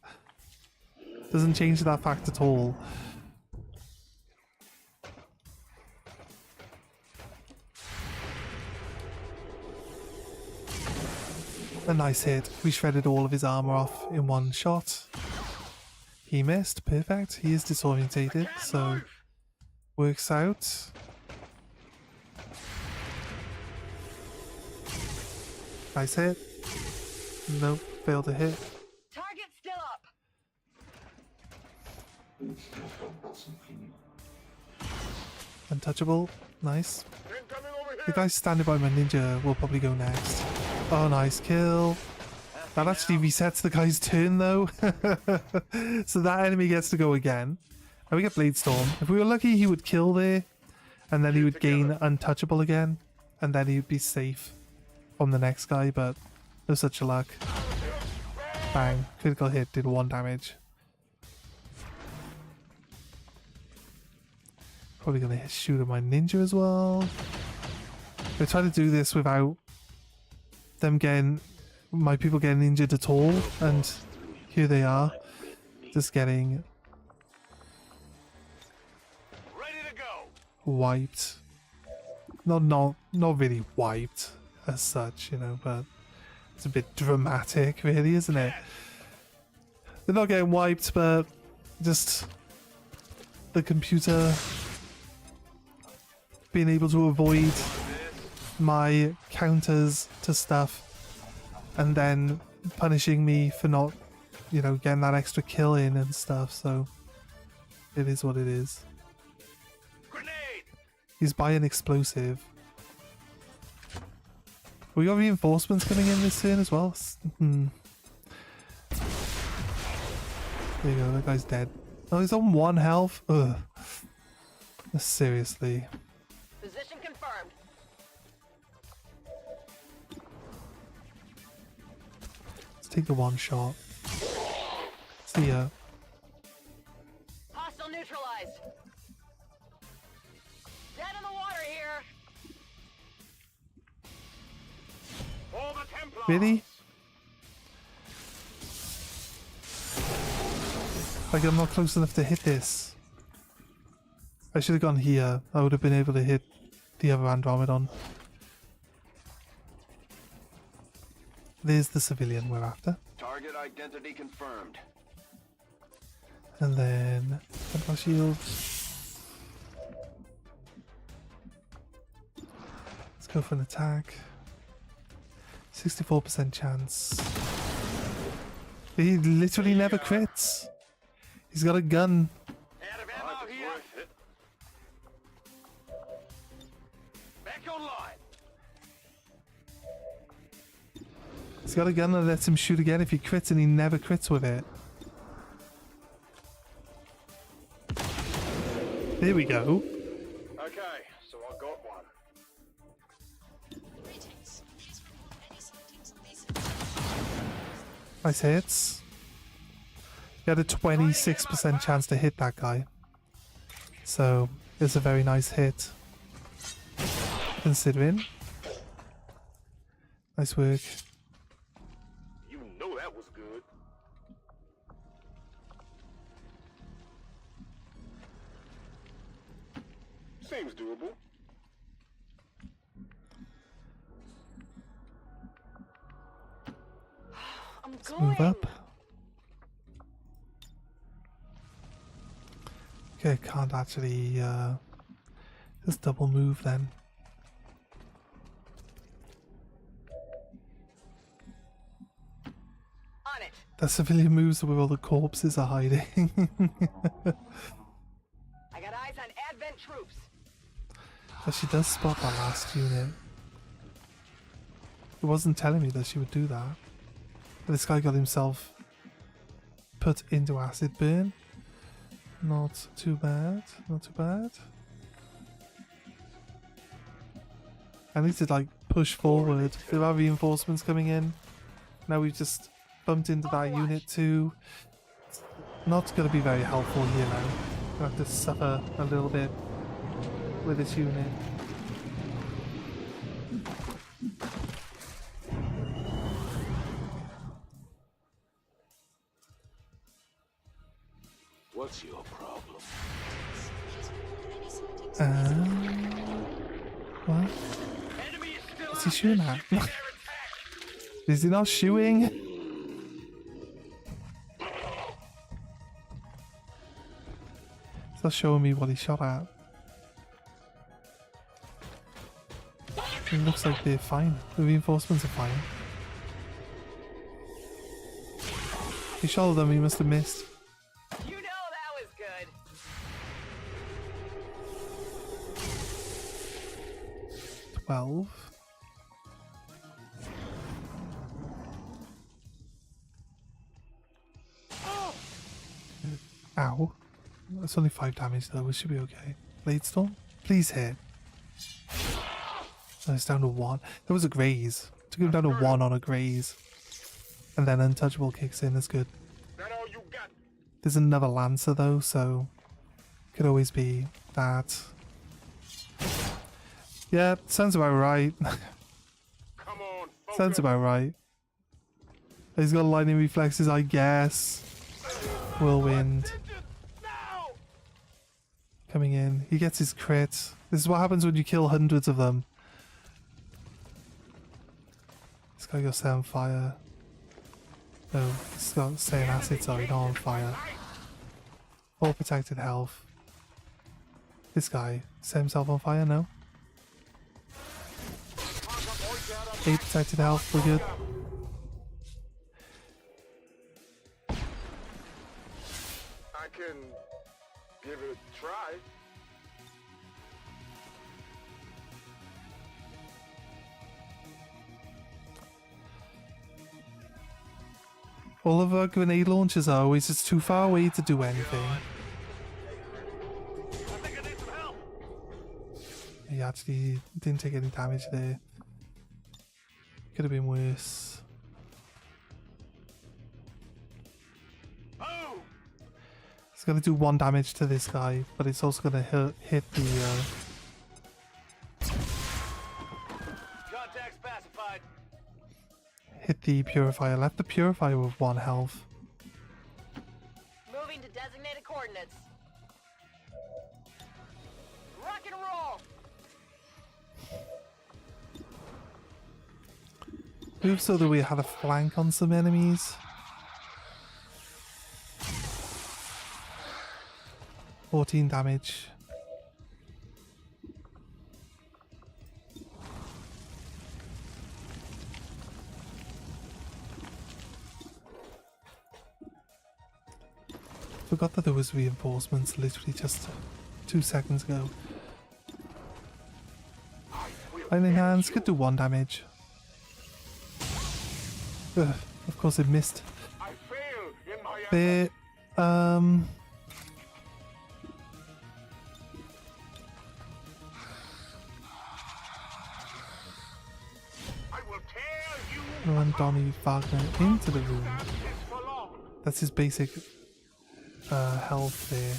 Doesn't change that fact at all. A nice hit. We shredded all of his armor off in one shot. He missed. Perfect. He is disorientated, so works out. Nice hit. Nope, failed to hit. Target still up. Untouchable. Nice. The guy standing by my ninja will probably go next. Oh, nice kill. That actually resets the guy's turn though. So that enemy gets to go again. And we get Blade Storm. If we were lucky, he would kill there. And then he would gain Untouchable again. And then he would be safe from the next guy, but no such luck. Bang. Critical hit, did 1 damage. Probably gonna shoot at my ninja as well. I try to do this without them getting, my people getting injured at all, and here they are, just getting wiped. Not really wiped as such, you know, but it's a bit dramatic, really, isn't it? They're not getting wiped, but just the computer being able to avoid my counters to stuff and then punishing me for not, you know, getting that extra kill in and stuff, so it is what it is. He's by an explosive. We got reinforcements coming in this turn as well. There you go, that guy's dead. Oh, he's on 1 health? Ugh. Seriously. Position confirmed. Let's take the 1 shot. See ya. Hostile neutralized. Dead in the water here. Really? Like, I'm not close enough to hit this. I should have gone here. I would have been able to hit the other Andromedon. There's the civilian we're after. Target identity confirmed. And then Templar Shield. Let's go for an attack. 64% chance. He literally never crits. He's got a gun. Out of ammo here. Back online. He's got a gun that lets him shoot again if he crits, and he never crits with it. There we go. Okay, so I got one. Nice hits. He had a 26% chance to hit that guy. So, it's a very nice hit. Considering. Nice work. You know that was good. Seems doable. Let's move up. Okay, can't actually just double move then. On it. The civilian moves where all the corpses are hiding. I got eyes on Advent troops. But she does spot that last unit. It wasn't telling me that she would do that. But this guy got himself put into acid burn. Not too bad, not too bad. I need to like push forward. There are reinforcements coming in. Now we've just bumped into that unit too. Not going to be very helpful here now. I have to suffer a little bit with this unit. What's your problem? What? What's he shooting at? Is he not shooting? It's not showing me what he shot at. It looks like they're fine. The reinforcements are fine. He shot at them, he must have missed. You know that was good. 12. Ow. That's only 5 damage though, we should be okay. Blade Storm? Please hit. Oh, it's down to 1. That was a graze. Took him down to 1 on a graze. And then Untouchable kicks in, that's good. There's another Lancer though, so could always be that. Yeah, sounds about right. Sounds about right. He's got lightning reflexes, I guess. Whirlwind. Coming in. He gets his crit. This is what happens when you kill hundreds of them. This guy got set on fire. No, it's got stay in acid, sorry, not on fire. All protected health. This guy set himself on fire, no? 8 protected health, we're good. I can give it a try. All of our grenade launchers are always just too far away to do anything. He actually didn't take any damage there. Could have been worse. It's going to do 1 damage to this guy, but it's also going to hit the... Contact specified. hit the Purifier. Left the Purifier with 1 health. Moving to designated coordinates. Rock and roll. Move so that we had a flank on some enemies. 14 damage. Forgot that there was reinforcements literally just 2 seconds ago. Lightning Hands could do 1 damage. Ugh, of course it missed. There, run Donnie Wagner into the room. That's his basic health there.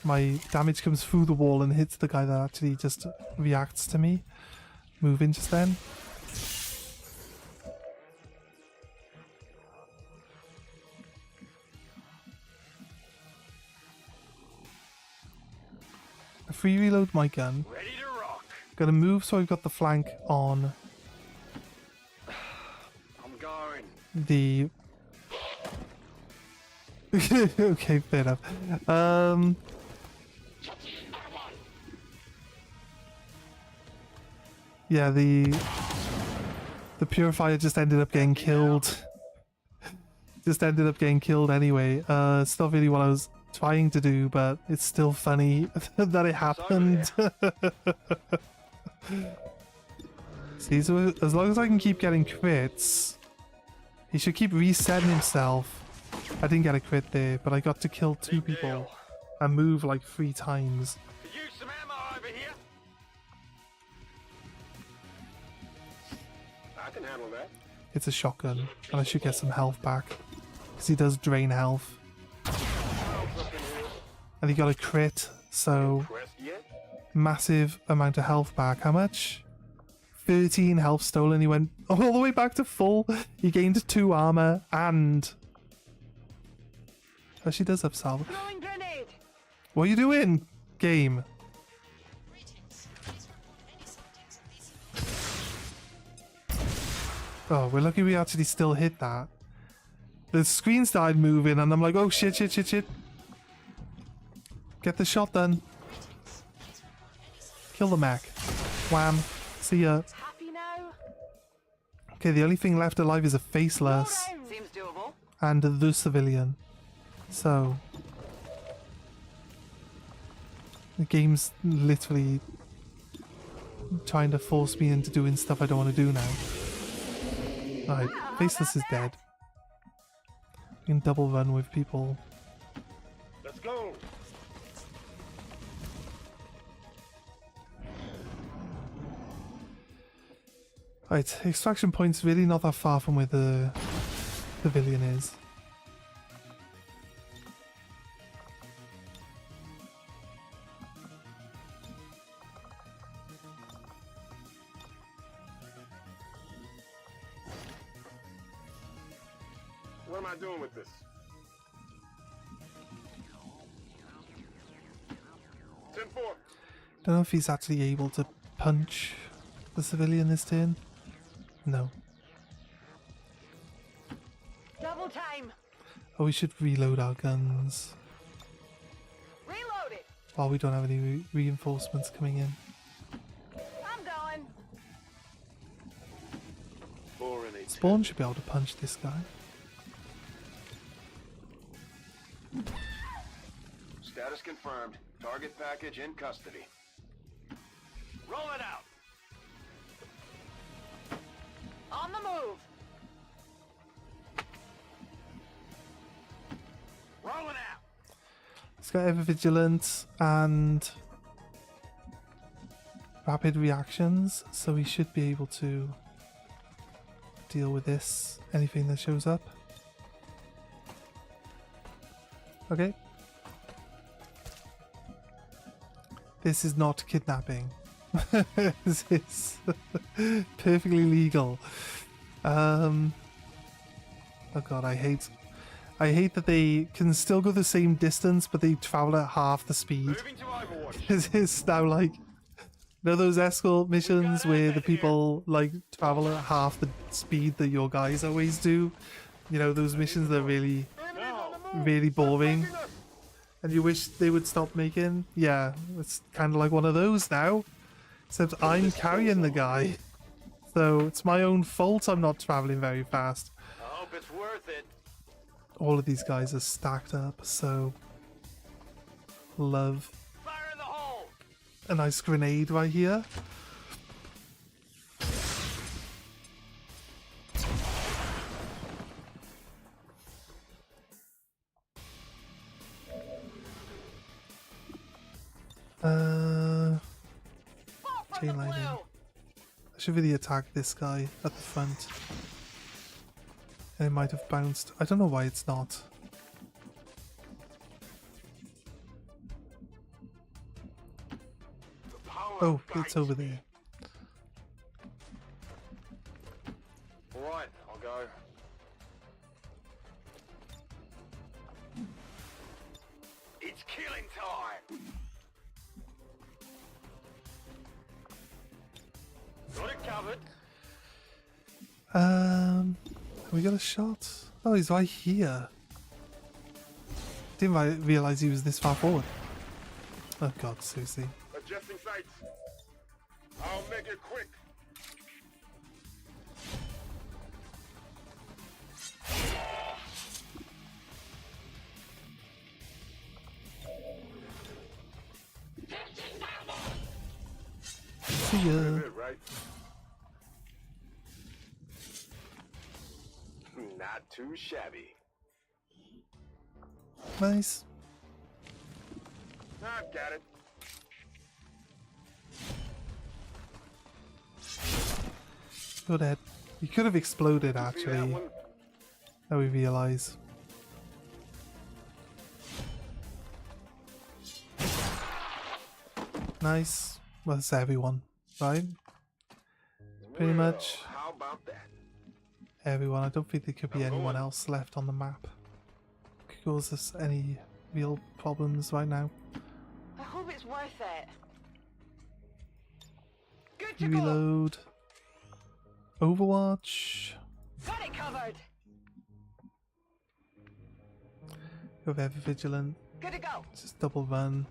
My damage comes through the wall and hits the guy that actually just reacts to me. Moving just then. I free reload my gun. Ready to rock. Gonna move so I've got the flank on I'm going. the... Okay, fair enough. Yeah, the Purifier just ended up getting killed. Just ended up getting killed anyway. It's not really what I was trying to do, but it's still funny that it happened. See, so as long as I can keep getting crits, he should keep resetting himself. I didn't get a crit there, but I got to kill 2 people and move like 3 times. Could use some ammo over here. I can handle that. It's a shotgun, and I should get some health back, because he does drain health. And he got a crit, so massive amount of health back. How much? 13 health stolen. He went all the way back to full. He gained 2 armor, and... Oh, she does have salve. Throwing grenade. What are you doing, game? Oh, we're lucky we actually still hit that. The screen started moving and I'm like, oh shit, shit, shit, shit. Get the shot done. Kill the mech. Wham. See ya. Happy now? Okay, the only thing left alive is a faceless Seems doable. and the civilian. So the game's literally trying to force me into doing stuff I don't want to do now. Alright, faceless is dead. We can double run with people. Let's go. Right, extraction point's really not that far from where the pavilion is. What am I doing with this? 10-4. Don't know if he's actually able to punch the civilian this turn. No. Double time. Oh, we should reload our guns Reload it. while we don't have any reinforcements coming in. I'm going. 4 and 8. Spawn should be able to punch this guy. Status confirmed. Target package in custody. Roll it out. On the move. Rolling out. It's got ever vigilant and rapid reactions, so we should be able to deal with this, anything that shows up. Okay. This is not kidnapping. This is perfectly legal. Oh god, I hate that they can still go the same distance, but they travel at half the speed. Moving to Overwatch. This is now like, you know those escort missions where the people like travel at half the speed that your guys always do? You know, those missions that are really, really boring and you wish they would stop making? Yeah, it's kind of like one of those now. Except I'm carrying the guy. So it's my own fault I'm not traveling very fast. I hope it's worth it. All of these guys are stacked up, so love Fire in the hole. a nice grenade right here. Chain lightning. I should really attack this guy at the front. And it might have bounced. I don't know why it's not. Oh, it's over there. Alright, I'll go. It's killing time. Got it covered. We got a shot. Oh, he's right here. Didn't realize he was this far forward. Oh god, seriously. Adjusting sights. I'll make it quick. See ya. Good, right? Not too shabby. Nice. I've got it. You're dead. You could have exploded See that actually. one? Now we realise. Nice. Well, that's everyone, right? Pretty Well, much How about that? everyone. I don't think there could be anyone else left on the map. Could cause us any real problems right now. I hope it's worth it. Good to You go. reload. Overwatch. Got it covered. Go with Ever Vigilant. Good to go. Just double run.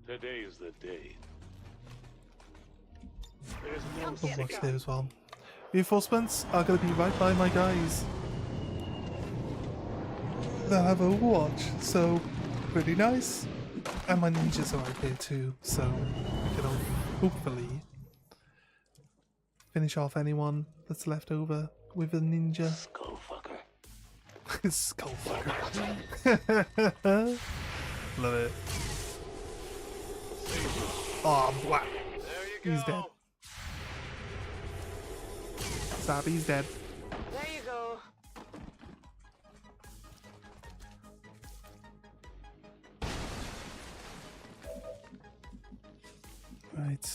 Today is the day. Overwatch there as well. Reinforcements are going to be right by my guys. They'll have Overwatch, so pretty nice. And my ninjas are right there too, so we can hopefully finish off anyone that's left over with a ninja. Skullfucker. Skullfucker. Love it. Oh, black. He's dead. Sabi's dead. There you go. Right.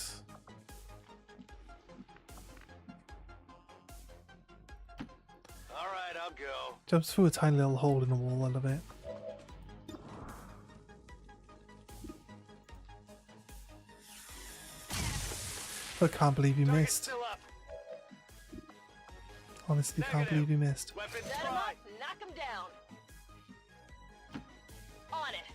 All right, I'll go. Jumps through a tiny little hole in the wall, I love it. I can't believe you Target's missed. still up. Honestly, can't believe you missed. Weapons Set him fried. up, knock him down. On it.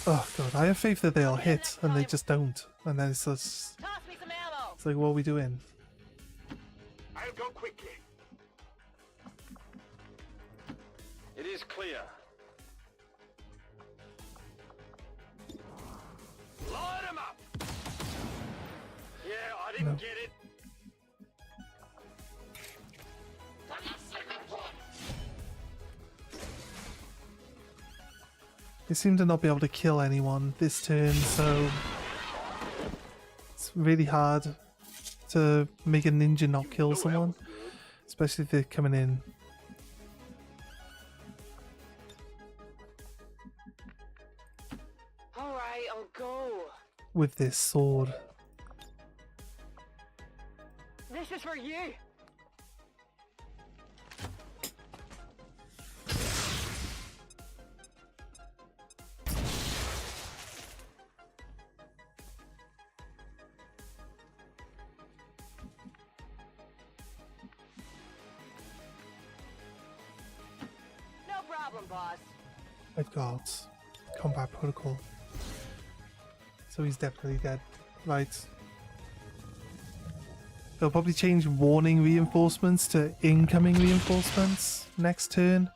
Oh god, I have faith that they'll hit, and they just don't. And then it's just, Toss me some ammo. it's like, what are we doing? I'll go quickly. It is clear. Light him up. Yeah, I didn't No. get it. They seem to not be able to kill anyone this turn, so it's really hard to make a ninja not kill someone, especially if they're coming in. All right, I'll go. With this sword. This is for you. No problem, boss. I've got combat protocol. So he's definitely dead. Right. They'll probably change warning reinforcements to incoming reinforcements next turn.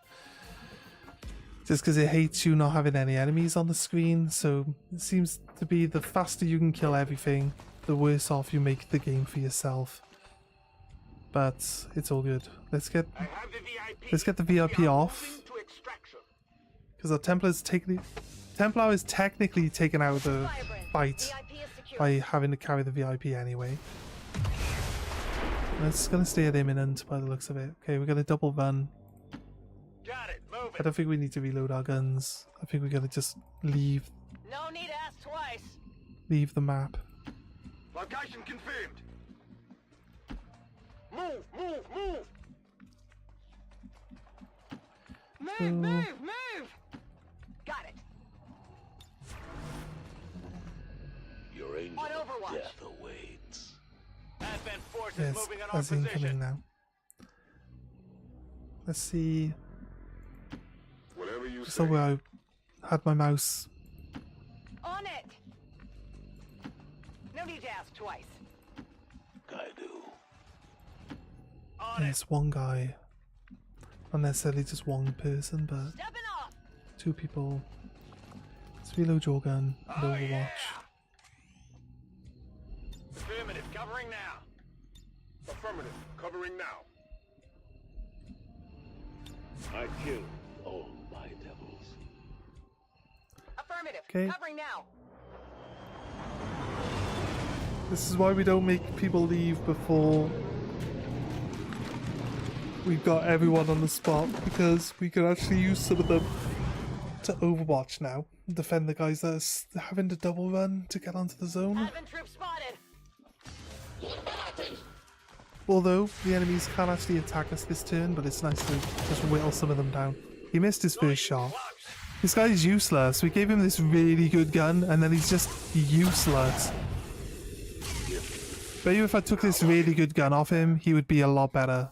Just because it hates you not having any enemies on the screen. So it seems to be the faster you can kill everything, the worse off you make the game for yourself. But it's all good. Let's get I have the VIP. the VIP We are off. moving to extraction. Because our Templar is technically taken out of the fight VIP is secure. by having to carry the VIP anyway. And it's gonna stay at imminent by the looks of it. Okay, we're gonna double run. Got it. Move I it. don't think we need to reload our guns. I think we're gonna just leave No need to ask twice. the map. Location confirmed. Move, move, move. Move, So- move, move. Got it. Your angel On of Overwatch. death awaits. Advent forces Yes, moving in our that's incoming position. now. Let's see. Whatever you So say. where I had my mouse. On it. No need to ask twice. I do. On it. There's one guy. Not necessarily just one person, but Stepping off. two people. Let's reload your gun and Oh, Overwatch. yeah. Affirmative, covering now. Affirmative. Covering now. I kill all my devils. Affirmative. Okay. Covering now. This is why we don't make people leave before we've got everyone on the spot, because we can actually use some of them to Overwatch now. Defend the guys that are having to double run to get onto the zone. Advent troop spotted. Although the enemies can't actually attack us this turn, but it's nice to just whittle some of them down. He missed his first shot. This guy is useless. We gave him this really good gun, and then he's just useless. Bet you if I took this really good gun off him, he would be a lot better.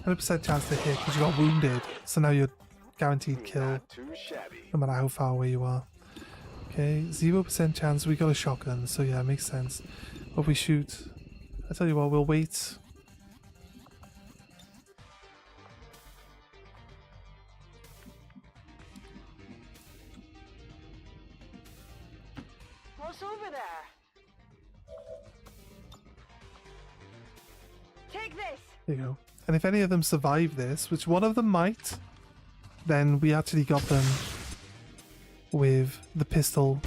100% chance to hit because you got wounded, so now you're guaranteed kill, no matter how far away you are. Okay, 0% chance we got a shotgun, so yeah, it makes sense. But we shoot. I tell you what, we'll wait. What's over there? Take this! There you go. And if any of them survive this, which one of them might, then we actually got them with the pistol.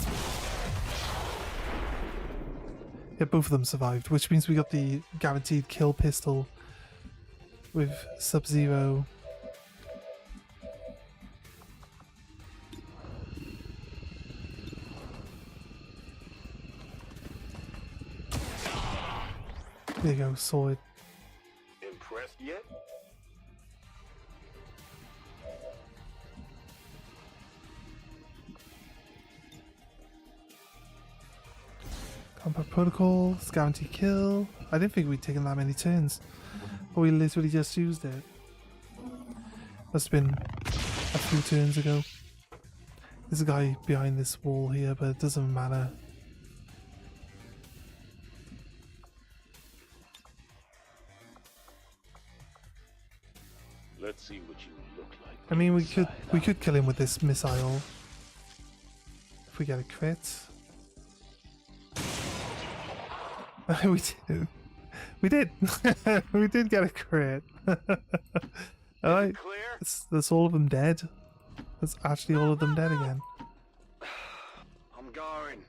Yeah, both of them survived, which means we got the guaranteed kill pistol with Sub-Zero. There you go, sword. Impressed yet? Combat protocol, guaranteed kill. I didn't think we'd taken that many turns, but we literally just used it. Must have been a few turns ago. There's a guy behind this wall here, but it doesn't matter. Let's see what you look like. I mean, we could kill him with this missile if we get a crit. we did. We did. We did get a crit. Alright, that's all of them dead. That's actually all of them dead again. I'm going.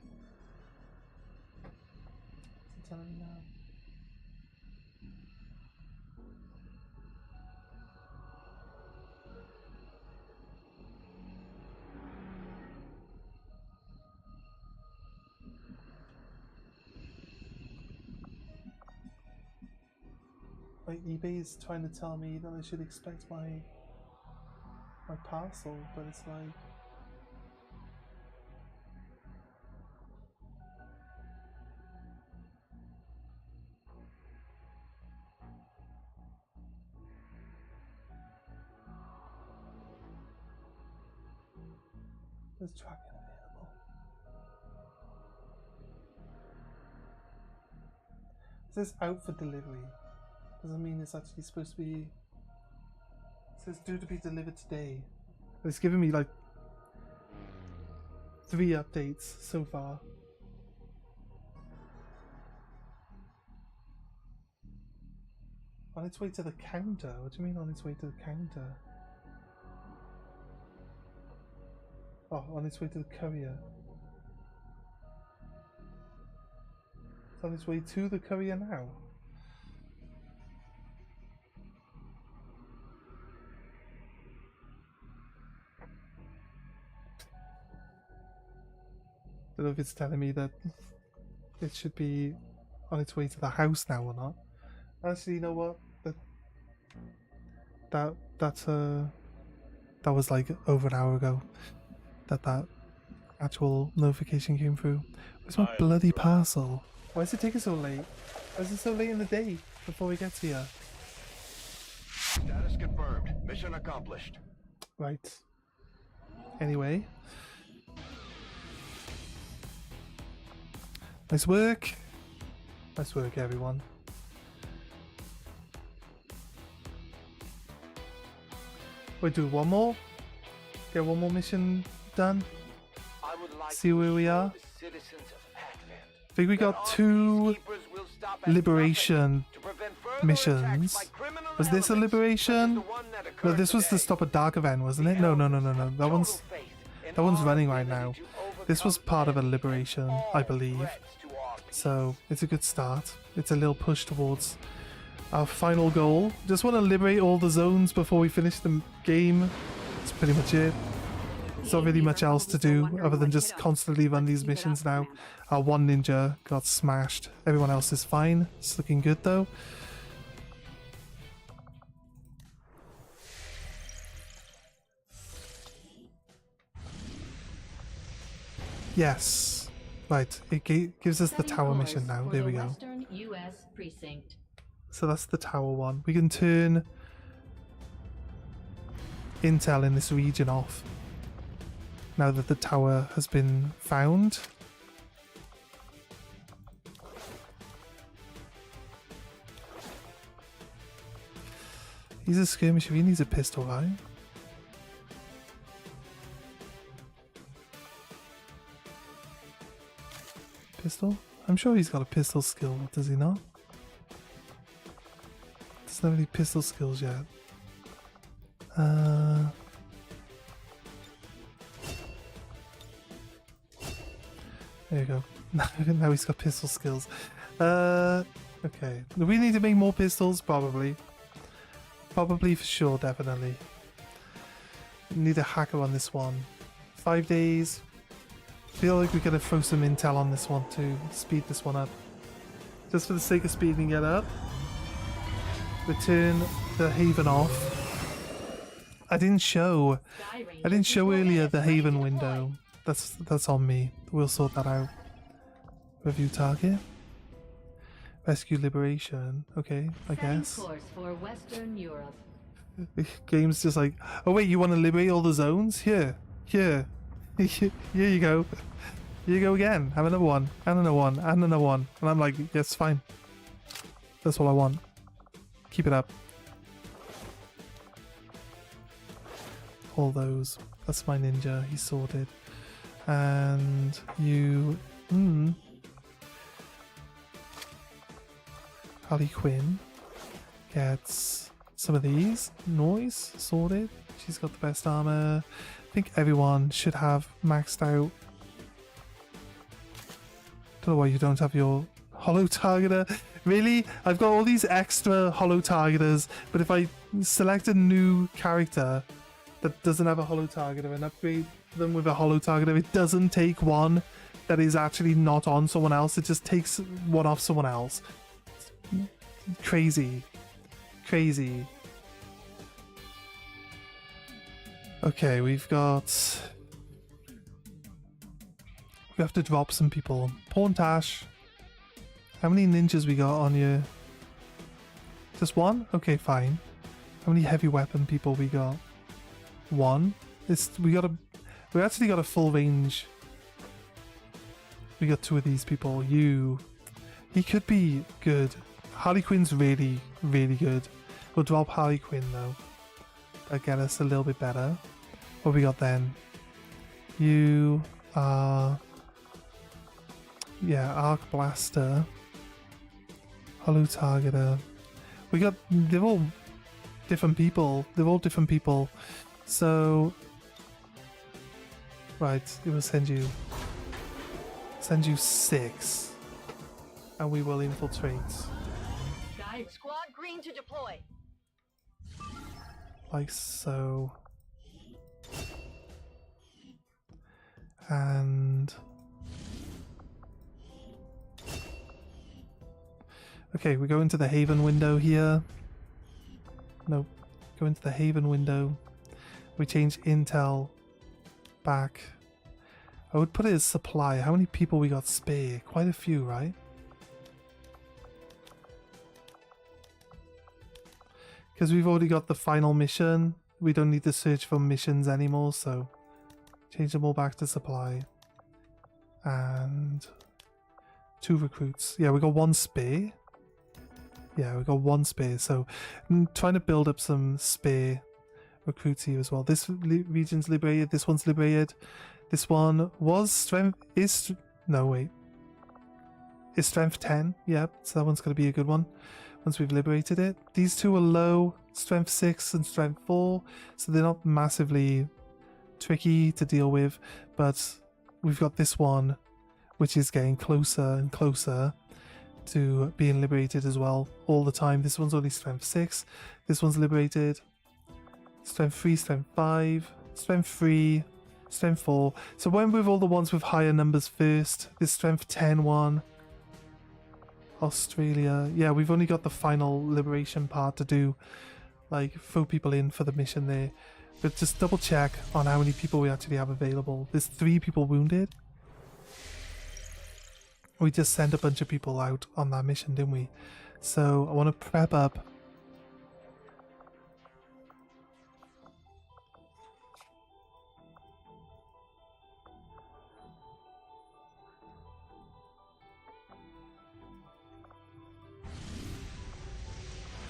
Like, eBay's trying to tell me that I should expect my parcel, but it's like... There's tracking available. It says out for delivery. Doesn't mean it's actually supposed to be... It says due to be delivered today. It's given me like 3 updates so far. On its way to the counter? What do you mean on its way to the counter? Oh, on its way to the courier. It's on its way to the courier now. I don't know if it's telling me that it should be on its way to the house now or not. Actually, you know what? That was like over an hour ago that actual notification came through. Where's my bloody parcel? Why is it taking so late? Why is it so late in the day before we get here? Status confirmed. Mission accomplished. Right. Anyway. Nice work. Nice work, everyone. We do one more. Get one more mission done. I would like See where we are. the citizens of Advent I think we got 2 liberation missions. Was this a liberation? No, this was to stop a dark event, wasn't it? No. That one's running right now. This was part of a liberation, I believe. So it's a good start. It's a little push towards our final goal. Just want to liberate all the zones before we finish the game. That's pretty much it. There's not really much else to do other than just constantly run these missions now. Our one ninja got smashed. Everyone else is fine. It's looking good though. Yes. Right. It gives us the tower mission now. There we go. Western US precinct. So that's the tower one. We can turn intel in this region off now that the tower has been found. He's a skirmisher. He needs a pistol, right? Pistol? I'm sure he's got a pistol skill, does he not? Doesn't have any pistol skills yet. There you go. Now he's got pistol skills. Okay. Do we need to make more pistols? Probably. Probably for sure, definitely. Need a hacker on this one. 5 days. Feel like we're gonna throw some intel on this one to speed this one up. Just for the sake of speeding it up. Return the Haven off. I didn't show earlier the Haven window. That's on me. We'll sort that out. Review target. Rescue liberation. Okay, I guess. Course for Western Europe. Game's just like, oh wait, you want to liberate all the zones? Here. Here you go. Here you go again. Have another one. And another one. And another one. And I'm like, yes, fine. That's all I want. Keep it up. All those. That's my ninja. He's sorted. And you... Harley Quinn gets some of these. Noise. Sorted. She's got the best armor. I think everyone should have maxed out. Don't know why you don't have your holo targeter. Really? I've got all these extra holo targeters, but if I select a new character that doesn't have a holo targeter and upgrade them with a holo targeter, it doesn't take one that is actually not on someone else. It just takes one off someone else. Crazy. Crazy. Okay, we've got... We have to drop some people. Porntash. How many ninjas we got on you? Just one? Okay, fine. How many heavy weapon people we got? One. We actually got a full range. We got two of these people. He could be good. Harley Quinn's really, really good. We'll drop Harley Quinn though. That'll get us a little bit better. What we got then? You are... Yeah, Arc Blaster. Holo Targeter. They're all different people. So... Right, we will send you 6. And we will infiltrate. Squad green to deploy. Like so. And... Okay, we go into the Haven window here. Nope. Go into the Haven window. We change intel back. I would put it as supply. How many people we got spare? Quite a few, right? Because we've already got the final mission. We don't need to search for missions anymore, so change them all back to supply. And 2 recruits. Yeah, we got 1 spare. Yeah, we got 1 spare, so I'm trying to build up some spare recruits here as well. This region's liberated, this one's liberated. This one was strength... No, wait. Is strength 10. Yep, so that one's going to be a good one once we've liberated it. These two are low, strength 6 and strength 4, so they're not massively tricky to deal with, but we've got this one, which is getting closer and closer to being liberated as well all the time. This one's only strength 6. This one's liberated. Strength 3, Strength 5, Strength 3, Strength 4. So when with all the ones with higher numbers first, this Strength 10 one. Australia. Yeah, we've only got the final liberation part to do. Like, throw people in for the mission there. But just double check on how many people we actually have available. There's 3 people wounded. We just sent a bunch of people out on that mission, didn't we? So I want to prep up.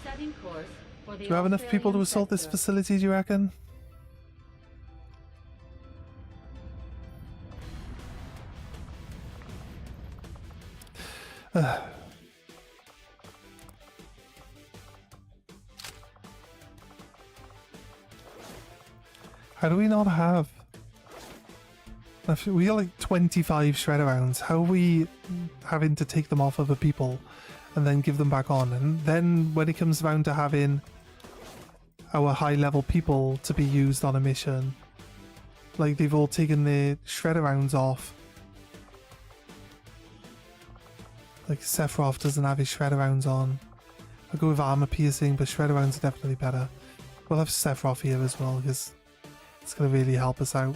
Setting course for the Do you have enough people to assault this sector. facility, do you reckon? How do we not have... We got like 25 shredder rounds. How are we having to take them off other people and then give them back on? And then when it comes around to having our high level people to be used on a mission, like they've all taken their shredder rounds off. Like Sephiroth doesn't have his shredder rounds on. I'll go with armor piercing, but shredder rounds are definitely better. We'll have Sephiroth here as well because it's going to really help us out.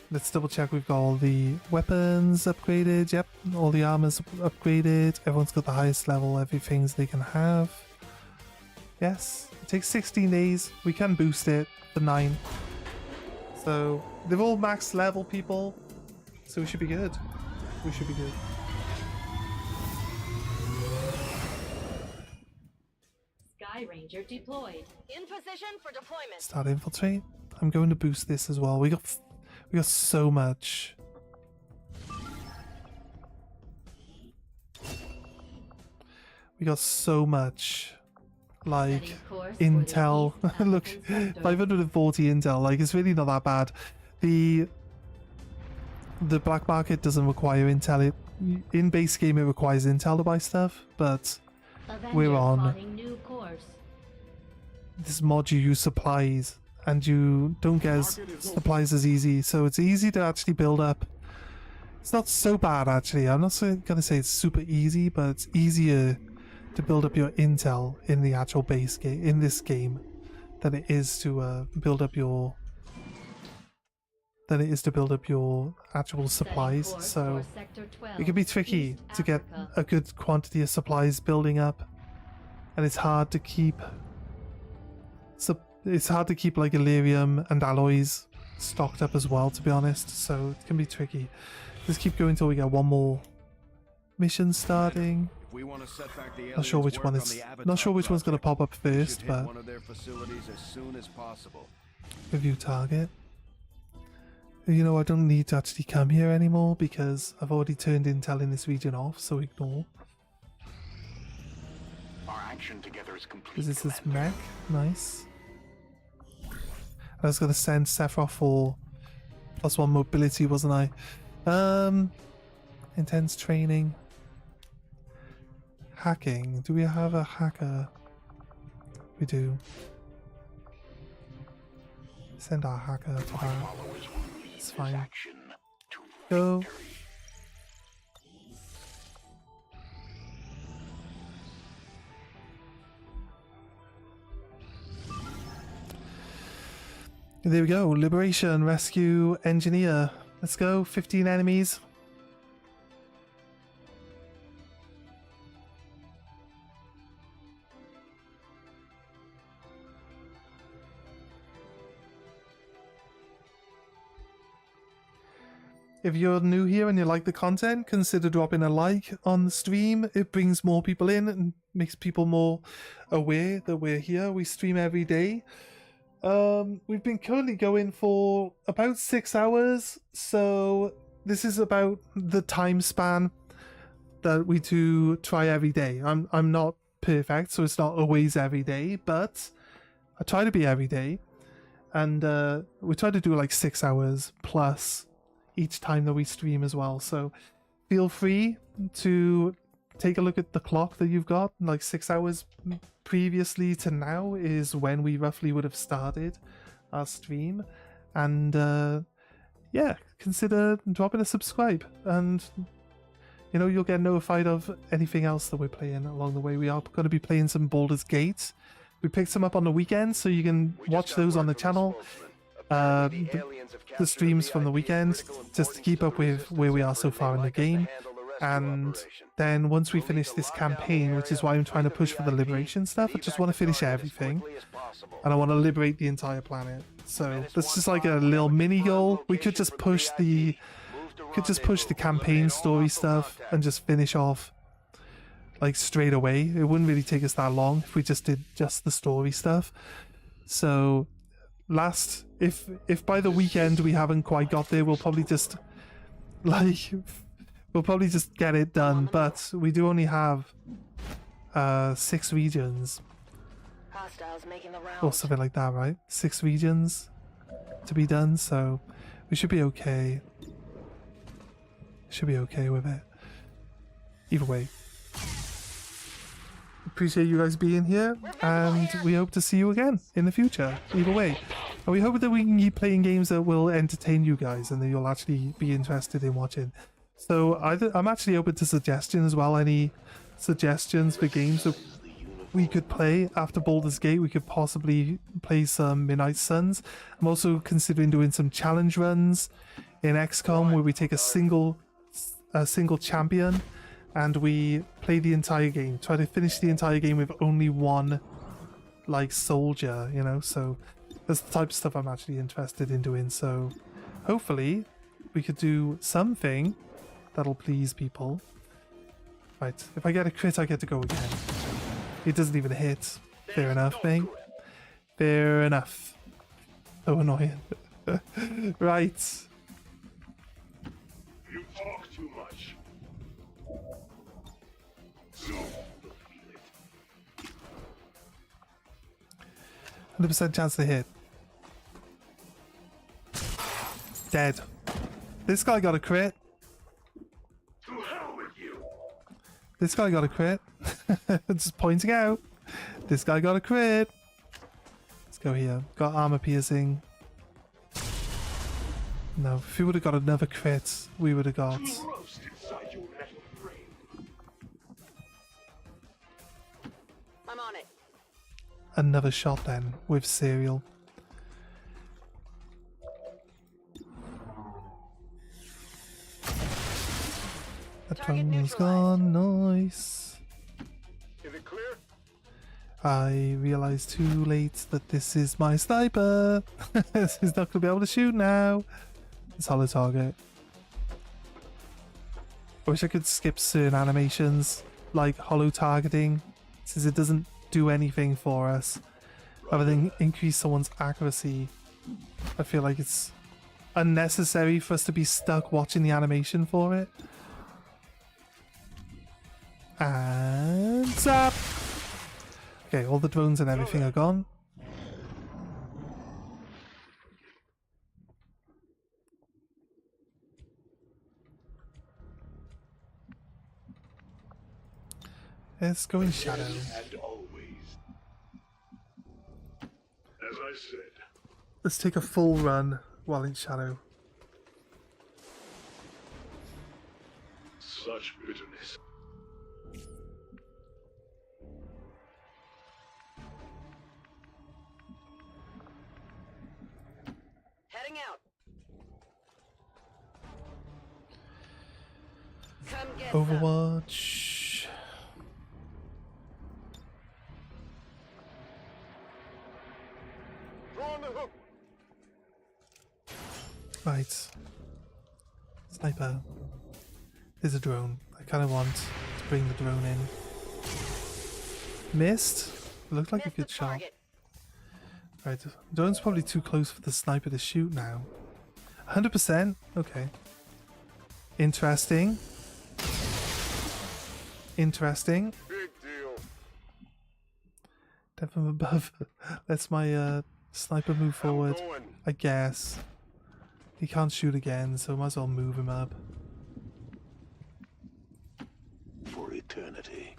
Let's double check we've got all the weapons upgraded. Yep, all the armor's upgraded. Everyone's got the highest level, everything they can have. Yes, it takes 16 days. We can boost it for 9. So they're all max level people. So we should be good. We should be good. Sky Ranger deployed. In position for deployment. Start infiltrate. I'm going to boost this as well. We got so much. We got so much, like, Setting course for the intel. East African Look, sector. 540 intel. Like, it's really not that bad. The black market doesn't require intel. In base game, it requires intel to buy stuff, but we're Avenger on. plotting new course. This mod you use supplies, and you don't get supplies as easy, so it's easy to actually build up. It's not so bad actually. I'm not gonna say it's super easy, but it's easier to build up your intel in the actual base game in this game than it is to build up your actual supplies. Setting course So for Sector 12, it can be tricky East to get Africa. a good quantity of supplies building up, and it's hard to keep. So it's hard to keep like Illyrium and alloys stocked up as well, to be honest. So it can be tricky. Let's keep going till we get one more mission starting. If we want to set back the Not sure which one is. Not sure which one's going to pop up first, but one of their facilities as soon as possible. review target. You know, I don't need to actually come here anymore because I've already turned intel in this region off, so ignore. Our action together is complete. Because this is mech. Nice. I was going to send Sephiroth for +1 mobility, wasn't I? Intense training. Hacking. Do we have a hacker? We do. Send our hacker to that. It's fine. Action to Go. victory. There we go. Liberation, rescue, engineer. Let's go. 15 enemies. If you're new here and you like the content, consider dropping a like on the stream. It brings more people in and makes people more aware that we're here. We stream every day. We've been currently going for about 6 hours, so this is about the time span that we do try every day. I'm not perfect, so it's not always every day, but I try to be every day, and we try to do like 6 hours plus each time that we stream as well. So feel free to take a look at the clock that you've got, like 6 hours previously to now is when we roughly would have started our stream. And yeah, consider dropping a subscribe, and you know, you'll get notified of anything else that we're playing along the way. We are going to be playing some Baldur's Gate. We picked some up on the weekend, so you can watch those on the channel. The streams from the weekend, just to keep up with where we are so far in the game. And then once we finish this campaign, which is why I'm trying to push for the liberation stuff, I just want to finish everything, and I want to liberate the entire planet. So that's just like a little mini goal. We could just push the campaign story stuff and just finish off like straight away. It wouldn't really take us that long if we just did just the story stuff. So if by the weekend we haven't quite got there, we'll probably just get it done. But we do only have 6 regions Hostiles making the rounds. or something like that, right? 6 regions to be done, so we should be okay. Should be okay with it. Either way, appreciate you guys being here, and we hope to see you again in the future. Either way, and we hope that we can keep playing games that will entertain you guys and that you'll actually be interested in watching. So I'm actually open to suggestions as well. Any suggestions for games that we could play after Baldur's Gate? We could possibly play some Midnight Suns. I'm also considering doing some challenge runs in XCOM where we take a single champion and we play the entire game. Try to finish the entire game with only one like soldier, you know. So that's the type of stuff I'm actually interested in doing. So hopefully we could do something that'll please people. Right, if I get a crit, I get to go again. It doesn't even hit. Fair enough, mate. Fair enough. So annoying. Right. You talk too much. So, feel it. 100% chance to hit. Dead. This guy got a crit. To hell with you. This guy got a crit. Just pointing out. This guy got a crit. Let's go here. Got armor piercing. No, if we would have got another crit, we would have got Roast inside your metal frame. I'm on it. another shot then with cereal. That tunnel's gone, nice. Is it clear? I realized too late that this is my sniper. This is not going to be able to shoot now. It's hollow target. I wish I could skip certain animations, like hollow targeting, since it doesn't do anything for us other than increase someone's accuracy. I feel like it's unnecessary for us to be stuck watching the animation for it. And zap! Okay, all the drones and everything are gone. Let's go in shadow. And always. As I said. Let's take a full run while in shadow. Such bitterness. Heading out. Come get some. Overwatch. Throw on the hook. Right. Sniper. There's a drone. I kind of want to bring the drone in. Missed. Looked like a good shot. Right. Drone's probably too close for the sniper to shoot now. 100%? Okay. Interesting. Interesting. Big deal. Death from above. Let's my sniper move forward. Going. I guess. He can't shoot again, so might as well move him up. For eternity.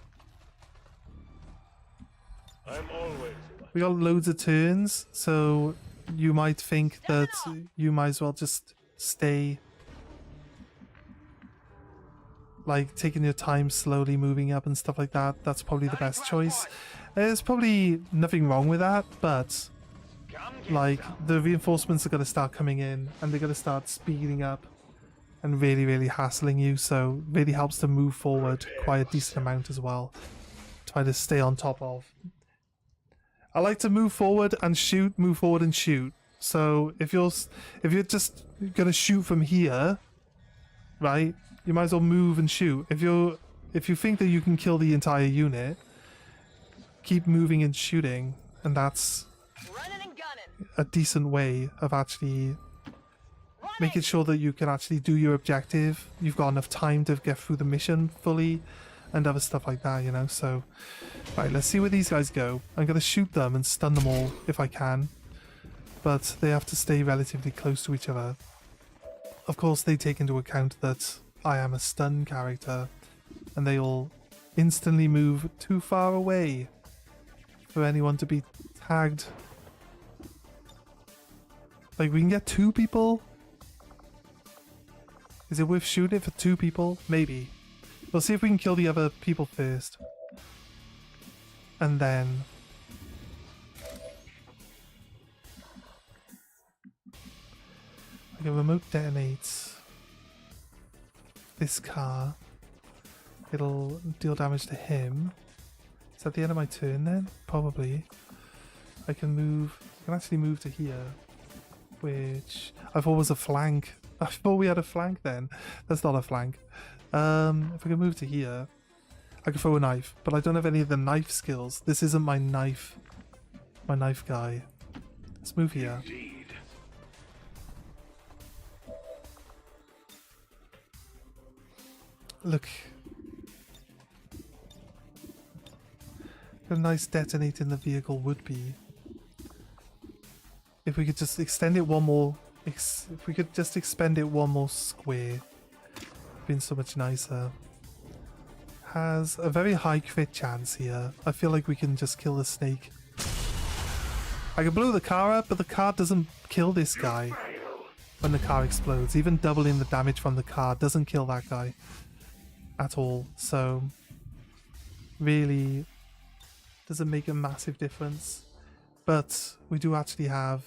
I'm always We got loads of turns, so you might think that you might as well just stay, like, taking your time, slowly moving up and stuff like that. That's probably the best choice. There's probably nothing wrong with that, but like, the reinforcements are going to start coming in and they're going to start speeding up and really, really hassling you, so really helps to move forward quite a decent amount as well. Try to stay on top of. I like to move forward and shoot, move forward and shoot. So if you're just gonna shoot from here, right, you might as well move and shoot. If you think that you can kill the entire unit, keep moving and shooting, and that's a decent way of actually making sure that you can actually do your objective. You've got enough time to get through the mission fully and other stuff like that, you know. So right, let's see where these guys go. I'm gonna shoot them and stun them all if I can, but they have to stay relatively close to each other. Of course, they take into account that I am a stun character and they all instantly move too far away for anyone to be tagged. Like, we can get 2 people. Is it worth shooting it for 2 people? Maybe. We'll see if we can kill the other people first. And then... okay, remote detonates this car. It'll deal damage to him. Is that the end of my turn then? Probably. I can actually move to here. Which I thought was a flank. I thought we had a flank then. That's not a flank. If I can move to here, I can throw a knife, but I don't have any of the knife skills. This isn't my knife guy. Let's move here. indeed. Look. A nice detonating the vehicle would be. If we could just extend it one more... if we could just expend it one more square. It'd been so much nicer. Has a very high crit chance here. I feel like we can just kill the snake. I can blow the car up, but the car doesn't kill this guy when the car explodes. Even doubling the damage from the car doesn't kill that guy at all. So really doesn't make a massive difference. But we do actually have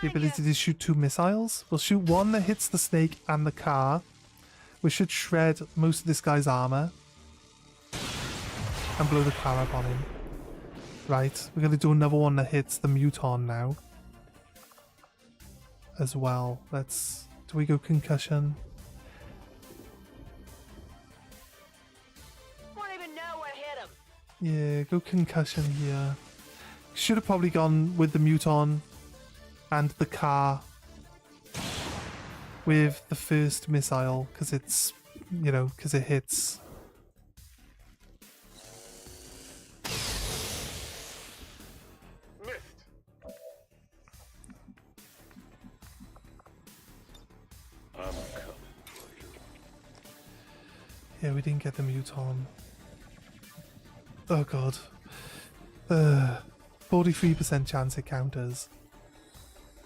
the ability to shoot 2 missiles. We'll shoot one that hits the snake and the car. We should shred most of this guy's armor and blow the car up on him. Right, we're going to do another one that hits the muton now as well. Do we go concussion? Won't even know what hit him. Yeah, go concussion here. Should have probably gone with the muton and the car with the first missile, because it's, you know, because it hits. Missed. I'm coming for you. Yeah, we didn't get the muton. Oh god. 43% chance it counters.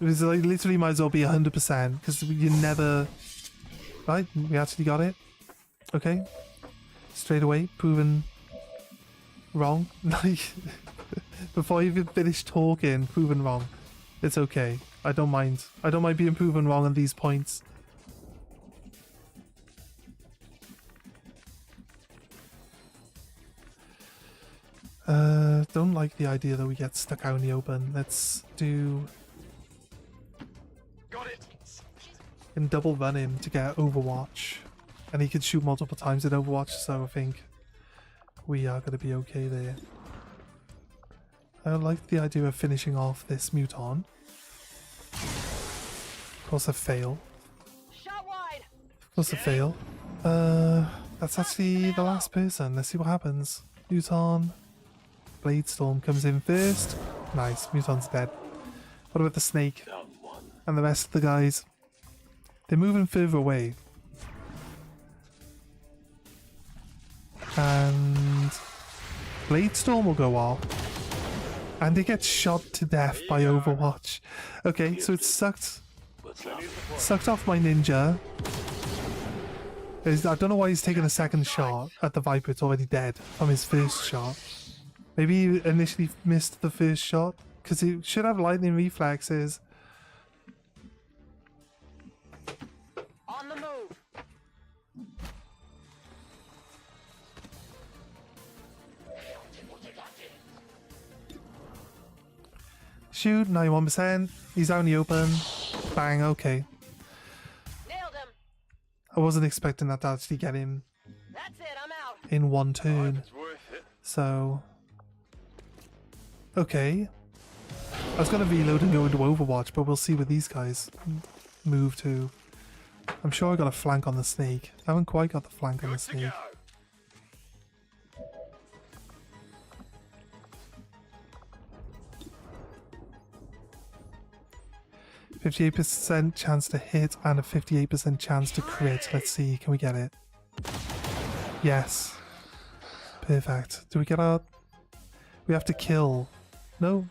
It was like literally might as well be 100% because you never... Right, we actually got it. Okay. Straight away, proven wrong. Like, before I even finished talking, proven wrong. It's okay. I don't mind. I don't mind being proven wrong on these points. Don't like the idea that we get stuck out in the open. Let's do... Got it. and double run him to get Overwatch. And he can shoot multiple times in Overwatch, so I think we are going to be okay there. I like the idea of finishing off this muton. Of course I fail. Shot wide. Of course I fail. That's actually the last person. Let's see what happens. Muton. Blade Storm comes in first. Nice, Muton's dead. What about the snake? Down one. And the rest of the guys? They're moving further away. And Blade Storm will go off. And it gets shot to death by Overwatch. Okay, so it sucked off my ninja. I don't know why he's taking a second shot at the Viper. It's already dead from his first shot. Maybe he initially missed the first shot because he should have lightning reflexes. On the move. Shoot, 91%. He's out in the open. Bang, okay. Nailed him. I wasn't expecting that to actually get him That's it, I'm out. in one turn. It's worth it. So, okay. I was going to reload and go into Overwatch, but we'll see what these guys move to. I'm sure I got a flank on the snake. I haven't quite got the flank on the snake. 58% chance to hit and a 58% chance to crit. Let's see, can we get it? Yes. Perfect. Do we get our... We have to kill. No.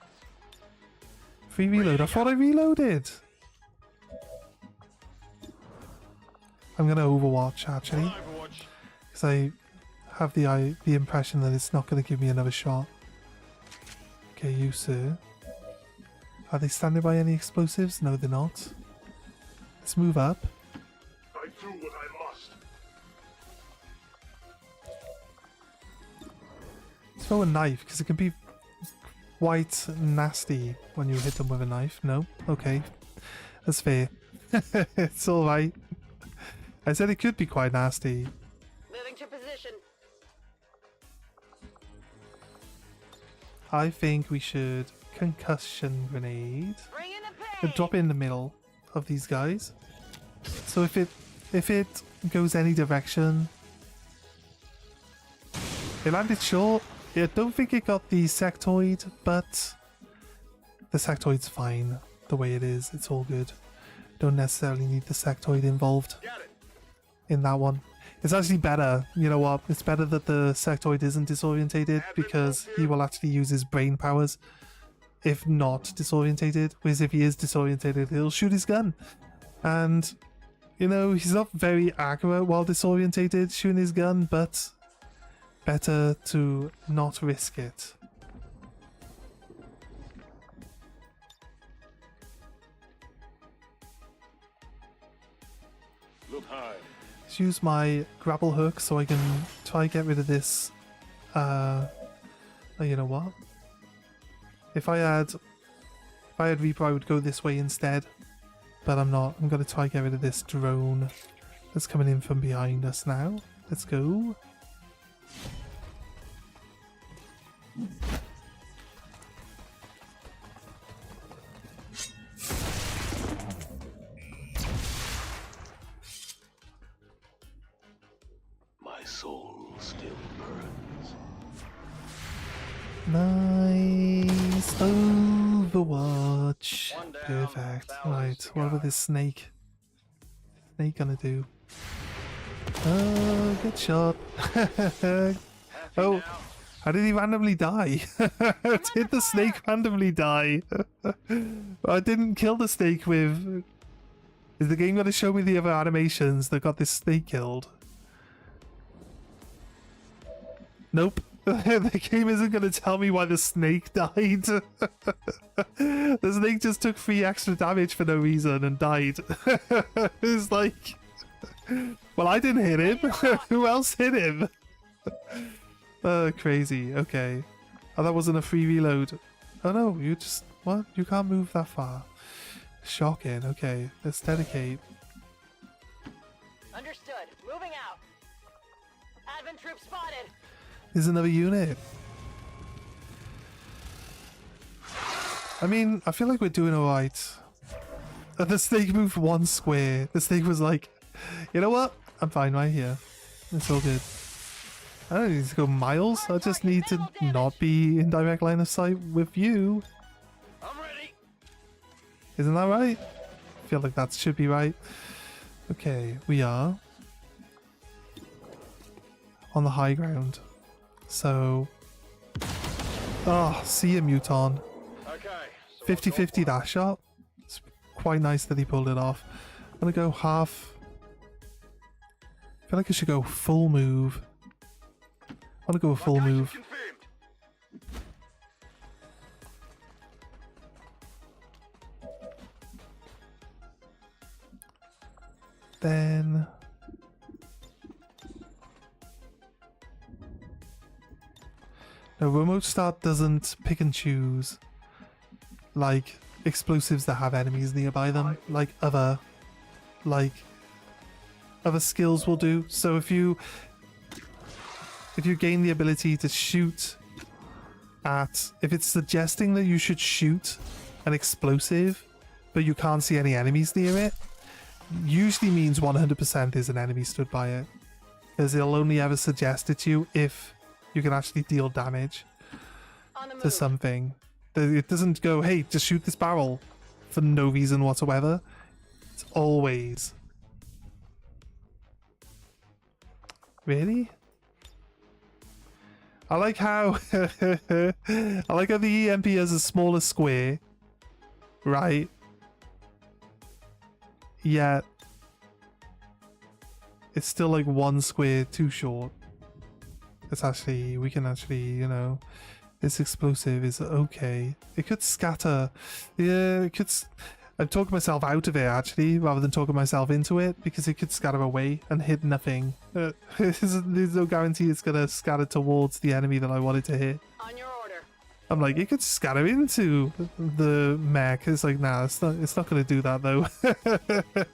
Free reload. I thought I reloaded. I'm gonna Overwatch actually, because I have the impression that it's not gonna give me another shot. Okay, you sir. Are they standing by any explosives? No, they're not. Let's move up. I do what I must. Let's throw a knife, because it can be quite nasty when you hit them with a knife. No? Okay. That's fair. It's alright. I said it could be quite nasty. Moving to position. I think we should concussion grenade Bring in the and pain. drop it in the middle of these guys. So if it goes any direction, it landed short. I don't think it got the sectoid, but the sectoid's fine the way it is. It's all good. Don't necessarily need the sectoid involved in that one. It's actually better. You know what? It's better that the sectoid isn't disorientated, because he will actually use his brain powers if not disorientated. Whereas if he is disorientated, he'll shoot his gun. And, you know, he's not very accurate while disorientated shooting his gun, but better to not risk it. Look high. Let's use my grapple hook so I can try get rid of this. Oh, you know what? If I had Reaper, I would go this way instead. But I'm not. I'm going to try get rid of this drone that's coming in from behind us now. Let's go. My soul still burns. Nice Overwatch. Perfect. Right, what about this snake? Snake gonna do? Oh, good shot. Oh, how did he randomly die? Did the snake randomly die? I didn't kill the snake with... Is the game gonna show me the other animations that got this snake killed? Nope. The game isn't going to tell me why the snake died. The snake just took 3 extra damage for no reason and died. It's like... Well, I didn't hit him. Who else hit him? Crazy. Okay. Oh, that wasn't a free reload. Oh no, you just... What? You can't move that far. Shocking. Okay, let's dedicate. Understood. Moving out. Advent troop spotted. There's another unit. I mean, I feel like we're doing alright. The snake moved 1 square. The snake was like, you know what? I'm fine right here. It's all good. I don't need to go miles. I just need to not be in direct line of sight with you. I'm ready. Isn't that right? I feel like that should be right. Okay, we are on the high ground. So Oh, see a Muton. Okay. 50-50 that shot. It's quite nice that he pulled it off. I'm gonna go half. I feel like I should go full move. I want to go a full move. Confirmed. Then no, remote start doesn't pick and choose like explosives that have enemies nearby them, like other skills will do. So if you gain the ability to shoot at, if it's suggesting that you should shoot an explosive but you can't see any enemies near it, usually means 100% there's an enemy stood by it, because it'll only ever suggest it to you if you can actually deal damage On the to move. something. It doesn't go, hey, just shoot this barrel for no reason whatsoever. It's always, really? I like how I like how the EMP has a smaller square, right? Yet it's still like one square too short. It's actually, we can actually, you know, this explosive is okay. It could scatter. Yeah, it could. I'm talking myself out of it actually, rather than talking myself into it, because it could scatter away and hit nothing. There's no guarantee it's gonna scatter towards the enemy that I wanted to hit. On your order. I'm like, it could scatter into the mech. It's like, nah, it's not gonna do that though.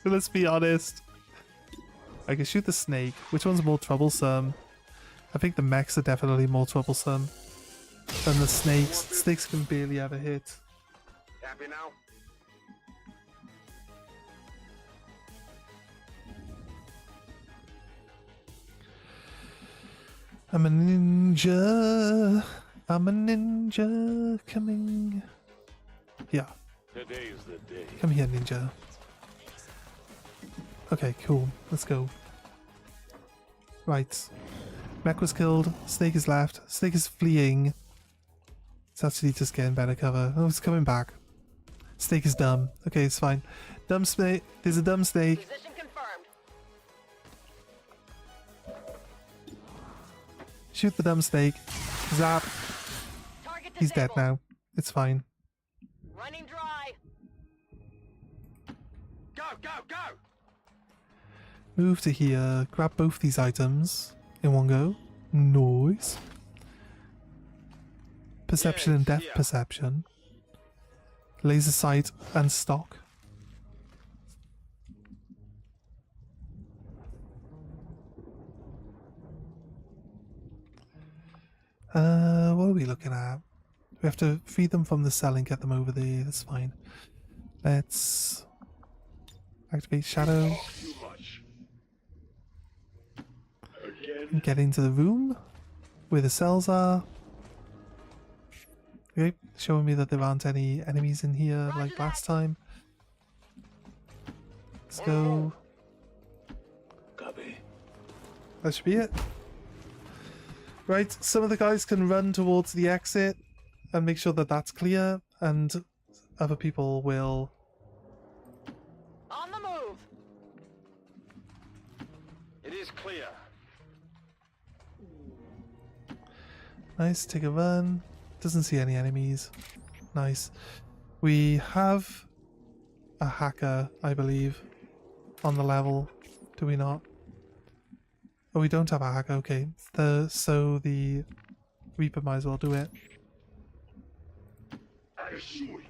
Let's be honest. I can shoot the snake. Which one's more troublesome? I think the mechs are definitely more troublesome than the snakes. Snakes can barely ever hit. Happy now? I'm a ninja. I'm a ninja coming. Yeah. Today's the day. Come here, ninja. Okay, cool. Let's go. Right. Mech was killed. Snake is left. Snake is fleeing. It's actually just getting better cover. Oh, it's coming back. Snake is dumb. Okay, it's fine. Dumb snake. There's a dumb snake. Position confirmed. Shoot the dumb snake. Zap. Target He's dead disabled. now. It's fine. Running dry. Go, go, go! Move to here. Grab both these items in one go. Nice. Perception and depth perception. Laser sight and stock. What are we looking at? We have to feed them from the cell and get them over there. That's fine. Let's activate shadow Too much. and get into the room where the cells are. Okay, showing me that there aren't any enemies in here like last time. Let's go. Copy. That should be it. Right, some of the guys can run towards the exit and make sure that that's clear, and other people will... On the move. It is clear. Nice, take a run. Doesn't see any enemies. Nice. We have a hacker, I believe, on the level. Do we not? Oh, we don't have a hacker. Okay. So the Reaper might as well do it. I assure you.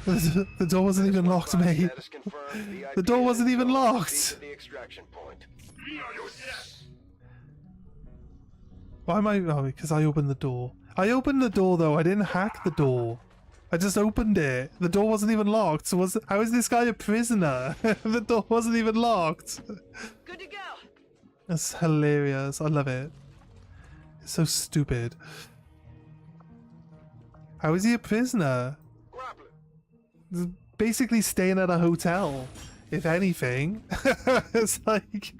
The door wasn't even locked, mate. Status confirmed. The door wasn't even Proceed locked. to the extraction point. We are your yes. Why am I... Oh, because I opened the door. I opened the door, though. I didn't hack the door. I just opened it. The door wasn't even locked. So how is this guy a prisoner? The door wasn't even locked. Good to go. That's hilarious. I love it. It's so stupid. How is he a prisoner? Grappling. He's basically staying at a hotel. if anything. It's like,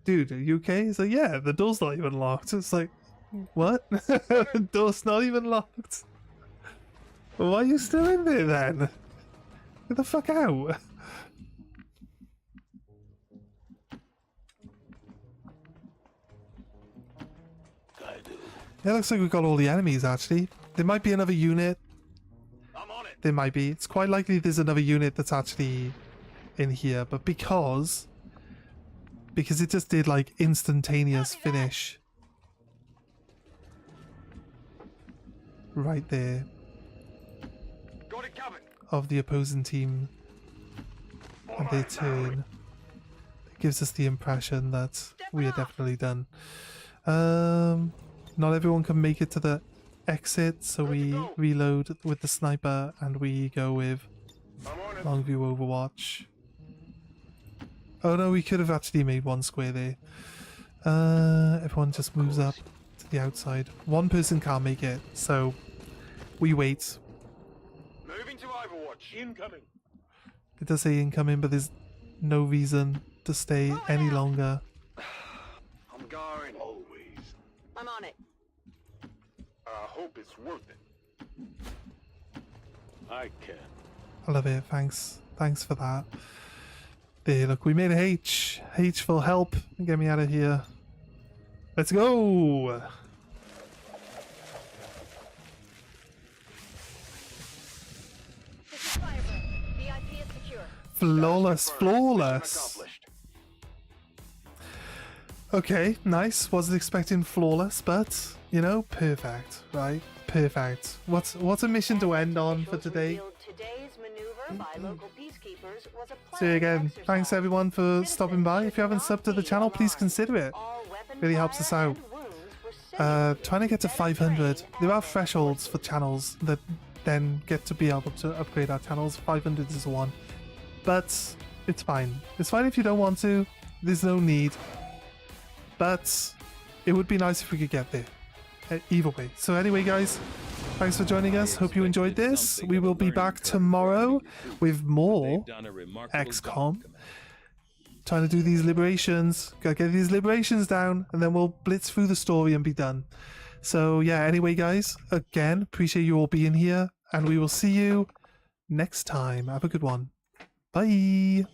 dude, are you okay? It's like, yeah, the door's not even locked. It's like, what? The door's not even locked. Why are you still in there then? Get the fuck out. Yeah, looks like we've got all the enemies actually. There might be another unit. I'm on it. There might be. It's quite likely there's another unit that's actually in here, but because it just did like instantaneous finish right there Got it covered. of the opposing team on their turn, it gives us the impression that we are definitely done. Not everyone can make it to the exit, so we reload with the sniper and we go with long view Overwatch. Oh no, we could have actually made one square there. Everyone just moves up to the outside. One person can't make it, so we wait. Moving to Overwatch. Incoming. It does say incoming, but there's no reason to stay any longer. I'm going. Always. I'm on it. I hope it's worth it. I can. I love it. Thanks for that. There, look, we made a H. H for help. Get me out of here. Let's go. This is Firebird. VIP is secure. Flawless, flawless. Accomplished. Okay, nice. Wasn't expecting flawless, but you know, perfect, right? Perfect. What's a mission to end on for today? Today's maneuver by local peacekeepers was a See you again. exercise. Thanks everyone for stopping by. If you haven't subbed to the channel, please consider it. Really helps us out. Trying to get to 500. There are thresholds for channels that then get to be able to upgrade our channels. 500 is one. But it's fine. It's fine if you don't want to. There's no need. But it would be nice if we could get there. Either way. So anyway, guys, thanks for joining us. Hope you enjoyed this. We will be back tomorrow with more XCOM. Trying to do these liberations. Gotta get these liberations down, and then we'll blitz through the story and be done. So yeah, anyway, guys, again, appreciate you all being here, and we will see you next time. Have a good one. Bye.